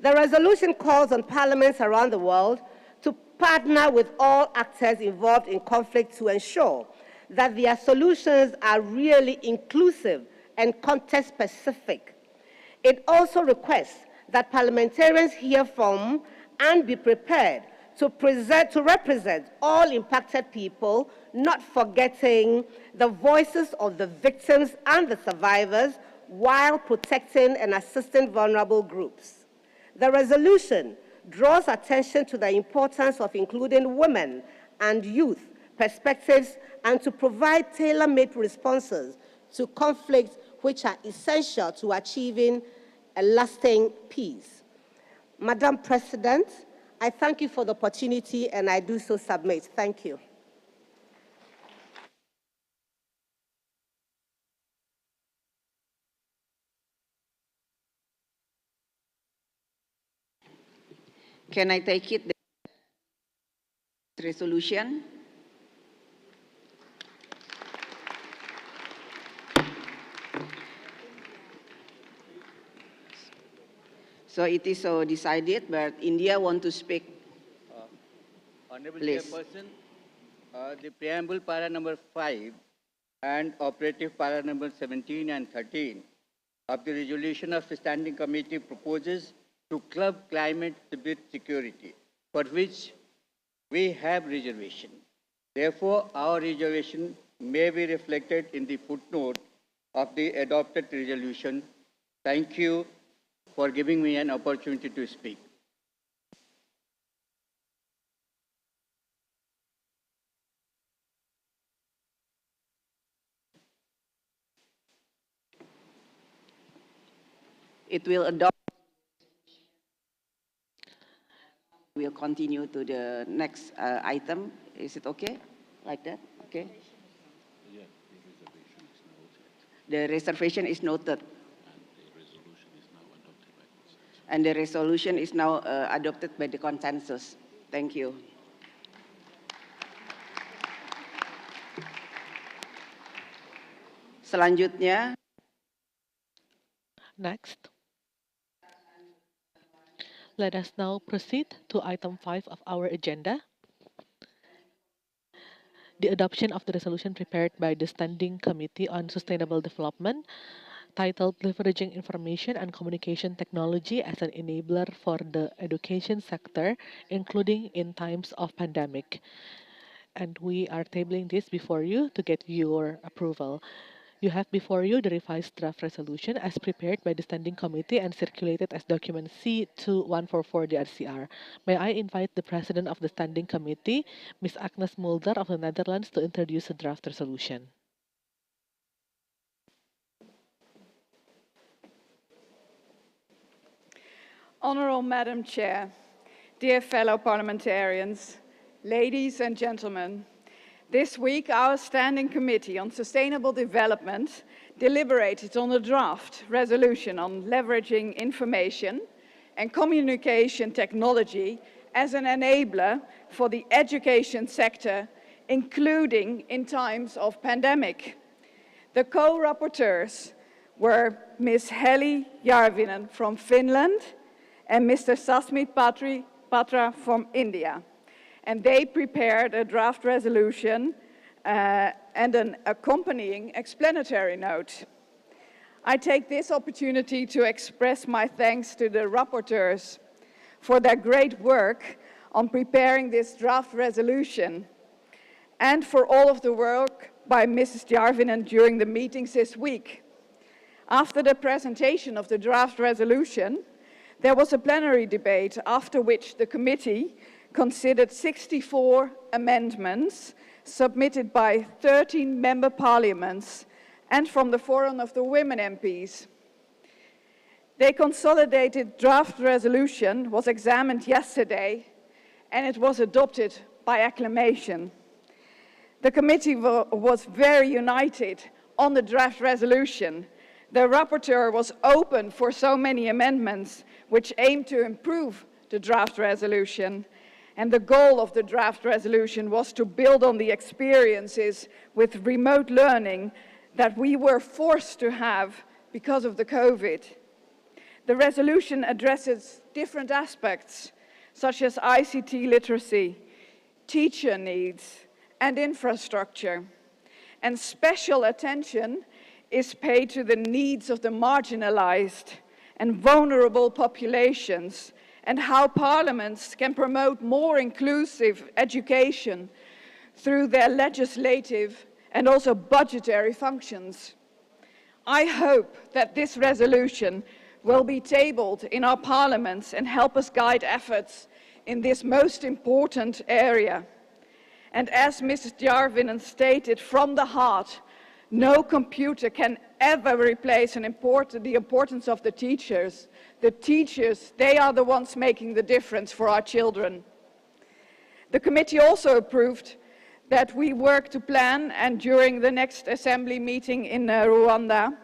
The resolution calls on parliaments around the world to partner with all actors involved in conflict to ensure that their solutions are really inclusive and context-specific. It also requests that parliamentarians hear from and be prepared to represent all impacted people, not forgetting the voices of the victims and the survivors, while protecting and assisting vulnerable groups. The resolution draws attention to the importance of including women and youth perspectives and to provide tailor-made responses to conflicts which are essential to achieving a lasting peace. Madam President, I thank you for the opportunity, and I do so submit. Thank you. Can I take it? The resolution. So it is so decided, but India want to speak. Honorable Please. Chairperson, the preamble para number 5 and operative para number 17 and 13 of the resolution of the Standing Committee proposes to club climate security, for which we have reservation. Therefore, our reservation may be reflected in the footnote of the adopted resolution. Thank you for giving me an opportunity to speak. It will adopt. we'll continue to the next item. Is it okay? Like that? Okay. The reservation is noted. And the resolution is now adopted by the consensus. Thank you. Selanjutnya. Next. Let us now proceed to item 5 of our agenda. The adoption of the resolution prepared by the Standing Committee on Sustainable Development, titled Leveraging Information and Communication Technology as an Enabler for the Education Sector, including in times of pandemic. And we are tabling this before you to get your approval. You have before you the revised draft resolution as prepared by the Standing Committee and circulated as document C2144 DRCR. May I invite the President of the Standing Committee, Ms. Agnes Mulder of the Netherlands, to introduce the draft resolution. Honourable Madam Chair, dear fellow parliamentarians, ladies and gentlemen, this week our Standing Committee on Sustainable Development deliberated on a draft resolution on leveraging information and communication technology as an enabler for the education sector, including in times of pandemic. The co-rapporteurs were Ms. Heli Järvinen from Finland and Mr. Sasmit Patra from India. And they prepared a draft resolution and an accompanying explanatory note. I take this opportunity to express my thanks to the rapporteurs for their great work on preparing this draft resolution and for all of the work by Mrs. Järvinen during the meetings this week. After the presentation of the draft resolution, there was a plenary debate after which the committee considered 64 amendments submitted by 13 member parliaments and from the Forum of the Women MPs. The consolidated draft resolution was examined yesterday and it was adopted by acclamation. The committee was very united on the draft resolution. The rapporteur was open for so many amendments which aim to improve the draft resolution. And the goal of the draft resolution was to build on the experiences with remote learning that we were forced to have because of the COVID. The resolution addresses different aspects, such as ICT literacy, teacher needs, and infrastructure. And special attention is paid to the needs of the marginalized and vulnerable populations, and how parliaments can promote more inclusive education through their legislative and also budgetary functions. I hope that this resolution will be tabled in our parliaments and help us guide efforts in this most important area. And as Mrs. Järvinen stated from the heart, no computer can ever replace the importance of the teachers. The teachers, they are the ones making the difference for our children. The committee also approved that we work to plan, and during the next assembly meeting in Rwanda,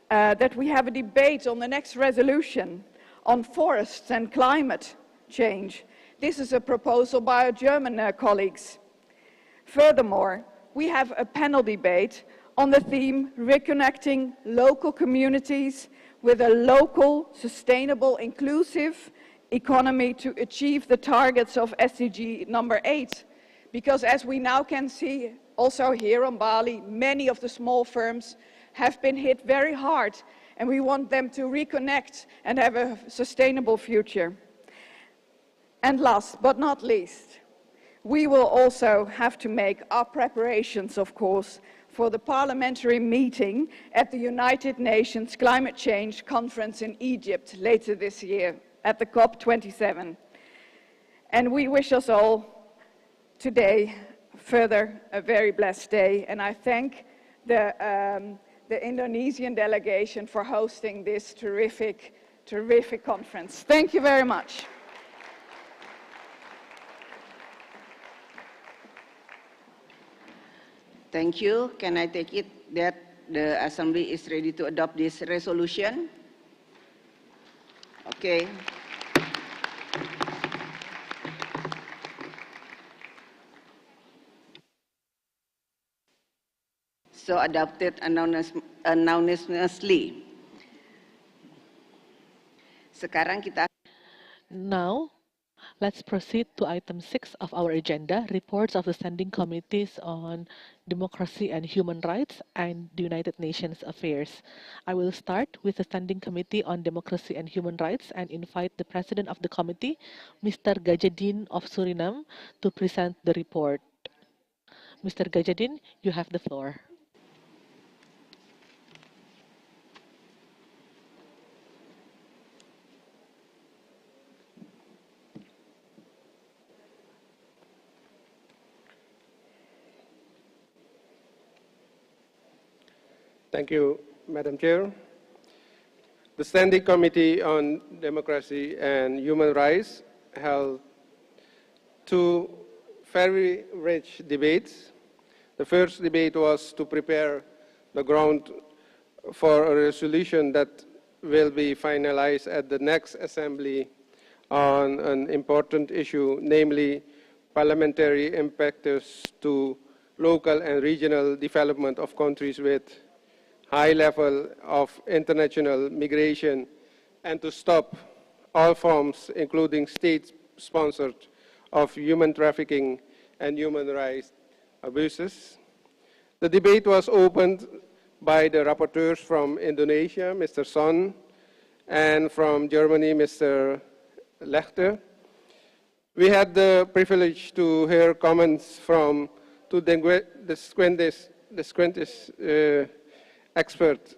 that we have a debate on the next resolution on forests and climate change. This is a proposal by our German colleagues. Furthermore, we have a panel debate on the theme Reconnecting Local Communities with a Local, Sustainable, Inclusive Economy to achieve the targets of SDG number 8. Because as we now can see, also here on Bali, many of the small firms have been hit very hard, and we want them to reconnect and have a sustainable future. And last but not least, we will also have to make our preparations, of course, for the parliamentary meeting at the United Nations Climate Change Conference in Egypt later this year at the COP27. And we wish us all today further a very blessed day. And I thank the Indonesian delegation for hosting this terrific conference. Thank you very much. Thank you. Can I take it that the Assembly is ready to adopt this resolution? Okay. So adopted unanimously. Sekarang kita. Now, let's proceed to item 6 of our agenda, reports of the Standing Committees on Democracy and Human Rights and the United Nations Affairs. I will start with the Standing Committee on Democracy and Human Rights and invite the President of the Committee, Mr. Gajadin of Suriname, to present the report. Mr. Gajadin, you have the floor. Thank you, Madam Chair. The Standing Committee on Democracy and Human Rights held two very rich debates. The first debate was to prepare the ground for a resolution that will be finalized at the next Assembly on an important issue, namely parliamentary impacts to local and regional development of countries with high level of international migration, and to stop all forms, including state-sponsored, of human trafficking and human rights abuses. The debate was opened by the rapporteurs from Indonesia, Mr. Son, and from Germany, Mr. Lechter. We had the privilege to hear comments from two distinguished expert,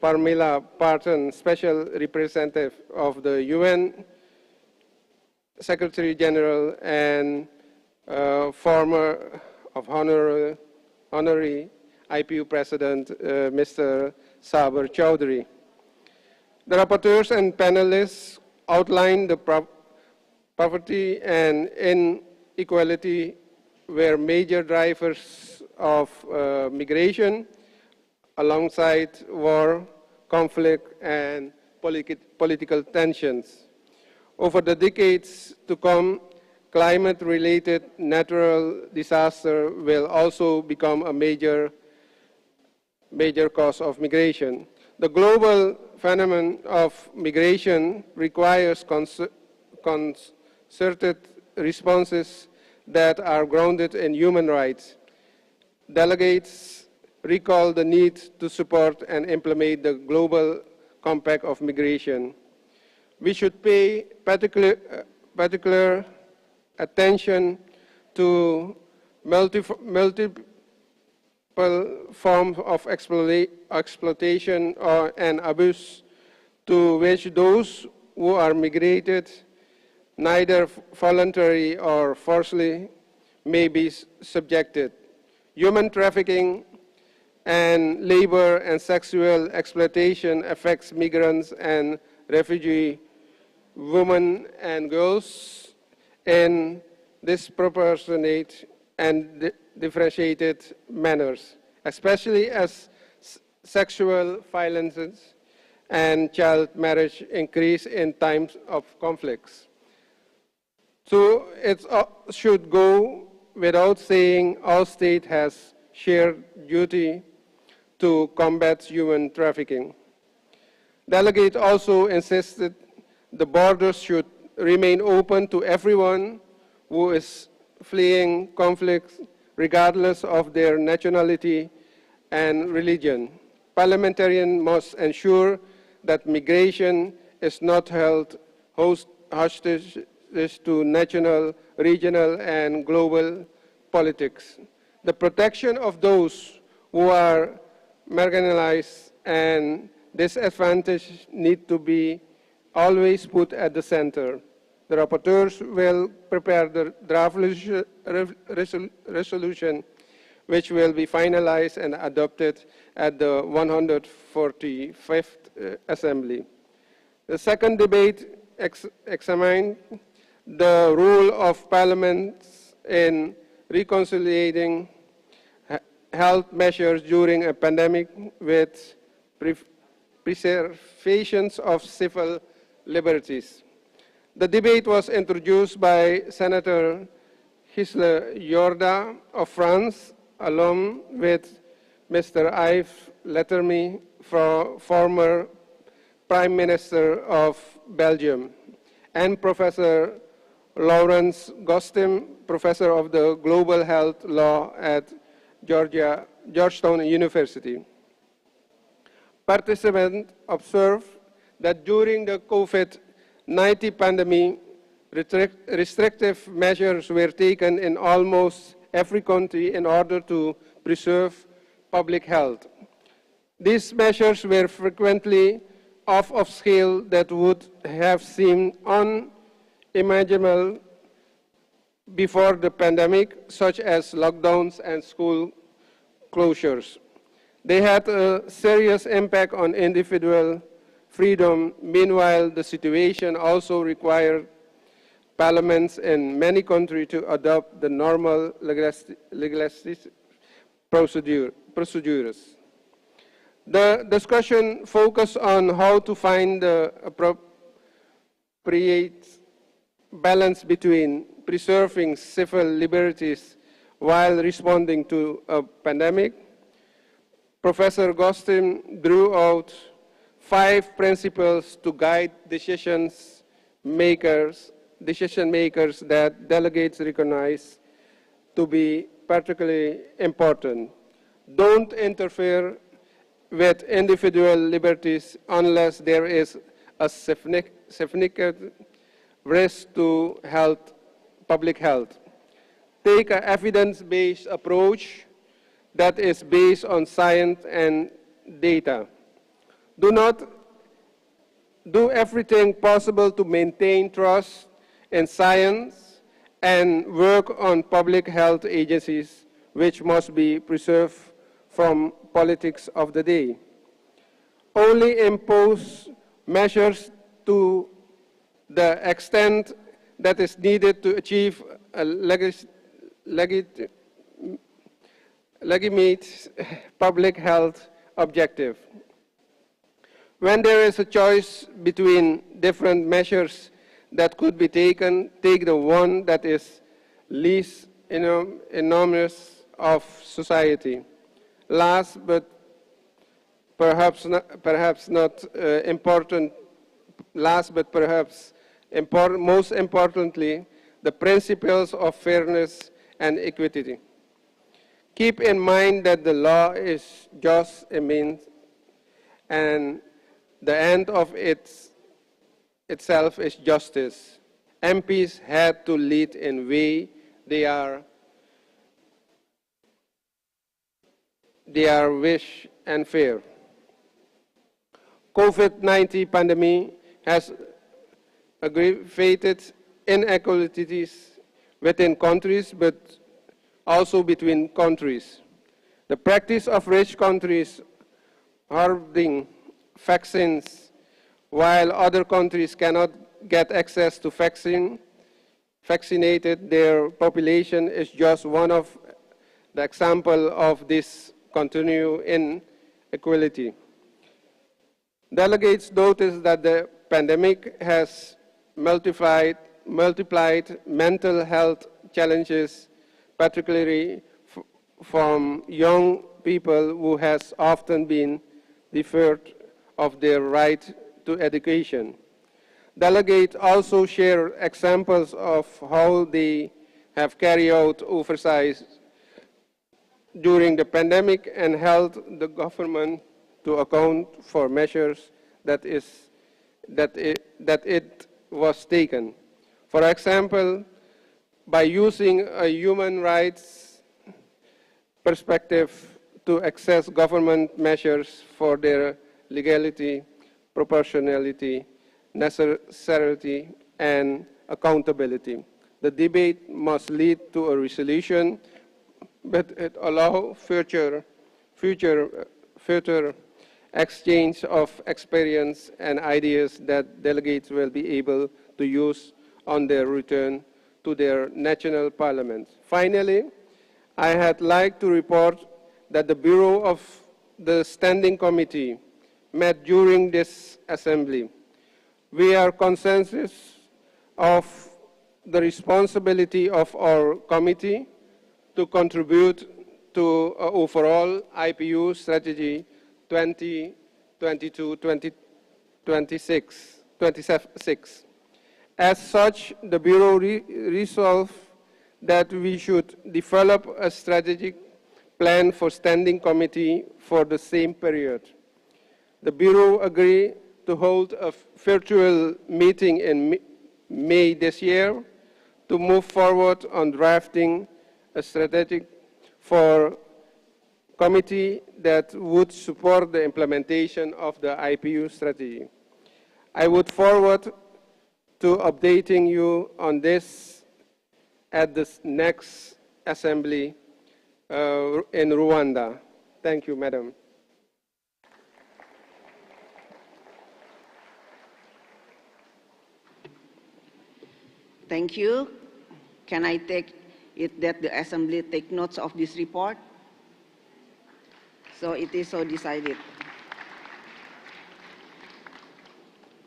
Parmila Parton, Special Representative of the UN Secretary General and former of honorary IPU President, Mr. Saber Chowdhury. The rapporteurs and panelists outlined the poverty and inequality were major drivers of migration, alongside war, conflict, and political tensions. Over the decades to come, climate-related natural disaster will also become a major cause of migration. The global phenomenon of migration requires concerted responses that are grounded in human rights. Delegates recall the need to support and implement the global compact of migration. We should pay particular attention to multiple forms of exploitation and abuse to which those who are migrated, neither voluntarily or forcibly, may be subjected. Human trafficking and labor and sexual exploitation affects migrants and refugee women and girls in disproportionate and differentiated manners, especially as sexual violences and child marriage increase in times of conflicts. So it should go without saying all states has shared duty to combat human trafficking. Delegates also insisted the borders should remain open to everyone who is fleeing conflicts, regardless of their nationality and religion. Parliamentarians must ensure that migration is not held hostage to national, regional, and global politics. The protection of those who are marginalized and disadvantaged need to be always put at the center. The rapporteurs will prepare the draft resolution, which will be finalized and adopted at the 145th Assembly. The second debate examined the role of parliaments in reconciliating health measures during a pandemic with preservation of civil liberties. The debate was introduced by Senator Gisle Jorda of France, along with Mr. Yves Leterme, former Prime Minister of Belgium, and Professor Laurence Gostim, Professor of the Global Health Law at Georgetown University. Participants observed that during the COVID-19 pandemic, restrictive measures were taken in almost every country in order to preserve public health. These measures were frequently off of scale that would have seemed unimaginable before the pandemic, such as lockdowns and school closures. They had a serious impact on individual freedom. Meanwhile, the situation also required parliaments in many countries to adopt the normal legislative procedures. The discussion focused on how to find the appropriate balance between preserving civil liberties while responding to a pandemic. Professor Gostin drew out 5 principles to guide decision makers that delegates recognize to be particularly important. Don't interfere with individual liberties unless there is a significant risk to public health. Take an evidence-based approach that is based on science and data. Do not do everything possible to maintain trust in science and work on public health agencies, which must be preserved from politics of the day. Only impose measures to the extent that is needed to achieve a legitimate public health objective. When there is a choice between different measures that could be taken, take the one that is least enormous of society. Last but perhaps not important, most importantly, the principles of fairness and equity. Keep in mind that the law is just a means, and the end of itself is justice. MPs had to lead in way they are wish and fair. COVID-19 pandemic has aggravated inequalities within countries, but also between countries. The practice of rich countries hoarding vaccines while other countries cannot get access to vaccinated their population is just one of the examples of this continued inequality. Delegates noticed that the pandemic has multiplied mental health challenges, particularly from young people who has often been deprived of their right to education. Delegates also share examples of how they have carried out oversight during the pandemic and held the government to account for measures that it was taken. For example, by using a human rights perspective to access government measures for their legality, proportionality, necessity, and accountability. The debate must lead to a resolution, but it allows future exchange of experience and ideas that delegates will be able to use on their return to their national parliaments. Finally, I had like to report that the Bureau of the Standing Committee met during this assembly. We are consensus of the responsibility of our committee to contribute to an overall IPU strategy 2022-2026. As such, the Bureau resolved that we should develop a strategic plan for Standing Committee for the same period. The Bureau agreed to hold a virtual meeting in May this year to move forward on drafting a strategy for committee that would support the implementation of the IPU strategy. I look forward to updating you on this at the next assembly in Rwanda. Thank you, Madam. Thank you. Can I take it that the Assembly take notes of this report? So it is so decided.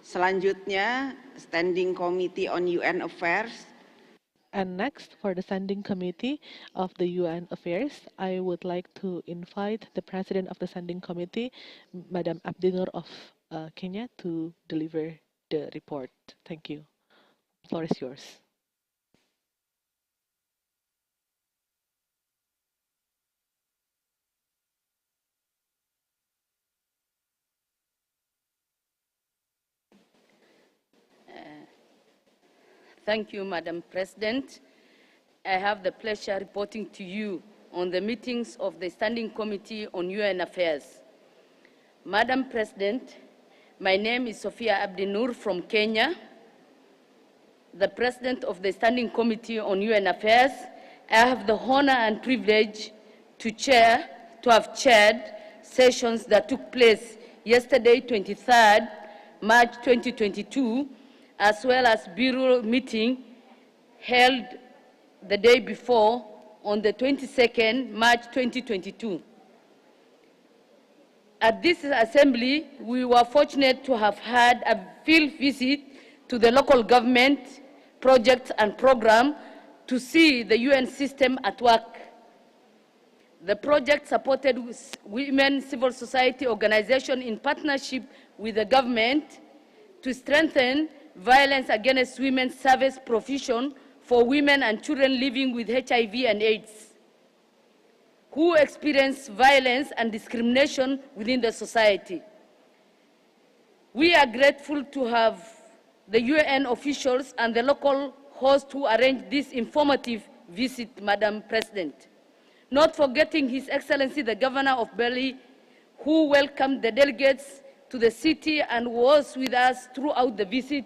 Selanjutnya, Standing Committee on UN Affairs. And next, for the Standing Committee of the UN Affairs, I would like to invite the President of the Standing Committee, Madam Abdinur of Kenya, to deliver the report. Thank you. The floor is yours. Thank you, Madam President. I have the pleasure reporting to you on the meetings of the Standing Committee on UN Affairs. Madam President, my name is Sophia Abdinur from Kenya, the President of the Standing Committee on UN Affairs. I have the honor and privilege to have chaired sessions that took place yesterday, 23rd March 2022, as well as Bureau meeting held the day before on the 22nd March 2022. At this assembly, we were fortunate to have had a field visit to the local government projects and program to see the UN system at work. The project supported women civil society organization in partnership with the government to strengthen violence against women service provision for women and children living with HIV and AIDS, who experience violence and discrimination within the society. We are grateful to have the UN officials and the local host who arranged this informative visit, Madam President. Not forgetting His Excellency the Governor of Bali, who welcomed the delegates to the city and was with us throughout the visit.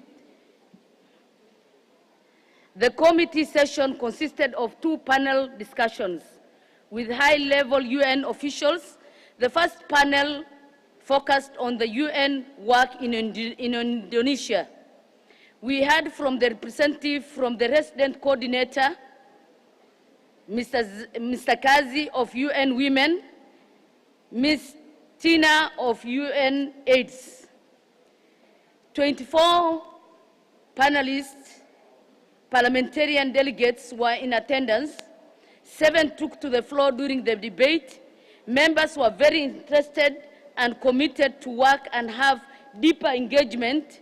The committee session consisted of 2 panel discussions with high-level UN officials. The first panel focused on the UN work in Indonesia. We heard from the representative from the resident coordinator, Mr. Kazi of UN Women, Ms. Tina of UN AIDS. 24 panelists, parliamentarian delegates were in attendance. 7 took to the floor during the debate. Members were very interested and committed to work and have deeper engagement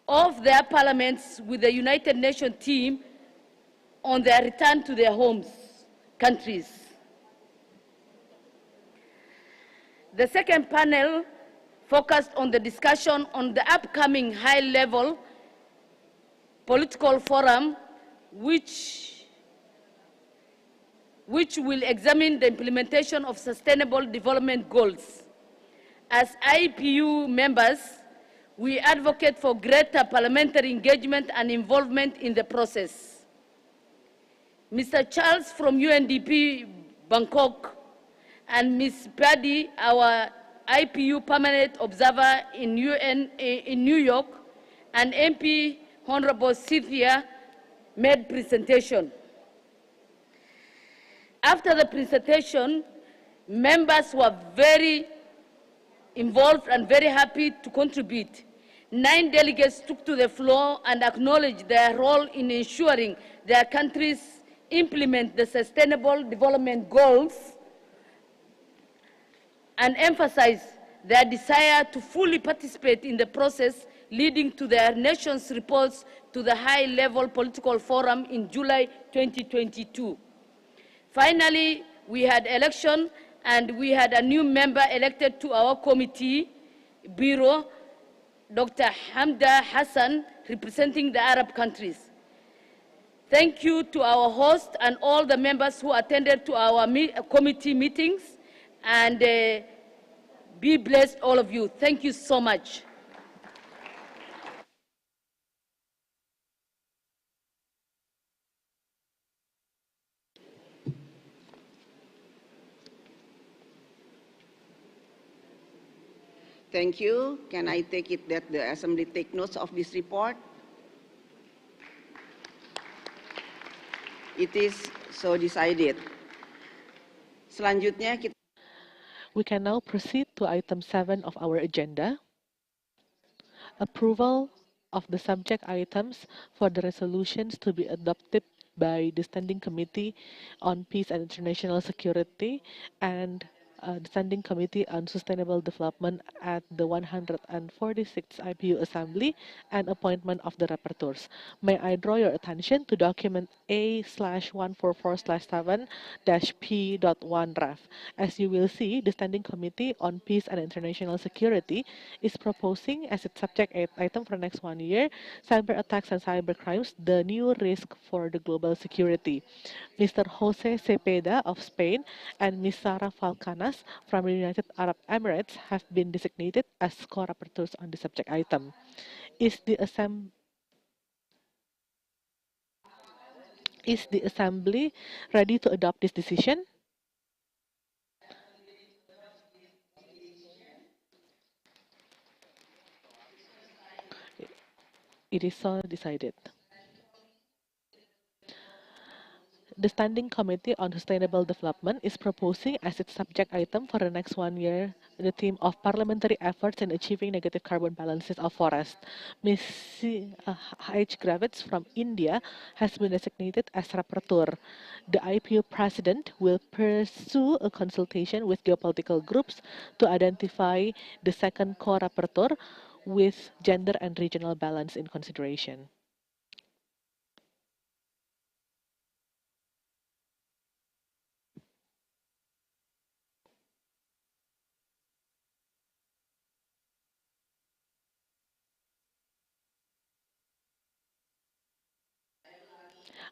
of their parliaments with the United Nations team on their return to their homes, countries. The second panel focused on the discussion on the upcoming high-level political forum, which will examine the implementation of sustainable development goals. As IPU members, we advocate for greater parliamentary engagement and involvement in the process. Mr. Charles from UNDP Bangkok and Ms. Paddy, our IPU permanent observer in New York, and MP Honorable Cynthia made presentation. After the presentation, Members were very involved and very happy to contribute. 9 delegates took to the floor and acknowledged their role in ensuring their countries implement the Sustainable Development Goals and emphasized their desire to fully participate in the process leading to their nation's reports to the high-level political forum in July 2022. Finally, we had election and we had a new member elected to our committee bureau, Dr. Hamda Hassan, representing the Arab countries. Thank you to our host and all the members who attended to our committee meetings, and be blessed, all of you. Thank you so much. Thank you. Can I take it that the Assembly take notes of this report? It is so decided. Selanjutnya kita We can now proceed to item 7 of our agenda. Approval of the subject items for the resolutions to be adopted by the Standing Committee on Peace and International Security and the Standing Committee on Sustainable Development at the 146th IPU Assembly and appointment of the rapporteurs. May I draw your attention to document A/144/7-P.1 ref. As you will see, the Standing Committee on Peace and International Security is proposing as its subject item for the next 1 year, cyber attacks and cyber crimes, the new risk for the global security. Mr. Jose Cepeda of Spain and Ms. Sarah Falcanas from the United Arab Emirates have been designated as co-rapporteurs on the subject item. Is the Assembly ready to adopt this decision? It is so decided. The Standing Committee on Sustainable Development is proposing as its subject item for the next 1 year the theme of parliamentary efforts in achieving negative carbon balances of forests. Ms. H. Gravitz from India has been designated as rapporteur. The IPU president will pursue a consultation with geopolitical groups to identify the second co-rapporteur with gender and regional balance in consideration.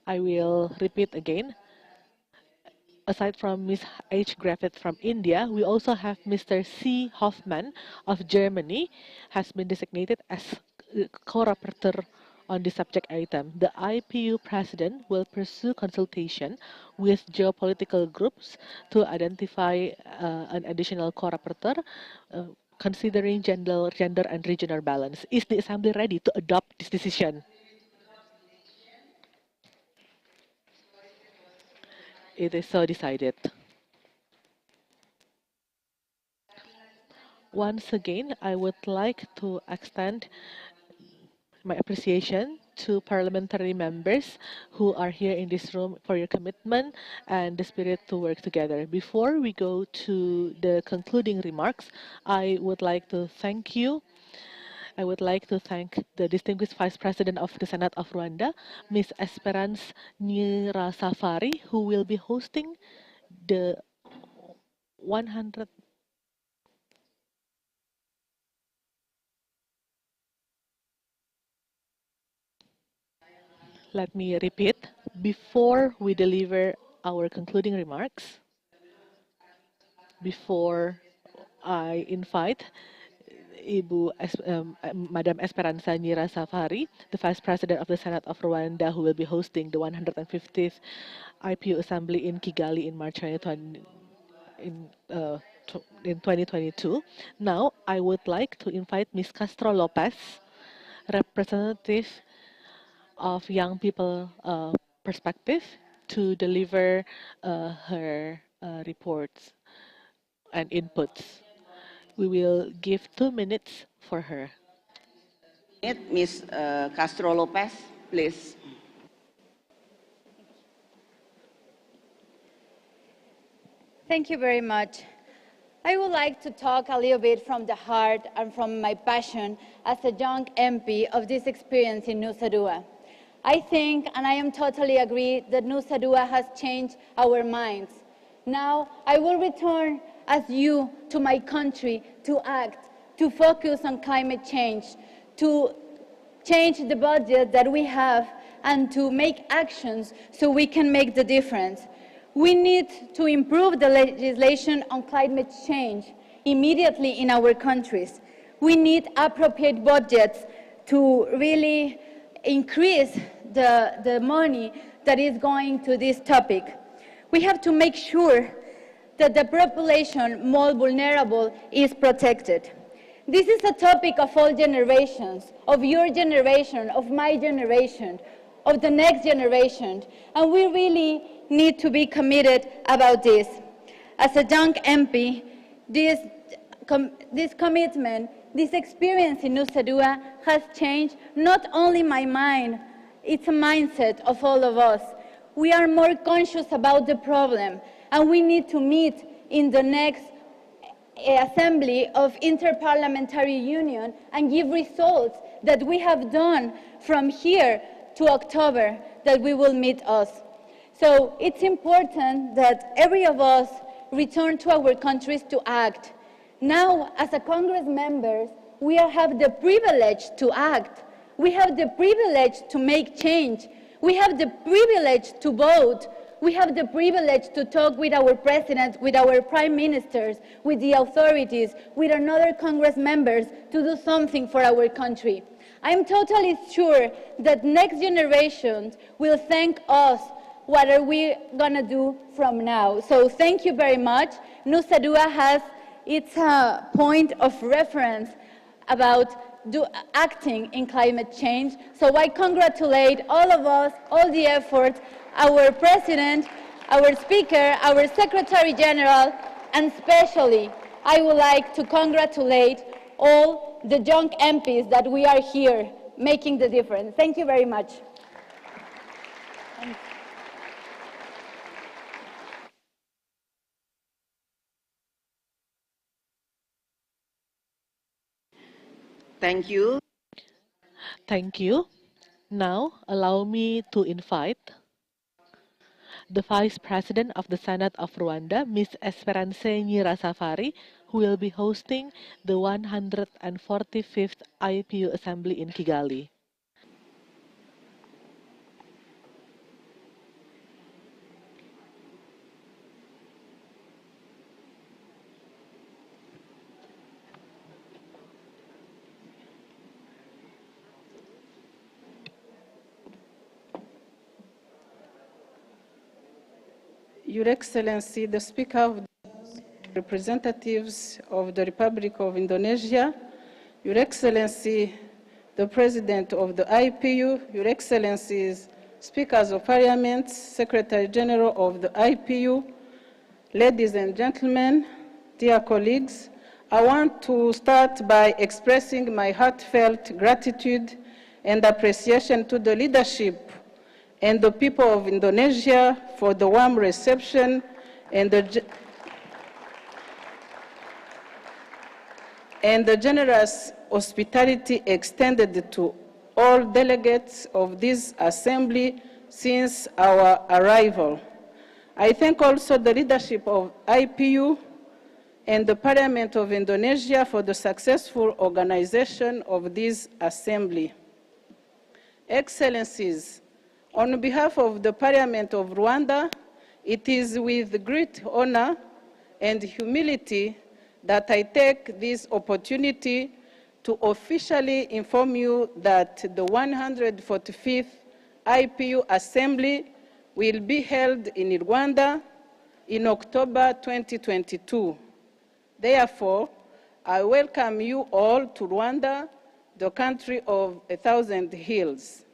I will repeat again. Aside from Ms. H. Griffith from India, we also have Mr. C. Hoffman of Germany has been designated as co-rapporteur on the subject item. The IPU president will pursue consultation with geopolitical groups to identify an additional co-rapporteur considering gender and regional balance. Is the Assembly ready to adopt this decision? It is so decided. Once again, I would like to extend my appreciation to parliamentary members who are here in this room for your commitment and the spirit to work together. Before we go to the concluding remarks, I would like to thank you. I would like to thank the distinguished Vice President of the Senate of Rwanda, Ms. Esperance Nyirasafari, who will be hosting the 100. Let me repeat, before we deliver our concluding remarks, before I invite Madam Esperanza Nyirasafari, the Vice President of the Senate of Rwanda, who will be hosting the 150th IPU Assembly in Kigali in March 2022. Now, I would like to invite Ms. Castro Lopez, representative of Young People Perspective, to deliver her reports. and inputs. We will give 2 minutes for her. Ms. Castro Lopez, please. Thank you very much. I would like to talk a little bit from the heart and from my passion as a young MP of this experience in Nusa Dua. I think, and I am totally agree, that Nusa Dua has changed our minds. Now, I will return as you to my country to act, to focus on climate change, to change the budget that we have, and to make actions so we can make the difference. We need to improve the legislation on climate change immediately in our countries. We need appropriate budgets to really increase the money that is going to this topic. We have to make sure that the population more vulnerable is protected. This is a topic of all generations, of your generation, of my generation, of the next generation, and we really need to be committed about this. As a young MP, this commitment, this experience in Nusa Dua has changed not only my mind, it's a mindset of all of us. We are more conscious about the problem, and we need to meet in the next Assembly of Inter-Parliamentary Union and give results that we have done from here to October that we will meet us. So it's important that every of us return to our countries to act. Now, as a Congress members, we have the privilege to act. We have the privilege to make change. We have the privilege to vote. We have the privilege to talk with our presidents, with our prime ministers, with the authorities, with another Congress members to do something for our country. I'm totally sure that next generations will thank us. What are we going to do from now? So thank you very much. Nusa Dua has its point of reference about acting in climate change. So I congratulate all of us, all the efforts, our President, our Speaker, our Secretary General, and especially I would like to congratulate all the young MPs that we are here making the difference. Thank you very much. Thanks. Thank you. Thank you. Now, allow me to invite the Vice President of the Senate of Rwanda, Ms. Esperance Nyirasafari, who will be hosting the 145th IPU Assembly in Kigali. Your Excellency, the Speaker of the Representatives of the Republic of Indonesia, Your Excellency, the President of the IPU, Your Excellencies, Speakers of Parliament, Secretary General of the IPU, ladies and gentlemen, dear colleagues, I want to start by expressing my heartfelt gratitude and appreciation to the leadership and the people of Indonesia for the warm reception and the generous hospitality extended to all delegates of this assembly since our arrival. I thank also the leadership of IPU and the Parliament of Indonesia for the successful organization of this assembly. Excellencies, on behalf of the Parliament of Rwanda, it is with great honor and humility that I take this opportunity to officially inform you that the 145th IPU Assembly will be held in Rwanda in October 2022. Therefore, I welcome you all to Rwanda, the country of 1,000 hills.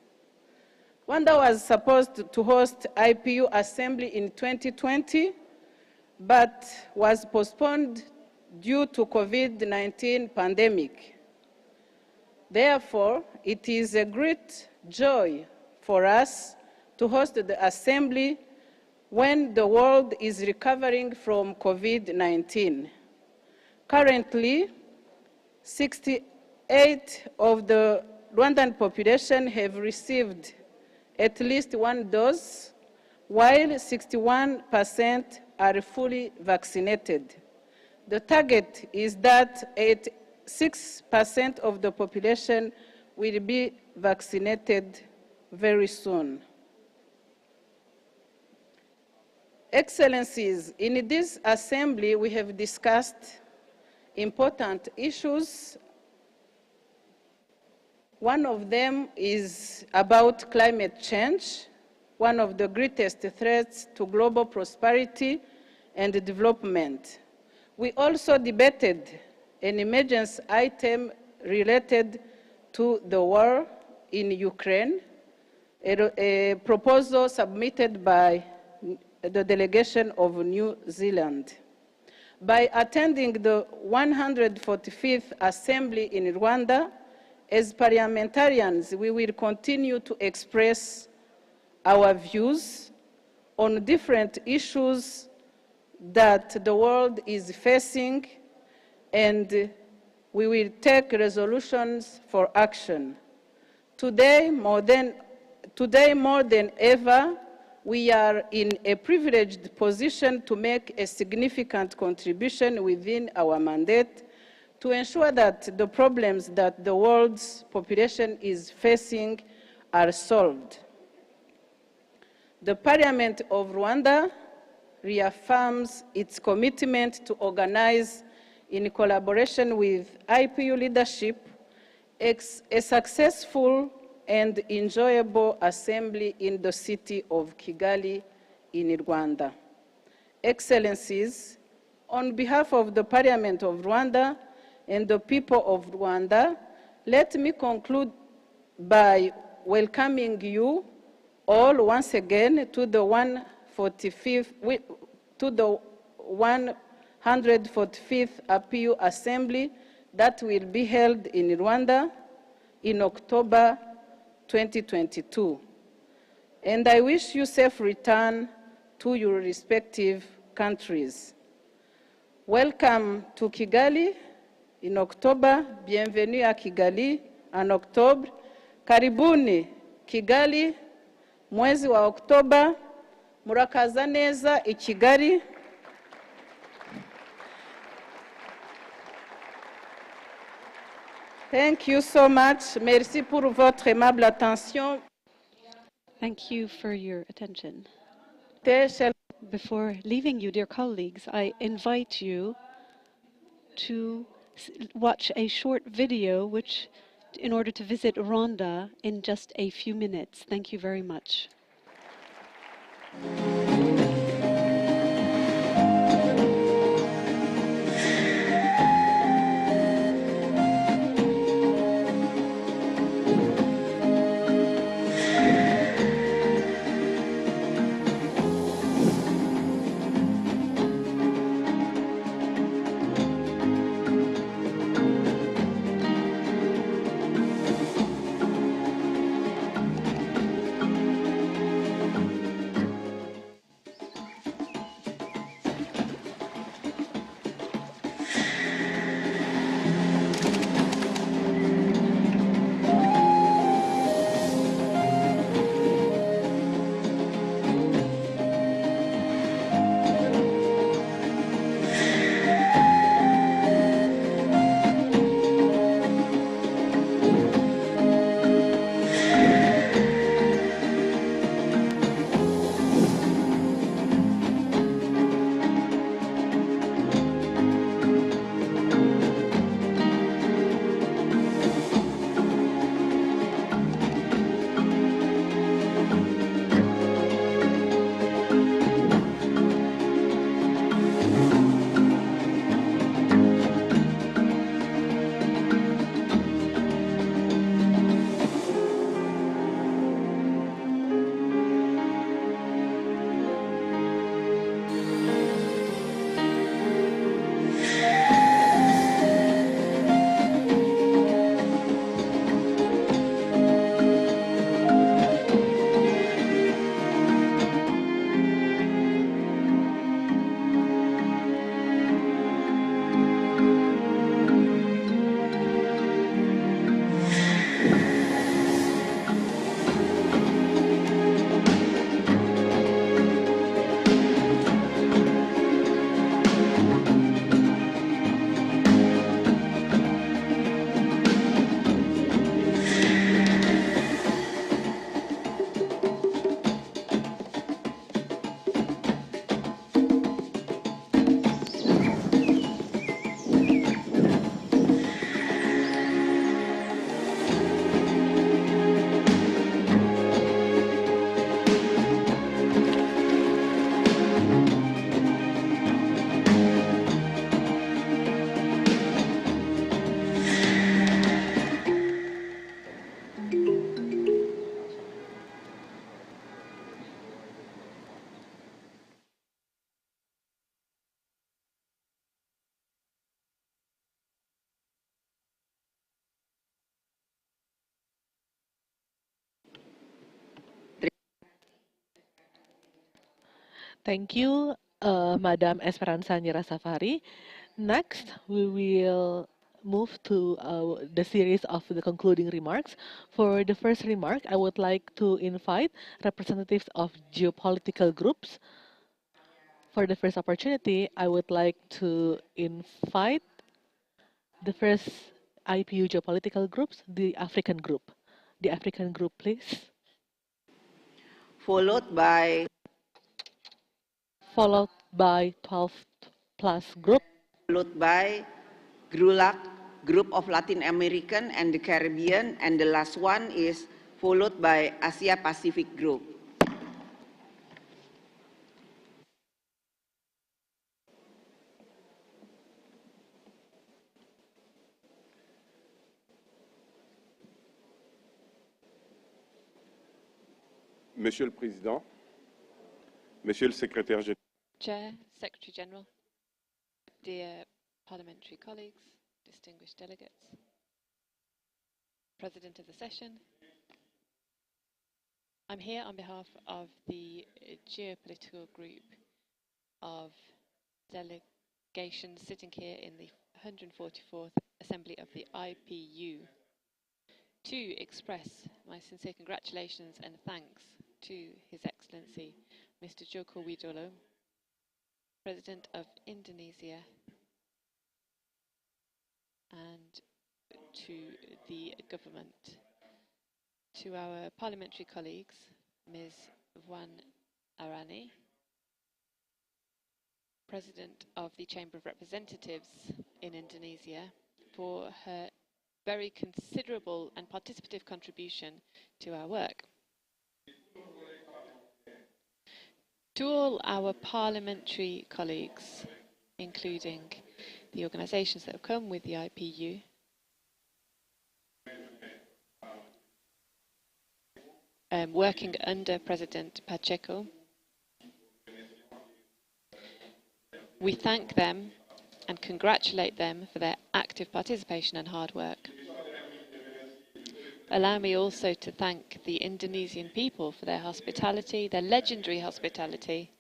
Rwanda was supposed to host IPU Assembly in 2020, but was postponed due to COVID-19 pandemic. Therefore, it is a great joy for us to host the Assembly when the world is recovering from COVID-19. Currently, 68% of the Rwandan population have received at least one dose, while 61% are fully vaccinated. The target is that 6% of the population will be vaccinated very soon. Excellencies, in this assembly we have discussed important issues. One of them is about climate change, one of the greatest threats to global prosperity and development. We also debated an emergency item related to the war in Ukraine, a proposal submitted by the delegation of New Zealand. By attending the 145th Assembly in Rwanda, as parliamentarians, we will continue to express our views on different issues that the world is facing, and we will take resolutions for action. Today, more than ever, we are in a privileged position to make a significant contribution within our mandate to ensure that the problems that the world's population is facing are solved. The Parliament of Rwanda reaffirms its commitment to organize, in collaboration with IPU leadership, a successful and enjoyable assembly in the city of Kigali in Rwanda. Excellencies, on behalf of the Parliament of Rwanda and the people of Rwanda, let me conclude by welcoming you all once again to the 145th IPU Assembly that will be held in Rwanda in October 2022. And I wish you safe return to your respective countries. Welcome to Kigali in October. Bienvenue à Kigali en Octobre. Karibuni Kigali, mwezi wa Oktoba. Murakaza neza i Kigali. Thank you so much. Merci pour votre aimable attention. Thank you for your attention. Before leaving you, dear colleagues, I invite you to watch a short video in order to visit Rwanda in just a few minutes. Thank you very much. Thank you, Madam Esperanza Nyirasafari. Next, we will move to the series of the concluding remarks. For the first remark, I would like to invite representatives of geopolitical groups. For the first opportunity, I would like to invite the first IPU geopolitical groups, the African group. The African group, please. Followed by 12 plus group. Followed by GRULAC, Group of Latin American and the Caribbean, and the last one is followed by Asia Pacific Group. Monsieur le Président, Monsieur le Secrétaire Général. Chair, Secretary General, dear parliamentary colleagues, distinguished delegates, President of the session, I'm here on behalf of the geopolitical group of delegations sitting here in the 144th Assembly of the IPU to express my sincere congratulations and thanks to His Excellency Mr. Joko Widodo, President of Indonesia, and to the government. To our parliamentary colleagues, Ms. Wan Arani, President of the Chamber of Representatives in Indonesia, for her very considerable and participative contribution to our work. To all our parliamentary colleagues, including the organisations that have come with the IPU, working under President Pacheco, we thank them and congratulate them for their active participation and hard work. Allow me also to thank the Indonesian people for their hospitality, their legendary hospitality,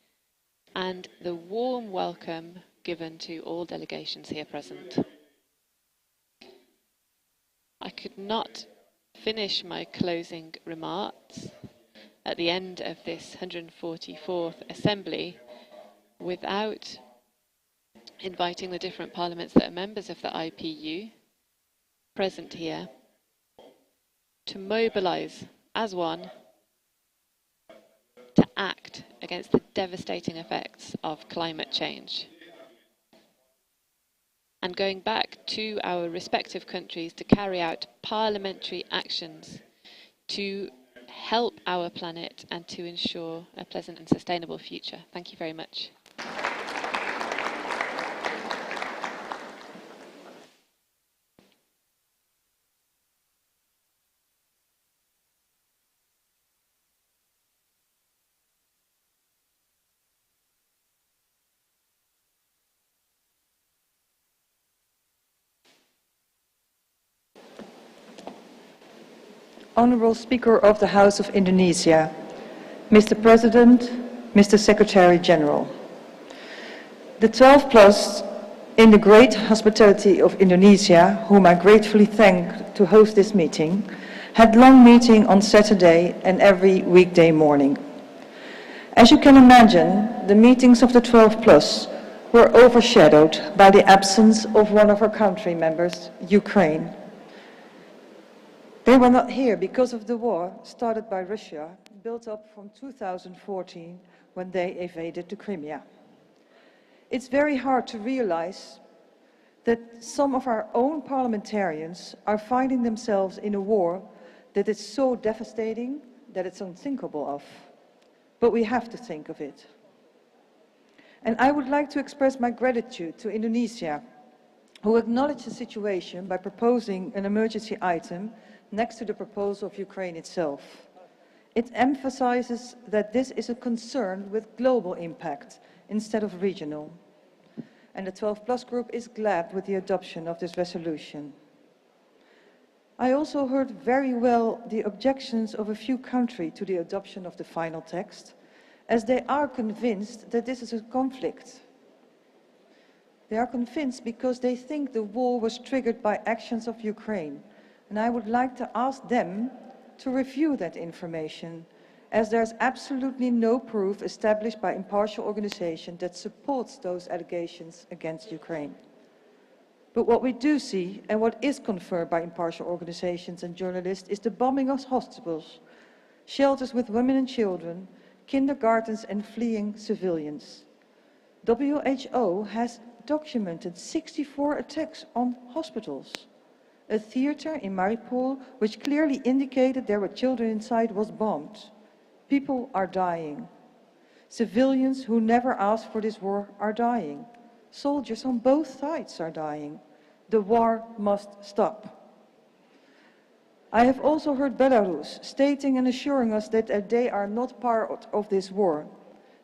and the warm welcome given to all delegations here present. I could not finish my closing remarks at the end of this 144th Assembly without inviting the different parliaments that are members of the IPU present here to mobilise as one to act against the devastating effects of climate change. And going back to our respective countries to carry out parliamentary actions to help our planet and to ensure a pleasant and sustainable future. Thank you very much. Honourable Speaker of the House of Indonesia, Mr. President, Mr. Secretary General. The 12 plus, in the great hospitality of Indonesia, whom I gratefully thank to host this meeting, had long meeting on Saturday and every weekday morning. As you can imagine, the meetings of the 12 plus were overshadowed by the absence of one of our country members, Ukraine. They were not here because of the war started by Russia, built up from 2014 when they invaded the Crimea. It's very hard to realize that some of our own parliamentarians are finding themselves in a war that is so devastating that it's unthinkable of. But we have to think of it. And I would like to express my gratitude to Indonesia, who acknowledged the situation by proposing an emergency item next to the proposal of Ukraine itself. It emphasizes that this is a concern with global impact instead of regional. And the 12 plus group is glad with the adoption of this resolution. I also heard very well the objections of a few countries to the adoption of the final text, as they are convinced that this is a conflict. They are convinced because they think the war was triggered by actions of Ukraine. And I would like to ask them to review that information, as there's absolutely no proof established by impartial organization that supports those allegations against Ukraine. But what we do see, and what is confirmed by impartial organizations and journalists, is the bombing of hospitals, shelters with women and children, kindergartens and fleeing civilians. WHO has documented 64 attacks on hospitals. A theater in Mariupol, which clearly indicated there were children inside, was bombed. People are dying. Civilians who never asked for this war are dying. Soldiers on both sides are dying. The war must stop. I have also heard Belarus stating and assuring us that they are not part of this war.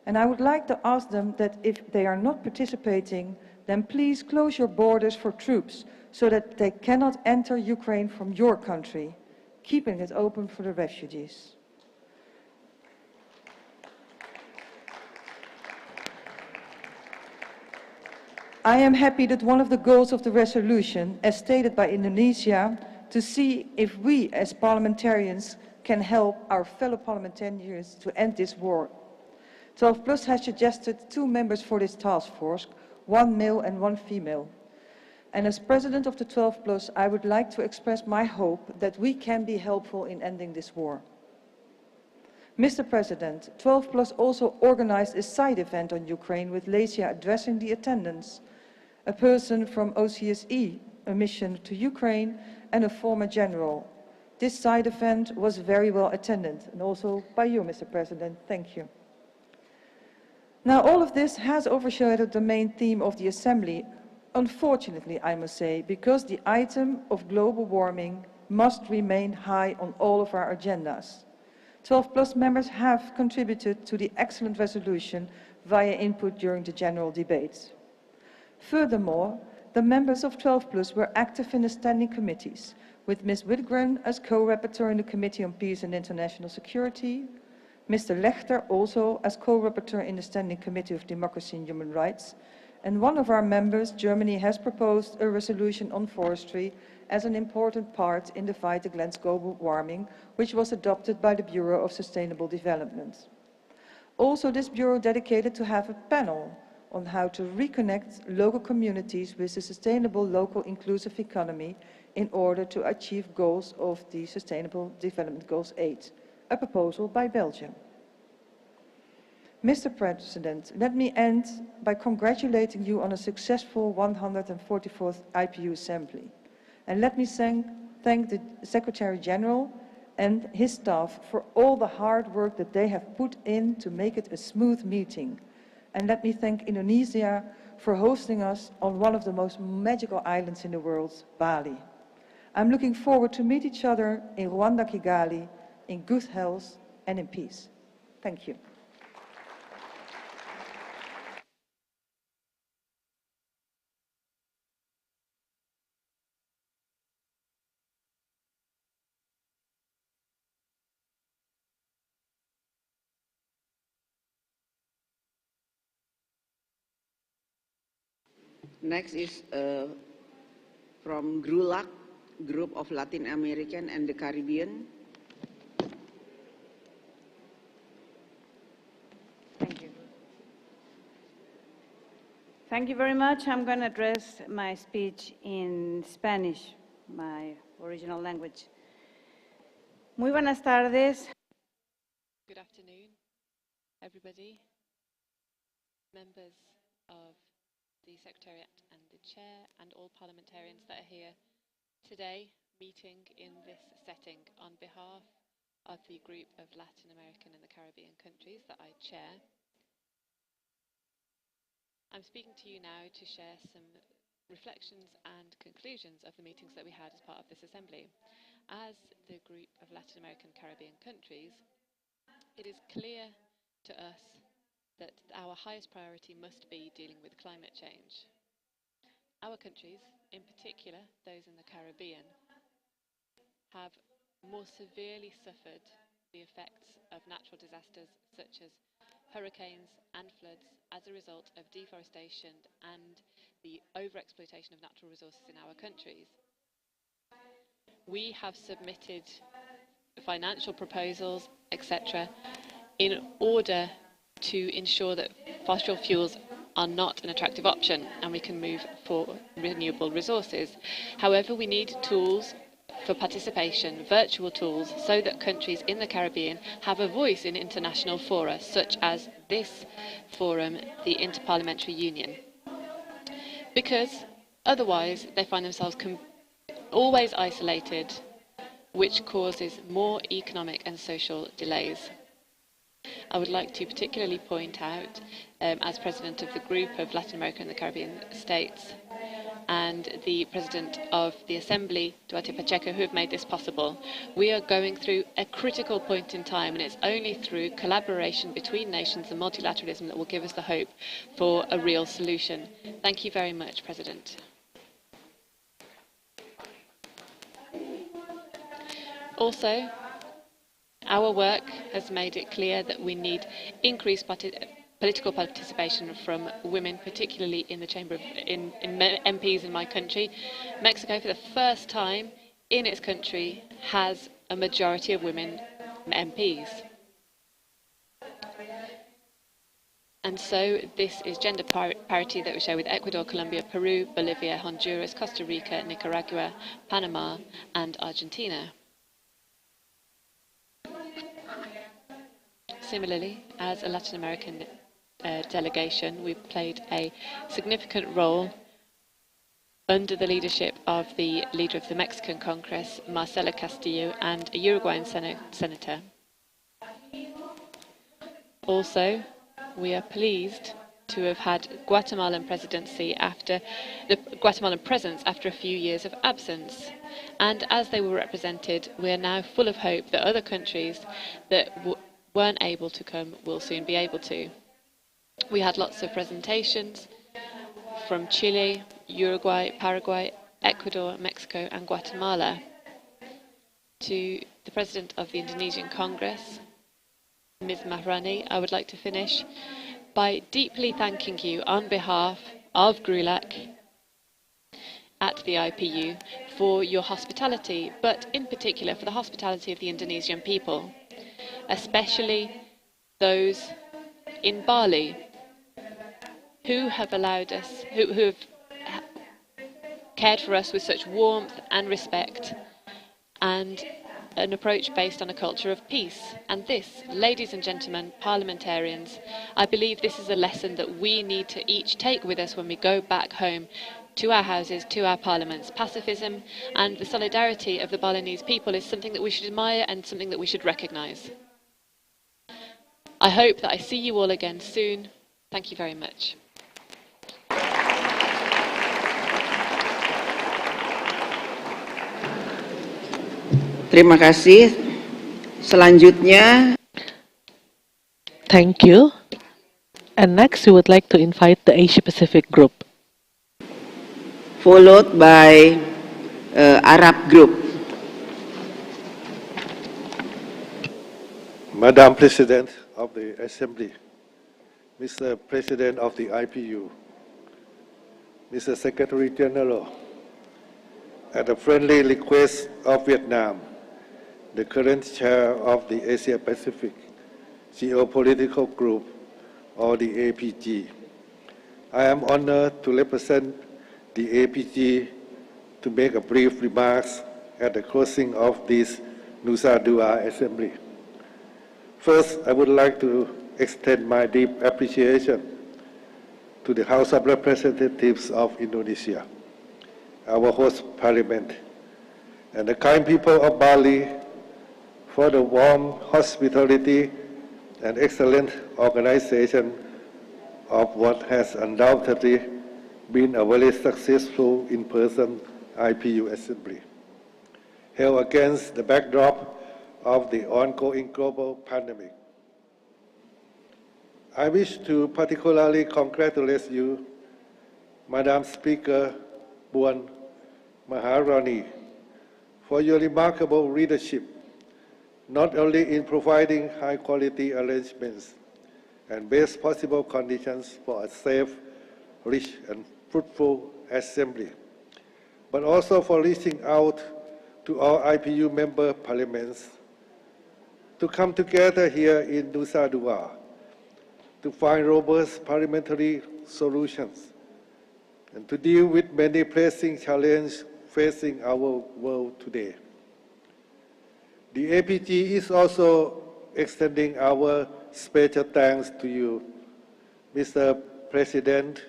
And I would like to ask them that if they are not participating, then please close your borders for troops so that they cannot enter Ukraine from your country, keeping it open for the refugees. I am happy that one of the goals of the resolution, as stated by Indonesia, to see if we as parliamentarians can help our fellow parliamentarians to end this war. 12 Plus has suggested 2 members for this task force, 1 male and 1 female. And as president of the 12 Plus, I would like to express my hope that we can be helpful in ending this war. Mr. President, 12 Plus also organized a side event on Ukraine with Lesia addressing the attendance, a person from OCSE, a mission to Ukraine, and a former general. This side event was very well attended, and also by you, Mr. President. Thank you. Now, all of this has overshadowed the main theme of the Assembly, unfortunately, I must say, because the item of global warming must remain high on all of our agendas. 12 Plus members have contributed to the excellent resolution via input during the general debate. Furthermore, the members of 12 Plus were active in the standing committees, with Ms. Whitgren as co-rapporteur in the Committee on Peace and International Security, Mr. Lechter also as co-rapporteur in the Standing Committee of Democracy and Human Rights, and one of our members, Germany, has proposed a resolution on forestry as an important part in the fight against global warming, which was adopted by the Bureau of Sustainable Development. Also, this Bureau dedicated to have a panel on how to reconnect local communities with the sustainable local inclusive economy in order to achieve goals of the Sustainable Development Goals 8, a proposal by Belgium. Mr. President, let me end by congratulating you on a successful 144th IPU Assembly. And let me thank the Secretary General and his staff for all the hard work that they have put in to make it a smooth meeting. And let me thank Indonesia for hosting us on one of the most magical islands in the world, Bali. I'm looking forward to meet each other in Rwanda, Kigali, in good health and in peace. Thank you. Next is from GRULAC, Group of Latin American and the Caribbean. Thank you. Thank you very much. I'm going to address my speech in Spanish, my original language. Muy buenas tardes. Good afternoon, everybody, members of the Secretariat and the Chair and all parliamentarians that are here today meeting in this setting on behalf of the group of Latin American and the Caribbean countries that I chair. I'm speaking to you now to share some reflections and conclusions of the meetings that we had as part of this Assembly. As the group of Latin American Caribbean countries, it is clear to us that our highest priority must be dealing with climate change. Our countries, in particular those in the Caribbean, have more severely suffered the effects of natural disasters such as hurricanes and floods as a result of deforestation and the overexploitation of natural resources in our countries. We have submitted financial proposals, etc., in order to ensure that fossil fuels are not an attractive option and we can move for renewable resources. However, we need tools for participation, virtual tools, so that countries in the Caribbean have a voice in international fora, such as this forum, the Inter-Parliamentary Union. Because otherwise they find themselves always isolated, which causes more economic and social delays. I would like to particularly point out, as President of the Group of Latin America and the Caribbean States, and the President of the Assembly, Duarte Pacheco, who have made this possible. We are going through a critical point in time, and it's only through collaboration between nations and multilateralism that will give us the hope for a real solution. Thank you very much, President. Also, our work has made it clear that we need increased political participation from women, particularly in the Chamber of in MPs in my country. Mexico, for the first time in its country, has a majority of women MPs. And so this is gender parity that we share with Ecuador, Colombia, Peru, Bolivia, Honduras, Costa Rica, Nicaragua, Panama, and Argentina. Similarly, as a Latin American delegation, we played a significant role under the leadership of the leader of the Mexican Congress, Marcelo Castillo, and a Uruguayan senator. Also, we are pleased to have had Guatemalan presidency after the Guatemalan presence after a few years of absence. And as they were represented, we are now full of hope that other countries that weren't able to come will soon be able to. We had lots of presentations from Chile, Uruguay, Paraguay, Ecuador, Mexico, and Guatemala. To the President of the Indonesian Congress, Ms. Mahrani, I would like to finish by deeply thanking you on behalf of GRULAC at the IPU for your hospitality, but in particular for the hospitality of the Indonesian people, especially those in Bali who have allowed us, who have cared for us with such warmth and respect and an approach based on a culture of peace. And this, ladies and gentlemen, parliamentarians, I believe this is a lesson that we need to each take with us when we go back home to our houses, to our parliaments. Pacifism and the solidarity of the Balinese people is something that we should admire and something that we should recognise. I hope that I see you all again soon. Thank you very much. Terima kasih. Selanjutnya. Thank you. And next, we would like to invite the Asia Pacific group. Followed by Arab group. Madam President of the Assembly, Mr. President of the IPU, Mr. Secretary General, at the friendly request of Vietnam, the current chair of the Asia Pacific Geopolitical Group, or the APG, I am honored to represent the APG to make a brief remarks at the closing of this Nusa Dua Assembly. First, I would like to extend my deep appreciation to the House of Representatives of Indonesia, our host parliament, and the kind people of Bali for the warm hospitality and excellent organization of what has undoubtedly been a very successful in-person IPU assembly, held against the backdrop of the ongoing global pandemic. I wish to particularly congratulate you, Madam Speaker Puan Maharani, for your remarkable leadership, not only in providing high-quality arrangements and best possible conditions for a safe, rich, and fruitful assembly, but also for reaching out to all IPU member parliaments to come together here in Nusa Dua to find robust parliamentary solutions and to deal with many pressing challenges facing our world today. The APG is also extending our special thanks to you, Mr. President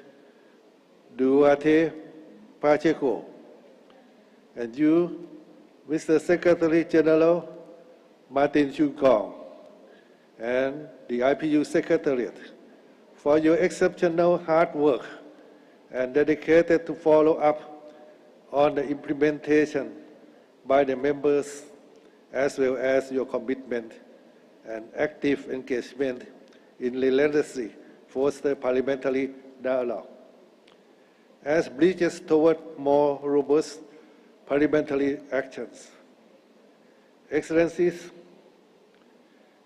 Duarte Pacheco, and you, Mr. Secretary General Martin Chugong, and the IPU Secretariat for your exceptional hard work and dedicated to follow up on the implementation by the members, as well as your commitment and active engagement in relentlessly foster parliamentary dialogue as bridges toward more robust parliamentary actions. Excellencies,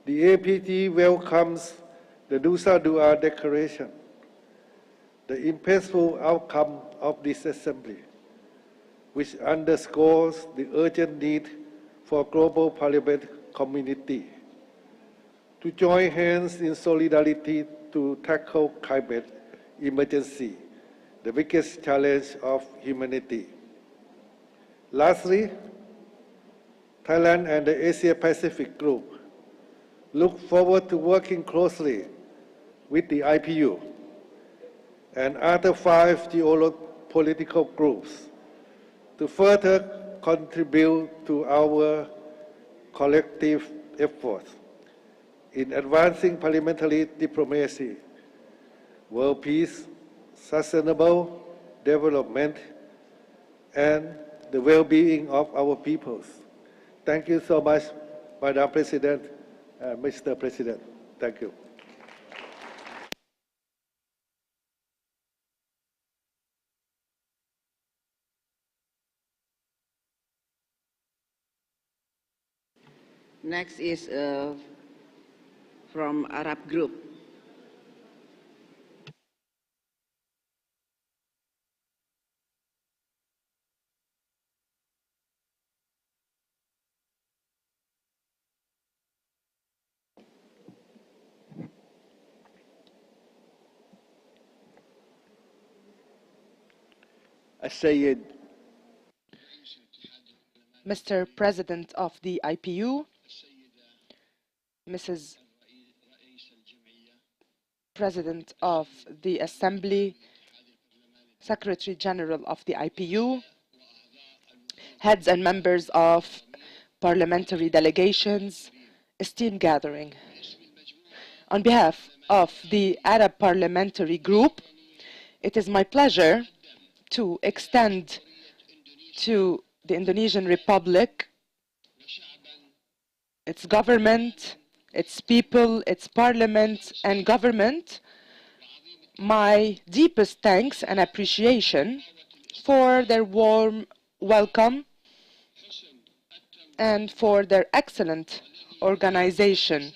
the APG welcomes the Nusa Dua Declaration, the impactful outcome of this assembly, which underscores the urgent need for global parliament community to join hands in solidarity to tackle climate emergency, the biggest challenge of humanity. Lastly, Thailand and the Asia-Pacific Group look forward to working closely with the IPU and other 5 geopolitical groups to further contribute to our collective efforts in advancing parliamentary diplomacy, world peace, sustainable development, and the well-being of our peoples. Thank you so much, Madam President, Mr. President. Thank you. Next is from Arab Group. Mr. President of the IPU, Mrs. President of the Assembly, Secretary General of the IPU, heads and members of parliamentary delegations, esteemed gathering. On behalf of the Arab Parliamentary Group, it is my pleasure to extend to the Indonesian Republic, its government, its people, its parliament and government, my deepest thanks and appreciation for their warm welcome and for their excellent organization.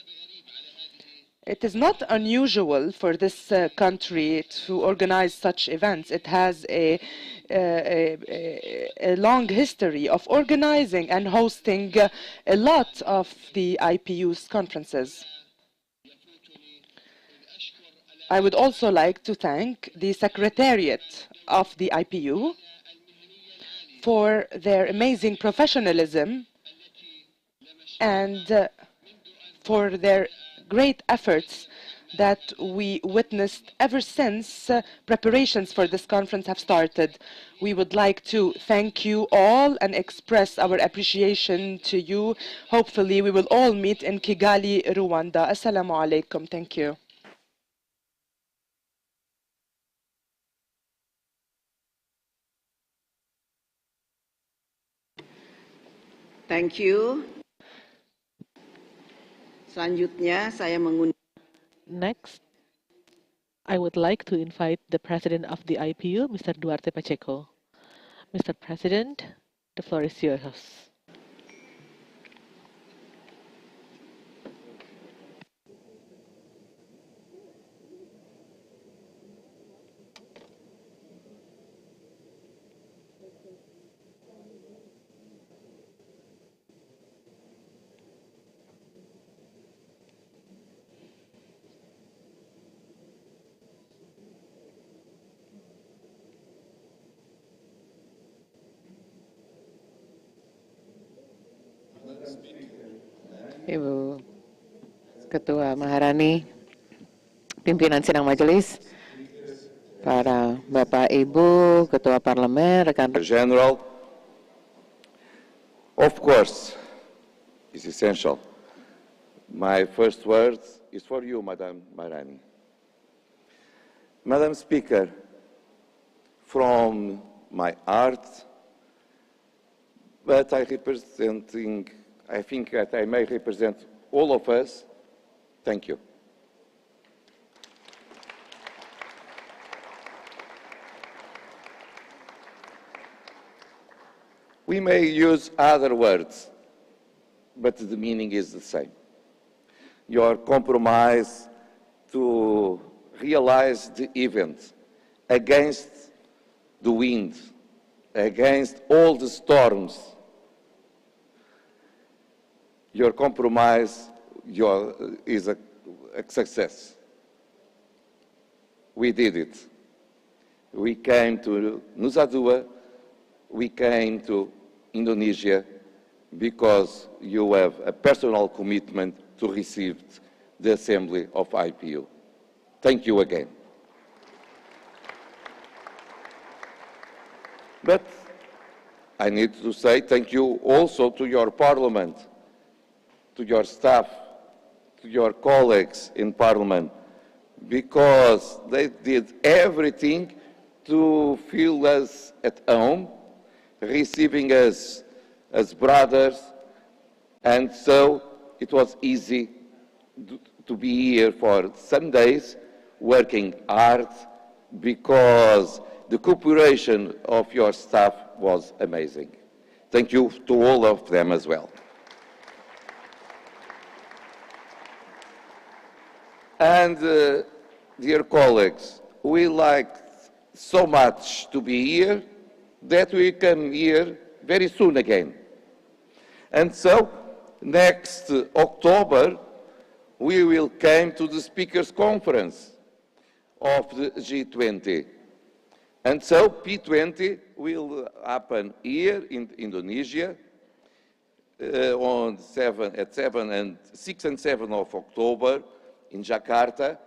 It is not unusual for this country to organize such events. It has a long history of organizing and hosting a lot of the IPU's conferences. I would also like to thank the Secretariat of the IPU for their amazing professionalism and for their great efforts that we witnessed ever since preparations for this conference have started. We would like to thank you all and express our appreciation to you. Hopefully we will all meet in Kigali, Rwanda. Assalamu alaikum. Thank you. Thank you. Selanjutnya saya mengundang. Next, I would like to invite the President of the IPU, Mr. Duarte Pacheco. Mr. President, the floor is yours. Ibu Ketua Maharani, pimpinan sidang majelis, para Bapak Ibu, Ketua Parlemen, rekan General, of course, is essential. My first words is for you, Madam Maharani. Madam Speaker, from my heart, but I think that I may represent all of us, thank you. We may use other words, but the meaning is the same. Your compromise to realize the event against the wind, against all the storms. Your compromise is a success. We did it. We came to Nusa Dua, we came to Indonesia because you have a personal commitment to receive the Assembly of IPU. Thank you again. But I need to say thank you also to your Parliament, to your staff, to your colleagues in Parliament, because they did everything to feel us at home, receiving us as brothers, and so it was easy to be here for some days, working hard, because the cooperation of your staff was amazing. Thank you to all of them as well. And dear colleagues, we liked so much to be here that we come here very soon again. And so, next October, we will come to the Speakers' Conference of the G20. And so, P20 will happen here in Indonesia on 6 and 7 of October in Jakarta,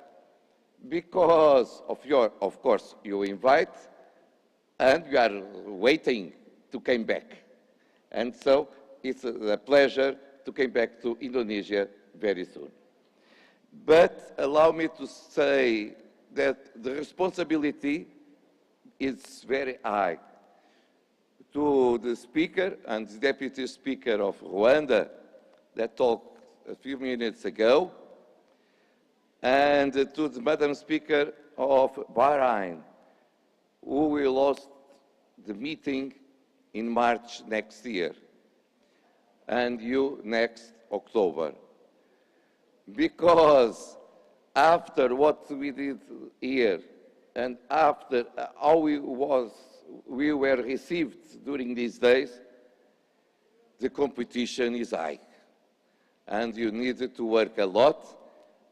because of course, you invite, and we are waiting to come back. And so, it's a pleasure to come back to Indonesia very soon. But allow me to say that the responsibility is very high to the Speaker and the Deputy Speaker of Rwanda that talked a few minutes ago, and to the Madam Speaker of Bahrain, who will host the meeting in March next year, and you next October. Because after what we did here, and after how we were received during these days, the competition is high. And you need to work a lot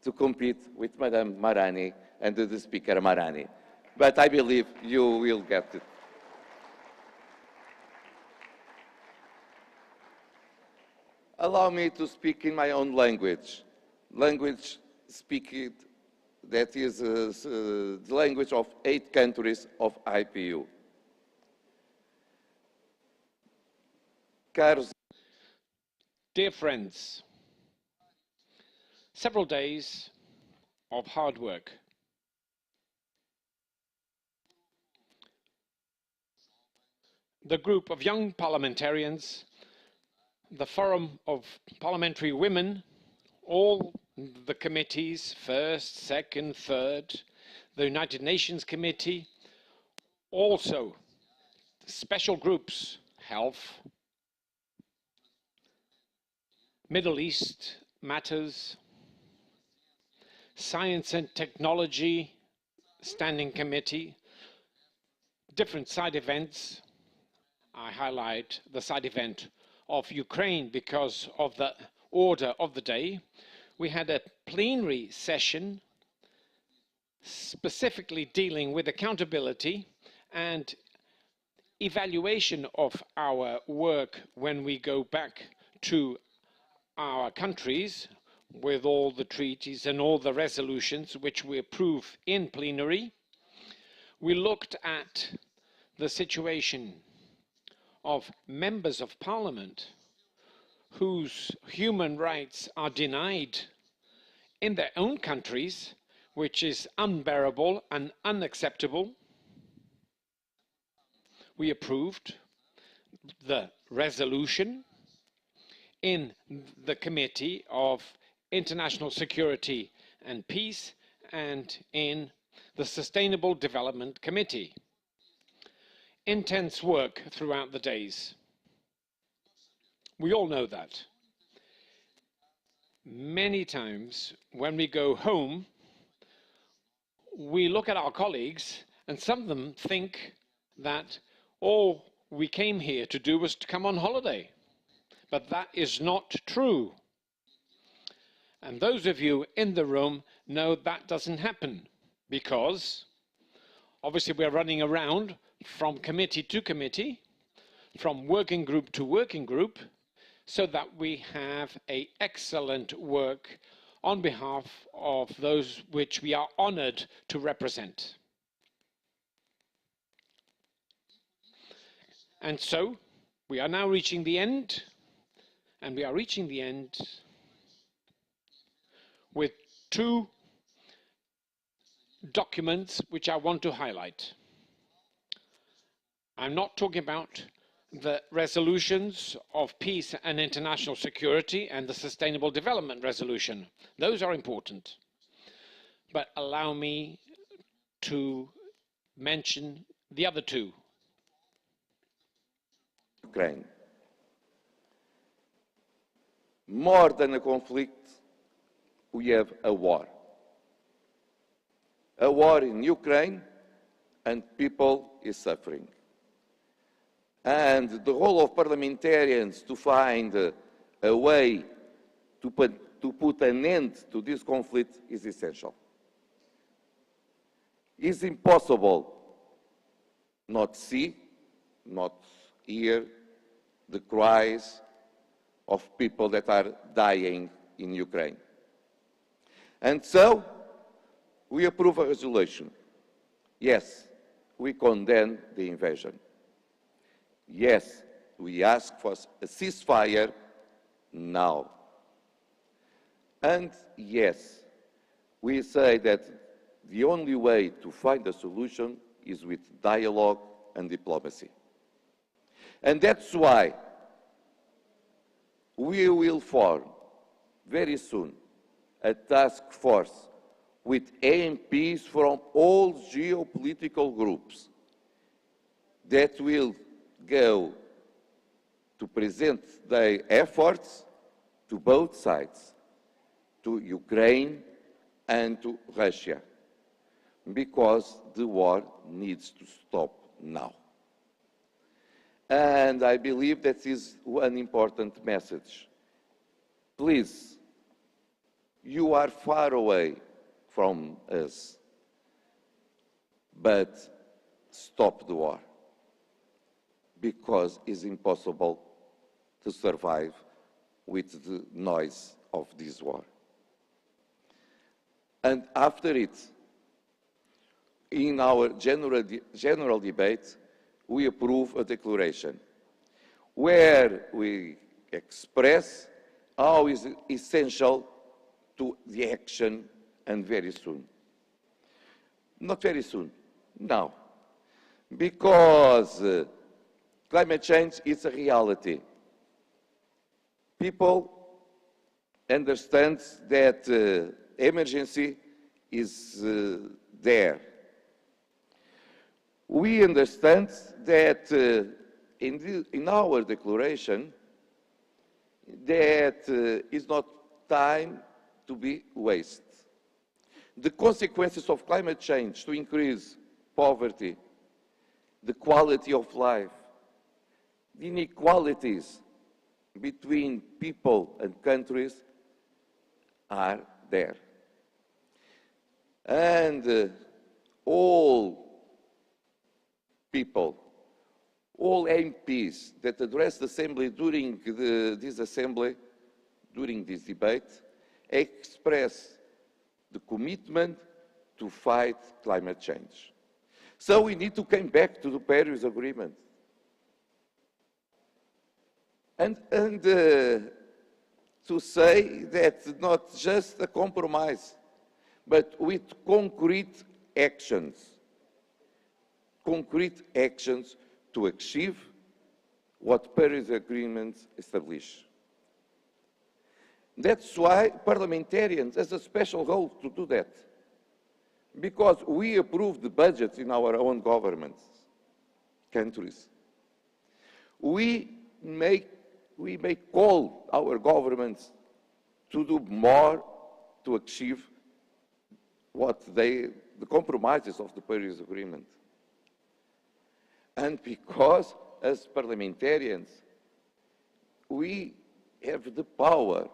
to compete with Madam Maharani and the Speaker Maharani. But I believe you will get it. Allow me to speak in my own language speaking that is the language of 8 countries of IPU. Caros, dear friends, several days of hard work. The group of young parliamentarians, the Forum of Parliamentary Women, all the committees, first, second, third, the United Nations Committee, also special groups, health, Middle East matters, Science and Technology Standing Committee, different side events. I highlight the side event of Ukraine because of the order of the day. We had a plenary session specifically dealing with accountability and evaluation of our work when we go back to our countries with all the treaties and all the resolutions which we approve in plenary. We looked at the situation of members of parliament whose human rights are denied in their own countries, which is unbearable and unacceptable. We approved the resolution in the Committee of International Security and Peace and in the Sustainable Development Committee. Intense work throughout the days. We all know that. Many times when we go home, we look at our colleagues and some of them think that all we came here to do was to come on holiday. But that is not true. And those of you in the room know that doesn't happen because obviously we're running around from committee to committee, from working group to working group, so that we have an excellent work on behalf of those which we are honored to represent. And so we are now reaching the end, and we are reaching the end with two documents which I want to highlight. I'm not talking about the resolutions of peace and international security and the Sustainable Development Resolution. Those are important. But allow me to mention the other two. Ukraine. More than a conflict, we have a war. A war in Ukraine, and people is suffering. And the role of parliamentarians to find a way to put an end to this conflict is essential. It's impossible not see, not hear the cries of people that are dying in Ukraine. And so, we approve a resolution. Yes, we condemn the invasion. Yes, we ask for a ceasefire now. And yes, we say that the only way to find a solution is with dialogue and diplomacy. And that's why we will form very soon a task force with MPs from all geopolitical groups that will go to present their efforts to both sides, to Ukraine and to Russia, because the war needs to stop now. And I believe that is one important message. Please, you are far away from us, but stop the war, because it's impossible to survive with the noise of this war. And after it, in our general debate, we approve a declaration where we express how is essential to the action, and very soon. Not very soon, now. Because climate change is a reality. People understand that emergency is there. We understand that in our declaration that is not time to be wasted. The consequences of climate change to increase poverty, the quality of life, the inequalities between people and countries are there. And all people, all MPs that addressed the Assembly during this Assembly during this debate express the commitment to fight climate change. So we need to come back to the Paris Agreement. And to say that not just a compromise, but with concrete actions to achieve what Paris Agreement established. That's why parliamentarians has a special role to do that, because we approve the budgets in our own governments, countries. We may call our governments to do more to achieve the compromises of the Paris Agreement. And because, as parliamentarians, we have the power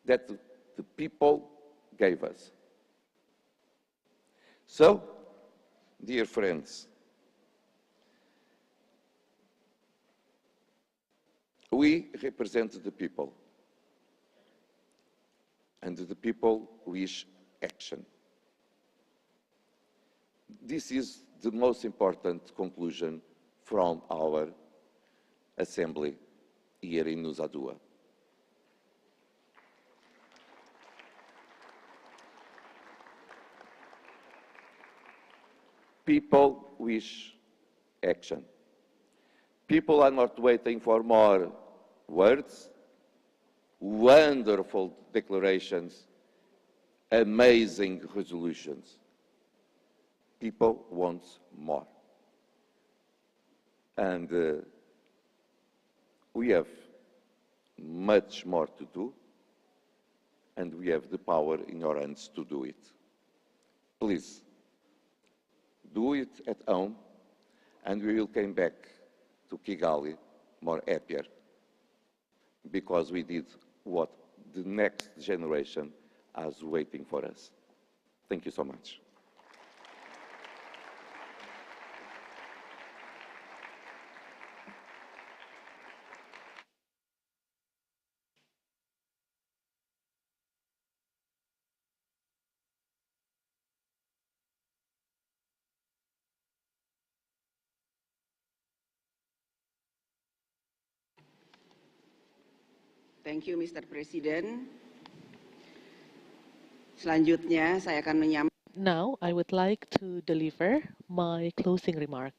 that the people gave us. So, dear friends, we represent the people, and the people wish action. This is the most important conclusion from our assembly here in Nusa Dua. People wish action. People are not waiting for more words, wonderful declarations, amazing resolutions. People want more. And we have much more to do, and we have the power in our hands to do it. Please, do it at home, and we will come back to Kigali more happier, because we did what the next generation is waiting for us. Thank you so much. Thank you, Mr. President. Selanjutnya, saya akan menyampaikan. Now, I would like to deliver my closing remark.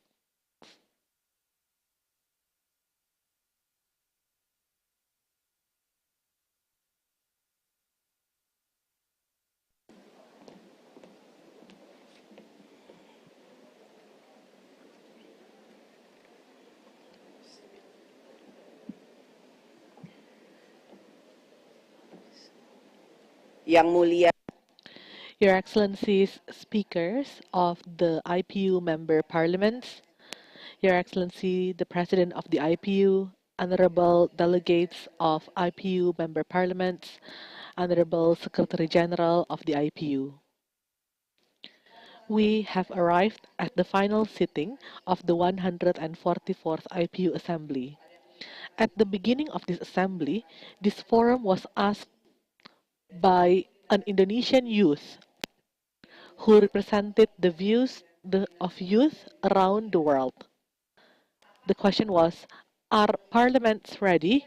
Yang Mulia, Your Excellencies, speakers of the IPU member parliaments, Your Excellency, the President of the IPU, honorable delegates of IPU member parliaments, honorable Secretary General of the IPU. We have arrived at the final sitting of the 144th IPU Assembly. At the beginning of this assembly, this forum was asked by an Indonesian youth who represented the views of youth around the world. The question was, are parliaments ready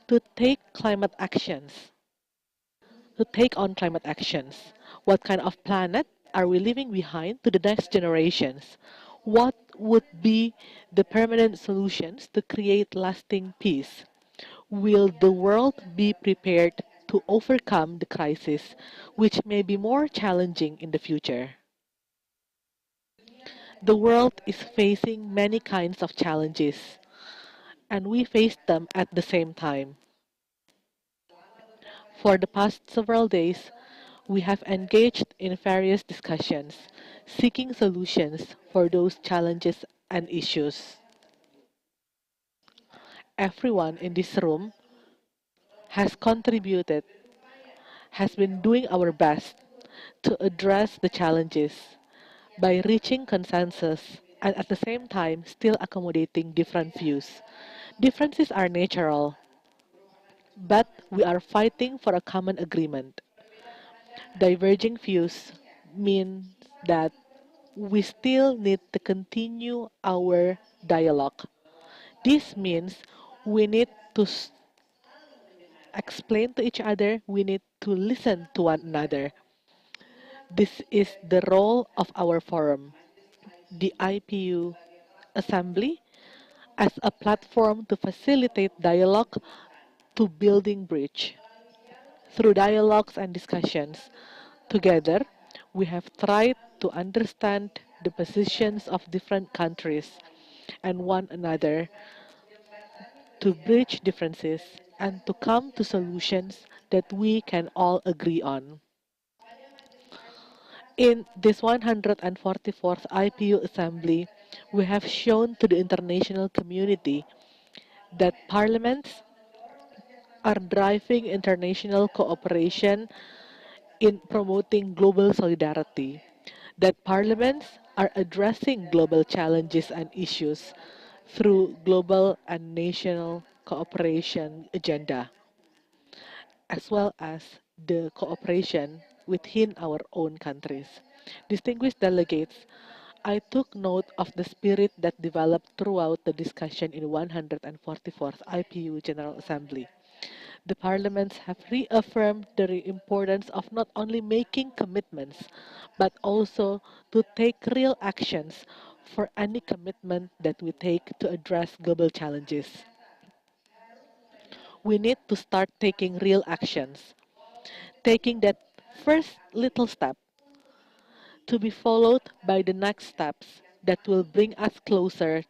to take climate actions? To take on climate actions? What kind of planet are we leaving behind to the next generations? What would be the permanent solutions to create lasting peace? Will the world be prepared to overcome the crisis, which may be more challenging in the future? The world is facing many kinds of challenges, and we face them at the same time. For the past several days, we have engaged in various discussions, seeking solutions for those challenges and issues. Everyone in this room has contributed, has been doing our best to address the challenges by reaching consensus and at the same time still accommodating different views. Differences are natural. but we are fighting for a common agreement. Diverging views mean that we still need to continue our dialogue. This means we need to explain to each other, we need to listen to one another. This is the role of our forum, the IPU Assembly, as a platform to facilitate dialogue to building bridge. Through dialogues and discussions, together, we have tried to understand the positions of different countries and one another, to bridge differences and to come to solutions that we can all agree on. In this 144th IPU Assembly, we have shown to the international community that parliaments are driving international cooperation in promoting global solidarity, that parliaments are addressing global challenges and issues through global and national cooperation agenda, as well as the cooperation within our own countries. Distinguished delegates, I took note of the spirit that developed throughout the discussion in 144th IPU General Assembly. The parliaments have reaffirmed the importance of not only making commitments, but also to take real actions for any commitment that we take to address global challenges. We need to start taking real actions, taking that first little step to be followed by the next steps that will bring us closer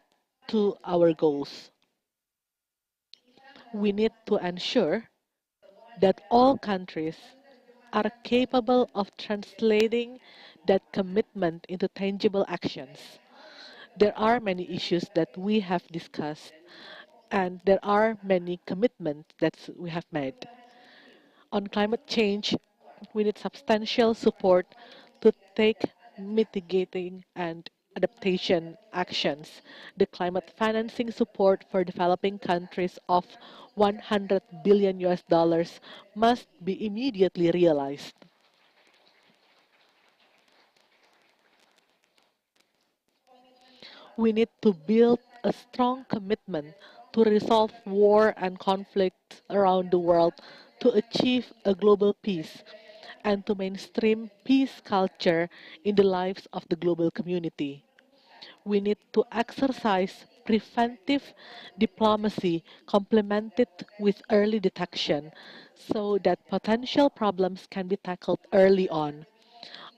to our goals. We need to ensure that all countries are capable of translating that commitment into tangible actions. There are many issues that we have discussed, and there are many commitments that we have made. On climate change, we need substantial support to take mitigating and adaptation actions. The climate financing support for developing countries of 100 billion US dollars must be immediately realized. We need to build a strong commitment to resolve war and conflict around the world, to achieve a global peace, and to mainstream peace culture in the lives of the global community. We need to exercise preventive diplomacy complemented with early detection so that potential problems can be tackled early on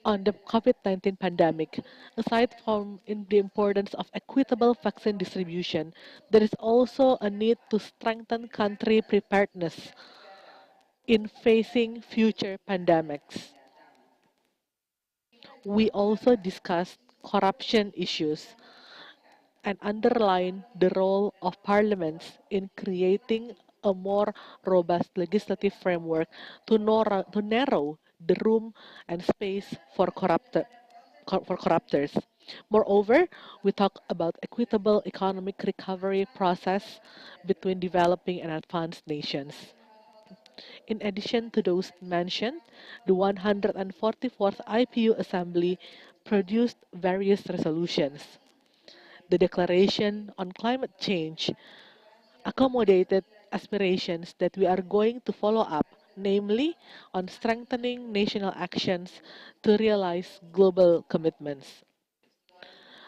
the COVID-19 pandemic. Aside from the importance of equitable vaccine distribution, there is also a need to strengthen country preparedness in facing future pandemics. We also discussed corruption issues and underline the role of parliaments in creating a more robust legislative framework to narrow the room and space for corruptors. Moreover, we talk about equitable economic recovery process between developing and advanced nations. In addition to those mentioned, the 144th IPU Assembly produced various resolutions. The Declaration on Climate Change accommodated aspirations that we are going to follow up, namely on strengthening national actions to realize global commitments.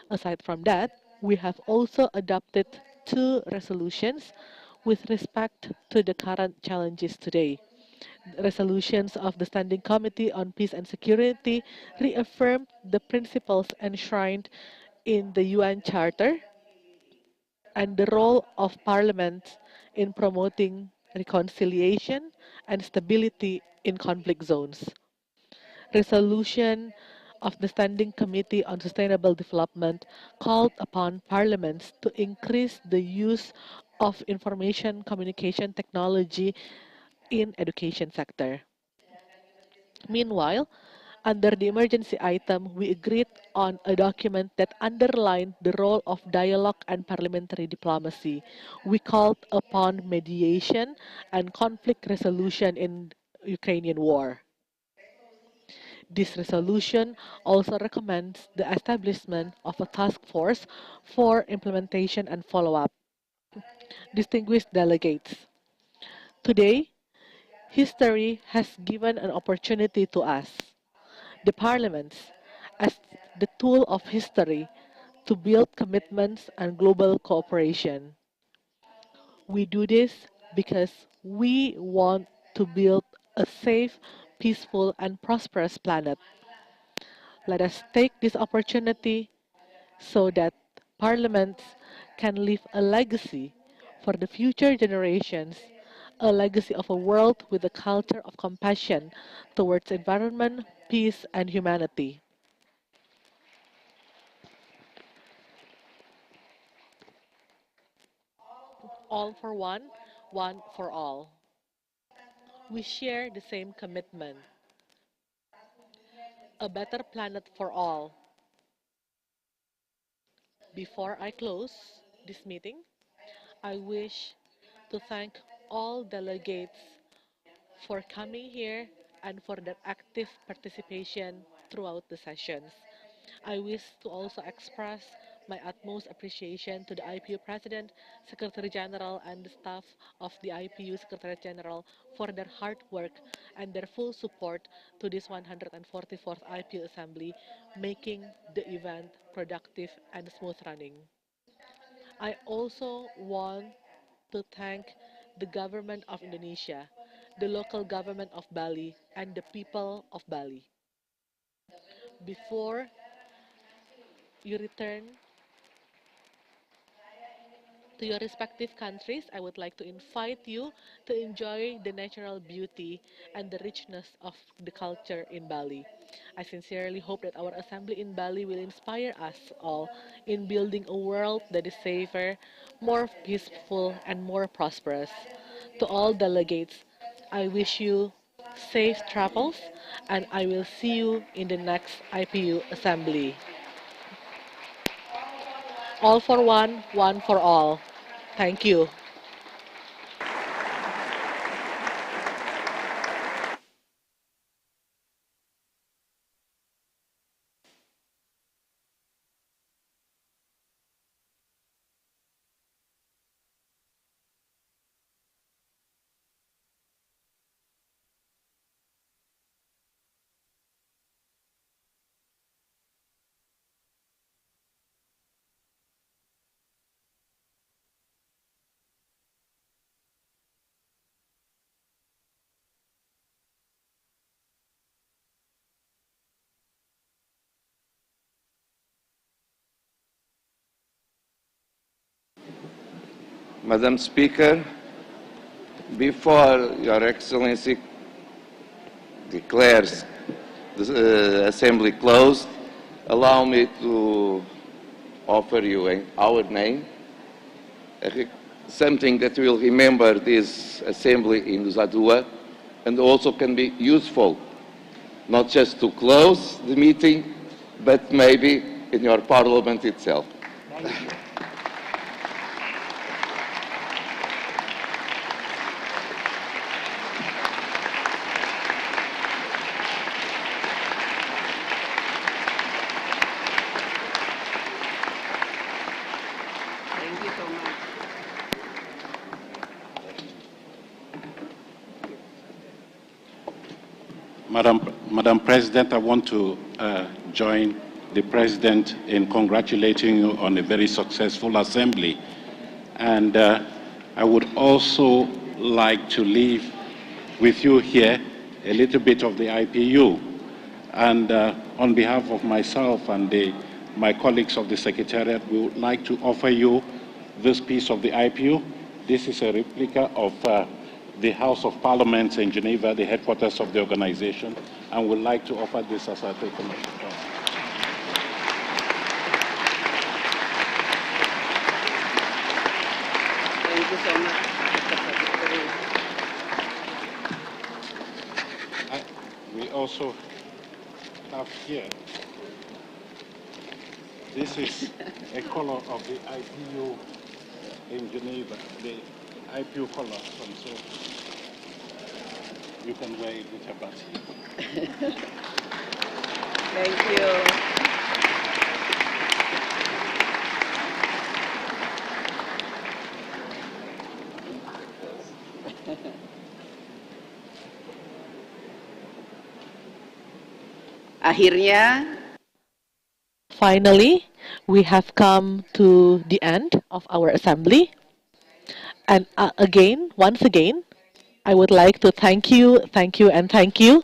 Aside from that, we have also adopted two resolutions with respect to the current challenges today. Resolutions of the Standing Committee on Peace and Security reaffirmed the principles enshrined in the UN Charter and the role of Parliament in promoting reconciliation and stability in conflict zones. Resolution of the Standing Committee on Sustainable Development called upon parliaments to increase the use of information communication technology in education sector. Meanwhile, Under the emergency item, we agreed on a document that underlined the role of dialogue and parliamentary diplomacy. We called upon mediation and conflict resolution in Ukrainian war. This resolution also recommends the establishment of a task force for implementation and follow-up. Distinguished delegates, today, history has given an opportunity to us, the parliaments, as the tool of history to build commitments and global cooperation. We do this because we want to build a safe, peaceful, and prosperous planet. Let us take this opportunity so that parliaments can leave a legacy for the future generations, a legacy of a world with a culture of compassion towards environment, peace, and humanity. All for one for all. We share the same commitment. A better planet for all. Before I close this meeting, I wish to thank all delegates for coming here and for their active participation throughout the sessions. I wish to also express my utmost appreciation to the IPU President, Secretary General, and the staff of the IPU Secretary General for their hard work and their full support to this 144th IPU Assembly, making the event productive and smooth running. I also want to thank the government of Indonesia, the local government of Bali, and the people of Bali. Before you return to your respective countries, I would like to invite you to enjoy the natural beauty and the richness of the culture in Bali. I sincerely hope that our assembly in Bali will inspire us all in building a world that is safer, more peaceful, and more prosperous. To all delegates, I wish you safe travels, and I will see you in the next IPU assembly. All for one for all. Thank you. Madam Speaker, before Your Excellency declares the Assembly closed, allow me to offer you in our name something that will remember this Assembly in Nusa Dua and also can be useful, not just to close the meeting, but maybe in your Parliament itself. Madam President, I want to join the President in congratulating you on a very successful assembly. And I would also like to leave with you here a little bit of the IPU. And on behalf of myself and my colleagues of the Secretariat, we would like to offer you this piece of the IPU. This is a replica of the House of Parliament in Geneva, the headquarters of the organization, and would like to offer this as a token of support. Thank you so much, Mr. Secretary. We also here. This is a color of the IPU in Geneva, the IPU color, and so you can wear it with your party. Thank you. Akhirnya, finally, we have come to the end of our assembly. And once again, I would like to thank you, and thank you.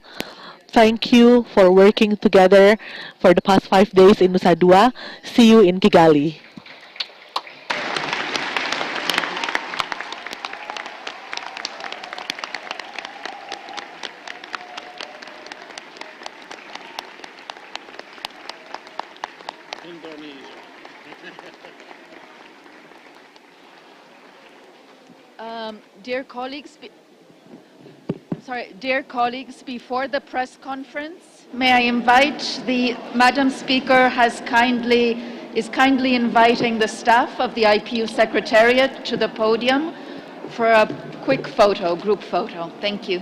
Thank you for working together for the past 5 days in Nusa Dua. See you in Kigali. Dear colleagues, before the press conference, may I invite the Madam Speaker is kindly inviting the staff of the IPU Secretariat to the podium for a quick photo, group photo. Thank you.